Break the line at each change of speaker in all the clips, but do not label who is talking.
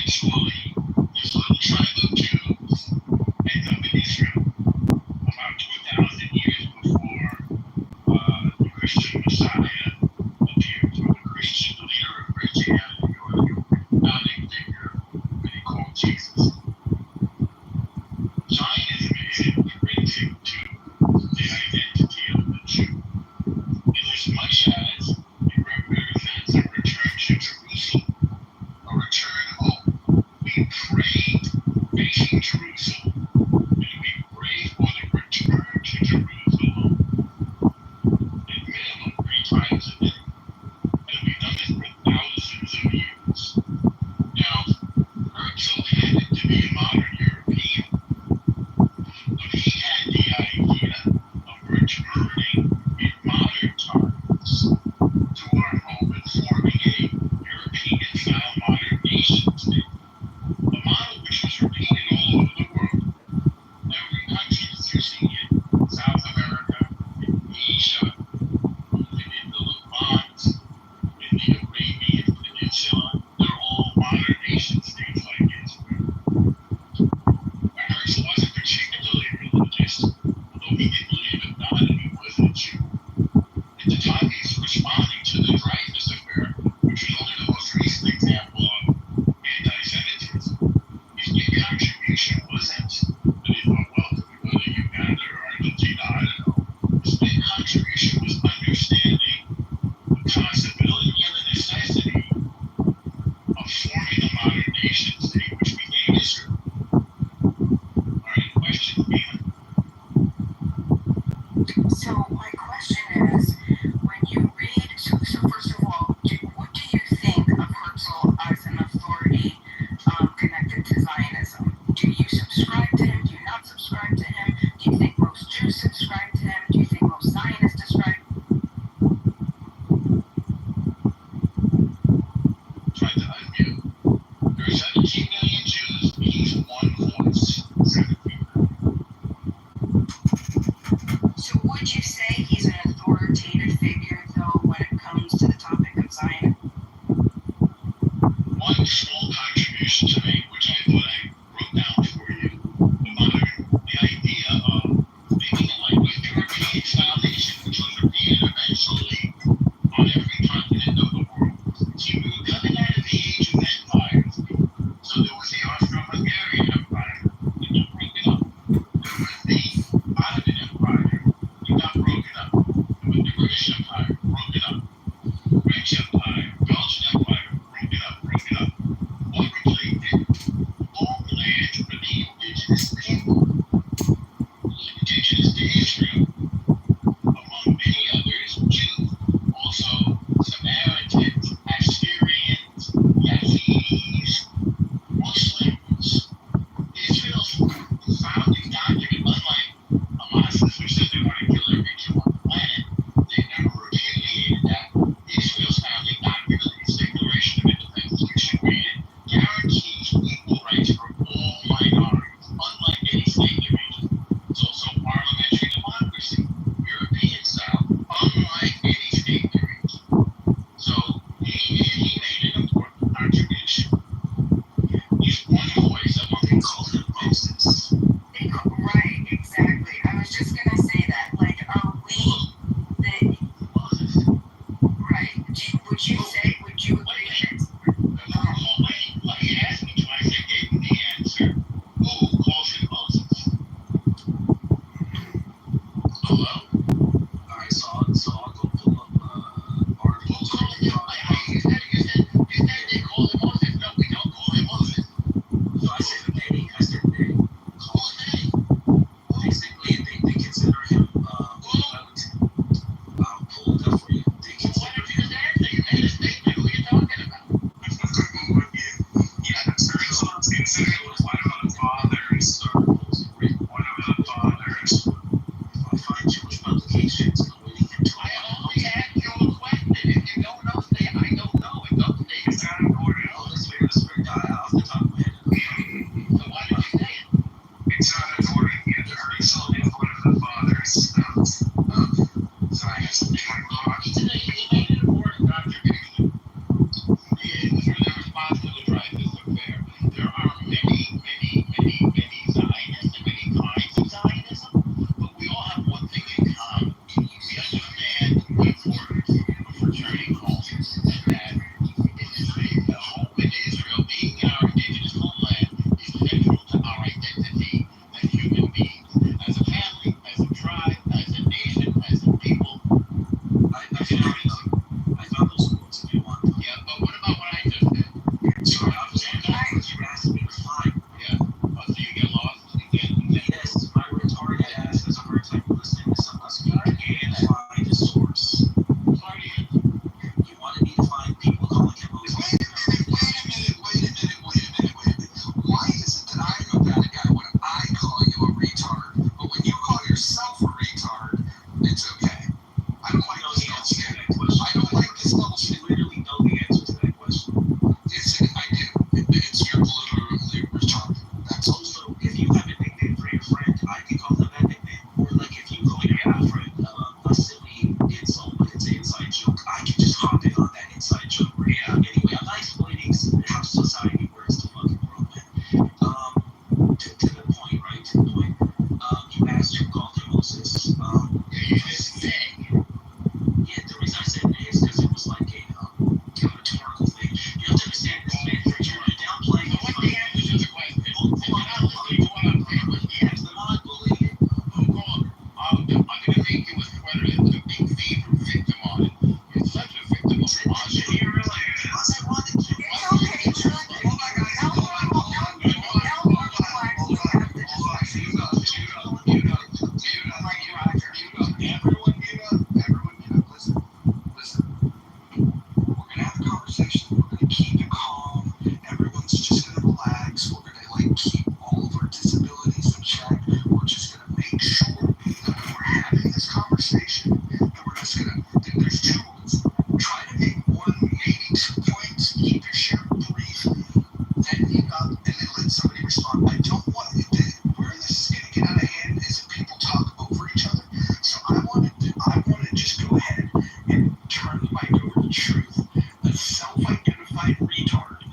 Eventually, this little tribe of Jews end up in Israel about 2,000 years before the Christian Messiah appears, or the Christian leader of Christianity, or the founding figure, what they call Jesus. Zionism is intrinsic to the identity of the Jew, inasmuch as it represents a return to Jerusalem, a return home. We pray facing Jerusalem, and we pray for the return to Jerusalem at minimum 3 times a day. And we've done this for thousands of years. Now, Herzl happened to be a modern European, but he had the idea of returning in modern times to our home and forming a European-style modern nation state, a model which was repeated all over the world. Every country is using it: South America, in Asia, in the Levant, in the Arabian Peninsula. They're all modern nation states like Israel. Herzl wasn't particularly religious, although he did believe in God and he was a Jew. At the time, he's responding to the Dreyfus affair, which was only the most recent example of anti-Semitism. His big contribution wasn't that he thought, well, could we go to Uganda or Argentina? I don't know. His big contribution was understanding the possibility and the necessity of forming a modern nation state, which became Israel. All right, question, Ian?
So my question is, when you read, so first of all, what do you think of Herzl as an authority connected to Zionism? Do you subscribe to him? Do you not subscribe to him? Do you think most Jews subscribe to him? Do you think most Zionists subscribe?
Try to unmute. There are 17 million Jews. He's one voice. 17 million.
So would you say he's an authoritative figure, though, when it comes to the topic of Zionism?
One small contribution to make, which I thought I wrote down for you, the idea of making it like with European-style nation, which was repeated eventually on every continent of the world. See, we were coming out of the age of empires. So there was the Austro-Hungarian Empire, it got broken up. There was the Ottoman Empire, it got broken up. There was the British Empire, broken up. French Empire, Belgian Empire, broken up. What replaced it?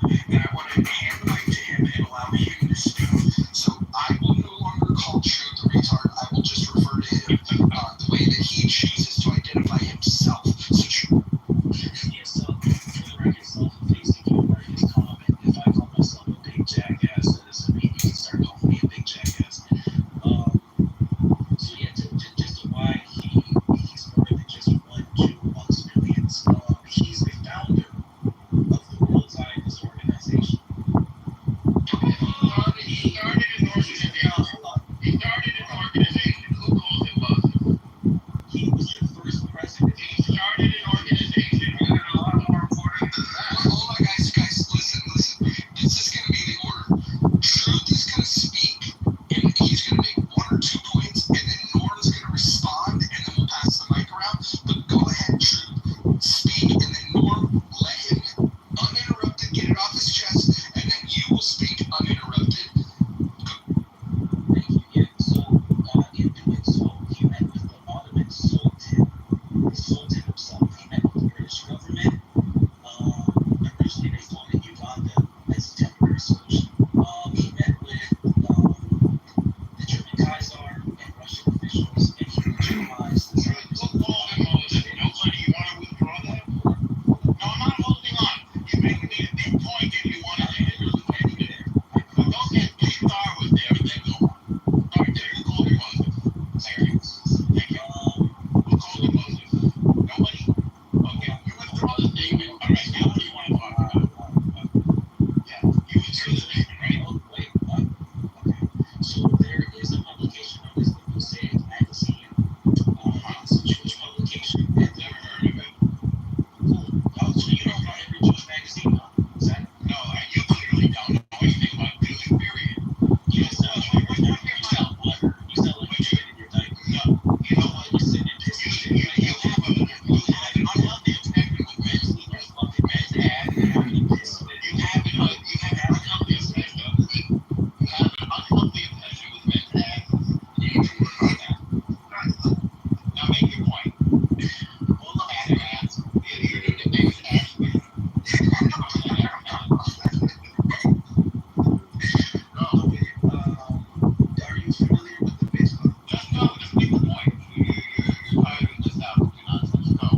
and I want to hand the mic to him and allow him to speak. So I will no longer call Truth the retard. I will just refer to him the way that he chooses to identify himself. So
Yeah, so for the record, self-effacing humor is common. If I call myself a big jackass, that doesn't mean you can start calling me a big jackass. So yeah, just to why he's more than just one Jew amongst millions. He's the founder of the World Zionist Organization.
he started an organization. He started an organization. Who calls him Moses?
He was the first president.
He started an organization. A lot more important than that. Hold on, guys, listen. This is going to be the order. Truth is going to speak, and he's going to make one or two points, and then Norm is going to respond, and then we'll pass the mic around. But go ahead, Truth, speak, and then Norm, let him uninterrupted get it off his chest, and then you will speak uninterrupted.
Thank you. Yeah. So in doing so, he met with the Ottoman Sultan, the Sultan himself. He met with the British government. Originally they fought in Uganda as a temporary solution. He met with the German Kaiser and Russian officials, and he legitimized the Zionist movement.
Nobody, you want to withdraw that? No, I'm not holding on. You made a big point that you wanted to do. Okay, please start with there, and then go on. Start there. You call me Moses. Thank you. Who called him Moses? Nobody? Okay, you withdraw the statement. All right, now what do you want to talk about? Yeah, you withdrew the statement, right?
Oh, wait. Okay. So there is a publication known as the Mosaic Magazine. It's a Jewish publication, and
Never heard of it.
cool. Oh, so you don't know every Jewish magazine, huh? Is that?
No, you clearly don't know anything about Jews, period.
You sound like butter. You sound like you shit in your diaper.
No, you know what?
You sit and piss and shit, right?
You have an unhealthy obsession with men's
You're fucking mad.
ass.
You're having a piss fit.
You have an unhealthy obsession with men's ass. You need to work on that. Now make your point. Well, look at it, ass. You need to make an ass.
Are you familiar with the mitzvah?
Just go. Just make the point. You're tiring this out. You're not supposed to go.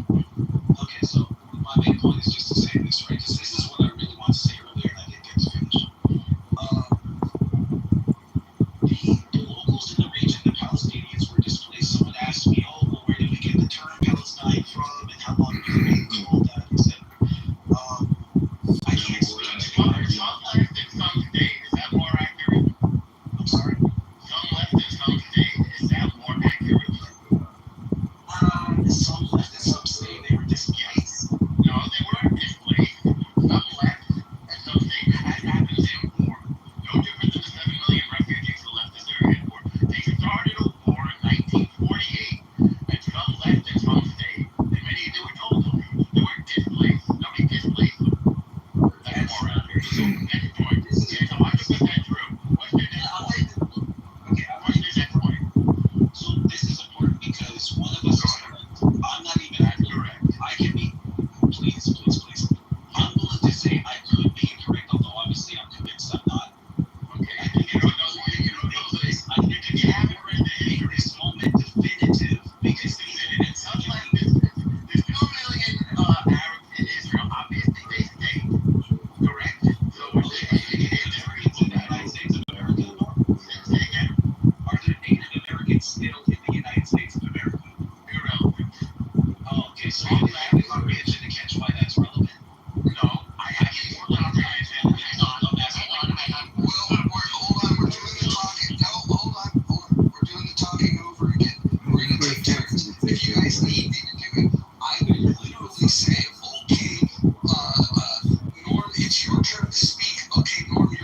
Okay, so my main point is just to say this, right? This is what I really wanted to say earlier, and I didn't get to finish. The locals in the region, the Palestinians, were displaced. Someone asked me, "Oh, well, where did we get the term Palestine from, and how long have we been called that, etc." I can't speak to
Some
that.
left and some stayed. Is that more accurate?
I'm sorry.
Some left and some stayed. Is that more accurate?
Some left and some stayed. They were displaced.
No, they weren't displaced. Some left and some stayed. That happens in war. No different than the 7 million refugees who left the Syrian war. They started a war in 1948, and some left and some stayed. And many, they were told to leave. They weren't displaced. Nobody displaced them. That's more accurate. So, next point. It's 100% true. What's your next point?
Okay,
What's your next point?
so this is important because one of us is correct. I'm not even
Correct.
I can be, please. I'm willing to say I could be incorrect, although obviously I'm convinced I'm not.
Okay, I think you don't know this.
You haven't rendered this moment definitive because
Some like this. There's 2 million Arabs in Israel. Obviously, they stayed. Correct? So we're saying
Americans in the United States of America.
say again,
Are there Native Americans still in the United States of America?
irrelevant.
Oh, okay, so you didn't have a pitch to catch why that's relevant.
No, I can work on that. Hang on. We're doing the talking. No, hold on. We're doing the talking over again. We're gonna take turns. If you guys need me to do it, I will literally say, okay, Norm, it's your turn to speak. Okay, Norm, you're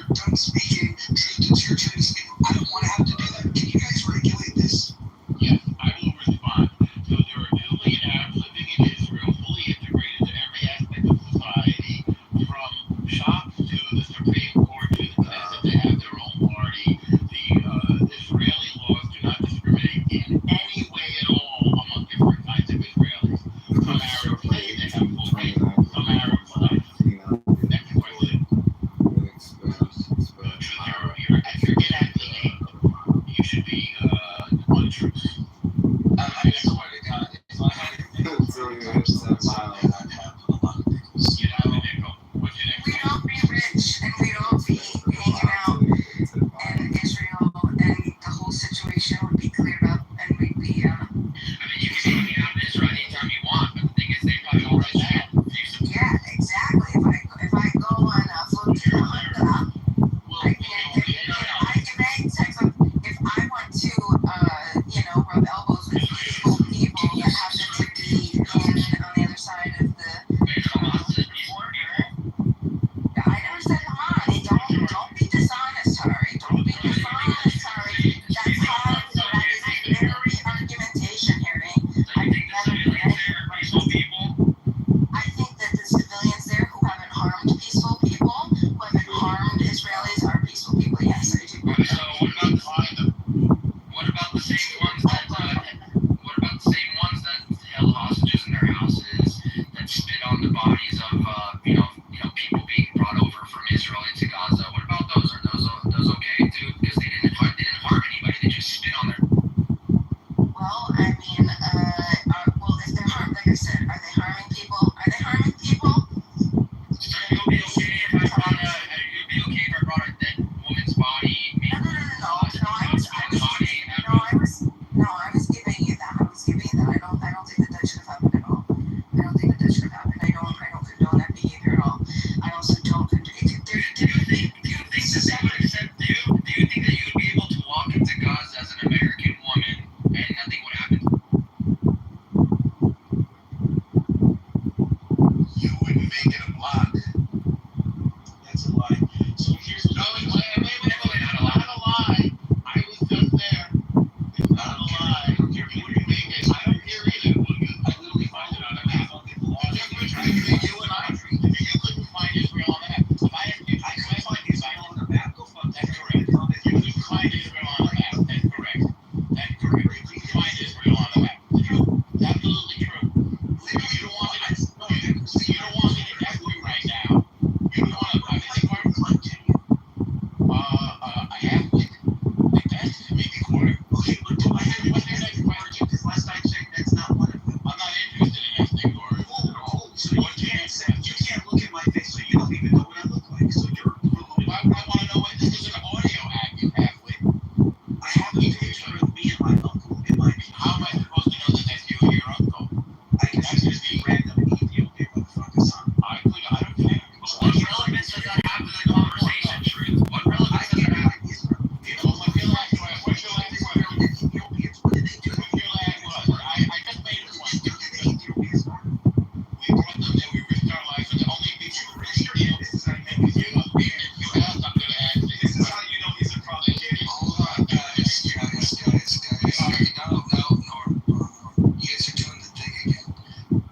conversation, truth. What relevance does it have?
What's your last question? What's your last question?
Ethiopians, what did they do?
What's your last question? I just made a point. We brought them there. We risked our lives. And the only people who risked your deal, this is how you make it. You have something to ask. This is how you know he's a problem.
Hold on, guys. No. You guys are doing the thing again.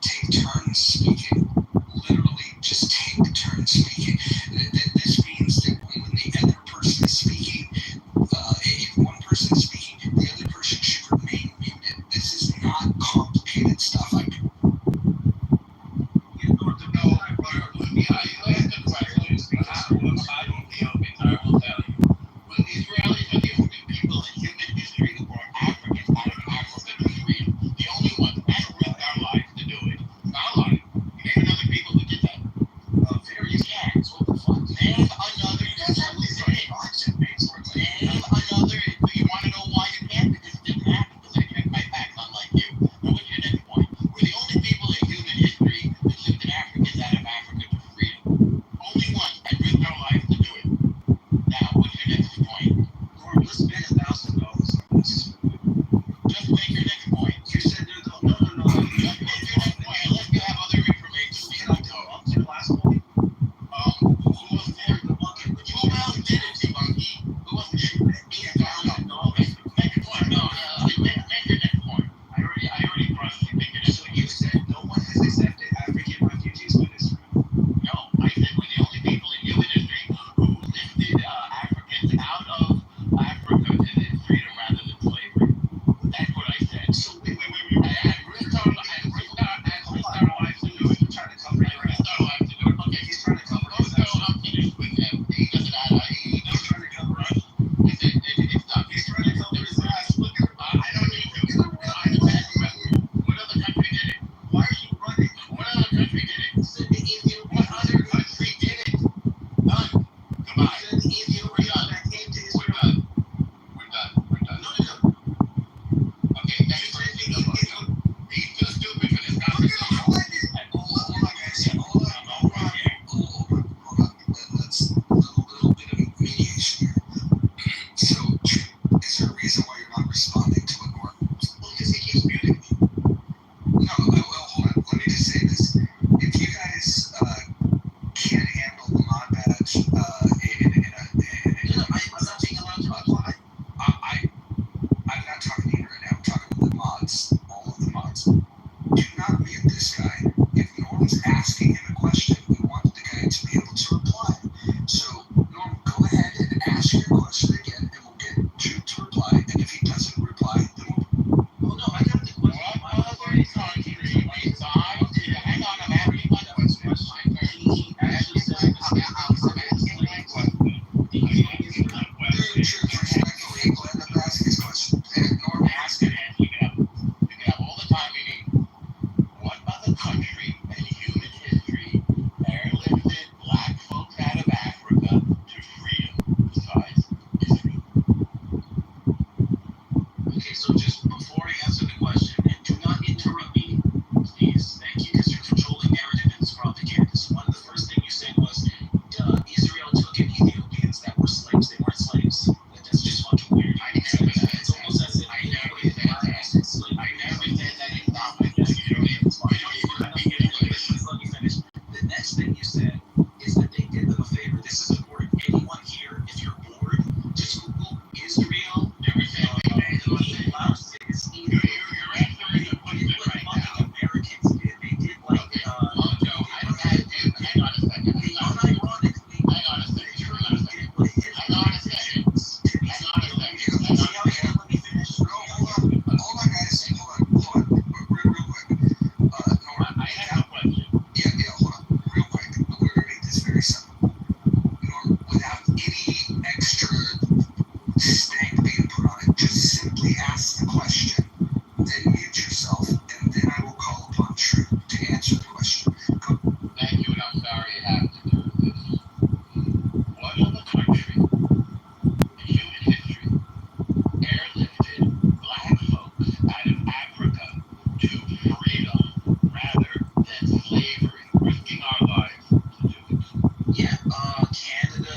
Take turns speaking. Literally, just take turns speaking. This means that when the other person is speaking, if one person is speaking, the other person should remain muted. This is not complicated stuff.
I asked the question. I will tell you. Well, Israelis are the only people in human history who brought Africans out of Africa to freedom. The only ones that risked our lives to do it. Not lying. Name another people who did that. Various cats. What the fuck? Name another. Name another. Do you want to know why you can't? Because it didn't happen. Because I checked my facts, unlike you. Now, what's your next point? We're the only people in human history that lifted Africans out of Africa to freedom. Only ones that risked our lives to do it. Now, what's your next point?
Lord, let's spend $1,000 on this.
Just make your next point.
You said there's no.
Just make your next point. Unless you have other information, we
Can I
don't
go
know.
up to the last point?
Who else did it? Who else did it, you monkey? Who else did it? No. Make your point. No. Make your next point. I already brushed it. Make your next
So
point.
you said no one has accepted African refugees with Israel.
No, I said we're the only people in human history who lifted Africans out of Africa to freedom rather than slavery. That's what I said.
So
And risked our lives to do it.
You're trying to cover your ass.
Risked our lives to do it. Okay,
He's trying to cover
oh,
his
no,
ass.
I'm finished with him. He doesn't he
He's trying to cover us.
it's done.
He's trying to cover his ass. Look at
I don't need to. What other country did it?
why are you running?
What other country did it?
Said the Ethiopians.
What other country did it? None. Goodbye.
Said the Ethiopians that came to
We're
Israel.
done. We're done.
No.
Okay, next question. He's too stupid for this conversation.
Hold on, guys. Hold on. Let's a little bit of mediation here. So, is there a reason why you're not responding to it, Norm? Well, because he keeps muting me. No, hold on. Let me just say this. If you guys can't handle the mod badge I'm not being allowed to apply. I'm not talking to you right now. I'm talking to the mods, all of the mods. Do not mute this guy. If Norm's asking him a question, we want the guy to be able to reply. So, Norm, go ahead and ask your question again, and we'll get Jude to reply. And if he doesn't reply, then we'll... Oh, no, I got the question.
Hang on, I'm asking my question.
He actually said this guy. Jude, respectfully, let him ask his question. And Norm, ask it.
You can have all the time you need. What other country in human history airlifted black folks out of Africa to freedom besides Israel?
Okay, so just before I answer the question, and do not interrupt me, please. Thank you, because you're controlling narrative and it's propaganda. So one of the first things you said was, Israel took in Ethiopians that were slaves. They weren't slaves. That's just fucking weird.
I never said
It's almost as if
I never said that. I never said that it's not like that. You don't even
Let me finish. The next thing you said is that they did them a favor. This is important. Anyone here, if you're bored, just Google Israel.
Never said that. You're answering the question right now.
Americans did. They did like
Oh, no, I don't have to. Hang on a second.
unironically.
Hang on a second. Hang on a second.
Let me finish. Hold on, guys. Hold on. Real quick. Norm,
I have a question.
yeah, hold on. Real quick. We're gonna make this very simple. Norm, without any extra stank being put on it, just simply ask the question, then mute yourself, and then I will call upon Truth to answer the question. Go.
Thank you, and I'm sorry you have to do this. What other country in human history airlifted black folks out of Africa to freedom rather than slavery, risking our lives to do it?
Yeah, Canada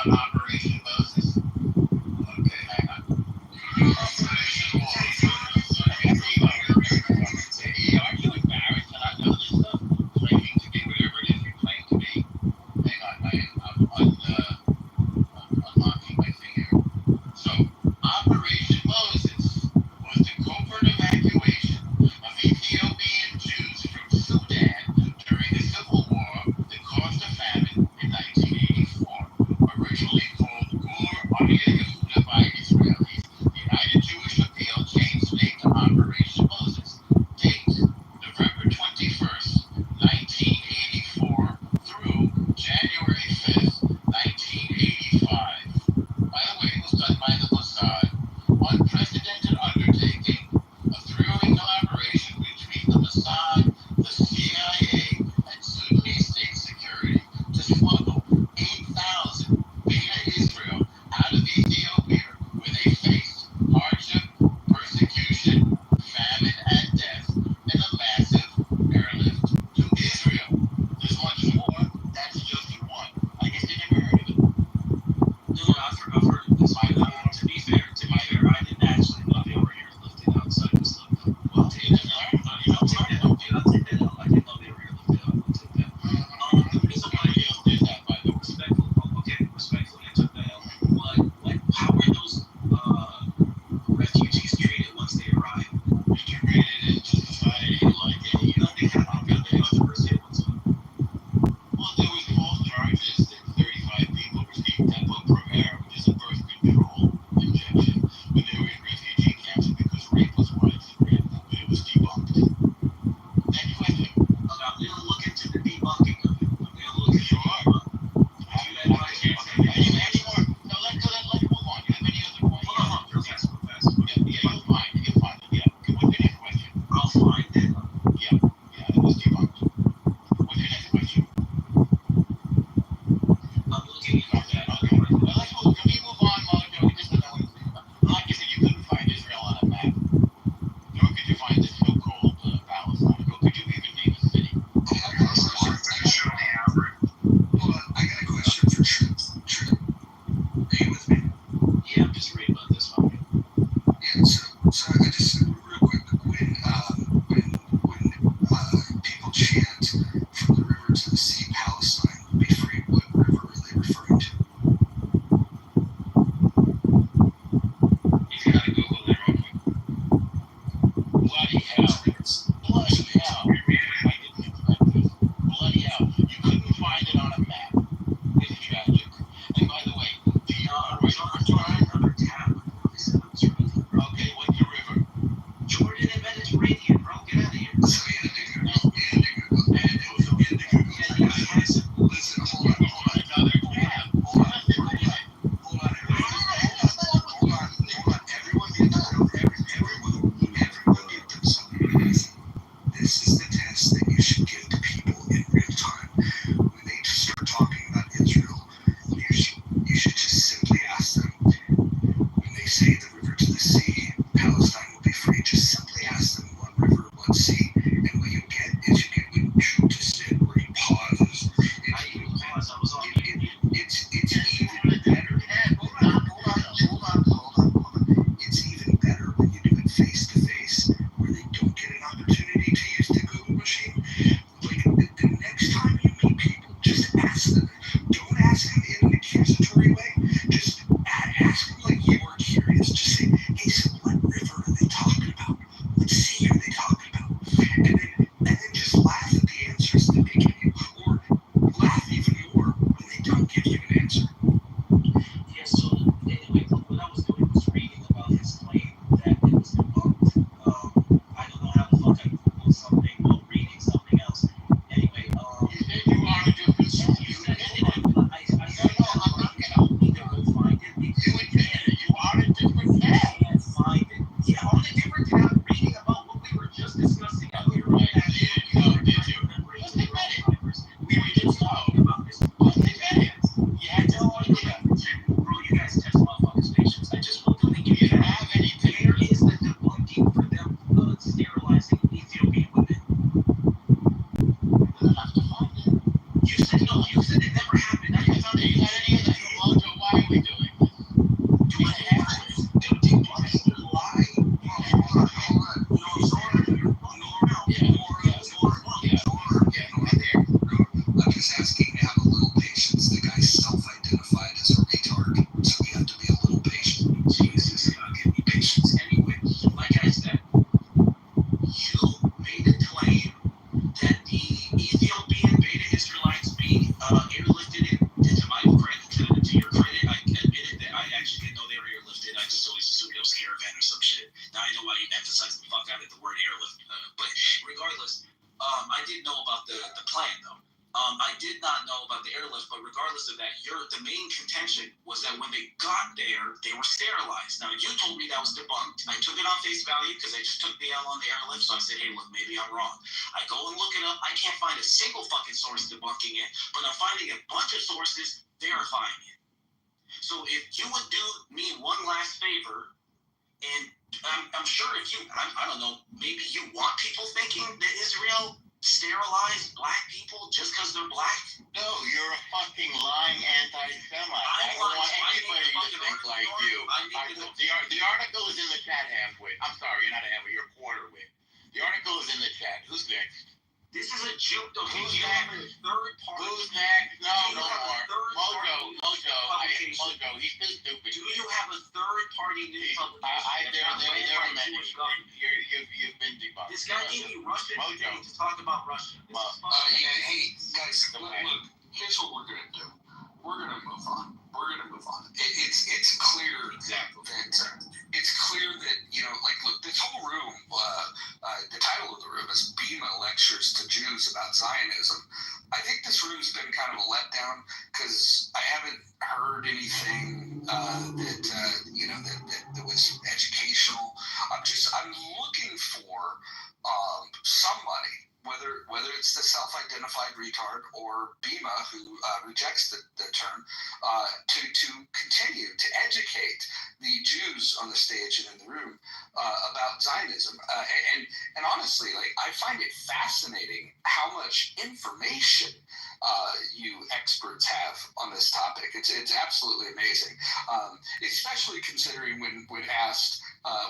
about Operation Moses? Okay, hang on. Operation Moses. Hey, aren't you embarrassed to not know this stuff? Claiming to be whatever it is you claim to be? Hang on, I'm unlocking my thing here. So, Operation Moses was the covert evacuation of Ethiopian Jews from Sudan during the civil war that caused a famine in 1984. Originally called Gur Aryeh Yehuda by Israelis, the United Jewish Appeal changed the name to Operation Moses. Date: November 21st, 1984 through January 5th, 1985. By the way, it was done by the Mossad. Unprecedented undertaking, a three-way collaboration between the Mossad, the CIA, and Sudanese state security to smuggle 8,000 Beta Israel out of Ethiopia, where they faced hardship, persecution, famine, and death in a massive airlift to Israel. There's much more. That's just one. I guess you never heard of it.
No, I've heard of this. To be fair, I didn't actually know they were airlifted outside this stuff. Well, take that out. I'll take that out. I'll take that out. I didn't know they were airlifted out. I'll take that. The reason why I did that, by the way, respectfully, I took that out. How were those refugees treated once they arrived?
Integrated into society like any
Nothing happened. They got the first hit. What's up?
Well, there was false charges that 35 people received Depo-Provera, which is a birth control injection, when they were in refugee camps because rape was widespread, but it was debunked. Next question.
I'm going to look into the debunking of it. I'm going to look into
Sure.
the debunking.
Any more? No, let's move on. You have any other questions?
Hold on. Real fast.
Yeah, you'll find it. Yeah. What's your next question?
I'll find it.
Yeah, it was debunked. What's your next question?
I'm looking into that.
Okay. Well, can we move on, Mojo? Just so that like you said, you couldn't find Israel on a map. Nor could you find the so-called Palestine. Nor could you even name a city.
I got a question for Trip. Are you with me?
Yeah, I'm just reading about this one.
Yeah, so I just real quick, when people chant from the river to the sea, Palestine will be free, what river are they referring to?
You gotta Google it real quick. Bloody hell. Bloody hell. I didn't expect this. Bloody hell. You couldn't find it on a map. It's tragic. And by the way, the
Another tab. They said it was right.
okay, what's the river?
Jordan and Mediterranean, bro. Get out of here.
So Indigo. Listen, hold on.
Another tab.
Hold on. Everyone get themselves. This is the test that you should give to people in real time. When they start talking about Israel, you should just simply ask them. When they say the river to the sea, Palestine will be free, just simply ask them what river, what sea, and what you get is you get when you just sit where he pauses.
I even paused. I was on
It's even better. Hold on. It's even better when you do it face to face, where they don't get an opportunity to use the Google machine. Like the next time you meet people, just ask them. Don't ask them in an accusatory way. Just ask them like you are curious. Just say, hey, so what river are they talking about? What sea are they talking about? And then just laugh at the answers that they give you, or laugh even more when they don't give you an answer.
Yeah, so anyway, what I was doing was reading about his claim that it was debunked. I don't know how the fuck I Googled something while reading something else. Anyway,
You said you are a different
you said it. I said
I'm not gonna
either go find it.
you admitted it. You are a different tab.
Can't find it. Yeah, on a different tab, reading about what we were just discussing earlier.
Right. Did you?
We were just talking about this.
What's the minute? You had no
airlifted it. To my credit, to your credit, I admitted that I actually didn't know they were airlifted. I just always assumed it was caravan or some shit. Now I know why you emphasize the fuck out of the word airlift. But regardless, I did know about the plan though. I did not know about the airlift, but regardless of that, the main contention was that when they got there, they were sterilized. Now, you told me that was debunked. I took it on face value because I just took the L on the airlift, so I said, hey, look, maybe I'm wrong. I go and look it up. I can't find a single fucking source debunking it, but I'm finding a bunch of sources verifying it. So if you would do me one last favor, and I'm sure if you, I don't know, maybe you want people thinking that Israel sterilized black people just because they're black?
No, you're a fucking lying anti-Semite. I don't want anybody to think like you. The article is in the chat halfway. I'm sorry, you're not halfway, you're a quarter way. The article is in the chat. Who's next?
This is a joke. Okay,
Who's
you have a
next?
third party.
Who's next? No
Do you
more.
have a third party
Mojo,
publication?
Mojo, he's too stupid.
Do you have a third party news publication?
They're amending. You've been debunked.
This guy gave me Russian
Mojo.
to talk about Russia.
Hey, guys, look, here's what we're going to do. We're going to move on. It's clear that it's clear that, like, look, this whole room, the title of the room is Bema Lectures to Jews About Zionism. I think this room's been kind of a letdown because I haven't heard anything that was educational. I'm looking for somebody, whether it's the self-identified retard or Bema who rejects the term, to continue to educate the Jews on the stage and in the room about Zionism. And honestly, like, I find it fascinating how much information you experts have on this topic. It's absolutely amazing, especially considering when asked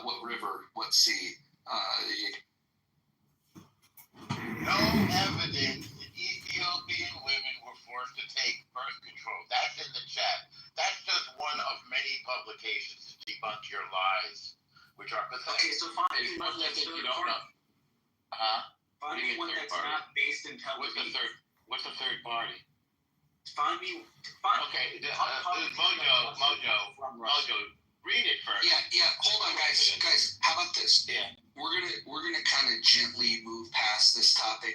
what river, what sea.
No evidence that Ethiopian women were forced to take birth control. That's in the chat. That's just one of many publications to debunk your lies, which are pathetic.
Okay, so find
It's
one
much
that's
that you
third
don't
party.
know.
Find me one that's not based in Tel Aviv.
What's the third party?
Find me.
Okay, Mojo, read it first.
Yeah. Hold on, guys. How about this?
Yeah.
We're gonna kind of gently move past this topic.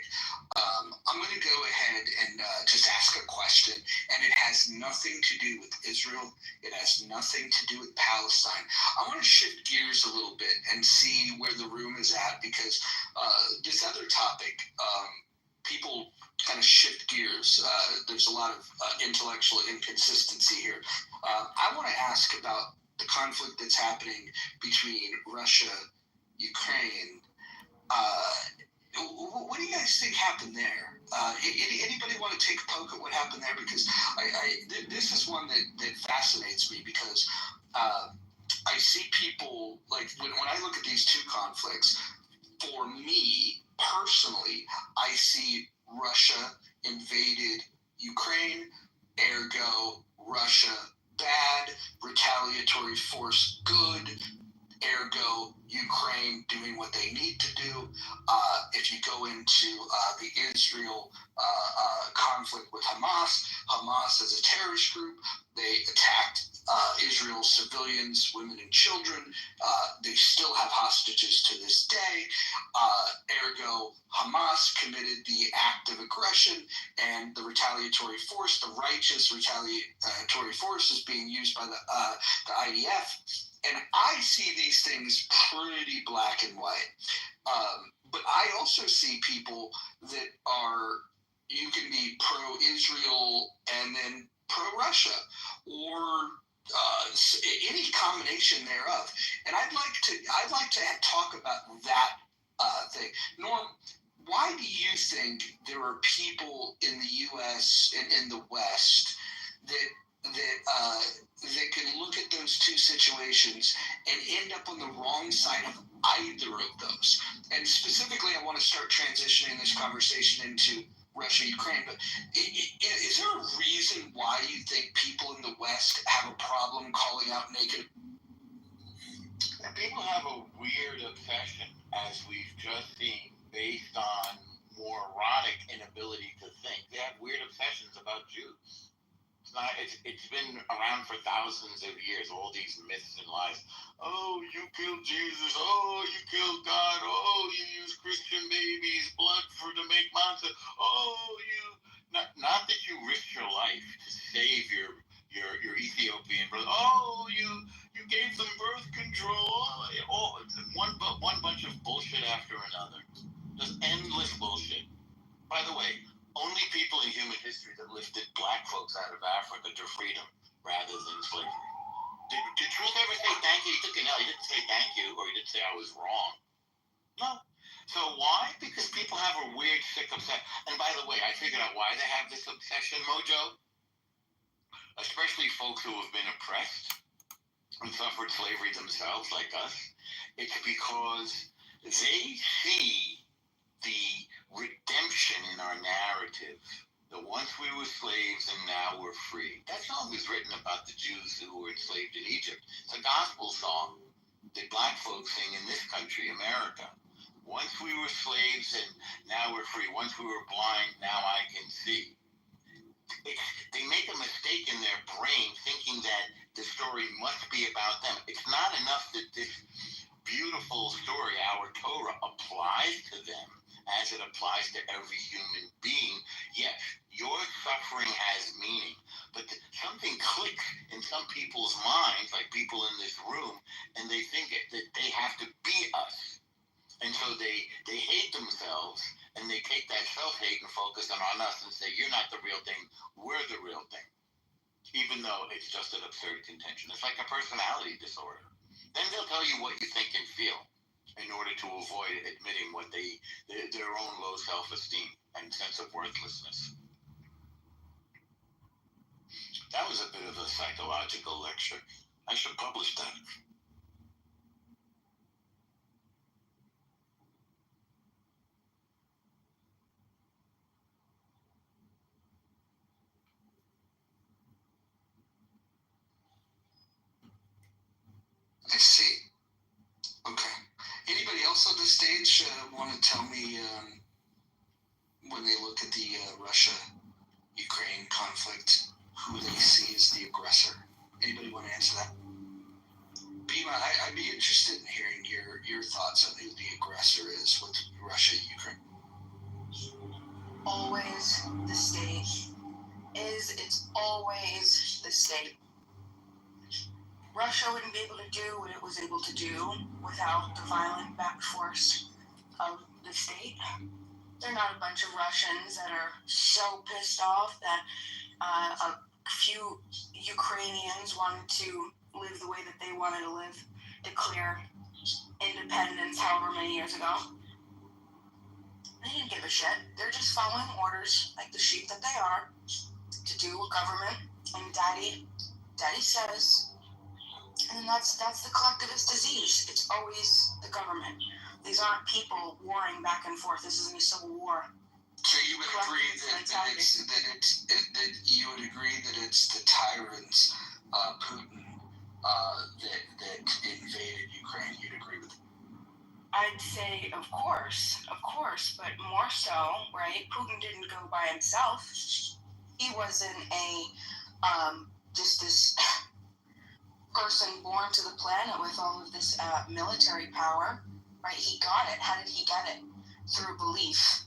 I'm gonna go ahead and just ask a question, and it has nothing to do with Israel. It has nothing to do with Palestine. I want to shift gears a little bit and see where the room is at, because this other topic, people kind of shift gears. There's a lot of intellectual inconsistency here. I want to ask about the conflict that's happening between Russia, Ukraine. What do you guys think happened there? Anybody want to take a poke at what happened there? Because this is one that fascinates me, because I see people, like, when I look at these two conflicts, for me personally, I see Russia invaded Ukraine, ergo Russia bad, retaliatory force good, ergo Ukraine doing what they need to do. If you go into the Israel conflict with Hamas is a terrorist group. They attacked Israel's civilians, women and children. They still have hostages to this day. Ergo, Hamas committed the act of aggression, and the retaliatory force, the righteous retaliatory force, is being used by the IDF. And I see these things pretty black and white. But I also see people that are, you can be pro-Israel and then pro-Russia, or any combination thereof. And I'd like to talk about that thing. Norm, why do you think there are people in the U.S. and in the West that can look at those two situations and end up on the wrong side of either of those? And specifically, I want to start transitioning this conversation into Russia, Ukraine, but is there a reason why you think people in the West have a problem calling out naked?
People have a weird obsession, as we've just seen, based on moronic inability to think. They have weird obsessions about Jews. It's been around for thousands of years, all these myths and lies. Oh, you killed Jesus. Oh, you killed God. Oh, you use Christian babies' blood to make monsters. Oh, not that you risked your life to save your Ethiopian brother. Oh, you gave them birth control. Oh, one bunch of bullshit after another. Just endless bullshit. By the way, only people in human history that lifted black folks out of Africa to freedom rather than slavery. Did Truth ever say thank you? He took an L. He didn't say thank you, or he didn't say I was wrong. No. So why? Because people have a weird, sick obsession. And by the way, I figured out why they have this obsession, Mojo. Especially folks who have been oppressed and suffered slavery themselves, like us. It's because they see the redemption in our narrative. That once we were slaves and now we're free. That song was written about the Jews who were enslaved in Egypt. It's a gospel song that black folks sing in this country, America. Once we were slaves and now we're free. Once we were blind, now I can see. They make a mistake in their brain thinking that the story must be about them. It's not enough that this beautiful story, our Torah, applies to them as it applies to every human being. Yes, your suffering has meaning, but something clicks in some people's minds, like people in this room, and they think that they have to be us. And so they hate themselves, and they take that self-hate and focus on us and say, you're not the real thing, we're the real thing. Even though it's just an absurd contention. It's like a personality disorder. Then they'll tell you what you think and feel in order to avoid admitting what their own low self-esteem and sense of worthlessness. That was a bit of a psychological lecture. I should publish that.
I see. Okay. Anybody else on the stage want to tell me when they look at the Russia-Ukraine conflict, who they see as the aggressor? Anybody want to answer that? Bima, I'd be interested in hearing your thoughts on who the aggressor is with Russia-Ukraine.
Always the state. It's always the state. Russia wouldn't be able to do what it was able to do without the violent back force of the state. They're not a bunch of Russians that are so pissed off that a few Ukrainians wanted to live the way that they wanted to live, declare independence however many years ago. They didn't give a shit. They're just following orders like the sheep that they are to do what government and daddy says. And that's the collectivist disease. It's always the government. These aren't people warring back and forth. This isn't a civil war.
So you would agree that you would agree that it's the tyrants, Putin, that invaded Ukraine. You'd agree with that?
I'd say, of course, but more so, right? Putin didn't go by himself. He wasn't just this person born to the planet with all of this military power, right? He got it. How did he get it? Through belief.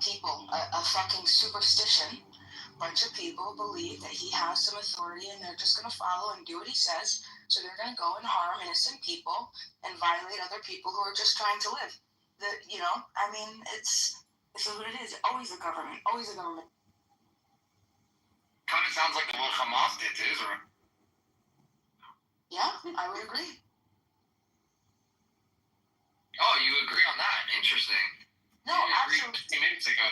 People, a fucking superstition. Bunch of people believe that he has some authority and they're just going to follow and do what he says. So they're going to go and harm innocent people and violate other people who are just trying to live. It's what it is. Always a government. Always a government.
Kind of sounds like what Hamas did to Israel.
Yeah, I would agree.
Oh, you agree on that? Interesting.
No, actually.
15 minutes ago.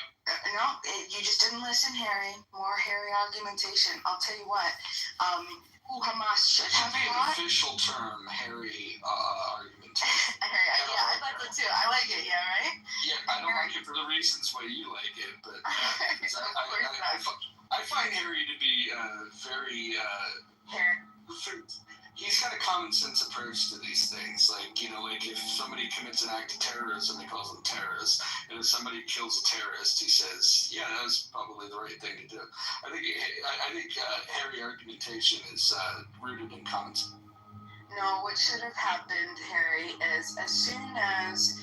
You just didn't listen, Harry. More Harry argumentation. I'll tell you what. Who Hamas should have
an
fought.
official term, Harry argumentation.
Yeah, I like it too. I like it. Yeah, right.
Yeah, I don't like it for the reasons why you like it, but I find Harry to be very.
Harry.
he's got a common sense approach to these things. Like, you know, like if somebody commits an act of terrorism, he calls them terrorists. And if somebody kills a terrorist, he says, yeah, that was probably the right thing to do. I think Harry argumentation is rooted in common sense.
No, what should have happened, Harry, is as soon as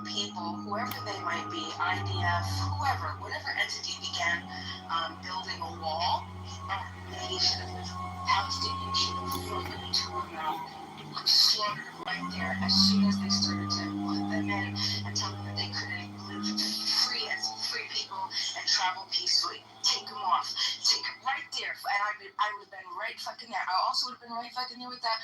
people, whoever they might be, IDF, whoever, whatever entity began building a wall, they should have, Palestinians should have fucking torn them out, slaughtered them right there as soon as they started to put them in and tell them that they couldn't live free as free people and travel peacefully. Take them off. Take it right there. And I would have been right fucking there. I also would have been right fucking there with that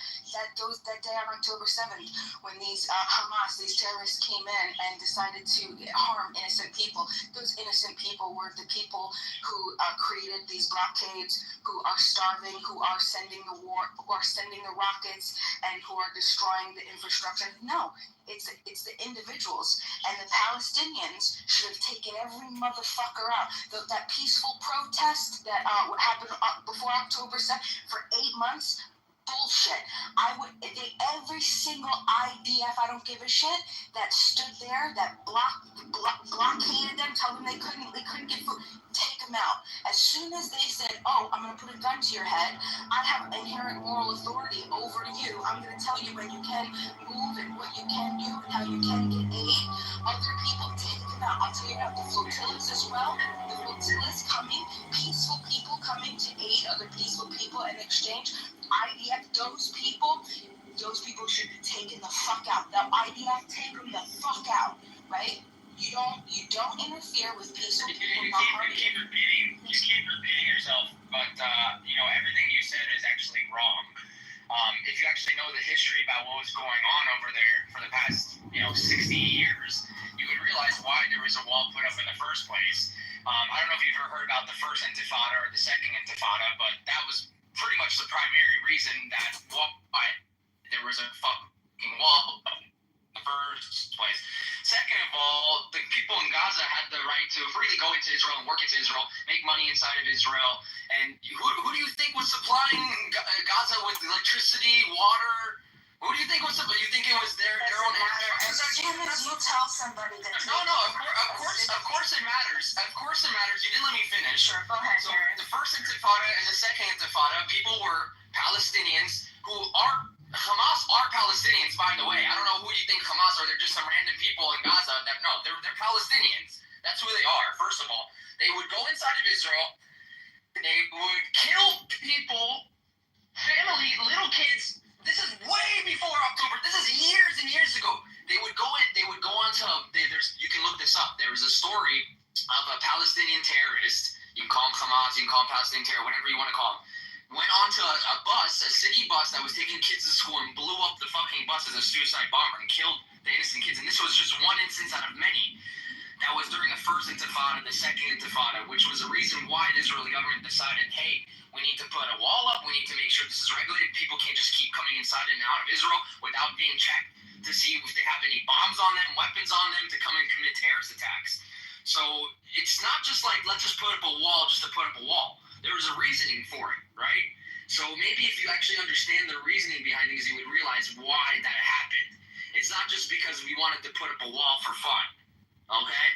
day on October 7th when these Hamas, these terrorists came in and decided to harm innocent people. Those innocent people were the people who created these blockades, who are starving, who are sending the war, who are sending the rockets, and who are destroying the infrastructure. No, it's the individuals. And the Palestinians should have taken every motherfucker out. That peaceful protest that happened before October 2nd for 8 months, bullshit. Every single IDF, I don't give a shit, that stood there, that blockaded them, told them they couldn't get food, take them out. As soon as they said, oh, I'm going to put a gun to your head, I have inherent moral authority over you. I'm going to tell you when you can move and what you can do and how you can get aid. Other people, take them out. I'll tell you about the flotillas as well. The flotillas coming, peaceful people coming to aid other peaceful people in exchange. IDF, those people should be taken the fuck out. The IDF, take them the fuck out, right? You don't interfere with peaceful people. You
keep repeating yourself, but everything you said is actually wrong. If you actually know the history about what was going on over there for the past 60 years, you would realize why there was a wall put up in the first place. I don't know if you've ever heard about the first Intifada or the second Intifada, but that was pretty much the primary reason that why there was a fucking wall in the first place. Second of all, the people in Gaza had the right to freely go into Israel and work into Israel, make money inside of Israel. And who do you think was supplying Gaza with electricity, water? Who do you think was supplying? You think it was their own?
As soon as you tell somebody that.
No. Of course it matters. Of course it matters. You didn't let me finish.
Sure, go ahead.
So the first Intifada and the second Intifada, people were Palestinians who are. Hamas are Palestinians, by the way. I don't know who you think Hamas are. They're just some random people in Gaza. They're Palestinians. That's who they are, first of all. They would go inside of Israel. They would kill people, family, little kids. This is way before October. This is years and years ago. They would go on to, you can look this up. There was a story of a Palestinian terrorist. You can call him Hamas, you can call him Palestinian terror, whatever you want to call him. Went onto a city bus that was taking kids to school and blew up the fucking bus as a suicide bomber and killed the innocent kids. And this was just one instance out of many. That was during the first Intifada, the second Intifada, which was the reason why the Israeli government decided, hey, we need to put a wall up, we need to make sure this is regulated. People can't just keep coming inside and out of Israel without being checked to see if they have any bombs on them, weapons on them to come and commit terrorist attacks. So it's not just like, let's just put up a wall just to put up a wall. There was a reasoning for it, right? So maybe if you actually understand the reasoning behind things, you would realize why that happened. It's not just because we wanted to put up a wall for fun, okay?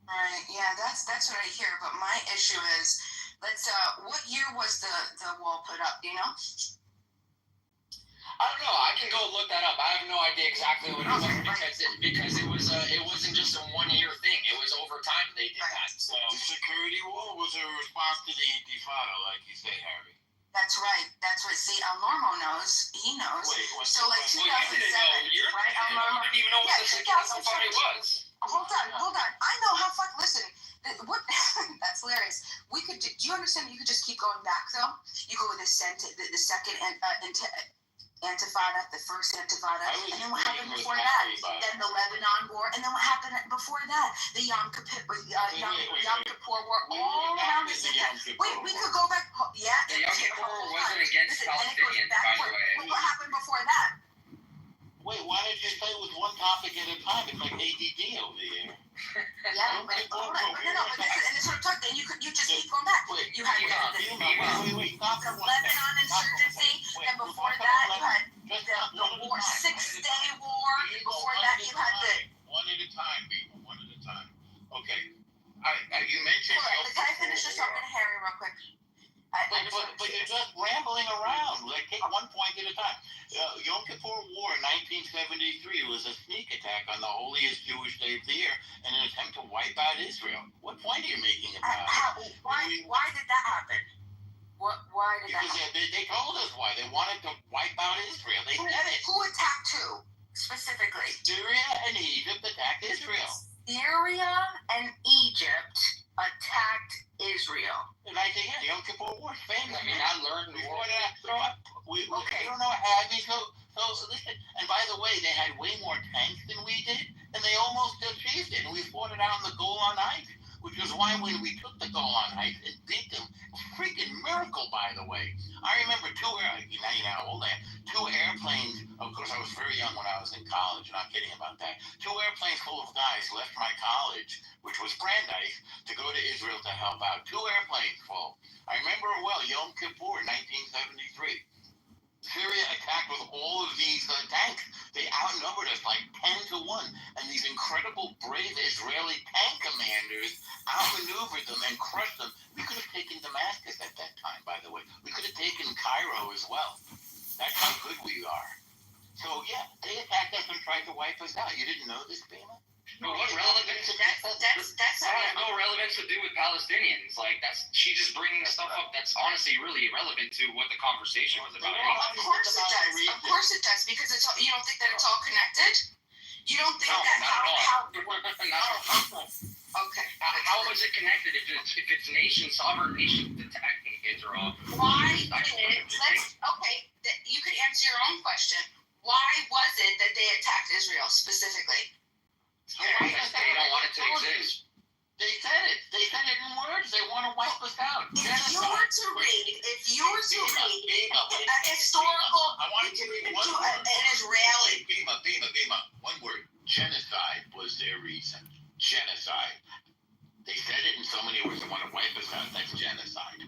Right, yeah, that's what I hear. But my issue is, what year was the wall put up, do you know?
I don't know. I can go look that up. I have no idea exactly what it was because it wasn't just a 1 year thing. It was over time they did that. So
the security wall was a response to the Intifada, like you say, Harry.
That's right. That's what. See, El Normo knows. He knows.
Wait,
so like 2007, right? El Normo.
I didn't even know what the second party was.
Hold on. I know how fuck. Listen, what? That's hilarious. We could. Do you understand? You could just keep going back though. You go with the second Intifada, the first Intifada, and then what happened before that? Then the Lebanon War, and then what happened before that? The Yom Kippur War, all around this. Wait, we could go back. Yeah.
The Yom Kippur War wasn't against Palestinians, by the way.
What happened before that?
Wait, why did you say it was one topic at a time? It's like ADD over here.
Yeah, but hold on. No, but this is what I'm talking. Then you just keep going back. You had the Lebanon insurgency, and before
But you're just rambling around. Like, take one point at a time. Yom Kippur War in 1973 was a sneak attack on the holiest Jewish day of the year in an attempt to wipe out Israel. What point are you making about it?
Why did that happen? Why did that
Because
happen?
they told us why. They wanted to wipe out Israel. They said it.
Who attacked who, specifically?
Syria and Egypt attacked Israel.
Syria and Egypt attacked Israel.
In 1980, Yom Kippur War, famous.
I mean, I learned
We
more.
we don't know how. So listen. And by the way, they had way more tanks than we did, and they almost achieved it. And we fought it out in the Golan Heights, which was why when we took the Golan Heights and beat them, freaking miracle, by the way. I remember now you know how old I am. 2 airplanes. Of course, I was very young when I was in college. Not kidding about that. 2 airplanes full of guys left my college, which was Brandeis, to go to Israel to help out. 2 airplanes full. I remember it well. Yom Kippur, 1973. Syria attacked with all of these tanks. They outnumbered us like 10 to 1. And these incredible, brave Israeli tank commanders outmaneuvered them and crushed them. We could have taken Damascus at that time, by the way. We could have taken Cairo as well. That's how good we are. So, yeah, they attacked us and tried to wipe us out. You didn't know this, Bima?
But what relevance?
That's
That has no relevance to do with Palestinians. Like, she's just bringing stuff up that's honestly really irrelevant to what the conversation was about.
Of course it does. Of course it does, because it's all, you don't think that it's all connected? You don't think
No,
that
not at all.
Okay.
How is it connected if it's sovereign nations attacking Israel?
Why did you could answer your own question. Why was it that they attacked Israel specifically?
Because they don't want it to exist.
They said it. They said it in words. They want to wipe us out.
If you were to read a historical,
I want to read one word.
an Israeli.
Bima. One word. Genocide was their reason. Genocide. They said it in so many words. They want to wipe us out. That's genocide.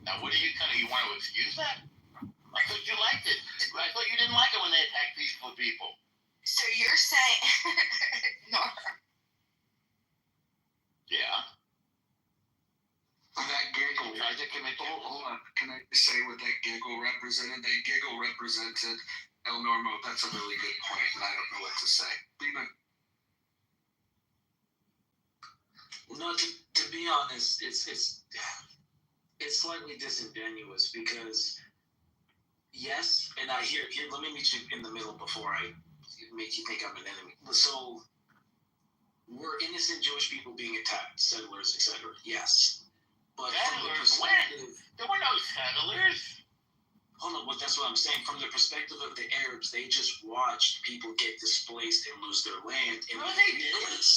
Now, what are you want to excuse that? I thought you liked it. I thought you didn't like it when they attacked peaceful people.
So you're saying, no.
Yeah.
That giggle.
Tried to commit.
Hold on. Can I say what that giggle represented? That giggle represented El Normo. That's a really good point, and I don't know what to say. Bima.
No, to be honest, it's slightly disingenuous because yes, and I here let me meet you in the middle before I make you think I'm an enemy. So we're innocent Jewish people being attacked, settlers, etc. Yes, but from the perspective,
there were no settlers.
Hold on, that's what I'm saying. From the perspective of the Arabs, they just watched people get displaced and lose their land. And
No, they didn't.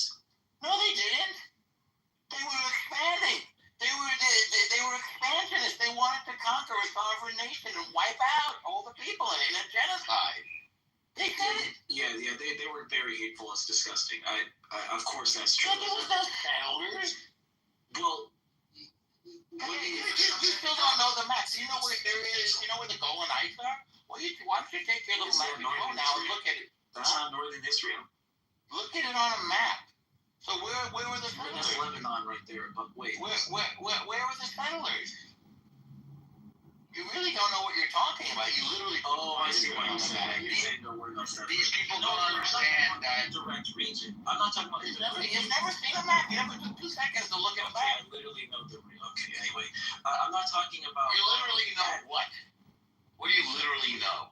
No, they didn't. They were expanding. They were expansionists. They wanted to conquer a sovereign nation and wipe out all the people in a genocide. They did it.
Yeah, they were very hateful. It's disgusting. I of course that's true.
But there was no settlers.
Well,
you still don't know the map. Do you know where Syria is? You know where the Golan Heights are? Well, why don't you take your little map and go now and look at it?
That's not northern Israel.
Look at it on a map. So where were the settlers?
That's Lebanon right there. But wait,
where were the settlers? You really don't know what you're talking about. You literally.
Oh, I see what you're saying. You're saying there were no settlers.
These people don't understand that.
Direct region. I'm not talking about the direct region.
You've never seen a map. You never took 2 seconds to look at a map.
I literally know the. Okay, anyway, I'm not talking about.
You literally know what? What do you literally know?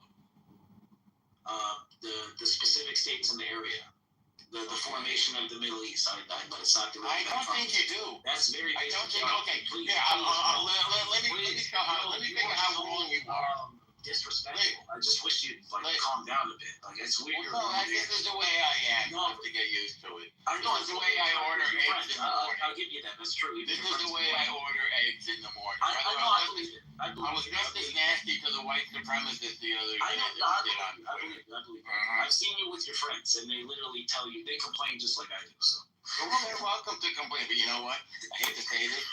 The specific states in the area. The formation of the Middle East. But it's not the.
I don't think you do.
That's very.
I don't think. Okay.
Please,
yeah. Let me show how. Let me figure how wrong you are.
Disrespectful. I just wish you'd calm down a bit. Like it's weird.
Well, no, this is the way I am. You have to get used to it.
I know
it's the way I order eggs in the morning.
I'll give you that. That's true.
This is the way I order eggs in the morning.
I believe it.
I was just as nasty to the white supremacists the other day.
I believe it. I've seen you with your friends, and they literally tell you, they complain just like I do. So.
Well, they're welcome to complain, but you know what? I hate to say this.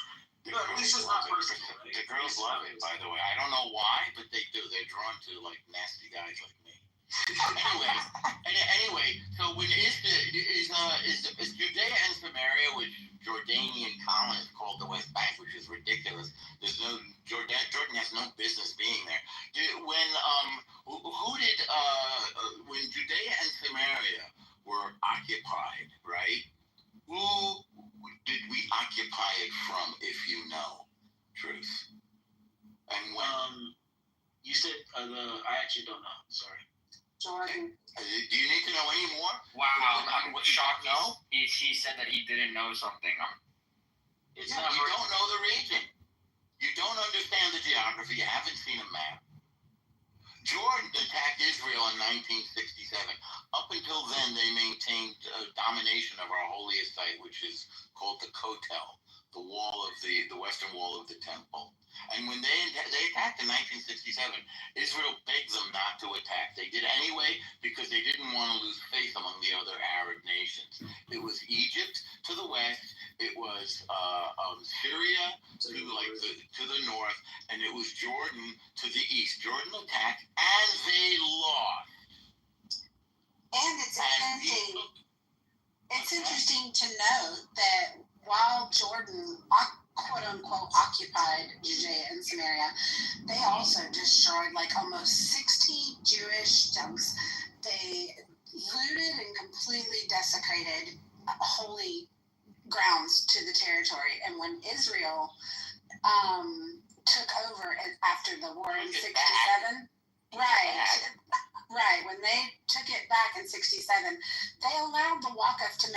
The girls love it, by the way. I don't know why, but they do. They're drawn to nasty guys like me. Anyway, so when is Judea and Samaria, which Jordanian colonists called the West Bank, which is ridiculous. There's no Jordan has no business being there. When Judea and Samaria were occupied, right? Who did we occupy it from, if you know? Truth. And when?
You said I actually don't know. Sorry.
Jordan.
Do you need to know any more?
Wow, I'm shocked.
No?
He said that he didn't know something.
It's not
You
hard.
don't know the region. You don't understand the geography. You haven't seen a map. Jordan attacked Israel in 1967. Up until then, they maintained domination of our holiest site, which is called the Kotel, the wall of the western wall of the temple. And when they attacked in 1967, Israel begged them not to attack. They did anyway because they didn't want to lose faith among the other Arab nations. It was Egypt to the west, it was Syria to the north, and it was Jordan to the east. Jordan attacked, and they lost.
And it's interesting to note that while Jordan quote unquote occupied Judea and Samaria, they also destroyed like almost 60 Jewish dumps. They looted and completely desecrated holy grounds to the territory. And when Israel took over after the war in 67, right, when they took it back in 67, they allowed the Waqf to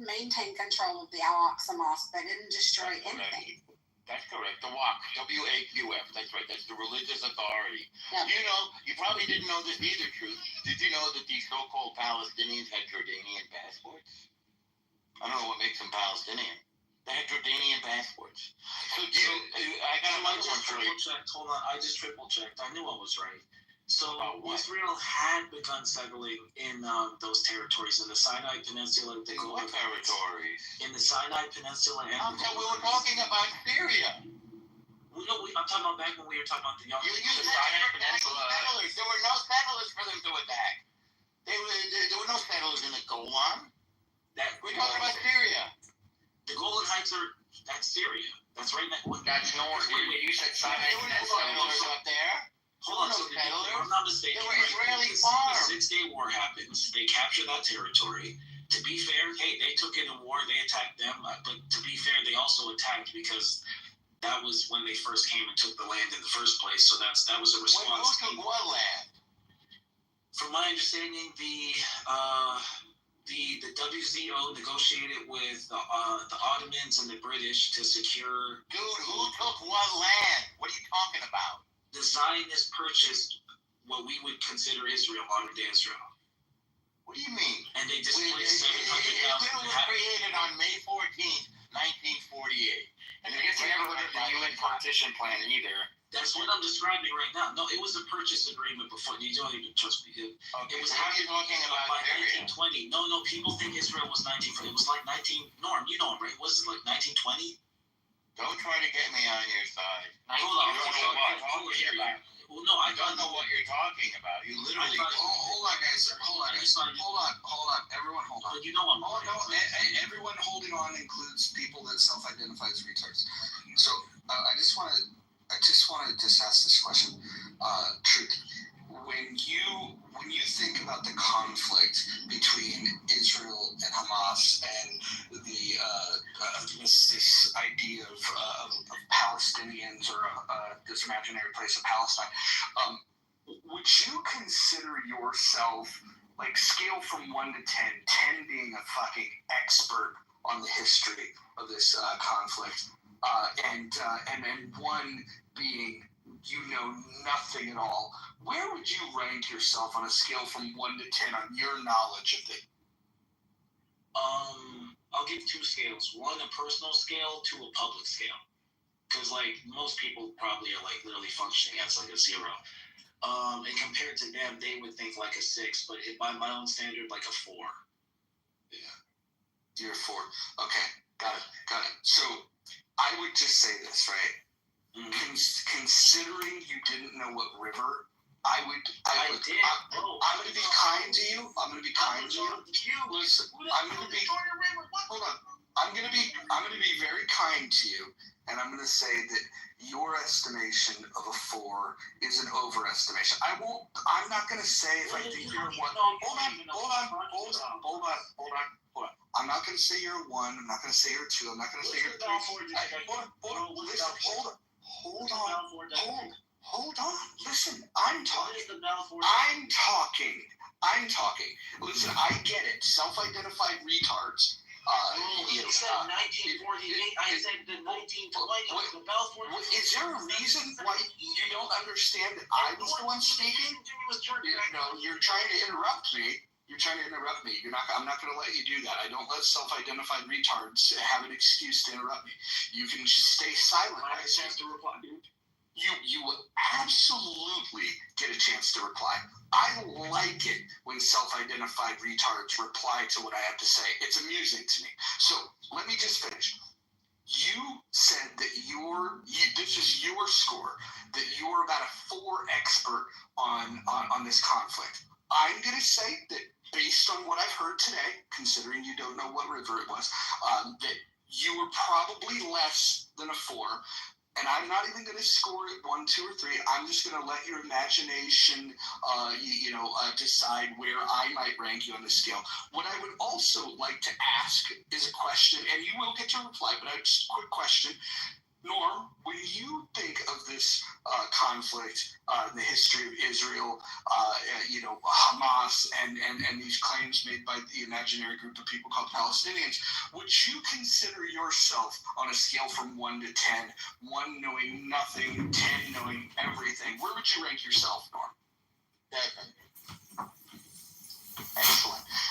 maintain control of the Al-Aqsa Mosque. They didn't destroy anything.
That's correct. The Waqf, W-A-Q-F. That's right. That's the religious authority.
Yeah.
You probably didn't know this either, Truth. Did you know that these so-called Palestinians had Jordanian passports? I don't know what makes them Palestinian. They had Jordanian passports. So I got another one for you.
Hold on, I just triple checked. I knew I was right. So Israel had begun settling in those territories in the Sinai Peninsula.
What territories?
In the Sinai Peninsula. And
we were talking about Syria.
I'm talking about back when we were talking about the young.
You said settlers. There were no settlers for them to attack. There were no settlers in the Golan. We're talking about Syria.
The Golan Heights that's Syria. That's right next.
That's north. You said Sinai.
There were no settlers up there.
Hold on, so if I'm not mistaken,
they were Israeli farms.
The 6 Day War happens. They capture that territory. To be fair, hey, they took in a war. They attacked them. But to be fair, they also attacked because that was when they first came and took the land in the first place. So that was a response.
Who took what land?
From my understanding, the WZO negotiated with the Ottomans and the British to secure.
Dude, who took what land? What are you talking about?
The Zionists purchased what we would consider Israel, modern-day Israel.
What do you mean?
And they displaced 700,000.
Israel was created on May 14th, 1948.
And I guess you never looked at the UN partition plan either.
That's what I'm describing right now. No, it was a purchase agreement before. You don't even trust me. It was
how are you talking about
1920. No, people think Israel was 1920. It was like 19. Norm, you know, right? Was it like 1920?
Don't try to get me on your side.
Hold on. Well, no, I
don't know what you're talking about. You literally.
Hold on, guys. Hold on. Everyone, hold on.
But you know I'm.
Everyone holding on includes people that self-identify as retards. So I just want to ask this question. Truth. When you think about the conflict between Israel and Hamas and this idea of Palestinians or this imaginary place of Palestine, would you consider yourself, like, scale from 1 to 10, 10 being a fucking expert on the history of this conflict, and 1 being you know nothing at all? Where would you rank yourself on a scale from 1 to 10 on your knowledge of it?
I'll give 2 scales. 1, a personal scale, 2, a public scale. Because, like, most people probably are, like, literally functioning as, like, a 0. And compared to them, they would think, like, a 6. But by my own standard, like, a 4.
Yeah. You're a 4. Okay. Got it. So, I would just say this, right? Mm-hmm. Considering you didn't know what river, I would be kind to you. I'm going to be kind to you. Listen, I'm going to be. Hold on. I'm gonna be very kind to you, and I'm gonna say that your estimation of a 4 is an overestimation. I'm not gonna say if I think you're a 1. Hold on. I'm not gonna say you're a 1. I'm not gonna say you're a 2. I'm not gonna say you're a 3. Hold on. Listen, I'm talking. Listen, I get it. Self-identified retards.
You said 1948. I said the 1920. The Balfour.
Is there a reason why you don't understand that I was the one speaking? You're trying to interrupt me. I'm not going to let you do that. I don't let self-identified retards have an excuse to interrupt me. You can just stay silent.
I have a chance to reply, dude.
You will absolutely get a chance to reply. I like it when self-identified retards reply to what I have to say. It's amusing to me. So let me just finish. You said that this is your score, that you're about a 4 expert on this conflict. I'm going to say that based on what I've heard today, considering you don't know what river it was, that you were probably less than a 4. And I'm not even going to score it 1, 2, or 3. I'm just going to let your imagination, decide where I might rank you on the scale. What I would also like to ask is a question, and you will get to reply, but just a quick question. Norm, when you think of this conflict, the history of Israel, Hamas, and these claims made by the imaginary group of people called Palestinians, would you consider yourself on a scale from 1 to 10, 1 knowing nothing, 10 knowing everything? Where would you rank yourself, Norm? 7.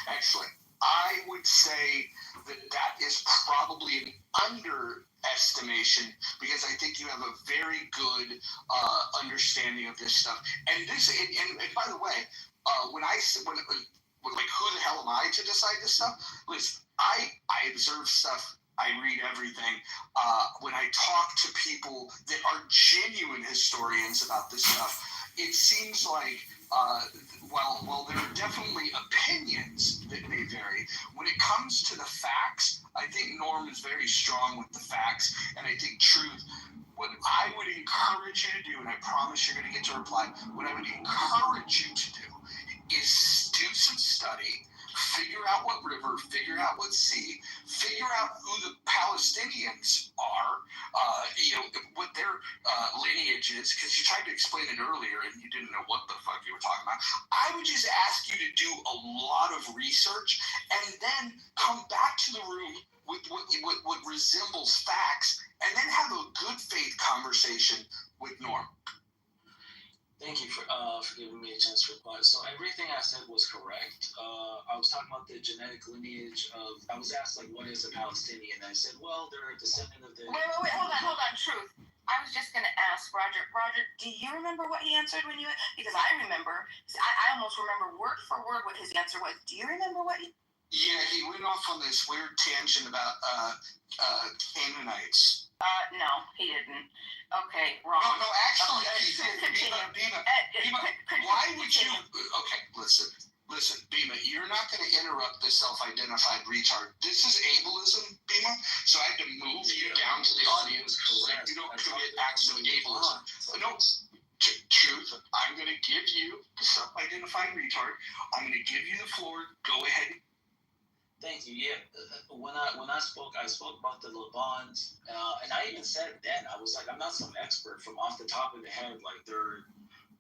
Excellent. I would say that is probably an underestimation, because I think you have a very good understanding of this stuff. And by the way, when who the hell am I to decide this stuff? Listen, I observe stuff. I read everything. When I talk to people that are genuine historians about this stuff, it seems like while there are definitely opinions that may vary, when it comes to the facts, I think Norm is very strong with the facts, and I think truth. What I would encourage you to do, and I promise you're going to get to reply, what I would encourage you to do is do some study, figure out what river, figure out what sea, figure out who the Palestinians are, what their lineage is, because you tried to explain it earlier and you didn't know what the fuck you were talking about. I would just ask you to do a lot of research and then come back to the room with what resembles facts, and then have a good faith conversation with Norm.
Thank you for giving me a chance to reply. So everything I said was correct. I was talking about the genetic lineage of. I was asked what is a Palestinian? And I said, well, they're a descendant of the.
Wait, hold on, Truth. I was just gonna ask Roger. Roger, do you remember what he answered when you? Because I remember. I almost remember word for word what his answer was. Do you remember what he?
Yeah, he went off on this weird tangent about Canaanites.
No, he didn't. Okay, wrong.
No, actually, Bima, why would you? Okay, listen, Bima, you're not going to interrupt the self-identified retard. This is ableism, Bima, so I had to move you down to the audience. Correct. You don't commit acts of ableism. No. Truth, I'm going to give you the self-identified retard. I'm going to give you the floor. Go ahead.
Thank you. Yeah, when I spoke about the Levant, and I even said then, I was like, I'm not some expert from off the top of the head. They're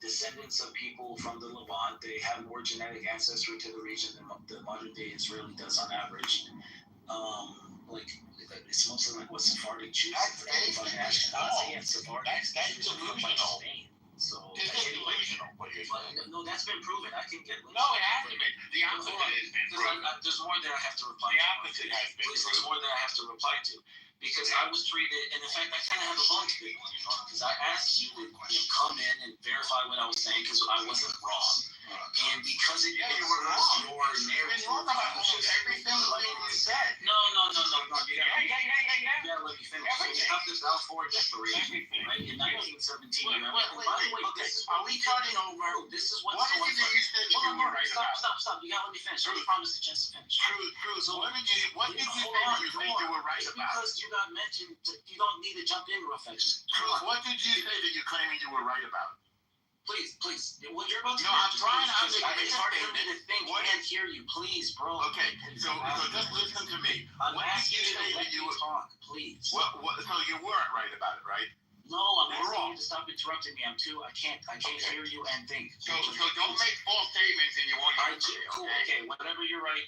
descendants of people from the Levant. They have more genetic ancestry to the region than the modern day Israeli does on average. It's mostly Sephardic Jews. Ashkenazi and Sephardic Jews are from Spain. So
delusional. What you're saying?
No, that's been proven. I can get.
No, it hasn't been. The opposite has been proven.
There's more that I have to reply.
The opposite has been proven.
There's more that I have to reply to, because I was treated, and in fact, I kind of have a bunch of big ones, because I asked you to come in and verify what I was saying, because I wasn't wrong, and because it
you were wrong.
your narrative.
You're wrong about everything you said.
No. Yeah, let me finish. So we have this Balfour Declaration, right? In 1917. By the way,
Are we cutting over?
This is what's
What
so
is it that you said that you were right about?
Stop. You gotta let me finish. I promised a chance to finish.
True. So what did you say that you think you were right
Just
about?
because you got mentioned, you don't need to jump in real fast. Just
Truth, what did you say that you're claiming you were right about?
please. What you're about to
No, I'm trying to
it's
understand.
hard for me to think. I can't hear you. Please, bro.
Okay, so just listen to me.
I'm
What did
asking
you say
to let
that you
me
were?
talk, please.
So you weren't right about it, right?
No, I'm
You're
asking
wrong.
you to stop interrupting me. I can't
Okay.
hear you and think.
So don't make false statements and you won't
Alright,
answer me,
cool.
okay?
Okay, whatever. You're right.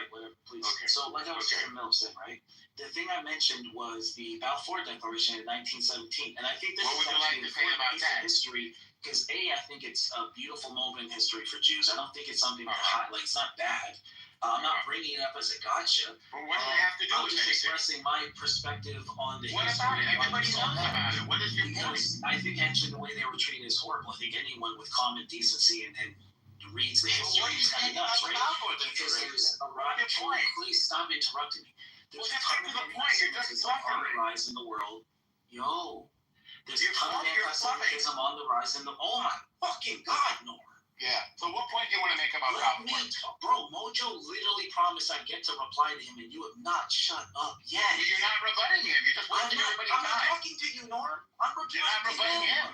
Whatever, please.
Okay.
So, like I was
Okay.
in the middle of saying, right? The thing I mentioned was the Balfour Declaration in 1917, and I think this
What
is
would you like
actually
to say
important
about
piece of
that?
history because I think it's a beautiful moment in history for Jews. I don't think it's something like it's not bad. I'm not bringing it up as a gotcha.
But what does it have to do
I'm
with
just
anything?
expressing my perspective on the
What
history.
about it?
of
Everybody
this
knows
whole
about it. What is your point?
because I think actually the way they were treated is horrible. I think anyone with common decency and reads the
So
history
what do you
is kind
think
of
about
nuts,
the
right?
Balfour
Because
Declaration?
there's a
What's your point?
please stop interrupting me. There's
Well,
a
just
ton
get
of
to the point. You're just
anti-Semitism on the
buffering.
rise in the world. There's a ton of
You're
anti-Semitism on the rise in the. Oh my fucking god, Norm.
Yeah. So what point do you want to make about
Let me
Balfour?
talk, bro. Mojo literally promised I'd get to reply to him, and you have not shut up yet.
You're not rebutting him. You're just wasting everybody's
I'm not
time.
talking to you, Norm. I'm
You're not rebutting him.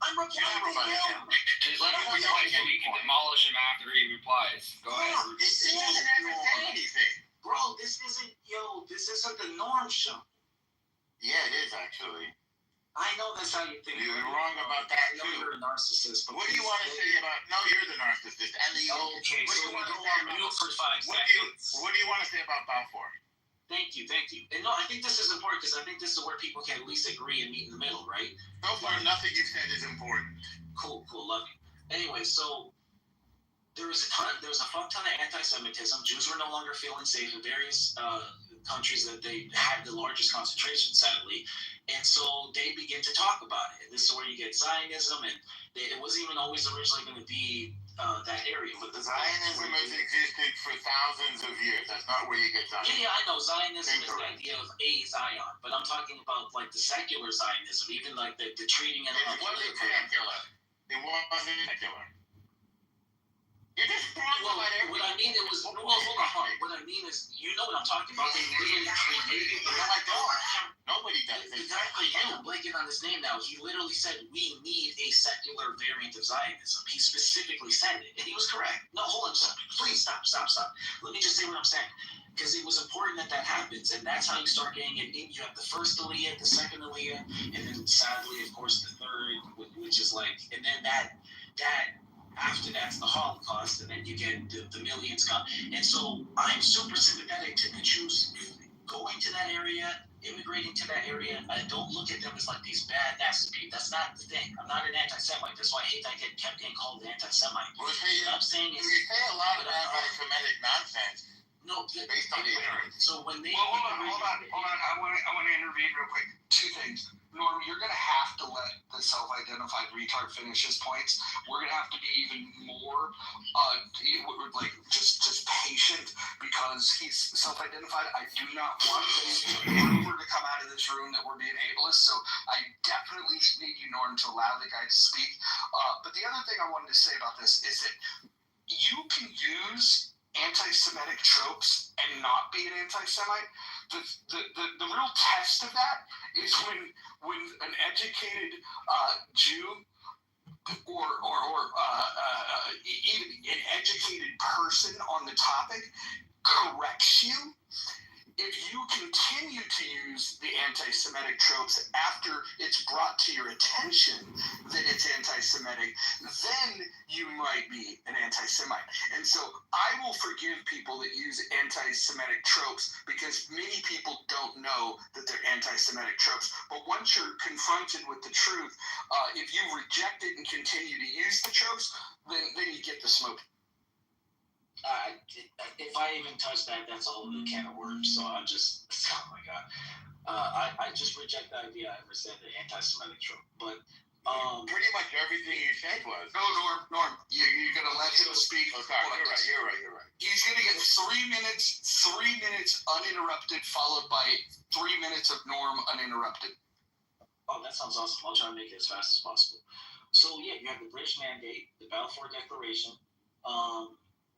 I'm
You're not
replying
rebutting
to
him.
him.
Just let him reply so we can demolish him after he replies. Go ahead.
This
He doesn't
isn't
have to
Norm.
say anything.
Bro, this isn't the Norm show.
Yeah, it is actually.
I know that's how you think.
You're wrong about that,
I know
too.
you're a narcissist, but
What do you want to say about? No, you're the narcissist. And the.
Okay,
What do
so
you
we
want
go
to say
on
about?
mute for 5
What
seconds.
do you want to say about Balfour?
Thank you. And no, I think this is important because I think this is where people can at least agree and meet in the middle, right?
So far, nothing you've said is important.
Cool, love you. Anyway, so there was a fuck ton of anti-Semitism. Jews were no longer feeling safe in various countries that they had the largest concentration, sadly. And so they begin to talk about it. And this is where you get Zionism, and it wasn't even always originally going to be that area. But
Zionism has existed for thousands of years. That's not where you get Zionism.
Yeah, I know. Zionism is the idea of a Zion. But I'm talking about like the secular Zionism, even like the treating it.
It wasn't secular. It wasn't secular. You're just wrong about everything.
What I mean hold on. What I mean is, you know what I'm talking about. They literally created.
No, I don't. Nobody does.
Exactly. I'm blanking on his name now. He literally said we need a secular variant of Zionism. He specifically said it, and he was correct. No, hold on. Please stop. Let me just say what I'm saying. Because it was important that happens, and that's how you start getting it. You have the first Aliyah, the second Aliyah, and then sadly, of course, the third, which is like, and then that after that's the Holocaust, and then you get the millions come. And so I'm super sympathetic to the Jews going to that area, immigrating to that area. I don't look at them as like these bad, nasty people. That's not the thing. I'm not an anti-Semite. That's why I hate that I kept getting called an anti-Semite.
Well,
What I'm saying is,
you say a lot of anti-Semitic nonsense.
No,
based on ignorance.
So when they
hold on. I want to intervene real quick. Two things. Norm, you're going to have to let the self-identified retard finish his points. We're going to have to be even more, just patient because he's self-identified. I do not want any rumor to come out of this room that we're being ableist. So I definitely need you, Norm, to allow the guy to speak. But the other thing I wanted to say about this is that you can use anti-Semitic tropes and not be an anti-Semite. The real test of that is when an educated Jew or even an educated person on the topic corrects you. If you continue to use the anti-Semitic tropes after it's brought to your attention that it's anti-Semitic, then you might be an anti-Semite. And so I will forgive people that use anti-Semitic tropes because many people don't know that they're anti-Semitic tropes. But once you're confronted with the truth, if you reject it and continue to use the tropes, then you get the smoke.
If I even touch that, that's a whole new can of worms. So I'm just, oh my god, I just reject the idea I ever said the anti-Semitic trope. But
pretty much everything you said was.
No, Norm, you're gonna let him speak.
Oh, sorry, you're right.
He's gonna get 3 minutes uninterrupted, followed by 3 minutes of Norm uninterrupted.
Oh, that sounds awesome. I'll try to make it as fast as possible. So yeah, you have the British Mandate, the Balfour Declaration,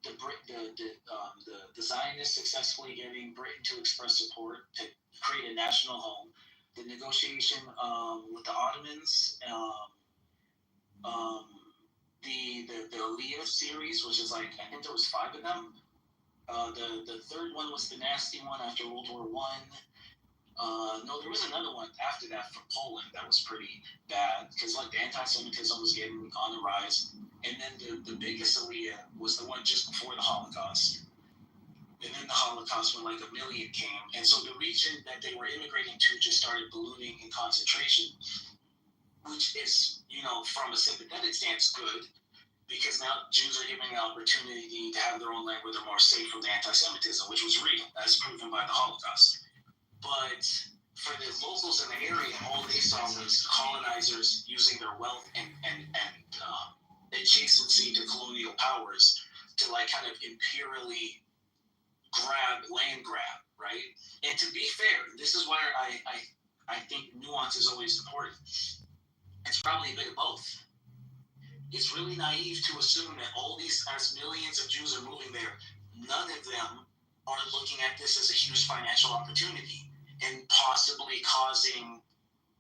the Zionists successfully getting Britain to express support to create a national home, the negotiation with the Ottomans, the Aliyah series, which is like I think there was 5 of them. The third one was the nasty one after World War One. No, there was another one after that from Poland that was pretty bad because like the anti-Semitism was getting on the rise, and then the biggest Aliyah was the one just before the Holocaust, and then the Holocaust when like 1 million came, and so the region that they were immigrating to just started ballooning in concentration, which is from a sympathetic stance good. Because now Jews are given the opportunity to have their own land where they're more safe from the anti-Semitism, which was real, as proven by the Holocaust. But for the locals in the area, all they saw was colonizers using their wealth and adjacency to colonial powers to like kind of imperially land grab, right? And to be fair, this is where I think nuance is always important. It's probably a bit of both. It's really naive to assume that all these, as millions of Jews are moving there, none of them are looking at this as a huge financial opportunity and possibly causing,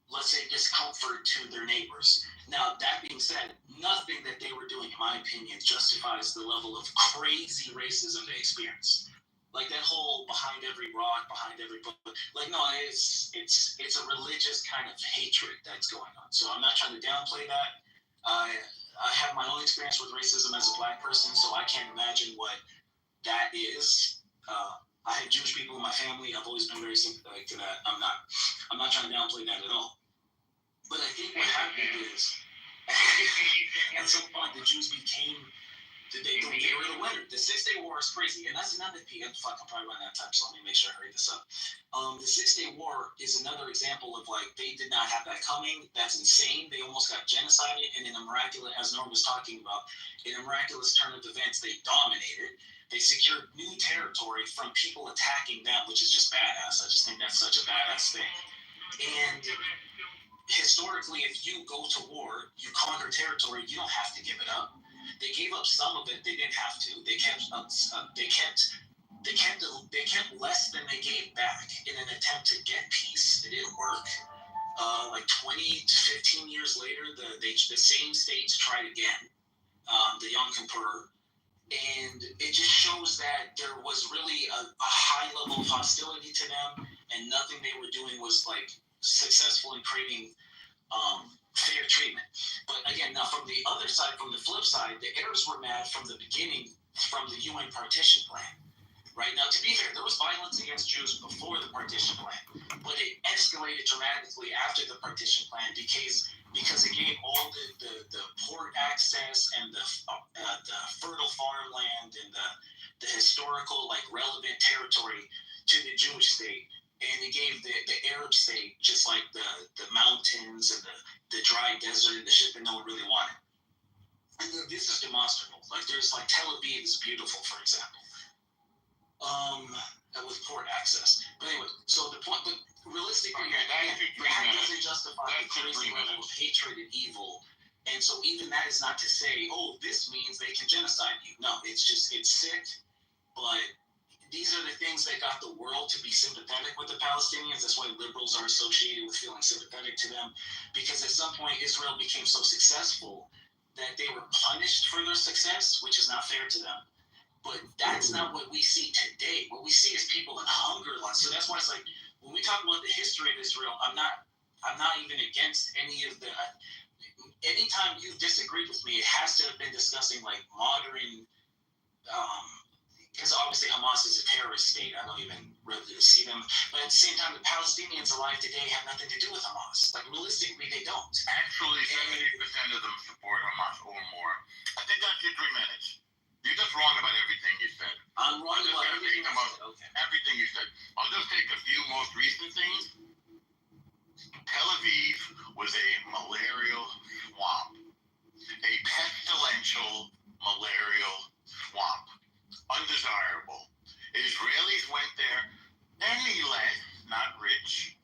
let's say, discomfort to their neighbors. Now, that being said, nothing that they were doing, in my opinion, justifies the level of crazy racism they experienced. Like that whole behind every rock, behind every book. Like, no, it's a religious kind of hatred that's going on. So I'm not trying to downplay that. I have my own experience with racism as a black person, so I can't imagine what that is. I have Jewish people in my family. I've always been very sympathetic to that. I'm not trying to downplay that at all. But I think what happened is, at some point, the Jews became. They were the winner. The 6-Day War is crazy, and that's another piece. I'm probably running out of time, so let me make sure I hurry this up. The 6-Day War is another example of like they did not have that coming. That's insane. They almost got genocided, and in a miraculous, as Norm was talking about, in a miraculous turn of events, they dominated. They secured new territory from people attacking them, which is just badass. I just think that's such a badass thing. And historically, if you go to war, you conquer territory, you don't have to give it up. They gave up some of it. They didn't have to. They kept less than they gave back in an attempt to get peace. It didn't work. Like 20 to 15 years later, the same states tried again. The Yom Kippur, and it just shows that there was really a high level of hostility to them, and nothing they were doing was like successful in creating fair treatment. But again, now from the other side, from the flip side, the Arabs were mad from the beginning from the UN partition plan. Right now, to be fair, there was violence against Jews before the partition plan, but it escalated dramatically after the partition plan because it gave all the port access and the fertile farmland and the historical like relevant territory to the Jewish state. And it gave the Arab state just like the mountains and the dry desert and the shit that no one really wanted. And this is demonstrable. Like there's like Tel Aviv is beautiful, for example, with port access. But anyway, so the point, but realistically, that doesn't justify the crazy level of hatred and evil. And so even that is not to say, oh, this means they can genocide you. No, it's sick, but these are the things that got the world to be sympathetic with the Palestinians. That's why liberals are associated with feeling sympathetic to them, because at some point Israel became so successful that they were punished for their success, which is not fair to them. But that's not what we see today. What we see is people in hunger. So that's why it's like when we talk about the history of Israel, I'm not even against any of the. Anytime you've disagreed with me, it has to have been discussing like modern. Because obviously Hamas is a terrorist state. I don't even really see them. But at the same time, the Palestinians alive today have nothing to do with Hamas. Like, realistically, they don't.
Actually, 70% of them support Hamas or more. I think that's your 3 minutes. You're just wrong about everything you said.
I'm wrong about everything you said. Okay.
Everything you said. I'll just take a few most recent things. Tel Aviv was a malarial swamp. A pestilential malarial swamp. Undesirable. Israelis went there penniless, not rich,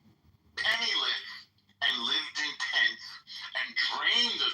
penniless, and lived in tents and drained the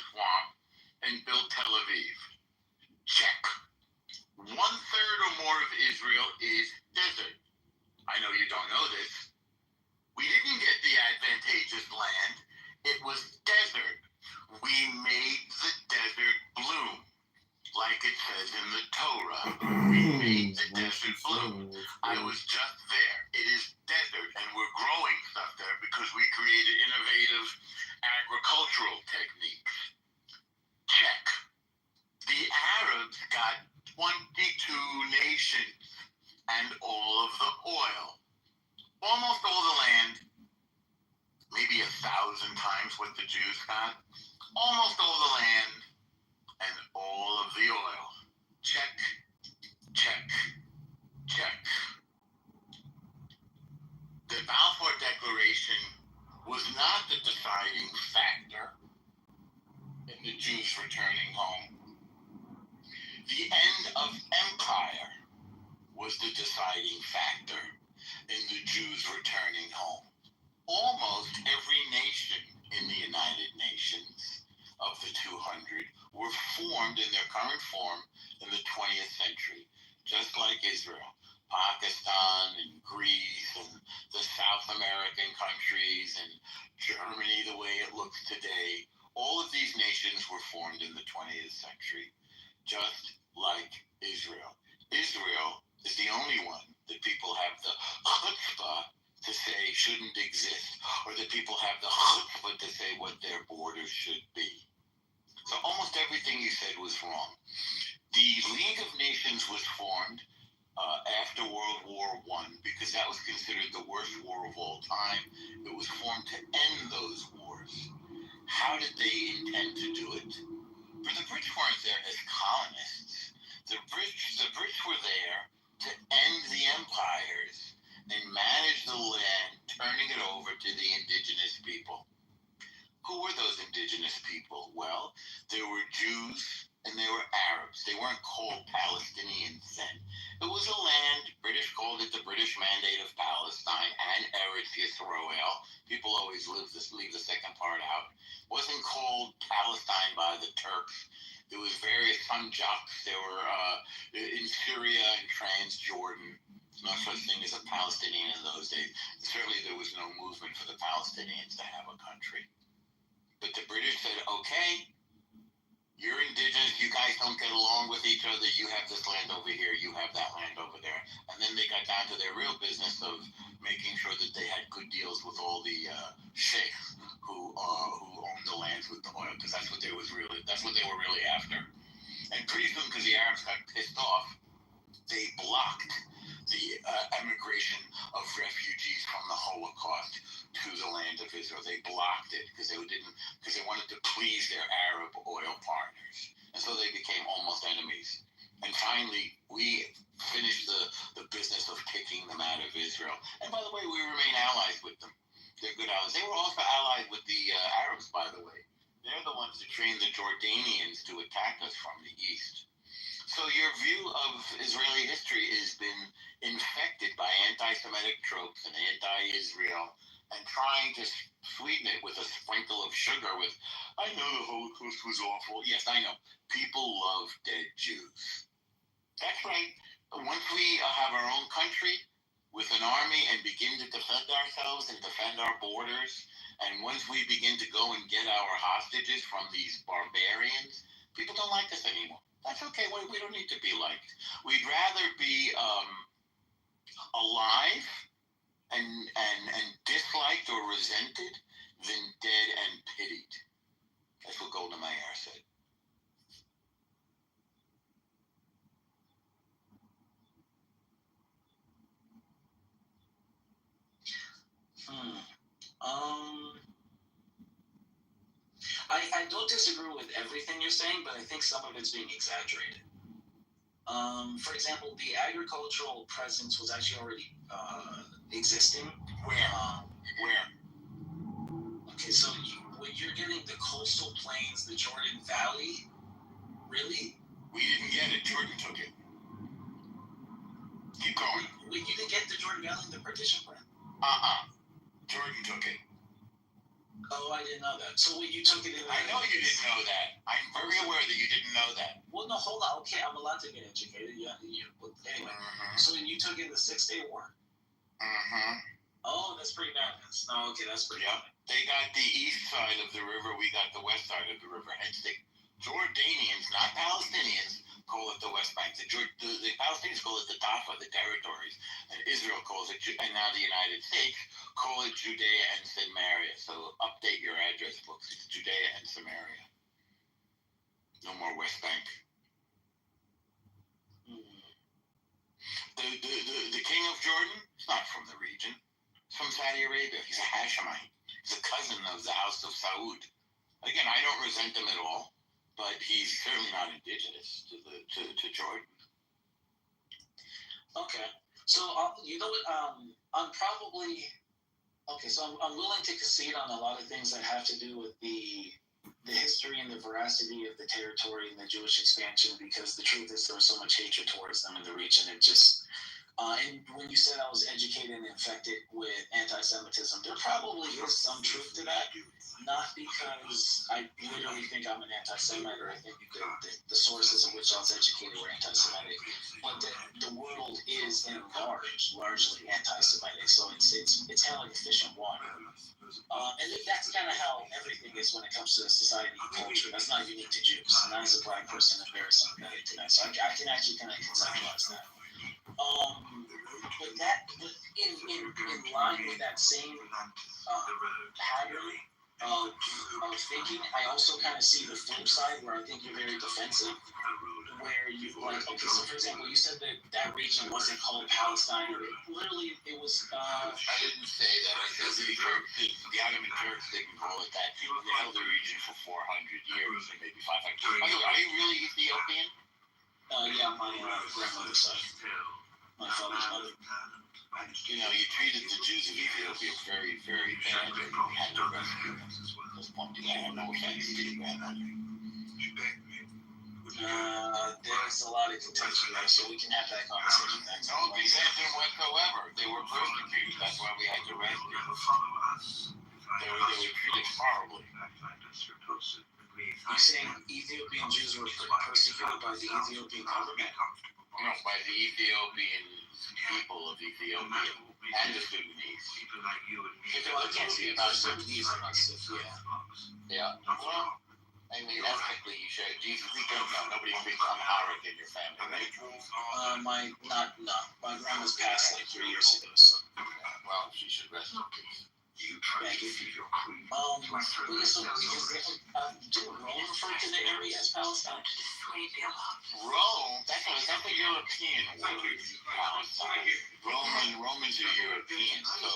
it says in the Torah, we made the desert blue. I was just there. It is desert, and we're growing stuff there because we created innovative agricultural techniques. Check. The Arabs got 22 nations and all of the oil. Almost all the land, maybe 1,000 times what the Jews got. Almost all the land and all of the oil. Check, check, check. The Balfour Declaration was not the deciding factor in the Jews returning home. The end of empire was the deciding factor in the Jews returning home. Almost every nation in the United Nations of the 200 were formed in their current form in the 20th century, just like Israel. Pakistan and Greece and the South American countries and Germany the way it looks today, all of these nations were formed in the 20th century, just like Israel. Israel is the only one that people have the chutzpah to say shouldn't exist, or that people have the chutzpah to say what their borders should be. So almost everything you said was wrong. The League of Nations was formed after World War I because that was considered the worst war of all time. It was formed to end those wars. How did they intend to do it? For the British weren't there as colonists. The British were there to end the empires and manage the land, turning it over to the indigenous people. Who were those indigenous people? Well, there were Jews and there were Arabs. They weren't called Palestinians then. It was a land, British called it the British Mandate of Palestine and Eretz Yisrael. People always leave the second part out. It wasn't called Palestine by the Turks. There was various Sanjaks. There were in Syria and Transjordan. No such thing as a Palestinian in those days. Certainly there was no movement for the Palestinians to have a country. But the British said, okay, you're indigenous, you guys don't get along with each other, you have this land over here, you have that land over there. And then they got down to their real business of making sure that they had good deals with all the sheikhs who owned the lands with the oil, because that's what they were really after. And pretty soon, because the Arabs got pissed off, they blocked the emigration of refugees from the Holocaust to the land of Israel. They blocked it because they wanted to please their Arab oil partners. And so they became almost enemies. And finally, we finished the business of kicking them out of Israel. And by the way, we remain allies with them. They're good allies. They were also allied with the Arabs, by the way. They're the ones that trained the Jordanians to attack us from the east. So your view of Israeli history has been infected by anti-Semitic tropes and anti-Israel, and trying to sweeten it with a sprinkle of sugar with, I know the Holocaust was awful. Yes, I know. People love dead Jews. That's right. Once we have our own country with an army and begin to defend ourselves and defend our borders, and once we begin to go and get our hostages from these barbarians, people don't like us anymore. That's okay. We don't need to be liked. We'd rather be alive and disliked or resented than dead and pitied. That's what Golda Meir said.
I don't disagree with everything you're saying, but I think some of it's being exaggerated. For example, the agricultural presence was actually already existing.
Where?
Okay, so you're getting the coastal plains, the Jordan Valley? Really?
We didn't get it. Jordan took it. Keep going.
Wait, you didn't get the Jordan Valley in the partition plan?
Jordan took it.
Oh, I didn't know that. So you took it in.
I know you didn't know that. I'm very aware that you didn't know that.
Well, no, hold on. Okay, I'm allowed to get educated. Yeah, anyway. Mm-hmm. So you took it in the 6-Day War?
Mm-hmm.
Oh, that's pretty badass. No, okay, that's pretty bad.
They got the east side of the river. We got the west side of the river. Hence, they Jordanians, not Palestinians, call it the West Bank. The Palestinians call it the Dafa, the territories, and Israel calls it, and now the United States call it Judea and Samaria. So update your address books. It's Judea and Samaria. No more West Bank. The king of Jordan is not from the region. He's from Saudi Arabia. He's a Hashemite. He's a cousin of the House of Saud. Again, I don't resent him at all, but he's certainly not indigenous to Jordan.
Okay. So, you know what? I'm probably... Okay, so I'm willing to concede on a lot of things that have to do with the history and the veracity of the territory and the Jewish expansion, because the truth is there was so much hatred towards them in the region. It just... and when you said I was educated and infected with anti-Semitism, there probably is some truth to that. Not because I literally think I'm an anti-Semite or I think the sources in which I was educated were anti-Semitic, but the world is in largely anti-Semitic. So it's kind of like a fish in water. And that's kind of how everything is when it comes to society and culture. That's not unique to Jews. And I, as a black person, am very sympathetic to that. So I can actually kind of conceptualize that. But in line with that same pattern of thinking, I also kind of see the flip side where I think you're very defensive, where you like, okay, so for example, you said that region wasn't called Palestine, or literally it was.
I didn't say that. I said the Ottoman Turks didn't call it that. They held the region for 400 years, or maybe 500. By the way, are you really Ethiopian?
Yeah, my grandmother's side. My father's mother.
You know, you treated the Jews of Ethiopia very, very badly. You had to rescue them. Those pointing out, no offense to your grandmother.
There's a lot of contention there, so we can have that conversation next time.
No contention whatsoever. They were persecuted. That's why we had to rescue them. They were treated horribly.
You're saying Ethiopian Jews were persecuted by the Ethiopian government?
No, by the Ethiopian people of Ethiopia and the Sudanese.
Well, I can't speak about Sudanese, I'm not sick,
Yeah. Well, I mean, ethnically, you should. Jesus, we don't know. Nobody speaks Amharic in your family, right?
My grandma's passed like 3 years ago, so.
Well, she should rest in peace.
Thank you. Did Rome refer to the area as Palestine?
Rome, that's a European word, Palestine. Romans are European, so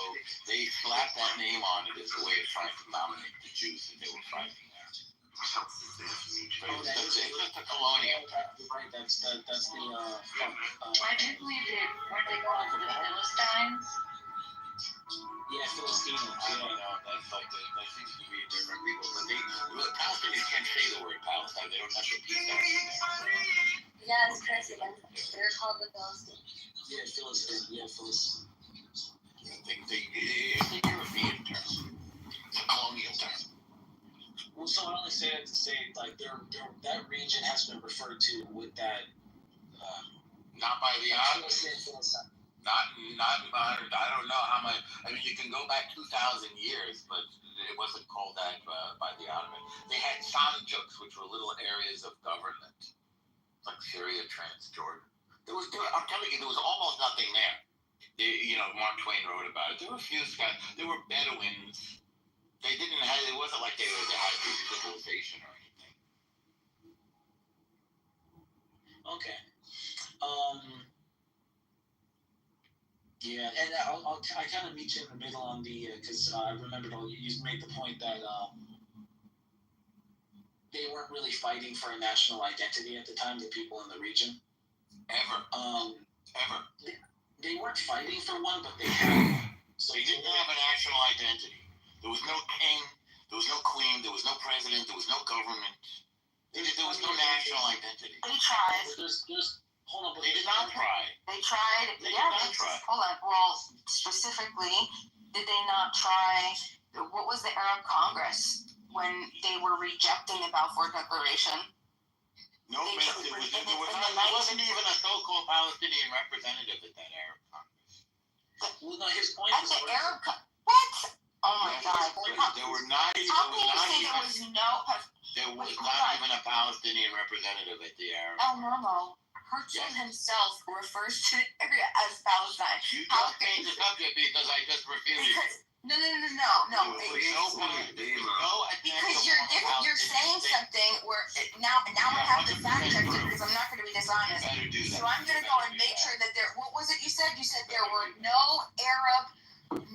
they slapped that name on it as a way of trying to dominate the Jews that they were fighting there. But it's just a colonial term.
Right, that's the
I do believe that weren't they going for the Philistines?
Yeah, Philistines.
I don't know. That seems to be a different people. But Palestinians can't say the word Palestine. They don't have the peace out.
Yeah, it's crazy. They're called the Philistines.
Yeah, Philistine. It's
a European term. It's a colonial term.
Well, so I only say that to say, like, that region has been referred to with that.
Not by the Ottomans. Not by, I don't know how much. I mean, you can go back 2,000 years, but it wasn't called that by the Ottomans. They had Sanjuks, which were little areas of government, like Syria, Transjordan. I'm telling you, there was almost nothing there. Mark Twain wrote about it. There were a few guys. There were Bedouins. They didn't have. It wasn't like they had civilization or anything.
Okay. Yeah, and I kind of meet you in the middle on the because I remembered you made the point that they weren't really fighting for a national identity at the time. The people in the region,
ever.
They weren't fighting for one, but they had.
So they didn't have a national identity. There was no king. There was no queen. There was no president. There was no government. There was no national identity.
They tried.
Hold on, but
they did not try.
They tried.
They did not try.
Hold on. Well, specifically, did they not try? What was the Arab Congress when they were rejecting the Balfour Declaration?
No, there wasn't even a so-called Palestinian representative at that Arab Congress.
Well, no, his point
at
is
the Arab what? Oh my God!
There were not even.
How can you say there was no?
There was
Wait,
not
hold on.
even a Palestinian representative at the Arab.
No. Herzl himself refers to the area as Palestine.
You just changed the subject because I just refused.
Because no. Because you're saying something where now I have to fact check it because I'm not going to be dishonest. So I'm going to go and make sure that there. What was it you said? You said there were no Arab.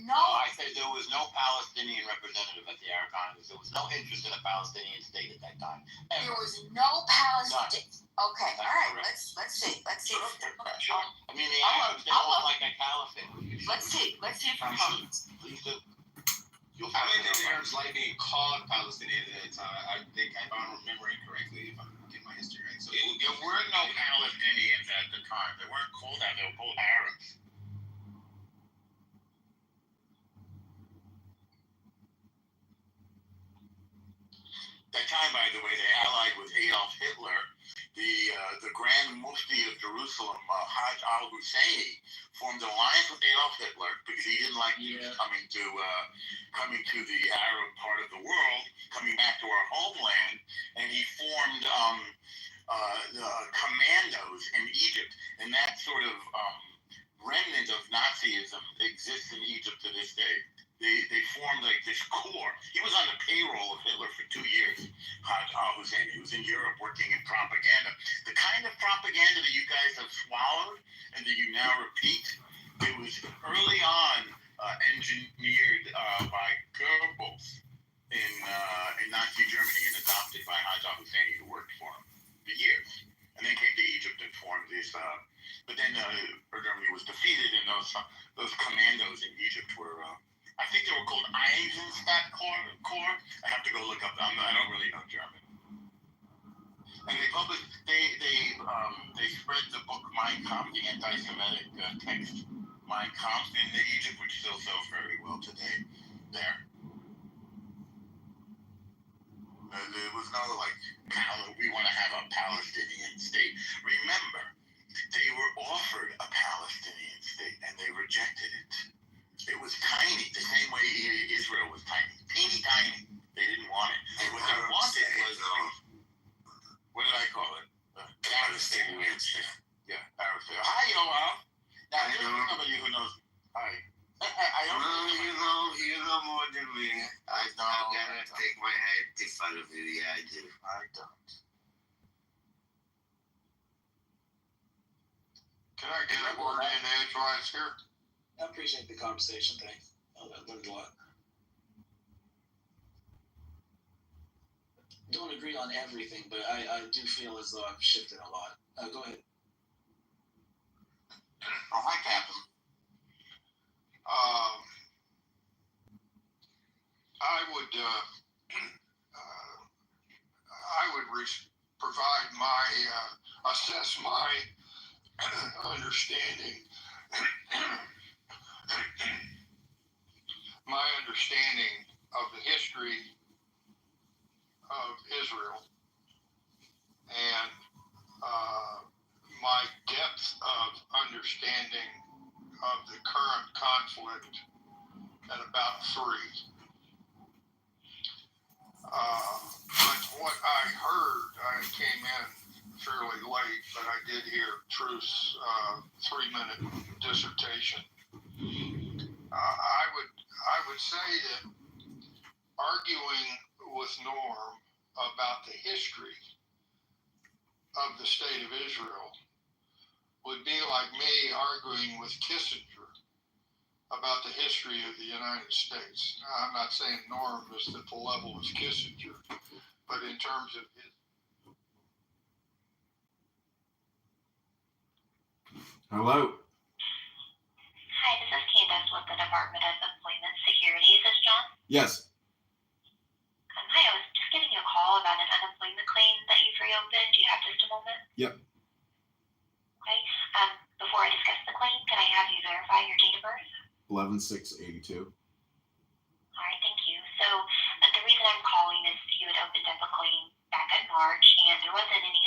No, I said there was no Palestinian representative at the Arab Congress. There was no interest in a Palestinian state at that time.
There was no Palestinian. Okay, all right. Let's see.
Sure. I mean, the Arabs, they look like a caliphate.
Let's see if I'm wrong.
Please do.
I don't think the Arabs like being called Palestinians at that time. I think, if I'm remembering correctly, if I'm getting my history right. So
there were no Palestinians at the time. They weren't called that. They were called Arabs. That time, by the way, they allied with Adolf Hitler. The Grand Mufti of Jerusalem, Hajj al-Husseini, formed an alliance with Adolf Hitler because he didn't like coming to the Arab part of the world, coming back to our homeland, and he formed the commandos in Egypt, and that sort of remnant of Nazism exists in Egypt to this day. They formed like this corps. He was on the payroll of Hitler for 2 years, Hajj al-Husseini. He was in Europe working in propaganda. The kind of propaganda that you guys have swallowed and that you now repeat, it was early on engineered by Goebbels in Nazi Germany and adopted by Hajj al-Husseini, who worked for him for years. And then came to Egypt and formed this. But then Germany was defeated, and those commandos in Egypt were. I think they were called Eisenstadt Corps. I have to go look up. I don't really know German. And they published. They spread the book Mein Kampf, the anti-Semitic text Mein Kampf in Egypt, which still sells very well today. There. There was no we want to have a Palestinian state. Remember, they were offered a Palestinian state and they rejected it. It was tiny, the same way Israel was tiny. Teeny tiny. They didn't want it. And what they wanted was, what did I call it? Palestinian state. Yeah, Arab state. Hi, Yoav. Now, there's somebody who knows. Hi. I don't know.
You know more than me. I gotta take my head to follow the idea.
I don't.
Can I get a word in edgewise here?
I appreciate the conversation. Thanks. I learned a lot. Don't agree on everything, but I do feel as though I've shifted a lot. Go ahead.
Oh, hi, Captain.
I would provide assess my understanding. My understanding of the history of Israel and my depth of understanding of the current conflict at about 3. But what I heard, I came in fairly late, but I did hear Truth's 3-minute dissertation. I would say that arguing with Norm about the history of the state of Israel would be like me arguing with Kissinger about the history of the United States. Now, I'm not saying Norm is at the level of Kissinger, but in terms of his.
Hello.
Hi, this is Candace with the Department of Employment Security. Is this John?
Yes.
Hi, I was just giving you a call about an unemployment claim that you've reopened. Do you have just a moment?
Yep.
Okay. Before I discuss the claim, can I have you verify your date of birth?
11/6/82.
All right, thank you. So the reason I'm calling is you had opened up a claim back in March, and there wasn't any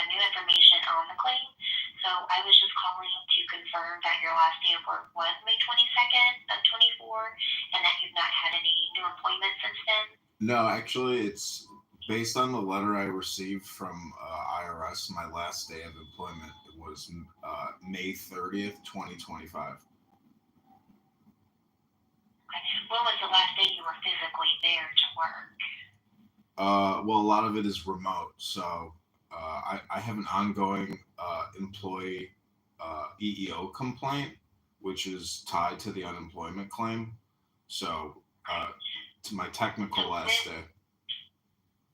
new information on the claim. So I was just calling to confirm that your last day of work was May 22nd of 24, and that you've not had any new employment since then.
No, actually, it's Based on the letter I received from IRS, my last day of employment was May 30th, 2025.
Okay. When was the last day you were physically there to work?
Well, a lot of it is remote, so I have an ongoing employee EEO complaint, which is tied to the unemployment claim. So to my technical last day.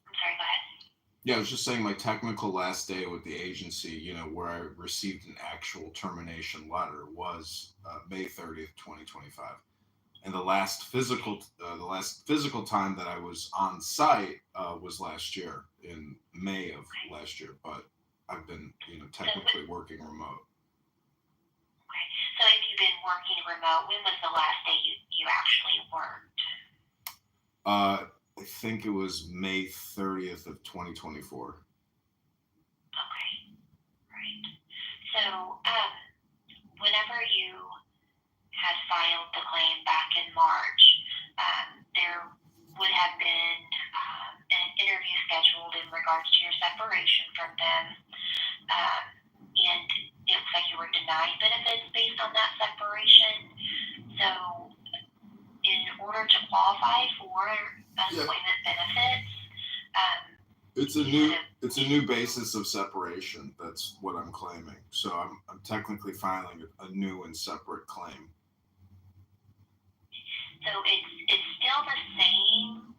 I'm sorry, go ahead.
Yeah, I was just saying my technical last day with the agency, where I received an actual termination letter was May 30th, 2025. And the last physical time that I was on site was last year in May of last year. But I've been, technically working remote.
Okay. So if you've been working remote, when was the last day you actually worked?
I think it was May 30th of 2024.
Okay. Right. So whenever you had filed the claim back in March, there would have been an interview scheduled in regards to your separation from them, and it looks like you were denied benefits based on that separation. So in order to qualify for unemployment benefits,
it's a new basis of separation. That's what I'm claiming. So I'm technically filing a new and separate claim.
So it's still the same.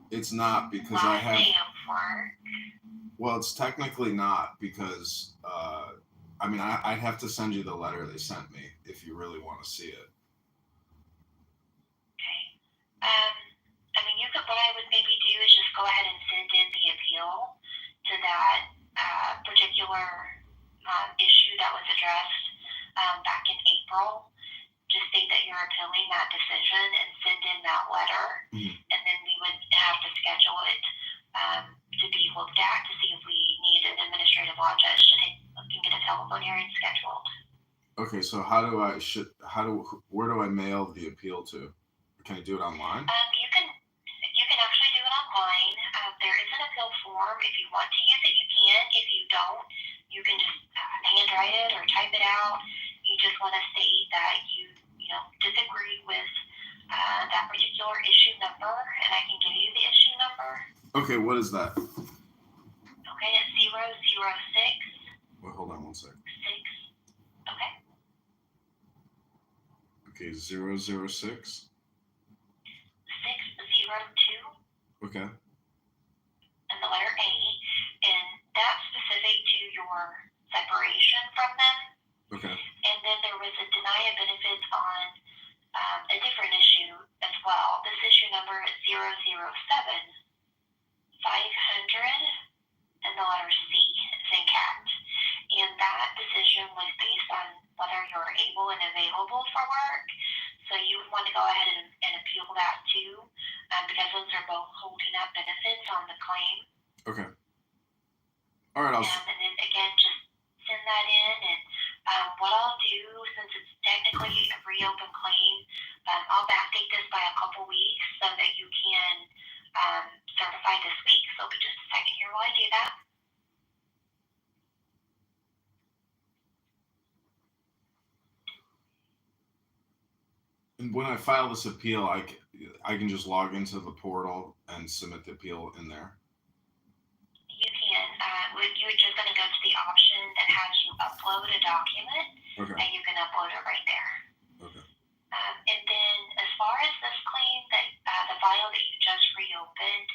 It's not because I have. Day of work. Well, it's technically not because I'd have to send you the letter they sent me if you really want to see it.
Okay. What I would maybe do is just go ahead and send in the appeal to that particular issue that was addressed back in April. Just state that you're appealing that decision and send in that letter, and then we would have to schedule it to be looked at to see if we need an administrative law judge to get a telephone hearing scheduled.
Okay, so where do I mail the appeal to? Can I do it online?
You can actually do it online. There is an appeal form. If you want to use it, you can. If you don't, you can just handwrite it or type it out. You just want to state that you disagree with that particular issue number, and I can give you the issue number.
Okay, what is that?
Okay, it's 006.
Wait, hold on one second.
6. Okay.
Okay, 006.
602.
Okay.
And the letter A, and that's specific to your separation from them.
Okay.
And then there was a denial of benefits on a different issue as well. This issue number is 007 500 and the letter C, it's in cat. And that decision was based on whether you're able and available for work. So you would want to go ahead and appeal that too, because those are both holding up benefits on the claim.
Okay. All right.
And then again, just send that in, and what I'll do, since it's technically a reopened claim, I'll backdate this by a couple weeks so that you can certify this week. So it'll be just a second here while I do that.
And when I file this appeal, I can just log into the portal and submit the appeal in there.
You can. You're just going to go to the option that has you upload a document,
okay,
and you can upload it right there.
Okay.
And then as far as this claim, that the file that you just reopened,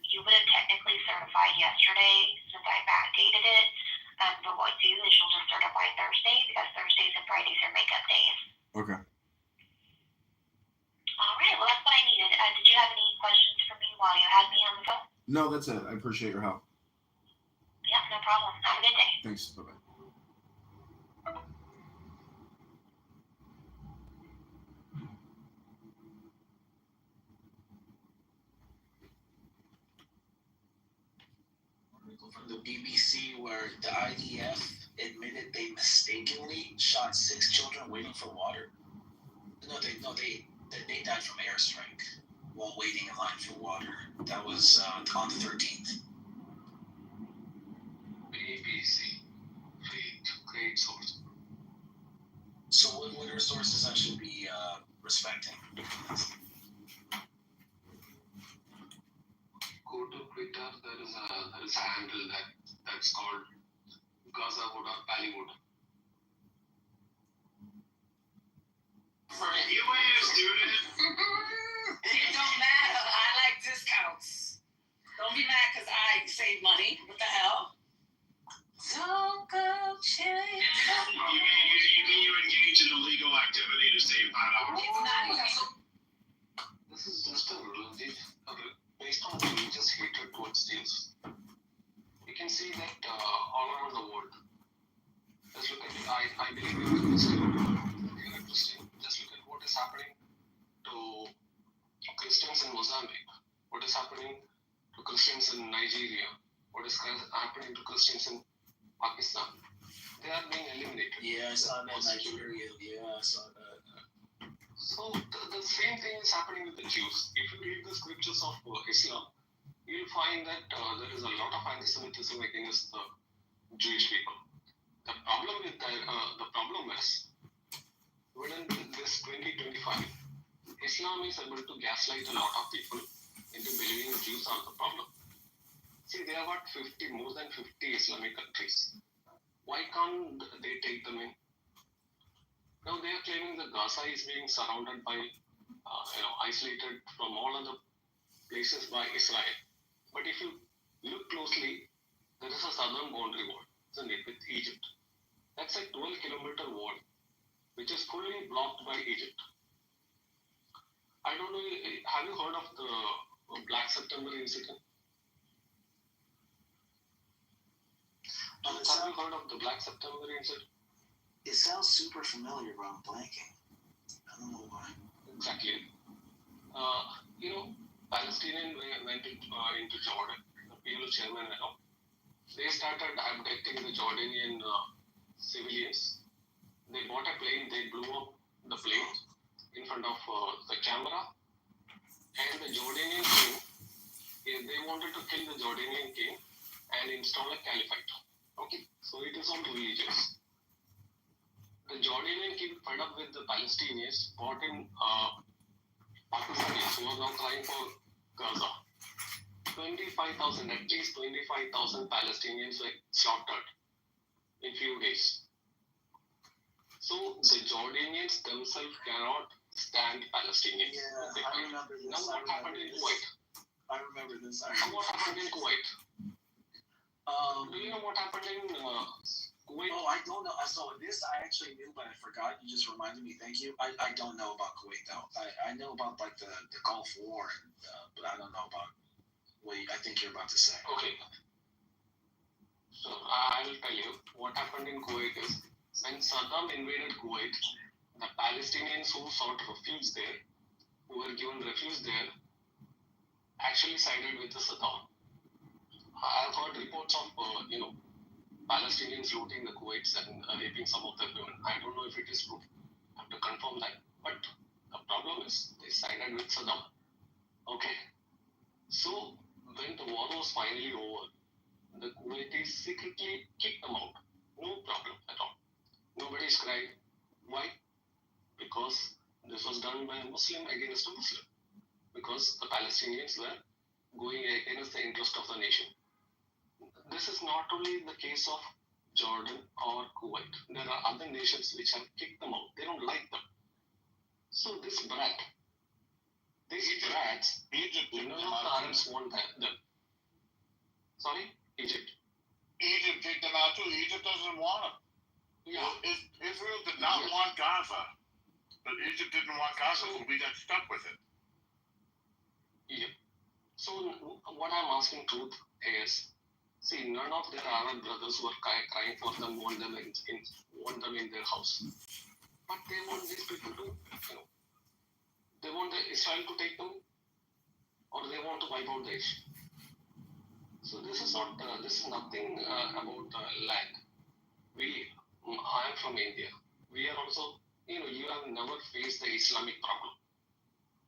you would have technically certified yesterday since I backdated it. But what you do is you'll just certify Thursday, because Thursdays and Fridays are makeup days.
Okay.
All right. Well, that's what I needed. Did you have any questions for me while you had me on the phone?
No, that's it. I appreciate your help.
Yeah, no problem. Have a good day.
Thanks. Bye-bye.
From the BBC where the IDF admitted they mistakenly shot 6 children waiting for water. They died from airstrike while waiting in line for water. That was on the 13th.
BBC. Great source.
So what are sources I should be respecting?
Go to Twitter. There is a handle that's called Gaza Wood or Pallywood.
For US, dude.
It don't matter. I like discounts. Don't be mad because I save money. What the hell? Don't go chilling.
You mean you engage in illegal activity to save $5?
It's not illegal.
This is just a based on religious hatred towards Jews. You can see that all over the world. Just look at it. I believe you're a Christian. You're a Christian. Just look at what is happening to Christians in Mozambique. What is happening to Christians in Nigeria? What is happening to Christians in Pakistan? They are being eliminated.
Yeah, I saw that Nigeria. Yeah, I saw that.
So the same thing is happening with the Jews. If you read the scriptures of Islam, you'll find that there is a lot of anti-Semitism against the Jewish people. The problem is within this 2025, Islam is able to gaslight a lot of people into believing Jews are the problem. See, there are about more than 50 Islamic countries. Why can't they take them in? Now they are claiming that Gaza is being surrounded by, isolated from all other places by Israel. But if you look closely, there is a southern boundary wall, isn't it, with Egypt? That's a 12-kilometer wall, which is fully blocked by Egypt. I don't know, have you heard of the Black September incident? Have you heard of the Black September incident?
It sounds super familiar, but I'm blanking. I don't know why.
Exactly. Palestinians went into Jordan, the PLO chairman and all. They started abducting the Jordanian civilians. They bought a plane, they blew up the plane in front of the camera. And the Jordanian king, they wanted to kill the Jordanian king and install a caliphate. Okay, so it is on religious. The Jordanian king, fed up with the Palestinians, brought in Pakistanis who are now crying for Gaza. 25,000, at least 25,000 Palestinians were slaughtered in few days. So the Jordanians themselves cannot stand Palestinians.
Yeah, I remember this.
Now what happened in Kuwait?
I remember this.
What happened in Kuwait? Do you know what happened in Kuwait?
Oh, I don't know. So this I actually knew, but I forgot. You just reminded me. Thank you. I don't know about Kuwait though. I know about like the Gulf War, but I don't know about what I think you're about to say.
Okay. So I will tell you what happened in Kuwait is when Saddam invaded Kuwait, the Palestinians who sought refuge there, who were given refuge there, actually sided with the Saddam. I've heard reports of Palestinians looting the Kuwaits and raping some of the women. I don't know if it is true. I have to confirm that. But the problem is they sided with Saddam. Okay. So when the war was finally over, the Kuwaitis secretly kicked them out. No problem at all. Nobody's crying. Why? Because this was done by a Muslim against a Muslim. Because the Palestinians were going against the interest of the nation. This is not only the case of Jordan or Kuwait. There are other nations which have kicked them out. They don't like them. So these brats,
Egypt
none of the Arabs want them. Sorry? Egypt.
Egypt kicked them out too. Egypt doesn't want them.
Yeah.
Israel did not want Gaza, but Egypt didn't want Gaza, so we got stuck with it.
Yep. So what I'm asking truth is, see, none of their Arab brothers who are crying for them want them in their house. But they want these people to, they want Israel to take them, or they want to wipe out the issue. So this is nothing about land. I am from India. We are also, you have never faced the Islamic problem.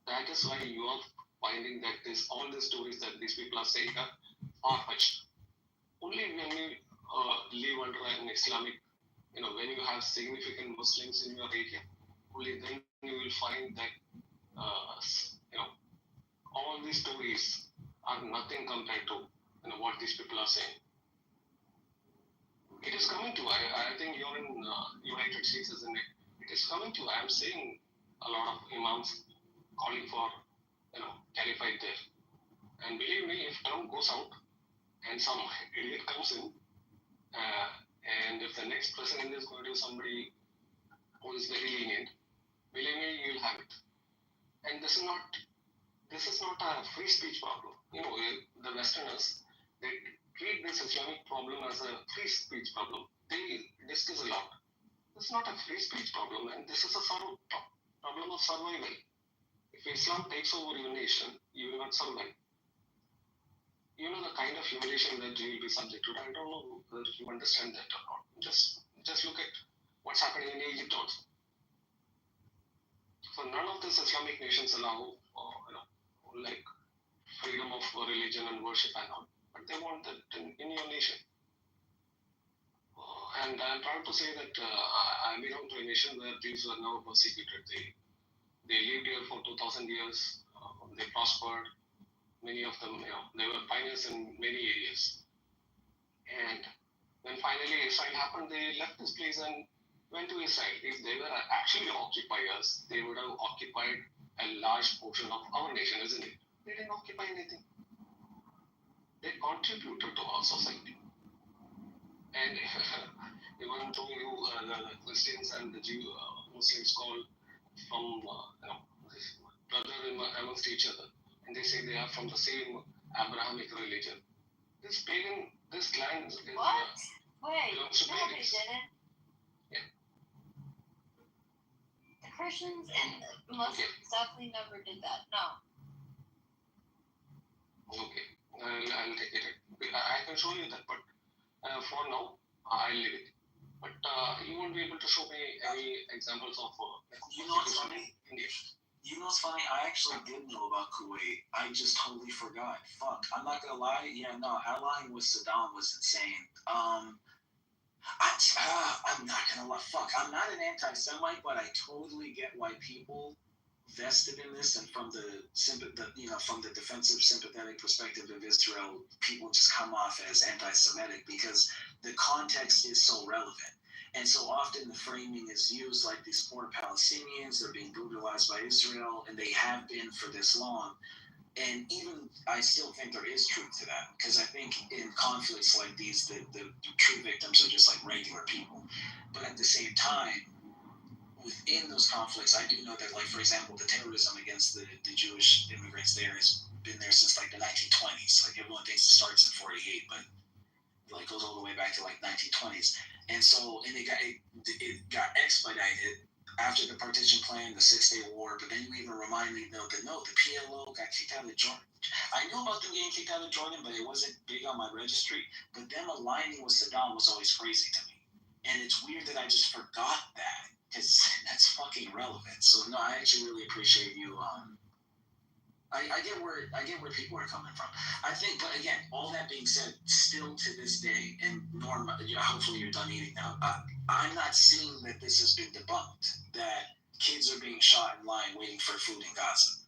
That is why you are finding that all the stories that these people are saying are far-fetched. Only when you live under an Islamic, when you have significant Muslims in your area, only then you will find that all these stories are nothing compared to what these people are saying. It is coming to. I think you're in United States, isn't it? It is coming to. I am seeing a lot of imams calling for caliphate there. And believe me, if Trump goes out and some idiot comes in, and if the next president is going to be somebody who is very lenient, believe me, you'll have it. And this is not a free speech problem. The Westerners, they treat this Islamic problem as a free speech problem. They discuss a lot. It's not a free speech problem, and this is a problem of survival. If Islam takes over your nation, you will not survive. You know the kind of humiliation that you will be subject to. I don't know whether you understand that or not. Just look at what's happening in Egypt also. So none of these Islamic nations allow, like freedom of religion and worship and all, but they want that in your nation. And I'm proud to say that I belong to a nation where Jews are now persecuted. They lived here for 2,000 years. They prospered. Many of them, they were pioneers in many areas. And when finally Israel happened, they left this place and went to Israel. If they were actually occupiers, they would have occupied a large portion of our nation, isn't it? They didn't occupy anything. They contributed to our society. And even though the Christians and the Muslims call from brother amongst each other, and they say they are from the same Abrahamic religion. This land is
What? Wait,
belongs to
no, they
pagans.
didn't.
Yeah.
The Christians and Muslims definitely never did that. No.
Okay, I'll take it. I can show you that, but for now, I'll leave it. But you won't be able to show me any examples of
what's funny?
India.
You know what's funny? I actually did know about Kuwait. I just totally forgot. Fuck. I'm not gonna lie. Yeah, no, allying with Saddam was insane. I'm not gonna lie. Fuck. I'm not an anti-Semite, but I totally get why people vested in this, and from from the defensive, sympathetic perspective of Israel, people just come off as anti-Semitic because the context is so relevant. And so often the framing is used like these poor Palestinians, they're being brutalized by Israel, and they have been for this long. And even I still think there is truth to that, because I think in conflicts like these, the true victims are just like regular people. But at the same time, within those conflicts, I do know that, like, for example, the terrorism against the Jewish immigrants there has been there since like the 1920s. Like, everyone thinks it starts in 48, but like goes all the way back to like 1920s. And so, and it got expedited after the partition plan, the 6-Day War. But then you even remind me though that no, the PLO got kicked out of Jordan. I knew about them getting kicked out of Jordan, but it wasn't big on my registry. But them aligning with Saddam was always crazy to me. And it's weird that I just forgot that, because that's fucking relevant. So no, I actually really appreciate you. I get where people are coming from. I think, but again, all that being said, still to this day, and Norm, hopefully you're done eating now. I'm not seeing that this has been debunked. That kids are being shot in line waiting for food in Gaza,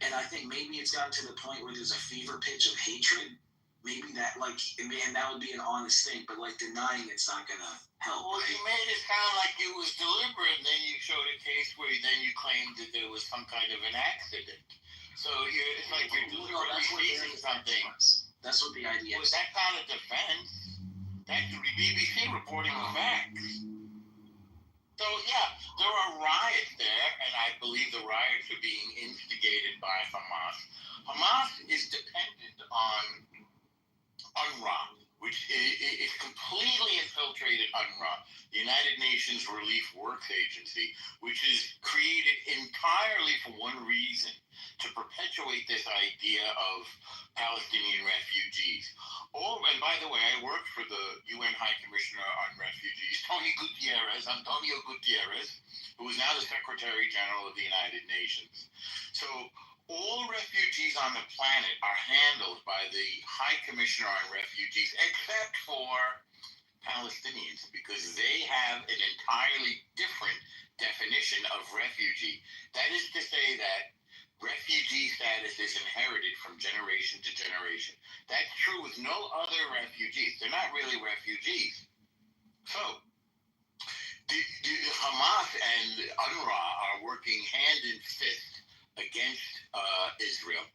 and I think maybe it's gotten to the point where there's a fever pitch of hatred. Maybe that, like, and that would be an honest thing, but like denying it's not gonna help.
Well, you made it sound like it was deliberate, and then you showed a case where then you claimed that there was some kind of an accident. So it's like you're deliberately seizing something.
That's what the idea
is. Well, that's not a defense. That's the BBC reporting the facts. So yeah, there are riots there, and I believe the riots are being instigated by Hamas. Hamas is dependent on UNRWA, which is completely infiltrated UNRWA, the United Nations Relief Works Agency, which is created entirely for one reason, to perpetuate this idea of Palestinian refugees. Oh, and by the way, I worked for the UN High Commissioner on Refugees, Antonio Gutierrez, who is now the Secretary General of the United Nations. So all refugees on the planet are handled by the High Commissioner on Refugees, except for Palestinians, because they have an entirely different definition of refugee. That is to say that refugee status is inherited from generation to generation. That's true with no other refugees. They're not really refugees. So, Hamas and UNRWA are working hand in fist against Israel,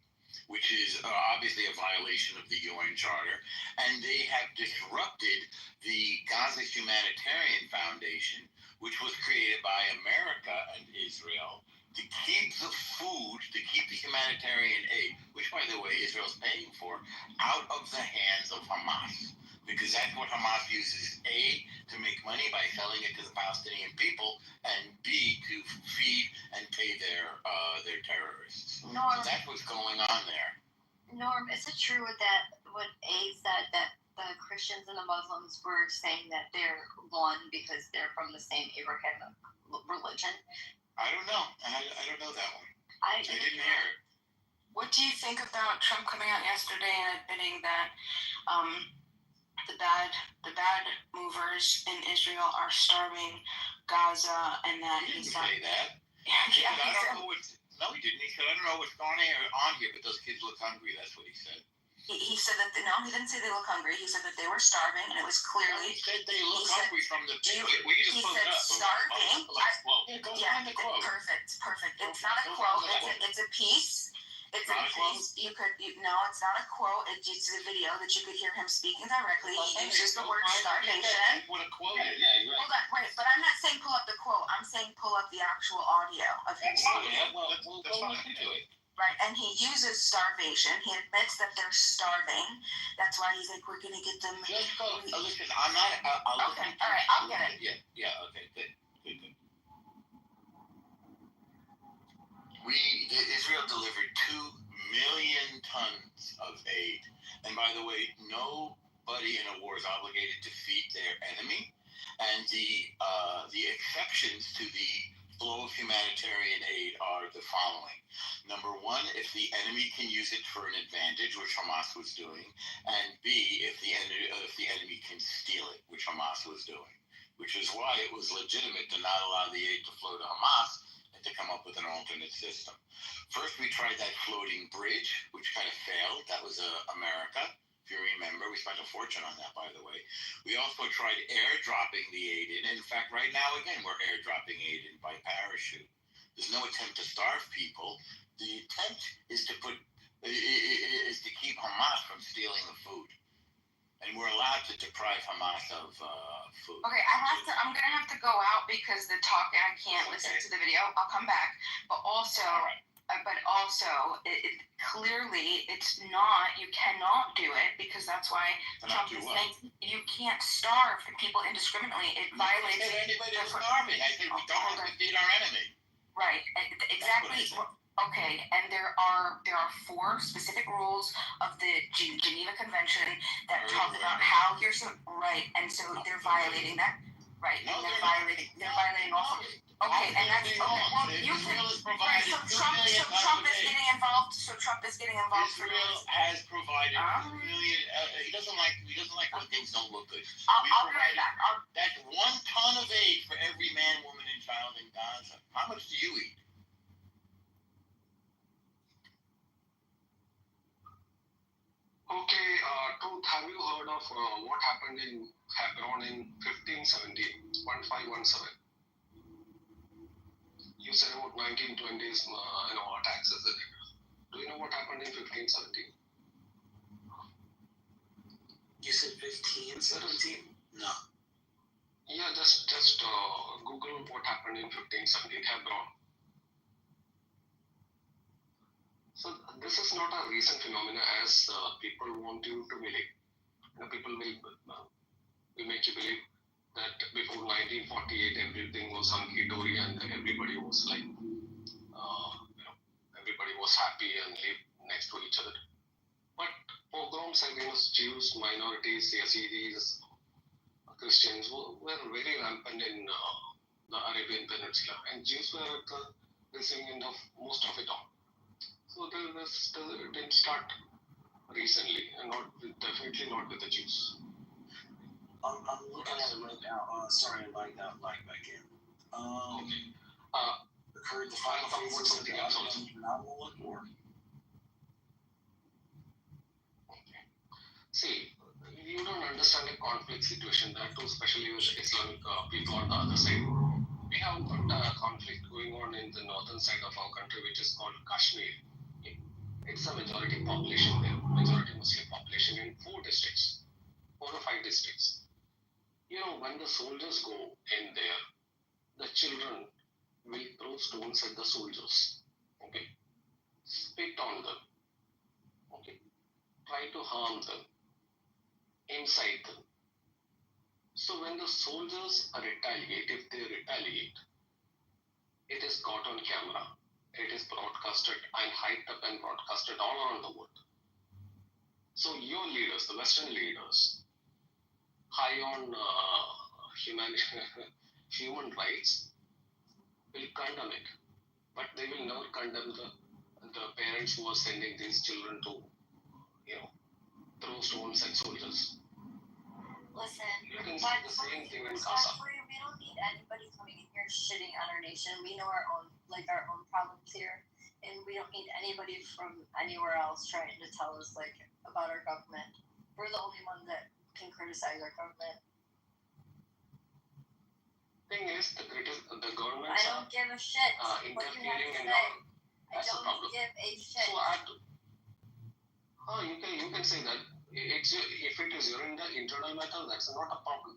which is obviously a violation of the UN Charter, and they have disrupted the Gaza Humanitarian Foundation, which was created by America and Israel to keep the food, to keep the humanitarian aid, which, by the way, Israel's paying for, out of the hands of Hamas. Because that's what Hamas uses, A, to make money by selling it to the Palestinian people, and B, to feed and pay their terrorists.
Norm,
So that's what's going on there.
Norm, is it true that what A said, that the Christians and the Muslims were saying that they're one because they're from the same Abrahamic religion?
I don't know. I don't know that one.
I
didn't hear it.
What do you think about Trump coming out yesterday and admitting that the bad movers in Israel are starving Gaza, and that
He didn't
he's not?
say that.
Yeah,
I don't know what. No, he didn't. He said, I don't know what's going on here, but those kids look hungry. That's what he said.
He said that no, he didn't say they look hungry. He said that they were starving, and it was clearly.
He said they look hungry from the picture.
We can just
He
pull it
said
up.
starving.
Yeah, go find the quote.
Perfect. It's not a quote. It's a piece. It's a piece. No, it's not a quote. It's just a video that you could hear him speaking directly. He uses the word starvation.
What a quote is.
Yeah,
Hold on, wait, but I'm not saying pull up the quote. I'm saying pull up the actual audio of him speaking.
Yeah, well, go listen to it.
Right, and he uses starvation. He admits that they're starving. That's why he's like, we're gonna get them.
Just go. Listen, I'm not.
Okay, all right, I'll get it.
Yeah. Okay. Good. Israel delivered 2 million tons of aid, and by the way, nobody in a war is obligated to feed their enemy, and the exceptions to the flow of humanitarian aid are the following. Number one, if the enemy can use it for an advantage, which Hamas was doing, and B, if the enemy can steal it, which Hamas was doing, which is why it was legitimate to not allow the aid to flow to Hamas and to come up with an alternate system. First, we tried that floating bridge, which kind of failed. That was America. If you remember, we spent a fortune on that, by the way. We also tried airdropping the aid in. In fact, right now, again, we're airdropping aid in by parachute. There's no attempt to starve people. The attempt is to keep Hamas from stealing the food. And we're allowed to deprive Hamas of food.
Okay, I'm gonna have to go out because the talk, I can't listen to the video. I'll come back. But also, clearly it's not. You cannot do it because that's why Trump is saying you can't starve people indiscriminately. It violates.
Anybody is starving. I think we don't have to feed our enemy.
Right. Exactly. Okay, and there are 4 specific rules of the Geneva Convention that talk about how you're right, and so they're violating that, right? And they're violating all. Okay, and that's okay. Well, you can. Right, so Trump is getting involved. So Trump is getting involved.
Israel has provided 2 million. He doesn't like when things don't look good.
I'll be right back.
That's 1 ton of aid for every man, woman, and child in Gaza. How much do you eat?
Okay, Truth, have you heard of what happened in Hebron in 1517? You said about 1920s, attacks, isn't it? Do you know what happened in 1517?
You said 1517? No.
Yeah, just Google what happened in 1517 Hebron. So this is not a recent phenomenon, as people want you to believe. People will make you believe that before 1948 everything was hunky-dory and everybody was like, everybody was happy and lived next to each other. But pogroms against Jews, minorities, Yazidis, Christians were very rampant in the Arabian Peninsula, and Jews were at the receiving end of most of it all. So this didn't start recently, and definitely not with the Jews.
I'm looking at it right now. Sorry, I like that light back in.
Okay.
The final phase of something else not look for.
Okay. See, you don't understand a conflict situation, that too, especially with Islamic people on the other side. We have got a conflict going on in the northern side of our country, which is called Kashmir. It's a majority population there, majority Muslim population in 4 or 5 districts. When the soldiers go in there, the children will throw stones at the soldiers. Okay, spit on them. Okay, try to harm them, incite them. So when the soldiers retaliate, if they retaliate, it is caught on camera. It is broadcasted and hyped up and broadcasted all around the world. So your leaders, the Western leaders, high on human rights, will condemn it, but they will never condemn the parents who are sending these children to, throw stones at soldiers.
Listen,
You can see the same thing in Gaza.
respectfully, we don't need anybody coming in here shitting on our nation. We know our own problems here, and we don't need anybody from anywhere else trying to tell us about our government. We're the only ones that can criticize our government.
Thing is, the government.
I don't give a shit what you want to say. I don't give a shit.
So you can say that if it is your internal matter, that's not a problem.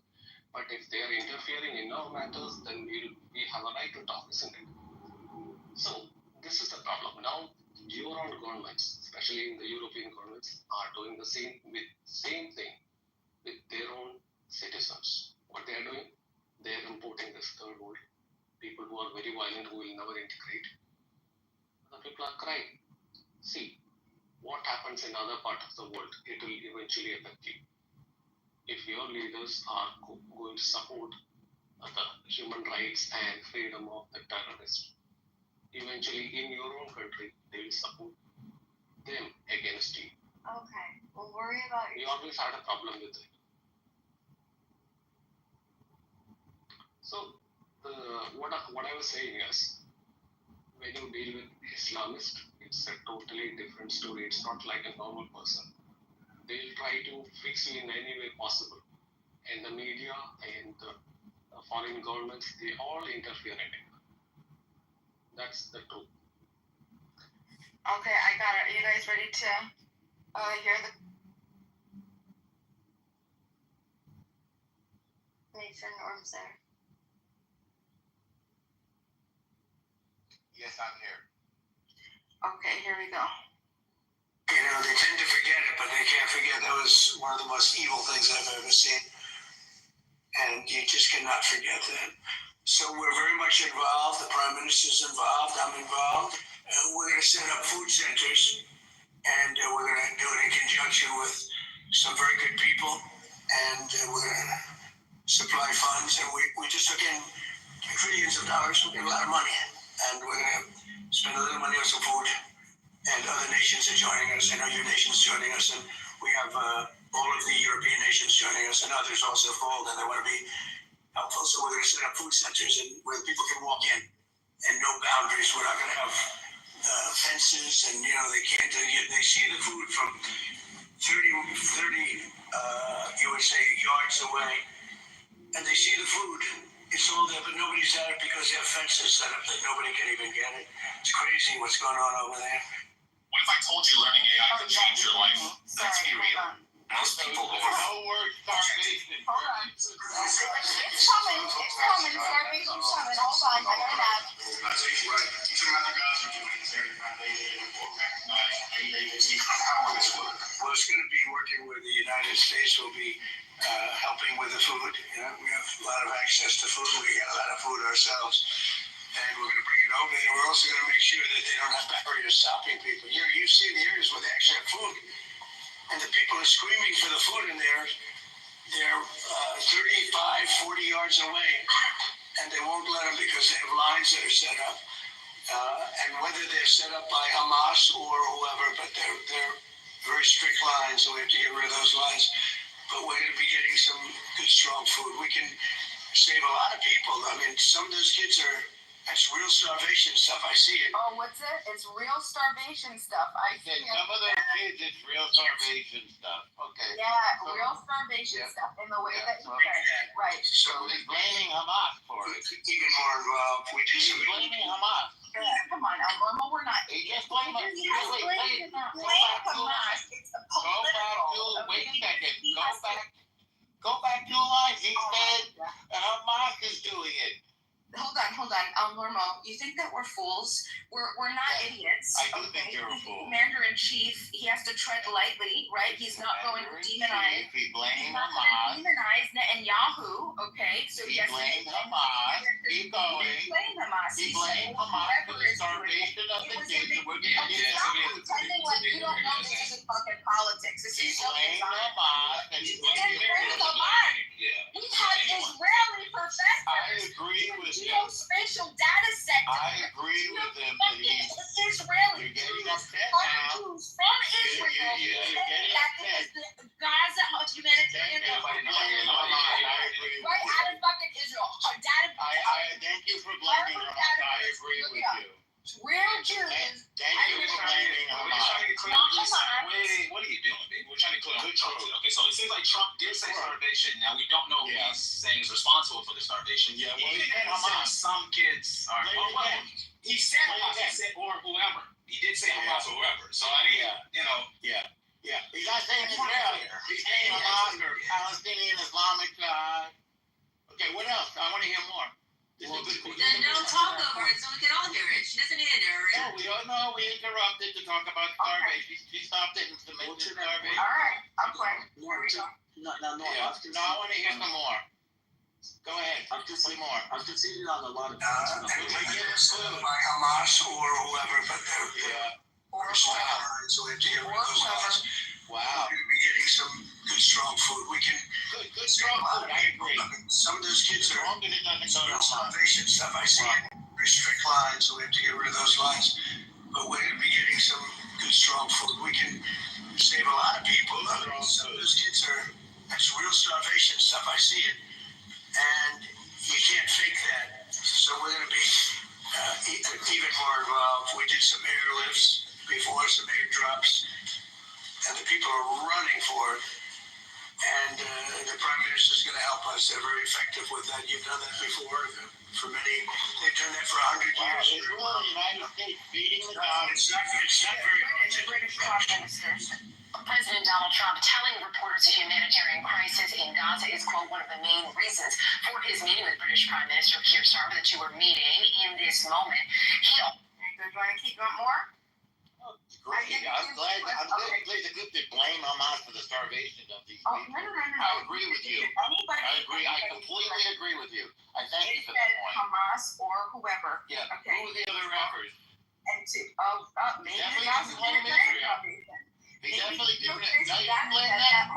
But if they are interfering in our matters, then we have a right to talk, isn't it? So this is the problem. Now your own governments, especially in the European governments, are doing the same thing with their own citizens. What they are doing, they are importing this third world people who are very violent, who will never integrate. The people are crying. See, what happens in other parts of the world, it will eventually affect you. If your leaders are going to support the human rights and freedom of the terrorists, eventually in your own country, they will support them against you.
Okay, well, worry about
We always had a problem with it. So, what I was saying is, when you deal with Islamists, it's a totally different story. It's not like a normal person. They'll try to fix you in any way possible. And the media and the foreign governments, they all interfere in it. That's the truth.
Okay, I got it. Are you guys ready to hear the...
Make sure Norm's there.
Yes, I'm here.
Okay, here we go.
They tend to forget it, but they can't forget that was one of the most evil things I've ever seen. And you just cannot forget that. So we're very much involved. The Prime Minister's involved. I'm involved. We're going to set up food centers, and we're going to do it in conjunction with some very good people, and we're going to supply funds. And we just took in trillions of dollars. We get a lot of money, and we're going to spend a little money on some food. And other nations are joining us. I know your nation's joining us, and we have all of the European nations joining us, and others also fold, and they want to be helpful. So we're going to set up food centers and where people can walk in, and no boundaries. We're not going to have fences, and they can't. They see the food from 30 you would say yards away, and they see the food. It's all there, but nobody's at it because they have fences set up that nobody can even get it. It's crazy what's going on over there.
What if I told you learning AI could change your life? Let's be real. Most people go
No word, starvation.
Hold on. It's coming. Starvation's coming. Hold on. I got it out.
Right. You talking about the guys who do humanitarian foundation or recognize how will this work?
Well, it's going to be working with the United States. We'll be helping with the food. We have a lot of access to food. We got a lot of food ourselves. And we're going to bring it over there. We're also going to make sure that they don't have barriers stopping people. You've seen the areas where they actually have food. And the people are screaming for the food in there. They're 35, 40 yards away. And they won't let them because they have lines that are set up. and whether they're set up by Hamas or whoever, but they're very strict lines, so we have to get rid of those lines. But we're going to be getting some good, strong food. We can save a lot of people. I mean, some of those kids that's real starvation stuff. I see it.
Oh, what's it? It's real starvation stuff. I see it.
Some of those kids, it's real starvation stuff. Okay.
Yeah, real starvation stuff in the way that you said. Right.
So
He's blaming Hamas for it.
even more involved. We do
He's
some.
blaming Hamas.
Come on, Normal, we're not.
He just blamed Hamas.
Yes, blame Hamas. It's a political.
Wait a second. Go back to the line. He said Hamas is doing it.
Hold on. Normal, you think that we're fools? We're not idiots.
I do think you're a fool.
Commander-in-Chief, he has to tread lightly, right? He's not going to demonize.
He's blaming
He's not going
Hamas.
to demonize Netanyahu, okay? So
He
yes,
blamed Hamas. Keep going.
He blamed Hamas.
He
He
blamed
said,
Hamas for
whoever
the
is doing it.
starvation of the
It was
kids that were
Okay,
being
stop pretending like you don't know this isn't fucking politics. This
He
is so
blamed
bizarre.
Hamas. And
He didn't blame Hamas. We have Israeli professors.
I agree with you.
Geospatial data set.
I agree with him that he's.
Israeli.
You're getting upset
From
now.
Jews from Israel.
You're getting
That
upset.
is the Gaza humanitarian.
Thank you for blaming Hamas. I agree with
Right
you.
out of fucking Israel. Her data.
I thank you for blaming Hamas. I agree with you.
Real Jews.
Thank you for blaming Hamas.
What are you doing, baby? We're trying to clear up the Trump. Okay, so it seems like Trump did say starvation. Now we don't know who he's saying is responsible for the starvation.
Yeah, well,
Even
he said
if
Hamas.
some kids are. He said Hamas. He said or whoever. He did say Hamas or whoever. So I mean,
Yeah. He's not saying Israel. He's saying Hamas or Palestinian Islamic Jihad. Okay, what else? I want to hear more.
Then don't talk over it so we can all hear it. She doesn't need to narrate.
No, we don't know. We interrupted to talk about starvation. She stopped it to mention starvation.
All right. I'm playing. Here we go.
No, I want to hear some more. Go ahead. Play more.
I've conceded on a lot of
And we get food by Hamas or whoever, but they're
Or
lines, so we have to get rid of those lines.
Wow.
We're going to be getting some good, strong food. We can.
Good strong food. I agree.
Some of those kids
As
are.
long as it doesn't go to Hamas.
Starvation stuff. I see it. Very strict lines, so we have to get rid of those lines. But we're going to be getting some good, strong food. We can save a lot of people. Some of those kids that's real starvation stuff. I see it. And you can't fake that. So we're going to be even more involved. We did some airlifts before, some airdrops. And the people are running for it. And the Prime Minister is going to help us. They're very effective with that. You've done that before. For many, they've done that for 100 years.
Is really the United States feeding the God?
It's not very
British Prime Minister.
President Donald Trump telling reporters a humanitarian crisis in Gaza is, quote, one of the main reasons for his meeting with British Prime Minister Keir Starmer, that you were meeting in this moment.
They're going to keep going more?
Great. I'm glad they blame Hamas for the starvation of these people.
No.
I agree with you. I agree. I completely agree with you. I thank you for that point.
Hamas or whoever.
Yeah.
Okay.
Who are the other rappers?
And maybe
Definitely
Gaza
blame Israel. They definitely do that. Now you can blame that.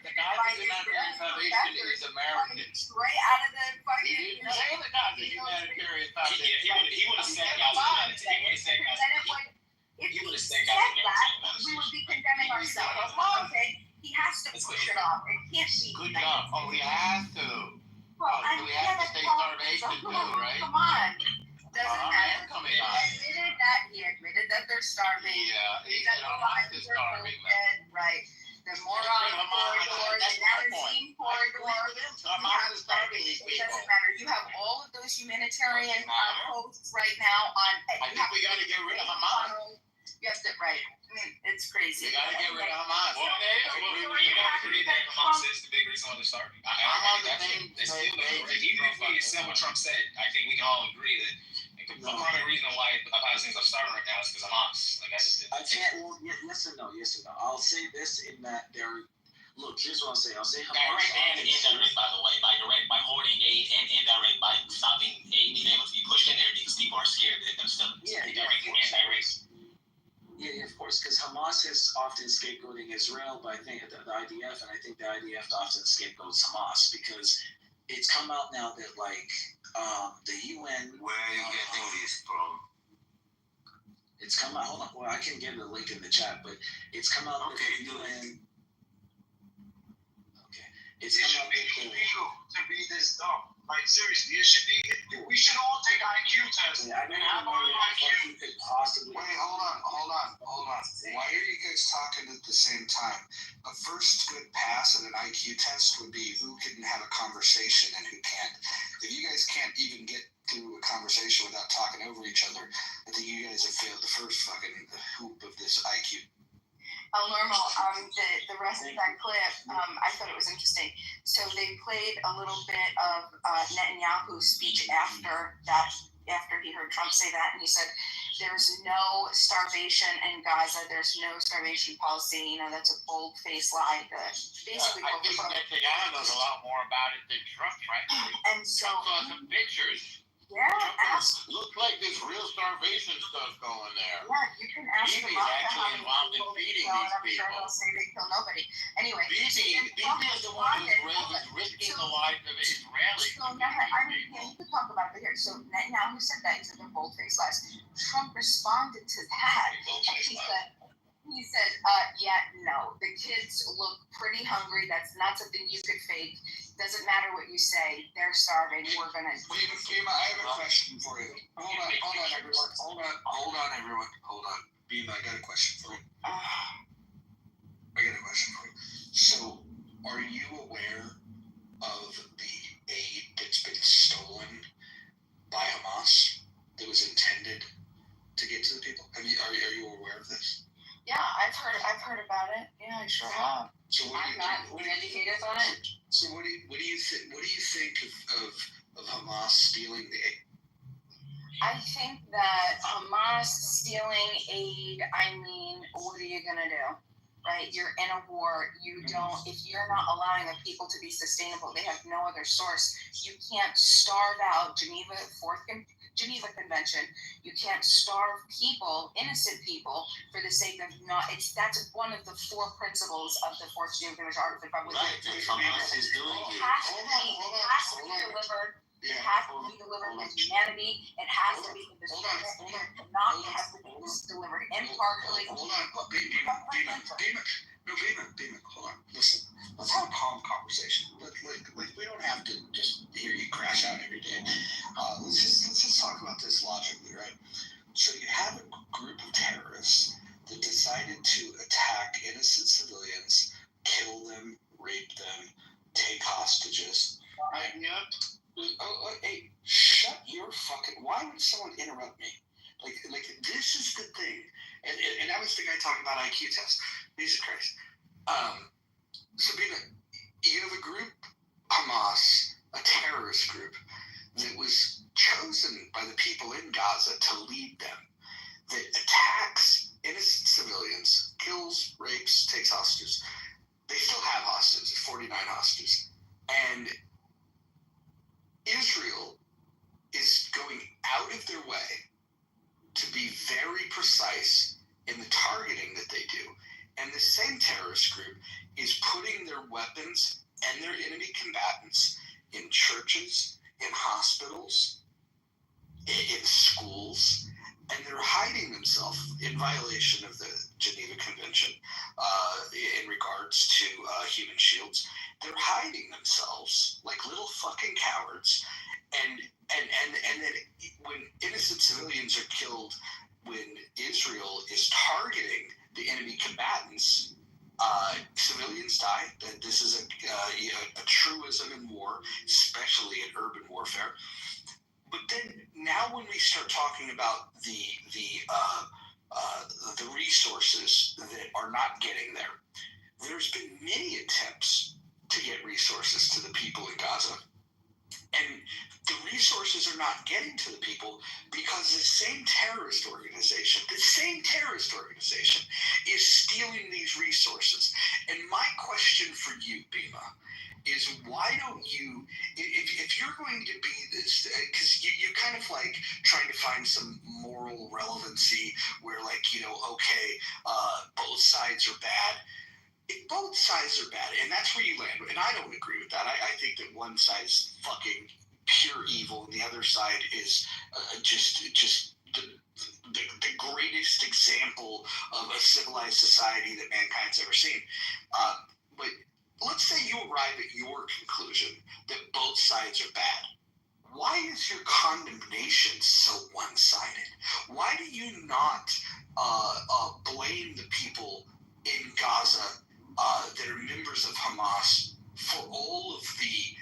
The guy who's in humanitarian foundation is American.
Straight out of the
He
fucking.
didn't say the guy who's humanitarian foundation.
He would have said humanitarian.
If
He
he
would've
said
said
that, we would be condemning ourselves. Okay, he has to push it off. It can't be.
Good job. Oh, he has to.
Well,
so we have to say starvation too, right?
Come on. Doesn't matter.
Coming
He
on.
admitted that they're starving.
Yeah, he
That
said
the
Hamas
lives
is
are
starving.
dead, right? The moron corridor, the Nazarene corridor.
Hamas is starving these
It
people.
doesn't matter. You have all of those humanitarian posts right now on.
I think we got to get rid of Hamas.
You have to, right. I mean, it's crazy.
You got to get rid of Hamas.
Well, Hamas is the big reason why they're starving. Even if we accept what Trump said, I think we can all agree that the primary reason why Palestinians are starving right now is because of Hamas.
I can't. Well, yes and no. I'll say this in that they're. Look, here's what I'll say. I'll say Hamas.
Direct and indirect, by the way. By direct, by hoarding aid, and indirect, by stopping aid being able to be pushed in there because people are scared that they're still direct and indirect.
Yeah, of course, because Hamas is often scapegoating Israel, but I think the IDF, and I think the IDF often scapegoats Hamas because it's come out now that The UN.
Where are you getting this from?
It's come out. Hold on. Well, I can give the link in the chat, but it's come out.
Okay,
the UN. Okay. It's
It
come
should
out.
be illegal to be this dumb. Like, seriously, it should be. We should all take IQ tests
I
and
don't
have
know
our
what
IQ.
you could possibly.
Wait, hold on. Why are you guys talking at the same time? A first good pass at an IQ test would be who can have a conversation and who can't. If you guys can't even get through a conversation without talking over each other, I think you guys have failed the first fucking hoop of this IQ.
Normal. The rest of that clip, I thought it was interesting. So they played a little bit of Netanyahu's speech after he heard Trump say that, and he said, "There's no starvation in Gaza. There's no starvation policy. You know, that's a bold-faced lie." Basically,
I think Netanyahu knows a lot more about it than Trump, frankly.
And so,
Trump saw some pictures.
yeah,
Looks like there's real starvation stuff going there.
Yeah, you can ask
Bibi's
them
actually involved in feeding these
I'm sure
people.
they'll say they kill nobody. Anyway,
Bibi is the one who's risking the life of Israelis.
So now, you could talk about it here. So Netanyahu said that he's a bold-faced lies. Trump responded to that. He said, yeah, no, the kids look pretty hungry. That's not something you could fake. Doesn't matter what you say. They're starving. We're gonna.
Bima, I have a question for you. Hold on, everyone. Hold on. Bima, I got a question for you. So, are you aware of the aid that's been stolen by Hamas that was intended to get to the people? Are you aware of this?
Yeah, I've heard about it. Yeah, I sure have.
So
I'm not educated on it.
So what do you think of Hamas stealing the aid?
I think that Hamas stealing aid, what are you gonna do? Right? You're in a war. You don't, if you're not allowing the people to be sustainable, they have no other source. You can't starve out Geneva Convention. You can't starve people, innocent people, for the sake of that's one of the 4 principles of the Fourth Geneva Convention, Article 5.
Right, Hamas is doing it.
It has to be delivered. It has to be delivered with humanity. It has to be delivered. It cannot have to be delivered impartially.
Hold on, Bima, hold on. Listen, let's have a calm conversation. Like we don't have to just hear you crash out every day. Let's just talk about this logically, right? So you have a group of terrorists that decided to attack innocent civilians, kill them, rape them, take hostages. Right? Hey, shut your fucking. Why would someone interrupt me? Like this is the thing, and I was the guy talking about IQ tests. Jesus Christ. Sabina, you have a group, Hamas, a terrorist group, that was chosen by the people in Gaza to lead them, that attacks innocent civilians, kills, rapes, takes hostages. They still have hostages, 49 hostages. And Israel is going out of their way to be very precise in the targeting that they do. And the same terrorist group is putting their weapons and their enemy combatants in churches, in hospitals, in schools, and they're hiding themselves in violation of the Geneva Convention in regards to human shields. They're hiding themselves like little fucking cowards, and then when innocent civilians are killed, when Israel is targeting the enemy combatants, civilians die. This is a truism in war, especially in urban warfare. But then now when we start talking about the resources that are not getting there, there's been many attempts to get resources to the people in Gaza. And the resources are not getting to the people because the same terrorist organization is stealing these resources. And my question for you, Bima, is why don't you, if you're going to be this, because you kind of like trying to find some moral relevancy where both sides are bad. If both sides are bad, and that's where you land, and I don't agree with that. I think that one side is fucking
pure evil, and the other side is just the greatest example of a civilized society that mankind's ever seen. But let's say you arrive at your conclusion that both sides are bad. Why is your condemnation so one-sided? Why do you not blame the people in Gaza that are members of Hamas for all of the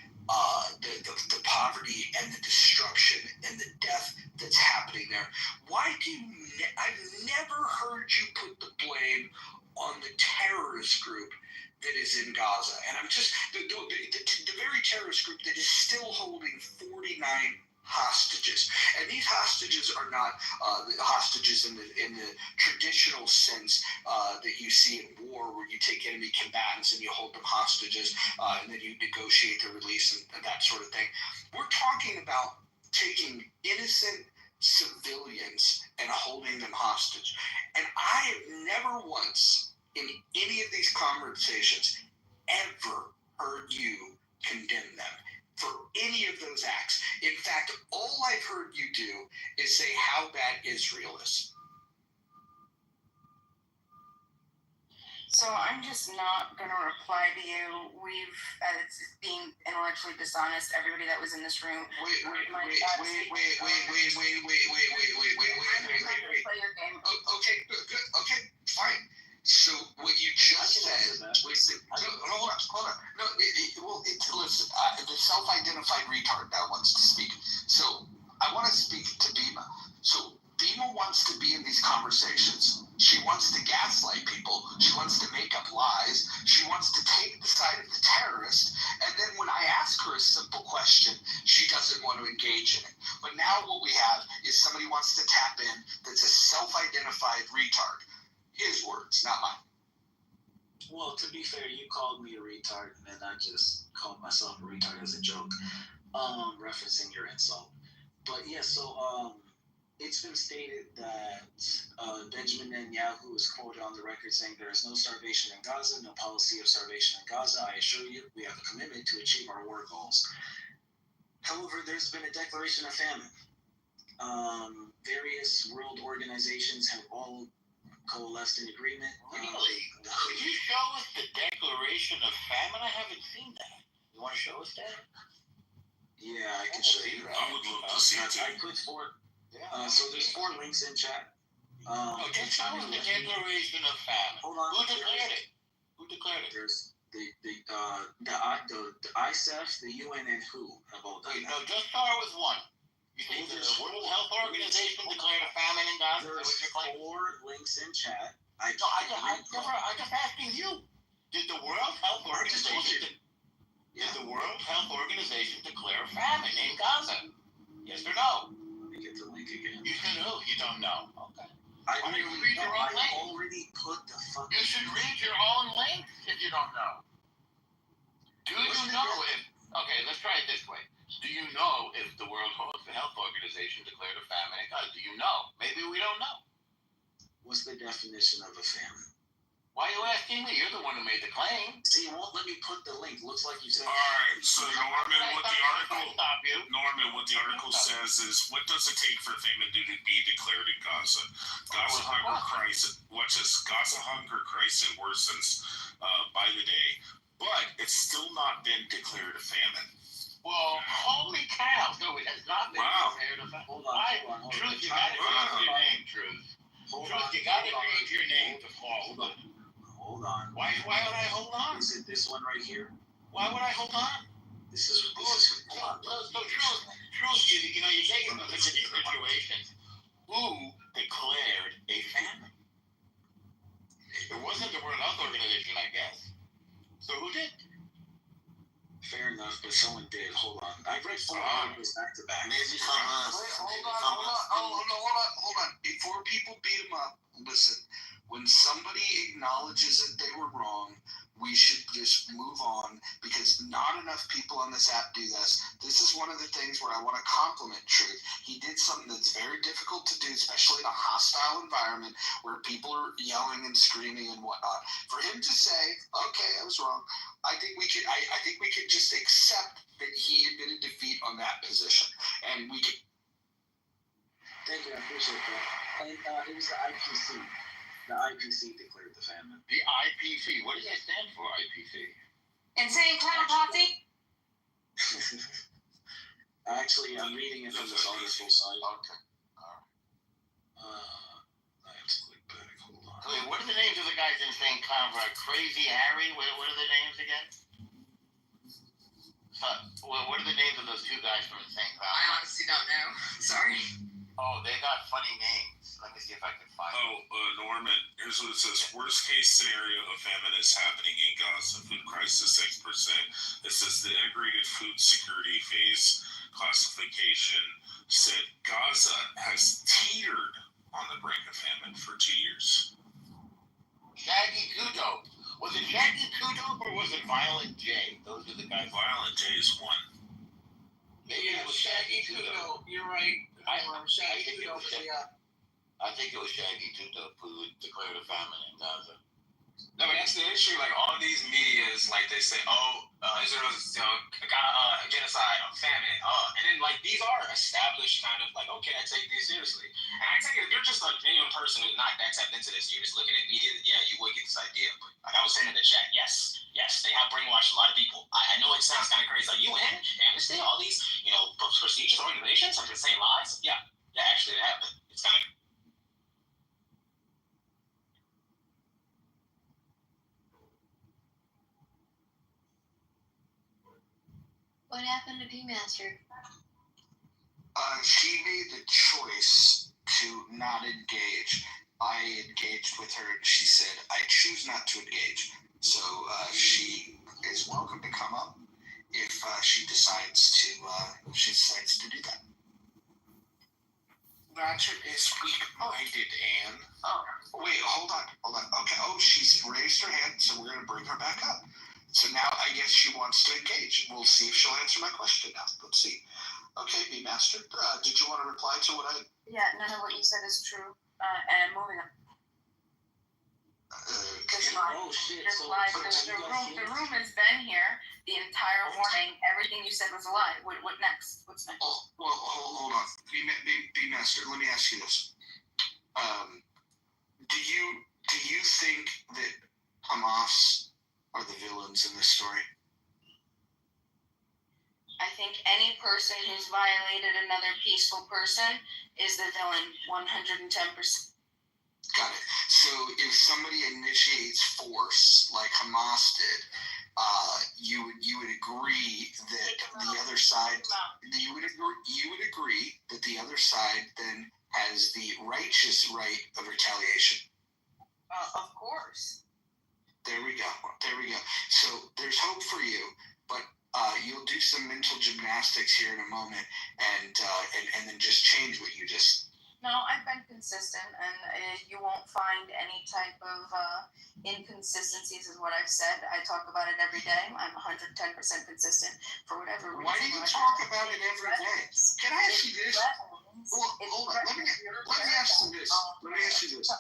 poverty and the destruction and the death that's happening there? Why do you? I've never heard you put the blame on the terrorist group that is in Gaza, and I'm just the very terrorist group that is still holding 49 hostages, and these hostages are not hostages in the traditional sense that you see in war, where you take enemy combatants and you hold them hostages, and then you negotiate their release and that sort of thing. We're talking about taking innocent civilians and holding them hostage, and I have never once in any of these conversations ever heard you condemn them for any of those acts. In fact, all I've heard you do is say how bad Israel is.
So I'm just not going to reply to you. It's being intellectually dishonest. Everybody that was in this room.
Wait. Okay, good. Okay, fine. So what you just said. Hold on. No, listen. The self-identified retard now wants to speak. So I want to speak to Bima. So Bima wants to be in these conversations. She wants to gaslight people. She wants to make up lies. She wants to take the side of the terrorist. And then when I ask her a simple question, she doesn't want to engage in it. But now what we have is somebody wants to tap in that's a self-identified retard. His words, not mine.
Well, to be fair, you called me a retard, and then I just called myself a retard as a joke, referencing your insult. But yeah, so it's been stated that Benjamin Netanyahu is quoted on the record saying there is no starvation in Gaza, no policy of starvation in Gaza. I assure you, we have a commitment to achieve our war goals. However, there's been a declaration of famine. Various world organizations have all coalesced in agreement.
Really? Could you show us the declaration of famine? I haven't seen that. You want to show us that?
Yeah, I can show you that.
I would love to see it.
I put four. So there's 4 links in chat.
Just show us the declaration of famine.
Hold on.
Who declared it?
There's the ISAF, the UN, and WHO have all done that.
No, just start with one. You think the World Health Organization declared a famine in Gaza?
There's 4 links in chat.
I'm just asking you. Did the World Health Organization declare a famine in Gaza? Yes or no?
Let me get the link again.
You said who? You don't know. Okay.
I already put the fucking.
You should read your own links if you don't know. Do you know if? Okay, let's try it this way. Do you know if the World Health Organization declared a famine in Gaza? Do you know? Maybe we don't know.
What's the definition of a famine?
Why are you asking me? You're the one who made the claim.
See, you won't let me put the link. Looks like you said.
All right, so Norman, what the article says is, what does it take for famine to be declared in Gaza? Gaza hunger crisis worsens by the day, but it's still not been declared a famine.
Well, holy cow! No, it has not been declared a famine.
Hold on.
Truth, you gotta change your name, Truth. Truth, you gotta change your name to fall.
Hold on.
Why would I hold on?
Is it this one right here?
Why would I hold on?
This is
So Truth, you know, you're taking us into these situations. Who declared a famine? It wasn't the World Health Organization, I guess. So who did?
Fair enough, but someone did. Hold on. I read 4 articles back to back.
Maybe from us. Hold on. Before people beat him up,
listen, when somebody acknowledges that they were wrong, we should just move on, because not enough people on this app do this. This is one of the things where I want to compliment Truth. He did something that's very difficult to do, especially in a hostile environment where people are yelling and screaming and whatnot. For him to say, okay, I was wrong, I think we could just accept that he admitted defeat on that position. And we could.
Thank you, I appreciate that. And it was the IPC. The IPC declared the famine.
The IPC. What does that stand for, IPC?
Insane Clown Posse?
Actually, I'm reading it from this article site.
Okay.
I have to click back. Hold on.
Wait, what are the names of the guys in Insane Clown Posse? Crazy Harry? What are the names again? What are the names of those two guys from Insane Clown Posse?
I honestly don't know. Sorry.
Oh, they got funny names. Let me see if I can find them.
Norman, here's what it says. Worst case scenario of famine is happening in Gaza. Food crisis 6%. It says the integrated food security phase classification said Gaza has teetered on the brink of famine for 2 years.
Shaggy Kudo. Was it Shaggy Kudo or was it Violent J? Those are the guys.
Violent J is one.
Maybe it was Shaggy Kudo.
You're right.
I think it was Shaggy Kudo who declared a famine in Gaza.
No, but that's the issue. Like, all these medias, like, they say, Israel's got a genocide, a famine. And then, like, these are established kind of, like, okay, I take these seriously. And I tell you, if you're just a genuine person who's not that tapped into this, you're just looking at media, yeah, you would get this idea. But, like I was saying in the chat, yes, they have brainwashed a lot of people. I know it sounds kind of crazy. Like, UN, Amnesty, all these, prestigious organizations are just saying lies. Yeah, actually, it happened. It's kind of.
What happened to B-Master?
She made the choice to not engage. I engaged with her, and she said, I choose not to engage. So she is welcome to come up if she decides to do that.
Ratchet is weak-minded, Anne.
Oh, wait, hold on. Okay, she's raised her hand, so we're going to bring her back up. So now I guess she wants to engage. We'll see if she'll answer my question now. Let's see. Okay, B-Master, did you want to reply to what I...
Yeah, none of what you said is true. And moving on. The room has been here the entire morning. Everything you said was a lie. What next? What's next?
Oh, well, hold on. B-Master, let me ask you this. Do you think that Hamas are the villains in this story?
I think any person who's violated another peaceful person is the villain, 110%.
Got it. So if somebody initiates force like Hamas did, you would agree that the other side. You would agree that the other side then has the righteous right of retaliation.
Of course.
There we go. So there's hope for you, but you'll do some mental gymnastics here in a moment, and then just change what you just.
No, I've been consistent, and you won't find any type of inconsistencies is what I've said. I talk about it every day. I'm 110% consistent for whatever reason.
Why do you talk about it every day? Can I ask you this? Hold on. Let me ask you this.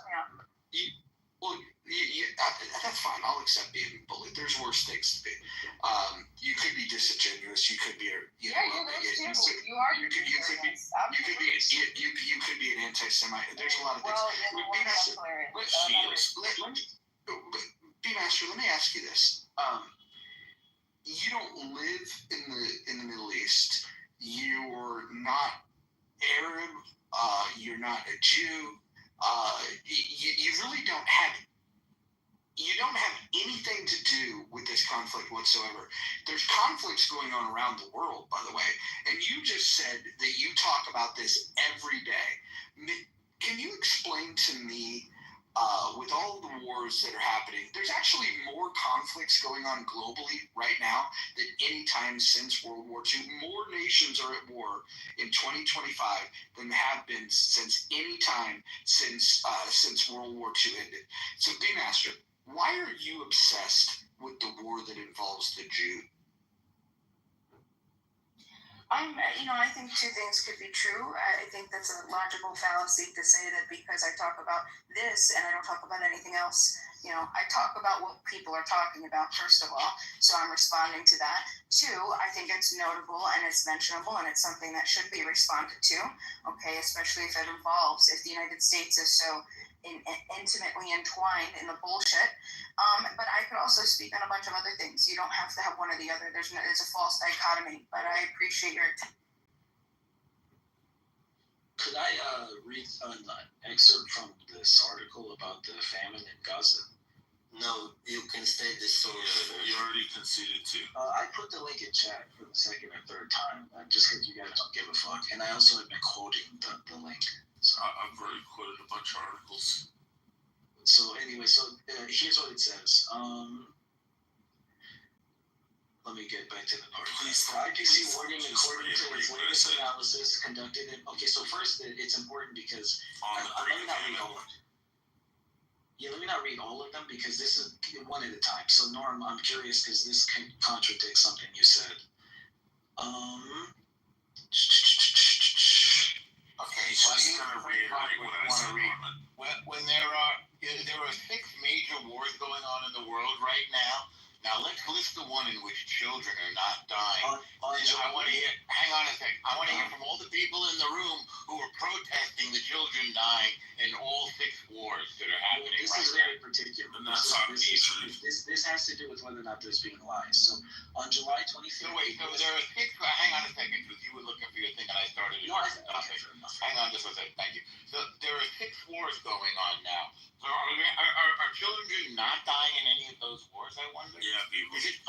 That's fine. I'll accept being bullied. There's worse things to be. You could be disingenuous. You could be
you could be
an anti-Semite. There's a lot of things. B-Master, let me ask you this. You don't live in the Middle East. You're not Arab. You're not a Jew. You really don't have. You don't have anything to do with this conflict whatsoever. There's conflicts going on around the world, by the way, and you just said that you talk about this every day. Can you explain to me
with all the wars that are happening, there's actually more conflicts going on globally right now than any time since World War II. More nations are at war in 2025 than have been since any time since World War II ended. So, B-Master, why are you obsessed with the war that involves the Jew?
I think two things could be true. I think that's a logical fallacy to say that because I talk about this and I don't talk about anything else. I talk about what people are talking about, first of all, so I'm responding to that. Two, I think it's notable and it's mentionable and it's something that should be responded to, okay, especially if it involves, if the United States is so intimately entwined in the bullshit. But I could also speak on a bunch of other things. You don't have to have one or the other. There's a false dichotomy, but I appreciate your attention.
Could I read an excerpt from this article about the famine in Gaza?
No, you can state the source.
Yeah, you already conceded too.
I put the link in chat for the second or third time, just because you guys don't give a fuck. And I also have been quoting the link. So
I've already quoted a bunch of articles.
So anyway, here's what it says. Let me get back to the part. IPC warning according to its latest analysis conducted in... Okay, so first, it's important because... let me not read all of them. Yeah, let me not read all of them because this is one at a time. So Norm, I'm curious because this contradicts something you said.
Okay, so here's what you want to read. When there are 6 major wars going on in the world right now. Now let's list the one in which children are not dying. I want to hear. Hang on a second. I want to hear from all the people in the room who are protesting the children dying in all 6 wars that are happening.
This is very particular. This has to do with whether or not there's being lies. So on July 25th.
So wait. So there are 6. Hang on a second, because you were looking for your thing, and I started.
No, okay.
Hang on just a second. Thank you. So there are 6 wars going on now. So are children not dying in any of those wars? I wonder.
Yeah, people.
Is it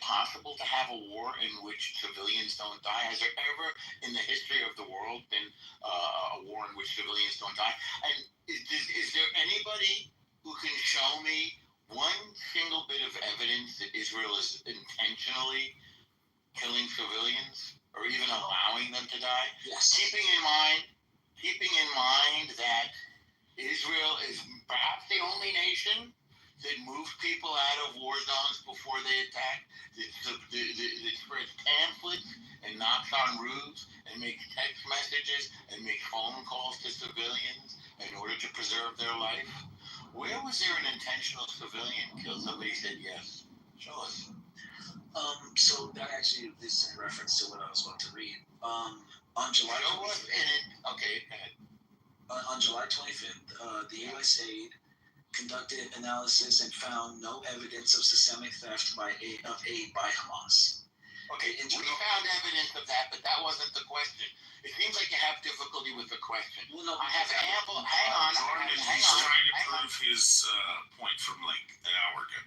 possible to have a war in which civilians don't die? Has there ever in the history of the world been a war in which civilians don't die? And is there anybody who can show me one single bit of evidence that Israel is intentionally killing civilians or even allowing them to die?
Yes.
Keeping in mind that Israel is perhaps the only nation that moves people out of war zones before they attack, that spreads pamphlets and knocks on roofs and makes text messages and makes phone calls to civilians in order to preserve their life. Where was there an intentional civilian kill? Somebody said yes. Show us.
So that actually is in reference to what I was about to read. On July 25th.
Okay, go ahead.
On July 25th, the USAID conducted analysis and found no evidence of systemic theft of aid by Hamas.
Okay, we found evidence of that, but that wasn't the question. It seems like you have difficulty with the question.
Well, no,
I have ample. Hang on.
He's trying to prove his point from like an hour ago.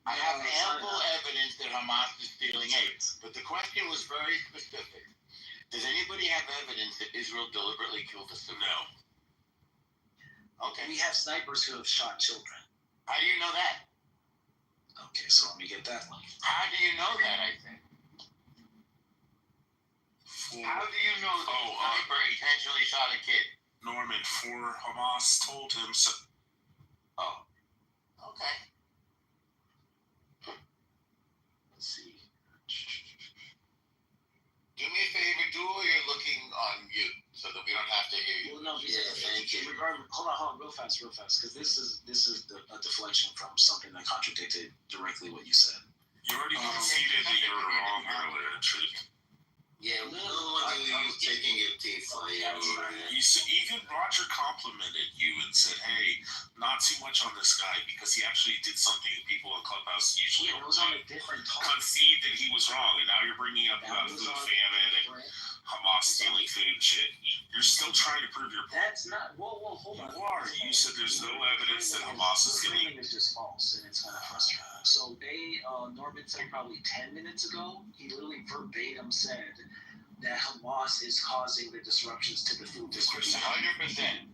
I have ample evidence that Hamas is stealing aid, but the question was very specific. Does anybody have evidence that Israel deliberately killed a civilian?
No.
Okay.
We have snipers who have shot children.
How do you know that?
Okay, so let me get that one.
How do you know that, I think? How do you know that the sniper intentionally shot a kid?
Norman, Hamas told him so.
Oh. Okay.
Let's see.
Do me a favor, do all your looking on mute so that we don't have to hear you.
Well, no,
thank you.
Hold on, real fast, because this is a deflection from something that contradicted directly what you said.
You already conceded that you were wrong earlier, Truth.
Yeah, we don't want you taking your teeth on you.
Even Roger complimented you and said, hey, not too much on this guy because he actually did something that people on Clubhouse usually
it was on a different tone.
Concede that he was wrong, and now you're bringing up food famine and Hamas stealing food and shit. You're still trying to prove your point.
That's not. Whoa, hold on.
You are. You said there's no evidence that Hamas is getting.
Is just false, and it's kind of frustrating. So Norman said probably 10 minutes ago, he literally verbatim said that Hamas is causing the disruptions to the food distribution.
100%.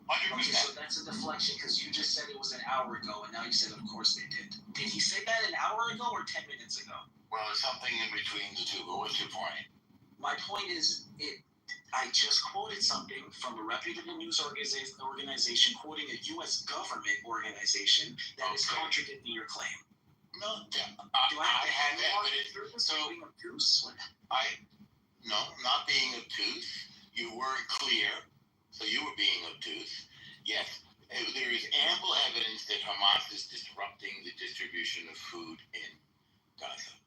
100%.
So that's a deflection because you just said it was an hour ago, and now you said, of course they did. Did he say that an hour ago or 10 minutes ago?
Well, it's something in between the two, but what's your point?
My point is, I just quoted something from a reputable news organization quoting a U.S. government organization that is contradicting your claim.
No,
Do I have evidence?
So,
being obtuse?
No, not being obtuse. You weren't clear, so you were being obtuse. Yes, there is ample evidence that Hamas is disrupting the distribution of food in Gaza.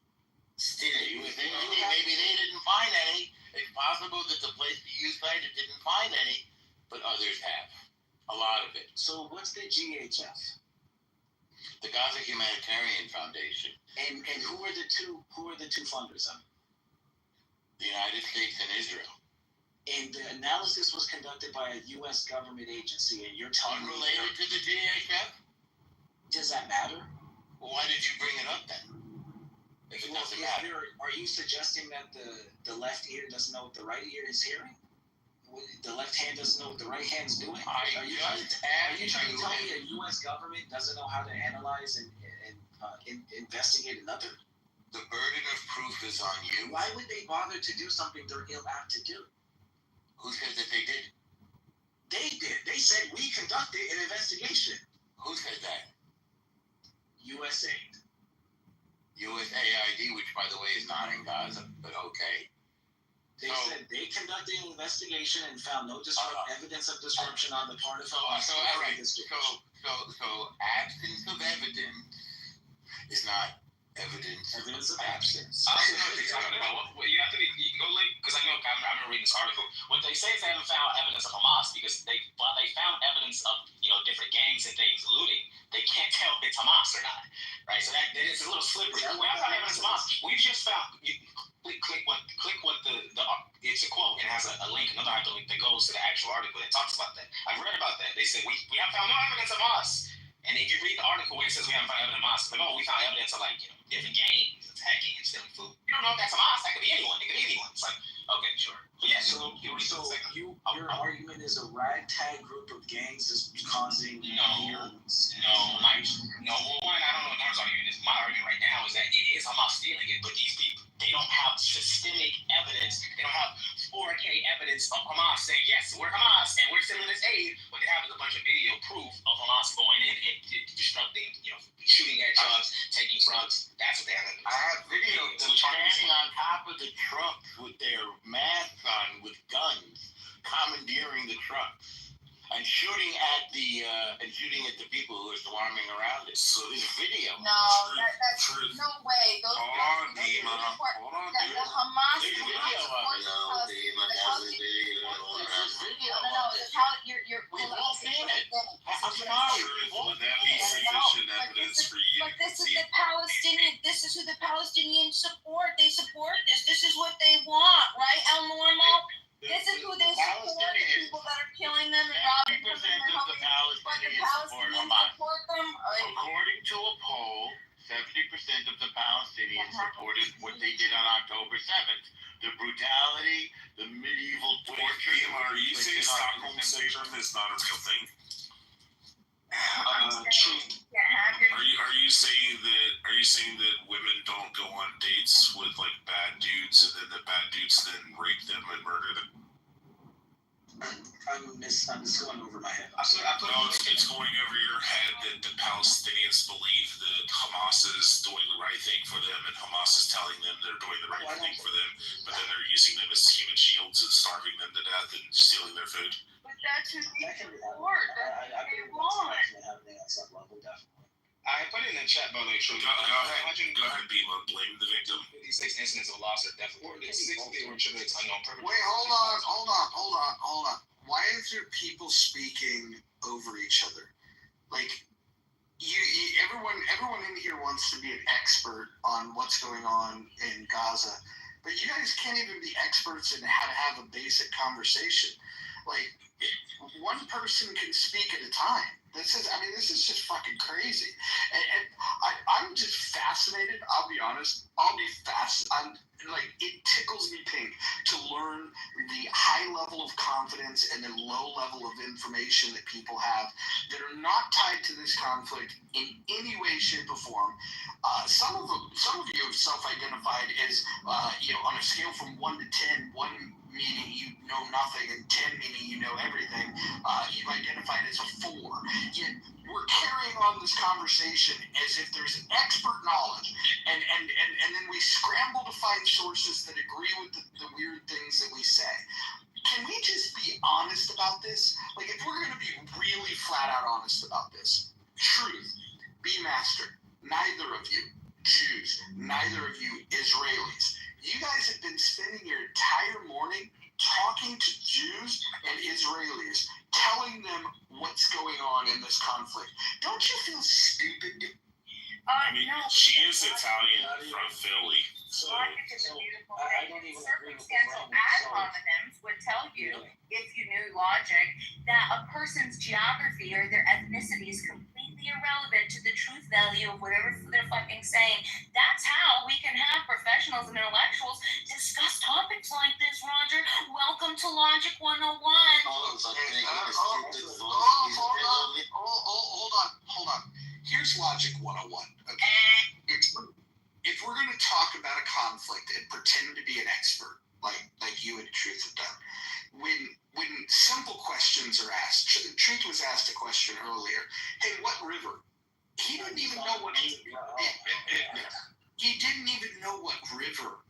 Still, maybe they didn't find any. It's possible that the place that you cited didn't find any, but others have. A lot of it.
So what's the GHF?
The Gaza Humanitarian Foundation.
And who are the two funders of it?
The United States and Israel.
And the analysis was conducted by a U.S. government agency, and you're telling me...
Unrelated to the GHF?
Does that matter?
Well, why did you bring it up then? If it doesn't matter.
Are you suggesting that the left ear doesn't know what the right ear is hearing? The left hand doesn't know what the right hand's doing? Are you trying to tell me a U.S. government doesn't know how to analyze and investigate another?
The burden of proof is on you.
Why would they bother to do something they're ill apt to do?
Who said that they did?
They did. They said we conducted an investigation.
Who said that?
USAID.
USAID, which by the way is not in Gaza, but okay.
They said they conducted an investigation and found no evidence of disruption on the part of Hamas.
So absence of evidence is not evidence
of absence.
You have to go late because I remember reading this article. What they say is they haven't found evidence of Hamas because while they found evidence of different gangs and things looting, they can't tell if it's Hamas or not, right? So that it's a little slippery. We haven't found evidence of Hamas. We just found. Click what it's a quote and it has a link, another hyperlink that goes to the actual article that talks about that. I've read about that. They say we have found no evidence of Hamas. And if you read the article where it says we haven't found evidence of Hamas, like, we found evidence of different gangs attacking and stealing food. You don't know if that's Hamas. That could be anyone. It could be anyone. It's like, okay, sure. But yeah, so your
argument is a ragtag group of gangs is causing
violence. One, I don't know what Nor's argument is. My argument right now is that it is Hamas stealing it, but these people, they don't have systemic evidence. They don't have 4K evidence of Hamas saying, yes, we're Hamas and we're sending this aid. What they have is a bunch of video proof of Hamas going in and disrupting, shooting at trucks, taking trucks. That's what they have.
I have video of them standing on top of the trucks with their masks on with guns, commandeering the trucks. And shooting at the people who are swarming around it. So there's video.
No, that's no way. Those
Hold on, Dima.
The Hamas.
There's video of it. No, Dima, there's video.
No, it's how you're.
We've all seen it. I'm sorry.
Would that be sufficient evidence for you?
But this is the Palestinian. This is who the Palestinians support. They support this. This is what they want, right, El Normo? This is who they support. The people that are killing them and robbing them.
70% of the Palestinians support them. According to a poll, 70% of the Palestinians supported what they did on October 7th. The brutality, the medieval torture.
Are you saying Stockholm Syndrome is not a real thing? Are you saying that women don't go on dates with bad dudes and then the bad dudes then rape them and murder them?
I'm just going over my head.
It's going over your head that the Palestinians believe that Hamas is doing the right thing for them and Hamas is telling them they're doing the right thing for them, but then they're using them as human shields and starving them to death and stealing their food.
But that's who they support. That's what they want.
I put it in the chat, by the way, True.
Go ahead, Bima. Blame the victim.
56 incidents of loss of death reported. 60 were attributed to unknown perpetrators.
Wait, hold on. Why is there people speaking over each other? Everyone in here wants to be an expert on what's going on in Gaza, but you guys can't even be experts in how to have a basic conversation. One person can speak at a time. This is just fucking crazy. And I'm just fascinated. I'll be honest. I'm like, it tickles me pink to learn the high level of confidence and the low level of information that people have that are not tied to this conflict in any way, shape, or form. Some of you have self-identified as, on a scale from 1 to 10, 1 meaning you know nothing and 10 meaning you know everything. You've identified as a 4. Yet we're carrying on this conversation as if there's expert knowledge, and then we scramble to find sources that agree with the weird things that we say. Can we just be honest about this? Like, if we're going to be really flat out honest about this, truth, be master, neither of you Jews, neither of you Israelis. You guys have been spending your entire morning talking to Jews and Israelis, telling them what's going on in this conflict. Don't you feel stupid?
I mean, she is Italian from Philly, so
Logic is a beautiful thing. Circumstantial ad hominems would tell you, if you knew logic, that a person's geography or their ethnicity is completely irrelevant to the truth value of whatever they're fucking saying. That's how we can have professionals and intellectuals discuss topics like this, Roger. Welcome to Logic 101.
Hold on. Here's Logic 101. Okay. If we're going to talk about a conflict and pretend to be an expert, like you and Truth have done, when simple questions are asked, Truth was asked a question earlier. Hey, what river? He didn't even know what. He didn't even know what river.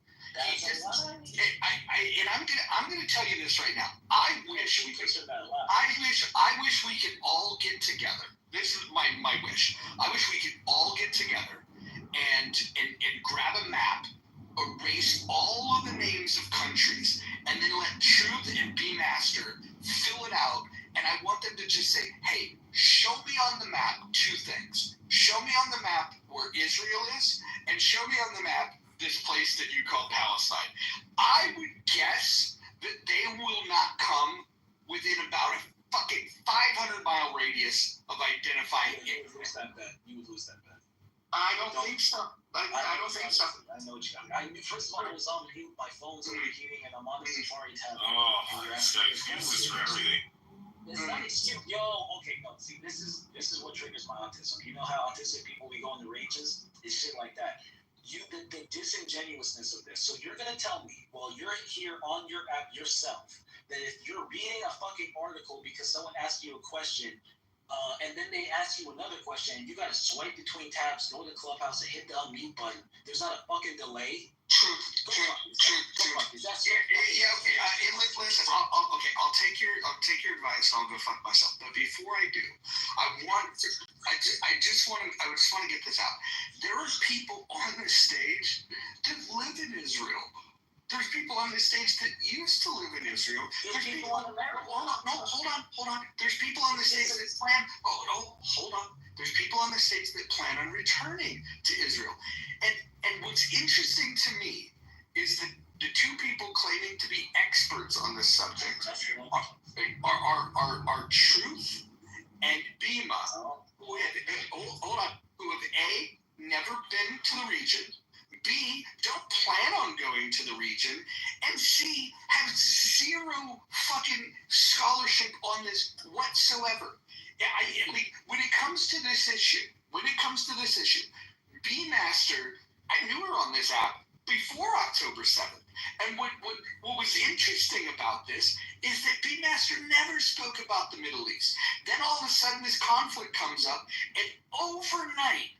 I'm gonna tell you this right now. I wish we could all get together. This is my wish. I wish we could all get together and grab a map, erase all of the names of countries, and then let Truth and B Master fill it out. And I want them to just say, hey, show me on the map 2 things. Show me on the map where Israel is, and show me on the map this place that you call Palestine. I would guess that they will not come within about a fucking 500-mile radius of identifying it.
You would lose that bet.
I don't think so. I don't think so.
I know what you mean. First of all, I was on mute. My phone's overheating, and I'm on the Safari tab.
oh, this guy uses for everything.
It's not excuse. Yo, okay, no. See, this is what triggers my autism. You know how autistic people, we go into rages? It's shit like that. The disingenuousness of this. So you're gonna tell me, while you're here on your app yourself, that if you're reading a fucking article because someone asked you a question, and then they ask you another question, and you gotta swipe between tabs, go to Clubhouse, and hit the unmute button. There's not a fucking delay.
Truth.
Is that so?
Yeah, okay. Listen, I'll take your advice and I'll go fuck myself. But before I do, I just want to get this out. There are people on this stage that live in Israel. There's people on this stage that used to live in Israel.
There's people on America.
Hold on. There's people on the stage that plan. Hold on. There's people on the stage that plan on returning to Israel. And what's interesting to me is that the 2 people claiming to be experts on this subject are Truth and Bima, who have A, never been to the region, B, don't plan on going to the region, and C, have 0 fucking scholarship on this whatsoever. When it comes to this issue, B Master, I knew her on this app before October 7th. And what was interesting about this is that B Master never spoke about the Middle East. Then all of a sudden this conflict comes up, and overnight,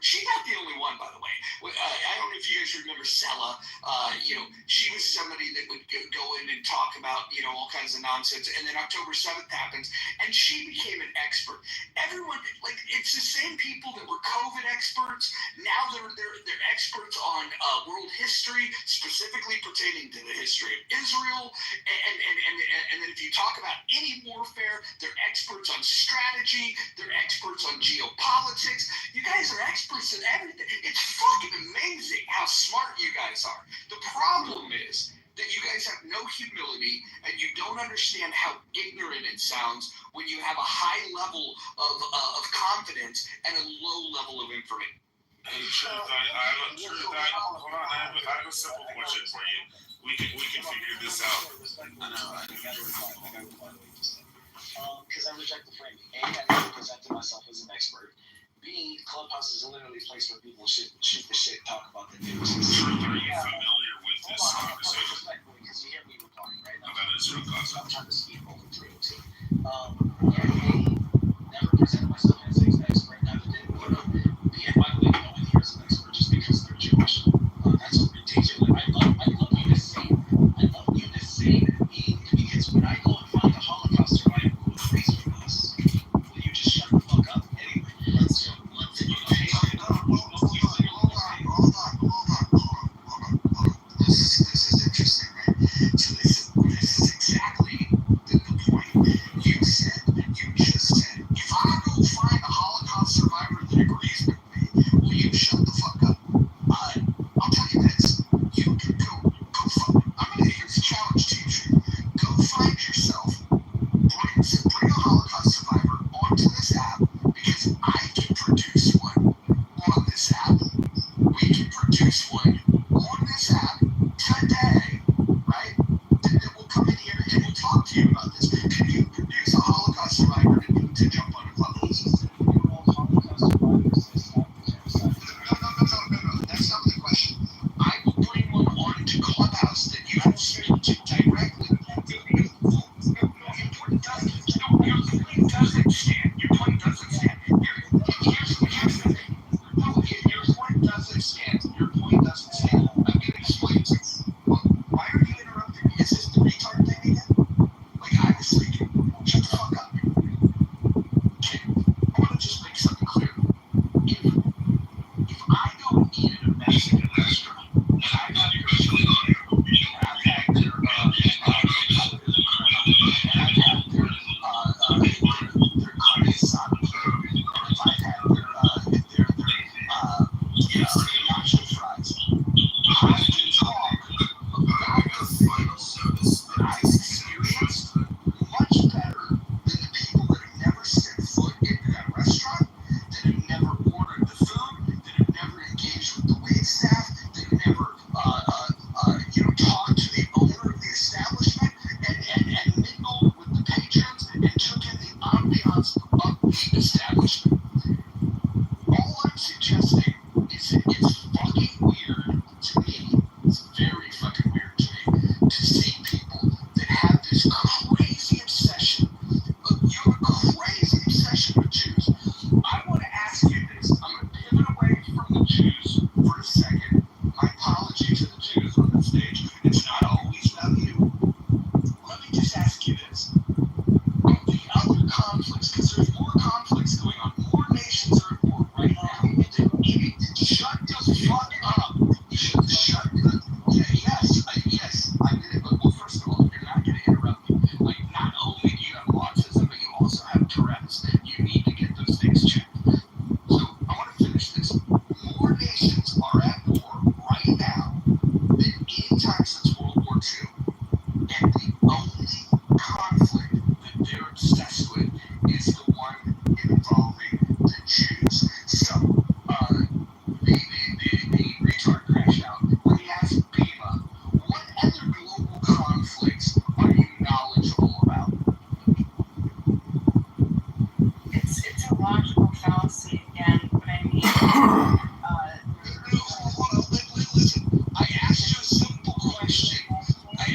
she's not the only one, by the way. I don't know if you guys remember Sella. She was somebody that would go in and talk about, all kinds of nonsense. And then October 7th happens, and she became an expert. Everyone, it's the same people that were COVID experts. Now they're experts on world history, specifically pertaining to the history of Israel. And then if you talk about any warfare, they're experts on strategy. They're experts on geopolitics. You guys are experts in everything. It's fucking amazing how smart you guys are. The problem is that you guys have no humility and you don't understand how ignorant it sounds when you have a high level of confidence and a low level of information.
Hey, Truth, hold on, I have a simple question for you. We can figure this out.
I know, I think I would violate this thing. Because I reject the framing. A, I never presented myself as an expert. B, Clubhouse is literally a place where people shoot the shit, talk about the news.
Truth, are you familiar with this conversation?
Respectfully, because you hear me replying right now.
That is real
I'm trying to speak over 302. Never presented myself as an expert. Never did. B, and by the way, no one here is an expert just because they're Jewish. That's a ridiculous. I love you to say that, B, because when I go and find a Holocaust survivor who agrees with us, will you just shut the fuck up? Anyway, let's This is interesting, right? So this is exactly the point. You just said, if I go find a Holocaust survivor that agrees with me, will you shut the fuck up? I'll tell you this. You can go here's a challenge to you. Go find yourself, bring a Holocaust survivor onto this app, because I can produce one on this app. We can produce one on this app today, right? Then we'll come in here and we'll talk to you about this. Can you produce a Holocaust survivor to jump on a Clubhouse? Holocaust survivors to stop the genocide. No. That's not the question. I will bring one onto Clubhouse that you can speak to directly. Your point doesn't stand. Your point doesn't stand. Here's the thing. No, your point doesn't stand. Your point doesn't stand. I'm going to explain to you. Why are you interrupting me? Is this the retard thing again? Like I was thinking. Shut the fuck up. Okay. I want to just make something clear. If I go eat at a Mexican restaurant, and I've had their chili con carne, and I've had their carne asada, or if I've had their nacho fries, I can talk about the things that I experienced much better than the people that have never set foot into that restaurant, that have never ordered the food, that have never engaged with the wait staff, that have never talked to the owner of the establishment and mingled with the patrons and took in the ambiance of the establishment. All I'm suggesting is that it's fucking weird to me. It's very fucking weird to me to see people that have this crazy obsession. You have a crazy obsession with Jews. I want to ask you this. I'm going to pivot away from the Jews for a second. My apology to the Jews on the stage. It's not always about you. Let me just ask you this. Of the other conflicts, because there's more conflicts going on, more nations are at war right now. Shut the fuck up. You should shut the. Yes, I did it. But well, first of all, you're not going to interrupt me. Like, not only do you have autism, but you also have Tourette's. You need to get those things checked. So I want to finish this. More nations are at war right now than any time since World War II. And the only conflict that they're obsessed with is the one involving the Jews. So, the retard crashed out. Let me ask Bima, what other global conflicts are you knowledgeable about?
It's a logical fallacy again, but I mean,
Hold on, listen. I asked you a simple question. I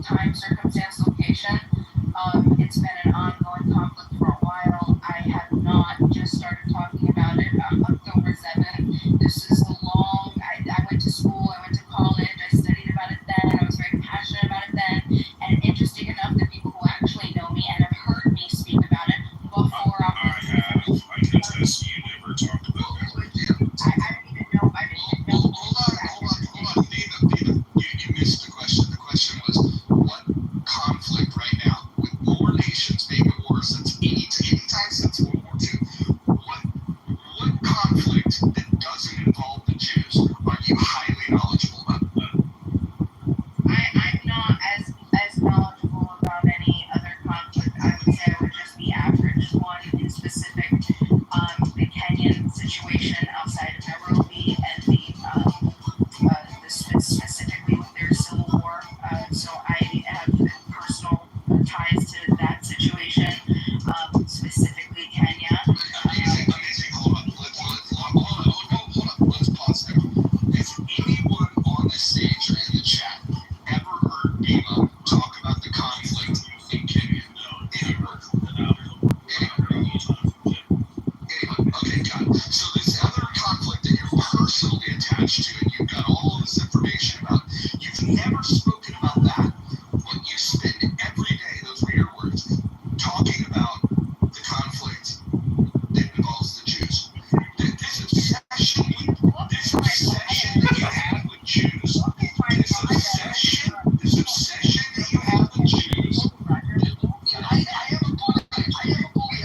time, circumstance, location. It's been an ongoing conflict for a while. I have not just started talking about it October 7th. This is a long, I went to school, I went to college, I studied about it then, I was very passionate about it then, and interesting enough, the people who actually know me and have heard me speak about it before
I can attest you never talked about that.
I didn't even know.
Hold on. Dina, you missed the question. The question was, what conflict right now, with more nations being at war since any time since World War II, what conflict that doesn't involve the Jews are you highly knowledgeable about?
I'm not as knowledgeable about any other conflict. I would say I would just be average. One in specific, the Kenyan situation outside of Nairobi and specifically with their civil war. So I have personal ties to that situation, specifically Kenya.
Amazing. Hold on. Let's pause there. Has anyone on the stage or in the chat ever heard Bima talk about the conflict in Kenya? Anyone? Okay, got it. So this other conflict that you're personally attached to and you've got all of this information about, you've never spoken about that, but you spend every day, those were your words, talking about the conflict that involves the Jews. This obsession that you have with Jews, this obsession that you have with Jews, I am a bully.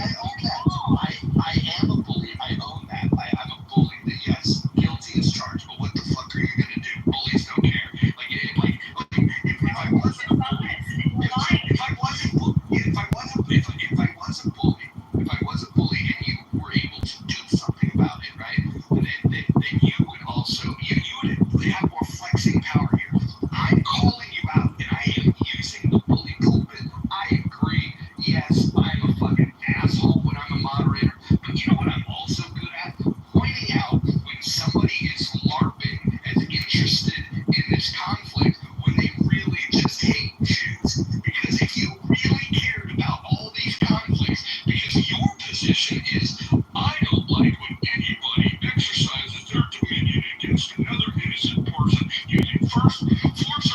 I own that. I am a bully. I own that. I'm a bully that, yes, guilty as charged, but what the fuck are you gonna do? Bullies don't care. If I wasn't a bully, if I was a bully and you were able to do something about it, right? Then you would also you would have more flexing power here. I'm calling you out and I am using the bully pulpit. I agree. Yes, I'm a fucking asshole when I'm a moderator, but you know what I'm also good at? Pointing out when somebody is LARPing as interested in this conflict when they really just hate Jews. Because if you really cared about all these conflicts, because your position is, I don't like when anybody exercises their dominion against another innocent person using force or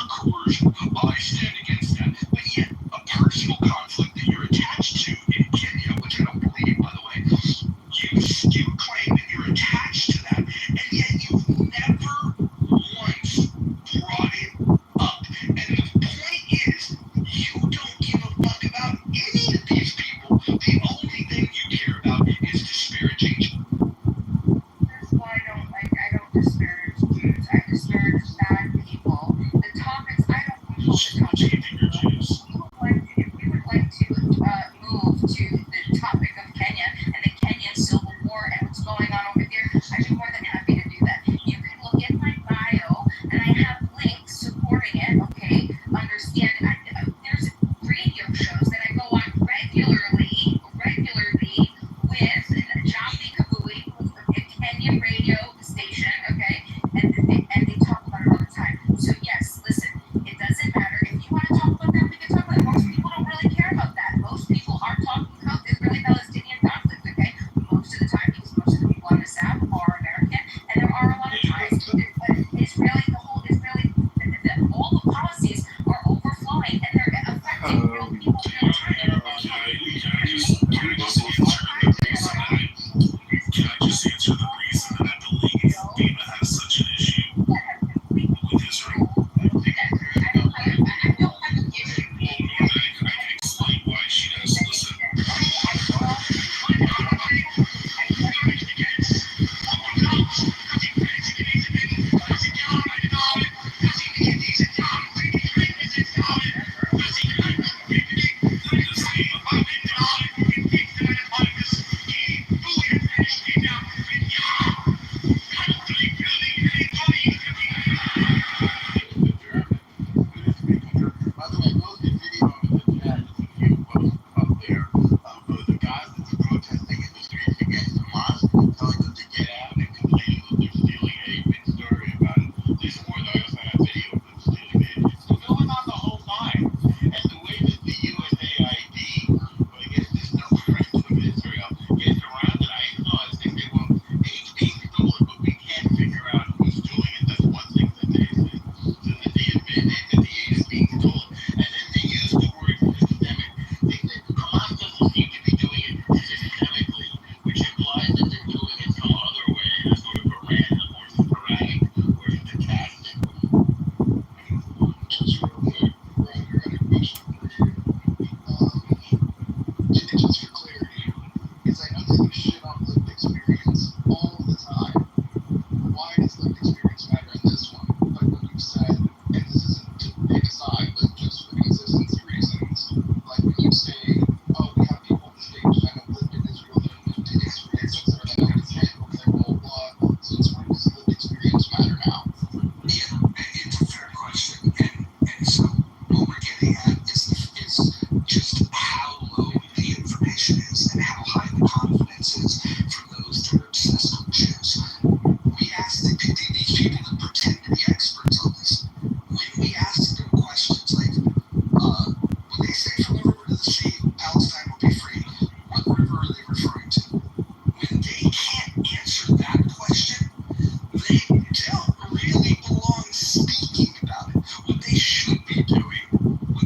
coercion. I stand against that. But yet, a personal conflict that you're attached to in Kenya, which I don't believe, by the way, you claim that you're attached to that, and yet you've never once brought it up. And the point is, you don't give a fuck about any of these people. The only thing you care about is disparaging.
That's why I don't disparage Jews. I disparage bad people. The topics, I don't know the topic. If we would like to move to the topic of Kenya and the Kenyan Civil War and what's going on over there, I'd be more than happy to do that. You can look in my bio and I have links supporting it, okay? Understand, there's radio shows that I go on regularly with Jambi Kabui, who's a Kenyan radio station, okay? And they talk about it all the time. So yes, listen, it doesn't matter. If you want to talk about that, we can talk about it. Most people don't really care about that. Most people are talking about the Israeli-Palestinian conflict, okay? Most of the time, because most of the people on this app are American, and there are a lot of ties. All the policies are overflowing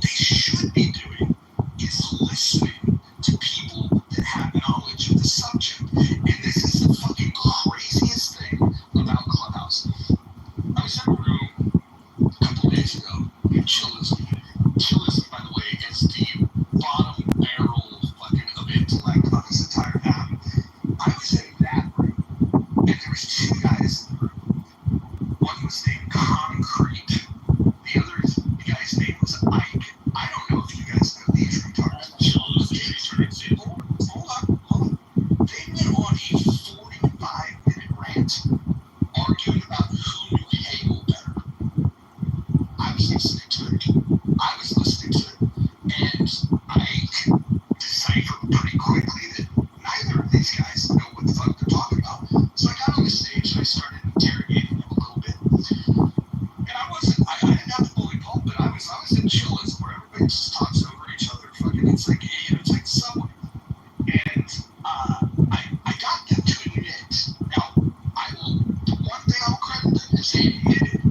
What they should be doing is listening to people that have knowledge of the subject. And this is the fucking craziest thing about Clubhouse. I was in a room a couple days ago. Chillism. Chillism, by the way, is the bottom barrel fucking of intellect on this entire app. I was in that room, and there was two guys in the room. One was named Concrete. The other guy's name was Ike. I don't know if you guys know these retards. Hold on. They went on a 45-minute rant arguing about who knew Hegel better. I was listening to it, and I deciphered pretty quickly that neither of these guys know what the fuck they're talking about. So I got on the stage and I started interrogating them a little bit. And I didn't have the bully pulpit. I was in chillism where everybody just talks over each other. Fucking, it's like the subway. And I got them to admit. Now, the one thing I'll credit them is they admitted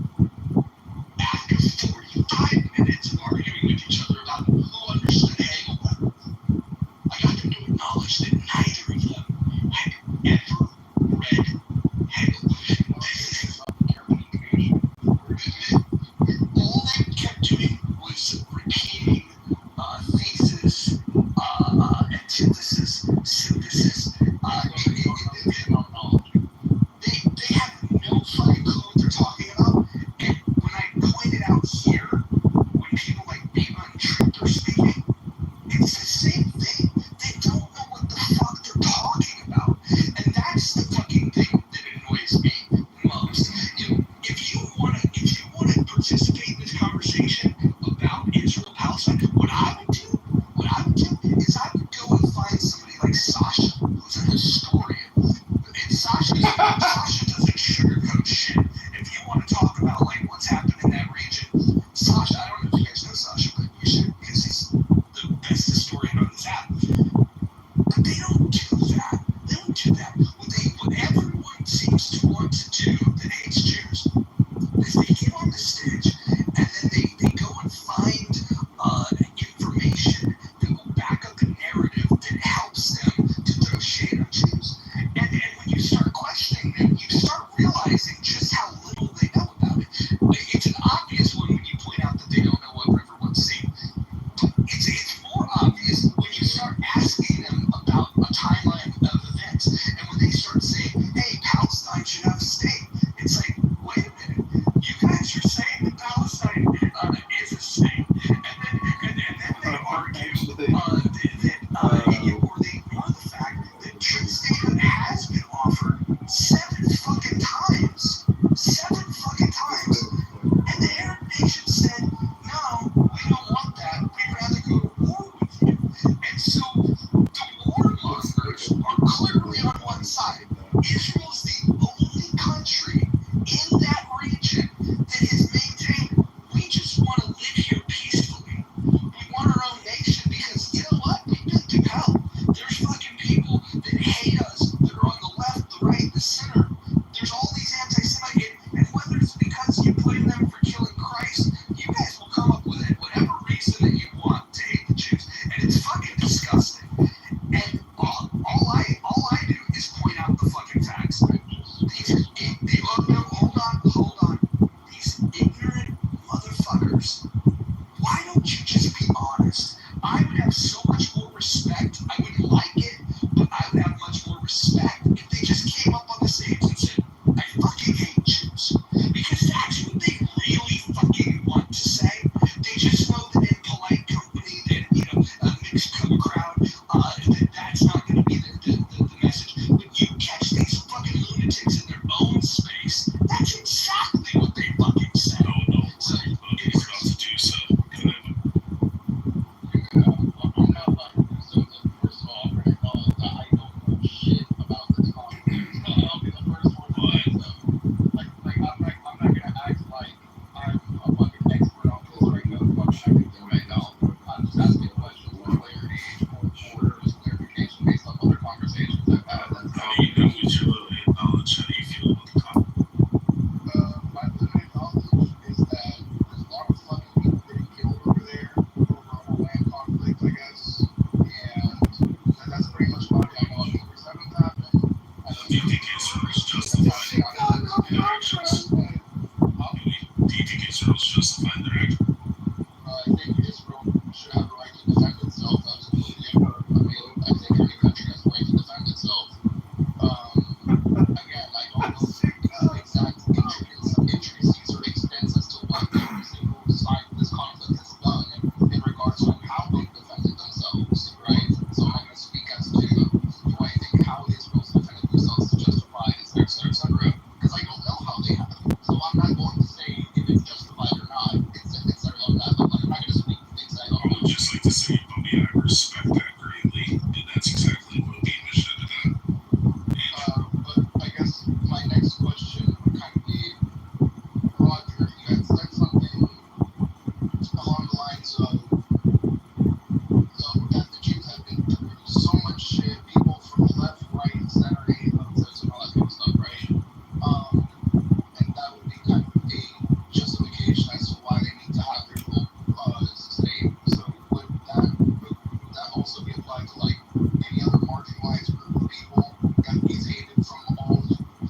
after 45 minutes of arguing with each other about who understood Hegel better, I got them to acknowledge that neither of them had ever read Hegel. All they kept doing was repeating thesis, antithesis, synthesis. They have no fucking clue what they're talking about. And when I pointed out here, when people like Bema and Tripp are speaking, it's the same thing. They don't know what the fuck they're talking about. And that's the fucking thing that annoys me most. If you wanna participate in this conversation about Israel Palestine, what I would do is I would go and find somebody like Sasha, who's a historian. And Sasha doesn't sugarcoat shit. If you want to talk about like what's happened in that region, Sasha, I don't know if you guys know Sasha, but you should, because he's the best historian on this app. But they don't do that. What everyone seems to want to do that hates Jews is they get on the stage and then they go and find information that will back up a narrative that helps them to throw shade on Jews. And when you start questioning them, you start realizing just how little they know about it. It's an obvious one when you point out that they don't know what River One's seen. It's more obvious when you start asking them about a timeline of events. And when they start saying, hey, Palestine should have a state, it's like, wait a minute, you guys are saying that Palestine is a state. And then they argue or they ignore the fact that true statehood has been offered 7 fucking times. 7 fucking times. And the Arab nation said, no, we don't want that. We'd rather go to war with you. And so the warmongers are clearly on one side. Israel's the only country in that region that has maintained, we just want to live here peacefully. We want our own nation because, you know what? We've been through hell. There's fucking people that hate us that are on the left, the right, the center. There's all these anti-Semitic, and whether it's because you blame them for killing Christ, you guys will come up with it, whatever reason that you want to hate the Jews, and it's fucking disgusting. And all I do is point out the fucking facts. Hold on. These ignorant motherfuckers. Why don't you just be honest? I would have so much more respect. I wouldn't like it, but I would have much more respect if they just came up on the stage and said, I fucking hate Jews. Because that's what they really fucking want to say. They just know that in polite company, that, a mixed crowd, that's not going to be the message. But you catch these fucking lunatics in their own space, that's exactly what they fucking say.
No,
So,
we're about to do so.
I'm not
just like to say, Bobby, I respect that greatly, and that's exactly what we should have done.
But I guess my next question would kind of be, Roger, you had said something along the lines of that the Jews have been through so much shit, people from the left, right, center, atheists, and all that kind of stuff, right? And that would be kind of a justification as to why they need to have their little state. So would that also be applied to like any other marginalized group of people that is hated from all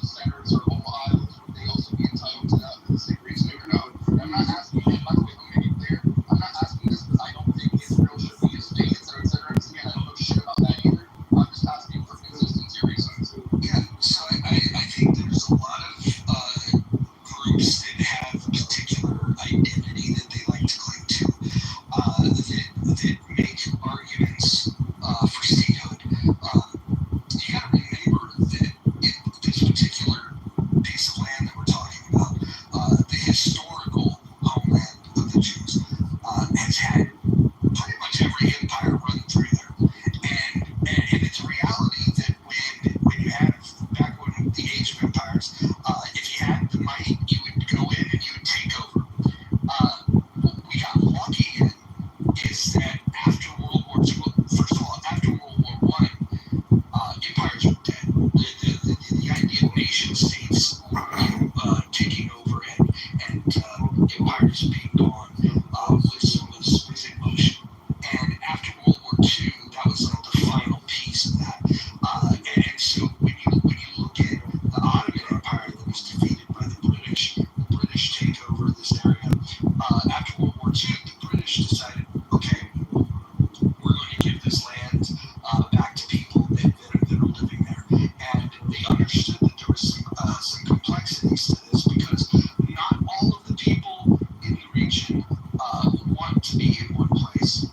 centers or all aisles? Would they also be entitled to that for the same reason or no? And I'm not asking, by the way, I'm making it clear, I'm not asking this because I don't think Israel should be a state, etc., etc. Because again, I don't know shit about that either. I'm just asking for consistency reasons.
Yeah, so I think there's a lot of groups that have a particular identity that they like to cling to that make arguments for statehood. You got to remember that in this particular piece of land that we're talking about, the historical homeland of the Jews has had pretty much every empire run through there. And it's a reality that when you have, back when the age of empires, if you had the money, you would go in and you would take over. What we got lucky in is that after World War II, first of all, after World War I, empires were dead. The idea of nation states taking over and empires being gone was in motion. And after World War II, that was like the final piece of that. And so when you look at the Ottoman Empire that was defeated by the British take over this area. After World War II, the British decided, okay, we're going to give this land back to people that are living there. And they understood that there was some complexities to this because not all of the people in the region want to be in one place.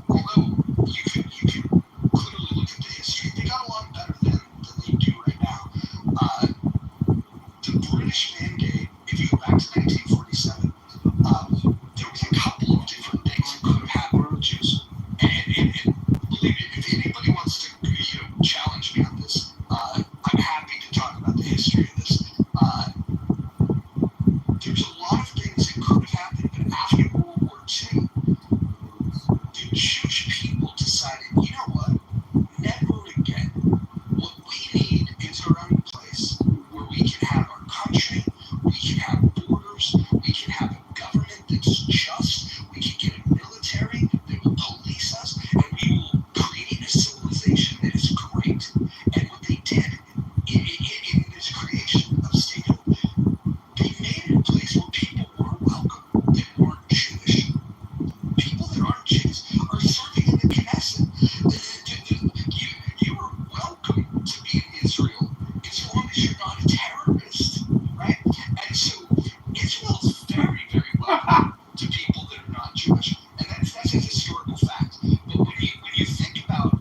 Although you could clearly look at the history, they got a lot better than they do right now. The British mandate, if you go back to 1947, there was a couple of different things that could have happened with Jews. And believe me, if anybody wants to challenge me on this, I'm happy to talk about the history of this. There's a lot of things that could have happened, but after World War II, the Jewish people decided, you know what? Never again. What we need is our own place where we can have our country, we can have borders, we can have a government that's just, we can get a military that will police us, and we will create a civilization that is great. And what they did in this creation of statehood, they made it a place where people were welcome that weren't Jewish. People that aren't Jews are serving in the Knesset. You are welcome to be in Israel as long as you're not a terrorist, right? And so Israel is very, very welcome to people that are not Jewish, and that's a historical fact. But when you think about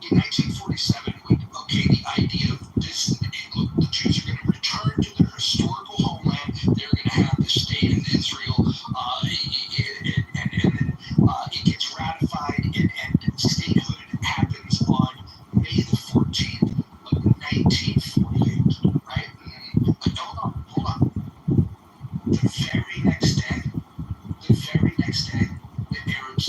in 1947, when the idea of this, look, the Jews are going to return to their historical homeland. They're going to have the state of Israel, and it gets ratified, and statehood happens on May the 14th of 1948, right? Hold on. The very next day, the Arabs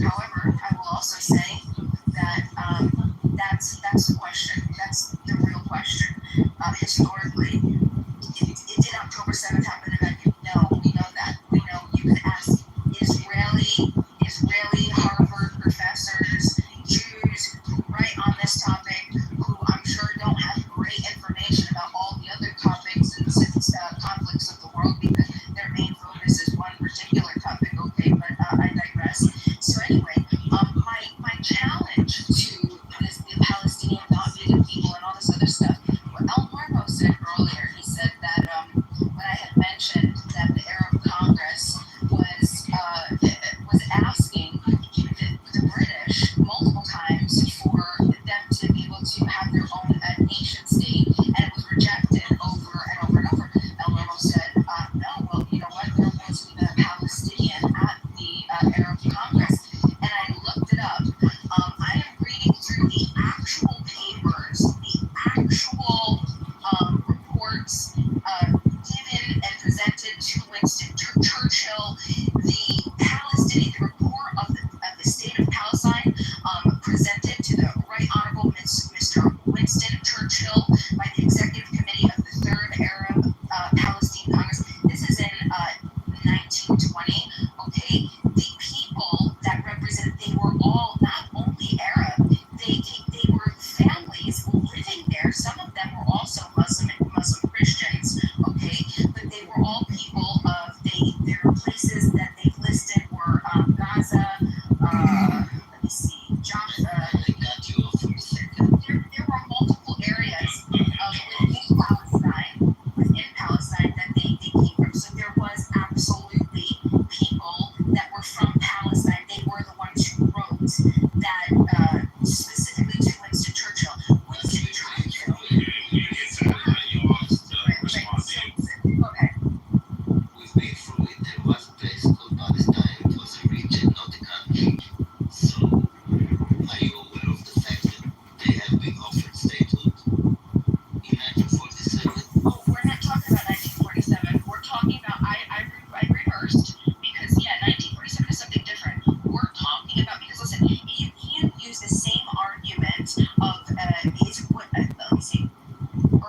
However, I will also say that that's the question. That's the real question. Historically, did October 7th happen in America? No, we know that. We know you can ask Israeli Harvard professors, Jews who write on this topic, who I'm sure don't have great information about all the other topics and conflicts of the world because their main focus is one particular topic. Okay, but I digress. So anyway, my challenge to the Palestinian not being a people and all this other stuff. What El Marmo said earlier, he said that when I had mentioned that the Arab Congress was asking the British multiple times for them to be able to have their own nation state, and it was rejected over and over and over. El Marmo said, no, well, you know what, there wasn't even a Palestinian at the Arab Congress, and I looked it up. I am reading through the actual papers, the actual reports given and presented to Winston Churchill, the report of the state of Palestine presented to the Right Honorable Mr. Winston Churchill by the Executive Committee of the Third Arab Palestine Congress. This is in 1920. Okay, the people that represented, they were all not only Arab, they were families living there. Some of them were also Muslim Christians. Okay, but they were all people of their places that they've listed were Gaza. Let me see, Jaffa. There were multiple areas within Palestine that they came from. So there was absolutely people that were from Palestine. They were the ones who wrote that specifically to Winston Churchill. Winston Churchill. Okay.
We've been through it. There was a place called Palestine. It was a region, not a country. So, are you aware of the fact that they have been offered statehood in 1947?
Oh, we're not talking about 1947. We're talking about, I reversed, because, yeah, 1947 is something different. We're talking about, because, listen, you can't use the same argument of, let me see,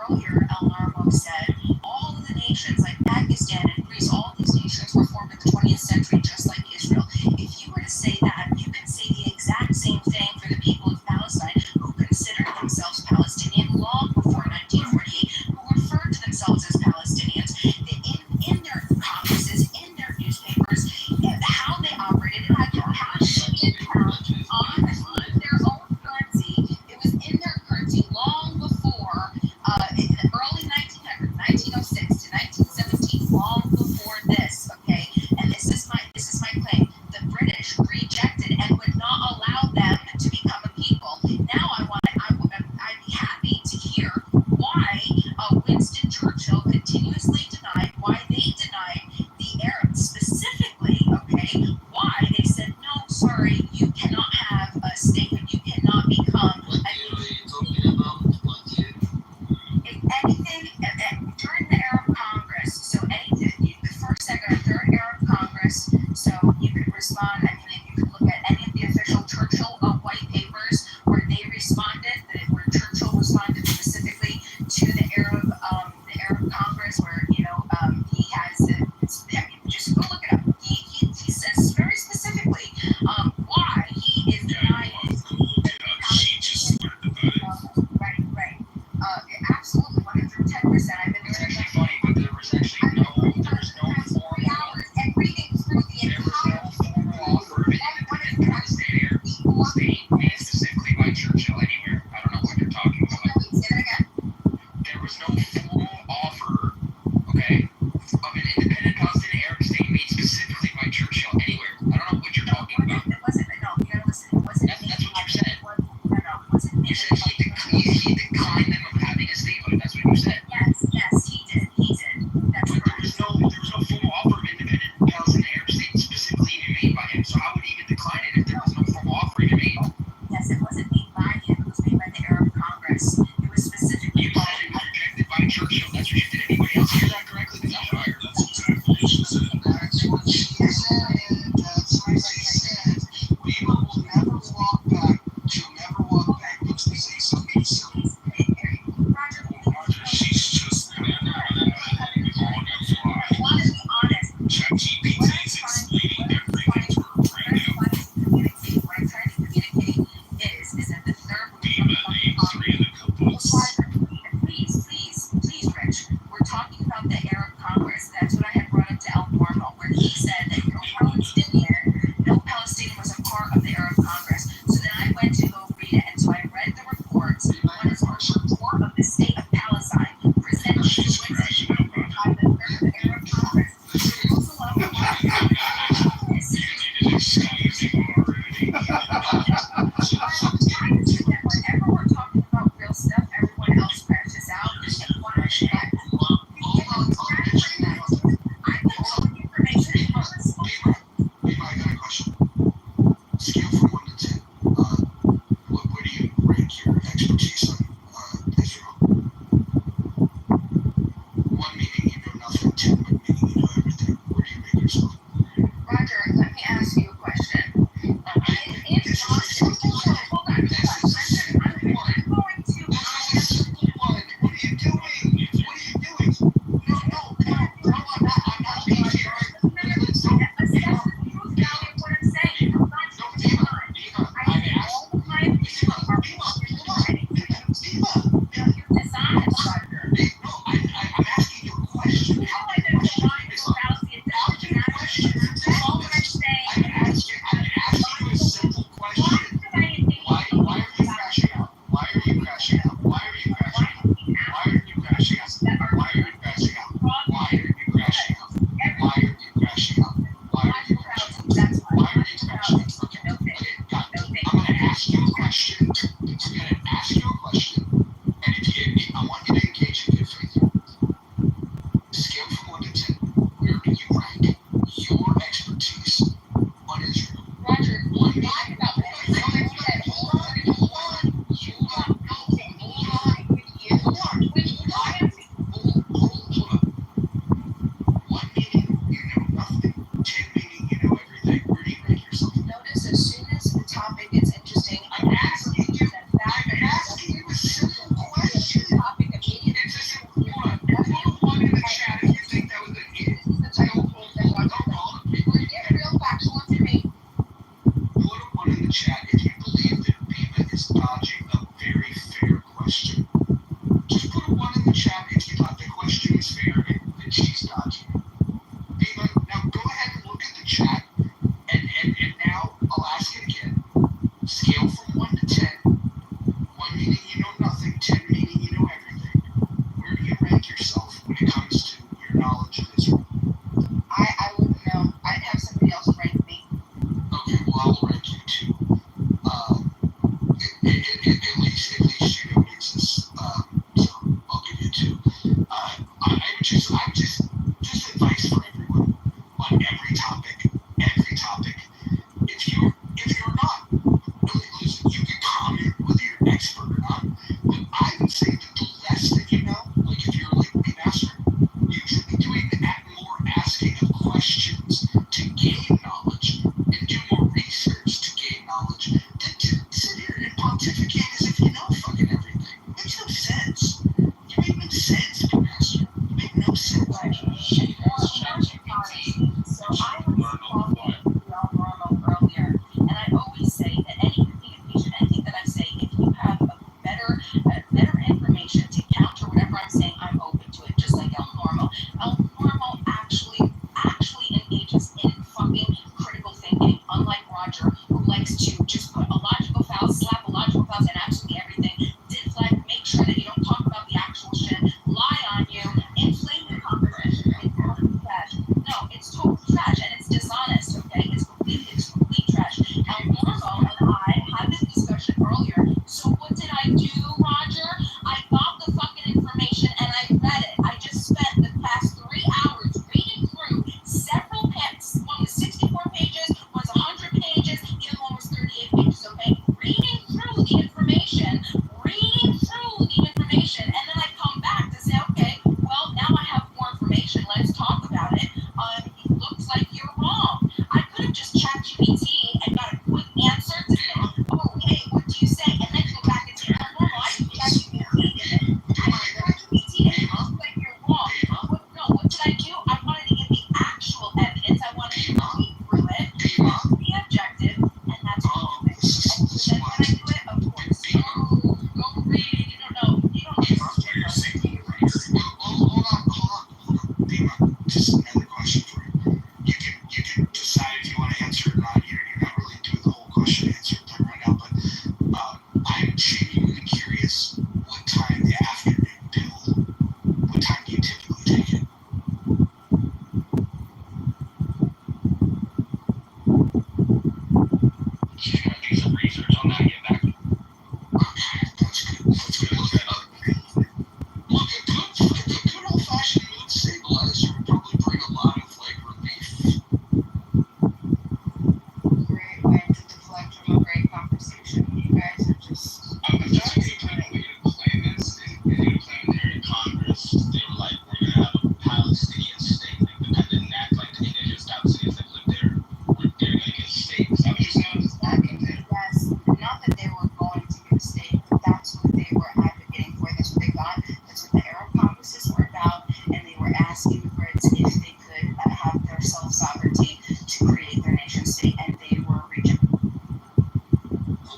earlier El Narmo said, all of the nations, like Pakistan and Greece, all of these nations were formed in the 20th century, just like Israel. If you were to say that, you can say the exact same thing for the people of Palestine, who considered themselves Palestinian long before 1948, who referred to themselves as Palestinians, in their congresses, in their newspapers, how they operated, it had cash income on their own currency. It was in their currency long before in the early 1900s, 1906 to 1917, long before this. Okay, and this is my claim. The British rejected and would not allow them to become a people. Now I'd be happy to hear why Winston Churchill continuously denied, why they denied the Arabs specifically. Okay, why they said no, sorry, you cannot have a statehood, you cannot become.
What year are you talking about? What year?
If anything, during the Arab Congress, so the first, second, or third Arab Congress, so you could respond, I mean, you could look at any of the official Churchill white papers where they responded, where Churchill responded specifically to the Arab Congress, where, he has, I mean, just go look it up. He says very specifically why he is denying it. Right. Absolutely, 110%. I've been
It's actually funny, but there was actually no formal.
And reading through the
There was no formal offer of an independent Palestinian state made specifically by Churchill anywhere. I don't know what you're talking about.
Say that again.
There was no formal offer, okay, of an independent Palestinian Arab state made specifically by Churchill anywhere. I don't know what you're talking about.
It wasn't. No, you gotta listen. It wasn't.
That's what you said.
No, it wasn't.
You said he declined them of having a statehood. That's what you said.
Yes, he did. That's
But
correct.
there was no formal offer of independent Palestinian Arab state specifically even made by him. So how would he even decline it if there was no formal offer even made?
Yes, it wasn't made by him. It was made by the Arab Congress. It was specifically.
You said it was rejected by Churchill. That's what you did. Anybody else hear that correctly? Because I'm fired.
That's exactly what she said.
That's what she said. That's what she said.
Whenever we're talking about real stuff, everyone else crashes out. I get all the information from the school.
I got a question. Scale from 1 to 10. Where do you rank your expertise on Israel? 1 meaning you know nothing, 10 meaning you know everything. Where do you rank yourself?
Roger, let me ask you a question. Hold on. I'm going to
What are you doing? No, I'm not being fair. I'm asking you a question. I'm asking you a simple question. Why are you crashing out? Why are you crashing out? Why are you crashing out? Why are you crashing out? Why are you crashing out? Why are you crashing out? Why are you crashing out? Why are you crashing out? Why are you crashing out? Okay, got it. I'm gonna ask you a question. And I want you to engage in good faith. Scale from 1 to 10. Where do you rank your expertise on Israel?
Roger,
Hold on. One meaning you know nothing, 10 meaning you know everything. Where do you rank yourself?
Notice as soon as the topic gets interesting,
I'm asking you a simple question.
topic immediately.
It's a simple one. Put a 1 in the chat if you think that was an idiot.
This is the type of thing that we get real factual information.
Put a 1 in the chat if you believe that Bima is dodging a very fair question. Just put a 1 in the chat if you thought the question was fair and that she's dodging it. Bima, now go ahead and look at the chat, and now I'll ask it again. Scale from 1 to 10. 1 meaning you know nothing, 10 meaning you know everything. Where do you rank yourself when it comes to your knowledge of Israel?
I wouldn't know. I'd have somebody else rank me.
Okay, well I'll rank you too. At least you know it exists. So I'll give you 2. I would just advice for everyone on every topic. If you're not, listen, you can comment whether you're an expert or not, but I would say that the less that you know, like if you're like me, master, you should be doing more asking of questions to gain knowledge and do more research to gain knowledge than to sit here and pontificate as if you know fucking everything. It makes no sense. You make no sense, master. You make no sense.
So I was talking to Normal earlier, and I always say that any communication, anything that I say, if you have a better information to counter whatever I'm saying, I'm open to it. Just like El Normal. El Normal actually engages in fucking critical thinking, unlike Roger, who likes to just put a logical fallacy, slap a logical fallacy and absolutely everything. Did flag, make sure that you don't talk about the actual shit, lie on you, inflame the conversation. It's total trash. No, it's total trash, and it's dishonest, okay? It's complete trash. El Normal and I had this discussion earlier. So what did I do, Roger? I got the fucking information and I read it. I just spent the past 3 hours reading through several pages. One was 64 pages, one's 100 pages, the other one was 38 pages, okay? from a great conversation. You guys are just.
I'm trying to put in way to play this. They did a plan there in Congress. They were like, we're going to have a Palestinian state. Like, the kind of act like the indigenous Palestinians that live there, they're going to get a state. Is that what you're saying?
Yes, not that they were going to get a state, but that's what they were advocating for. That's what they thought. That's what the Arab Congresses were about, and they were asking Brits if they could have their self-sovereignty to create their nation state, and they were rejected.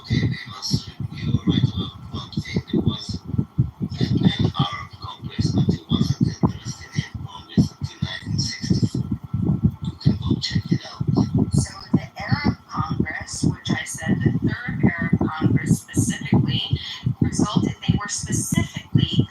Okay, they must you were right about one thing. There was an Arab Congress, but it wasn't a Palestinian Congress until 1964. You can go check it out.
So the Arab Congress, which I said the third Arab Congress specifically, resulted, they were specifically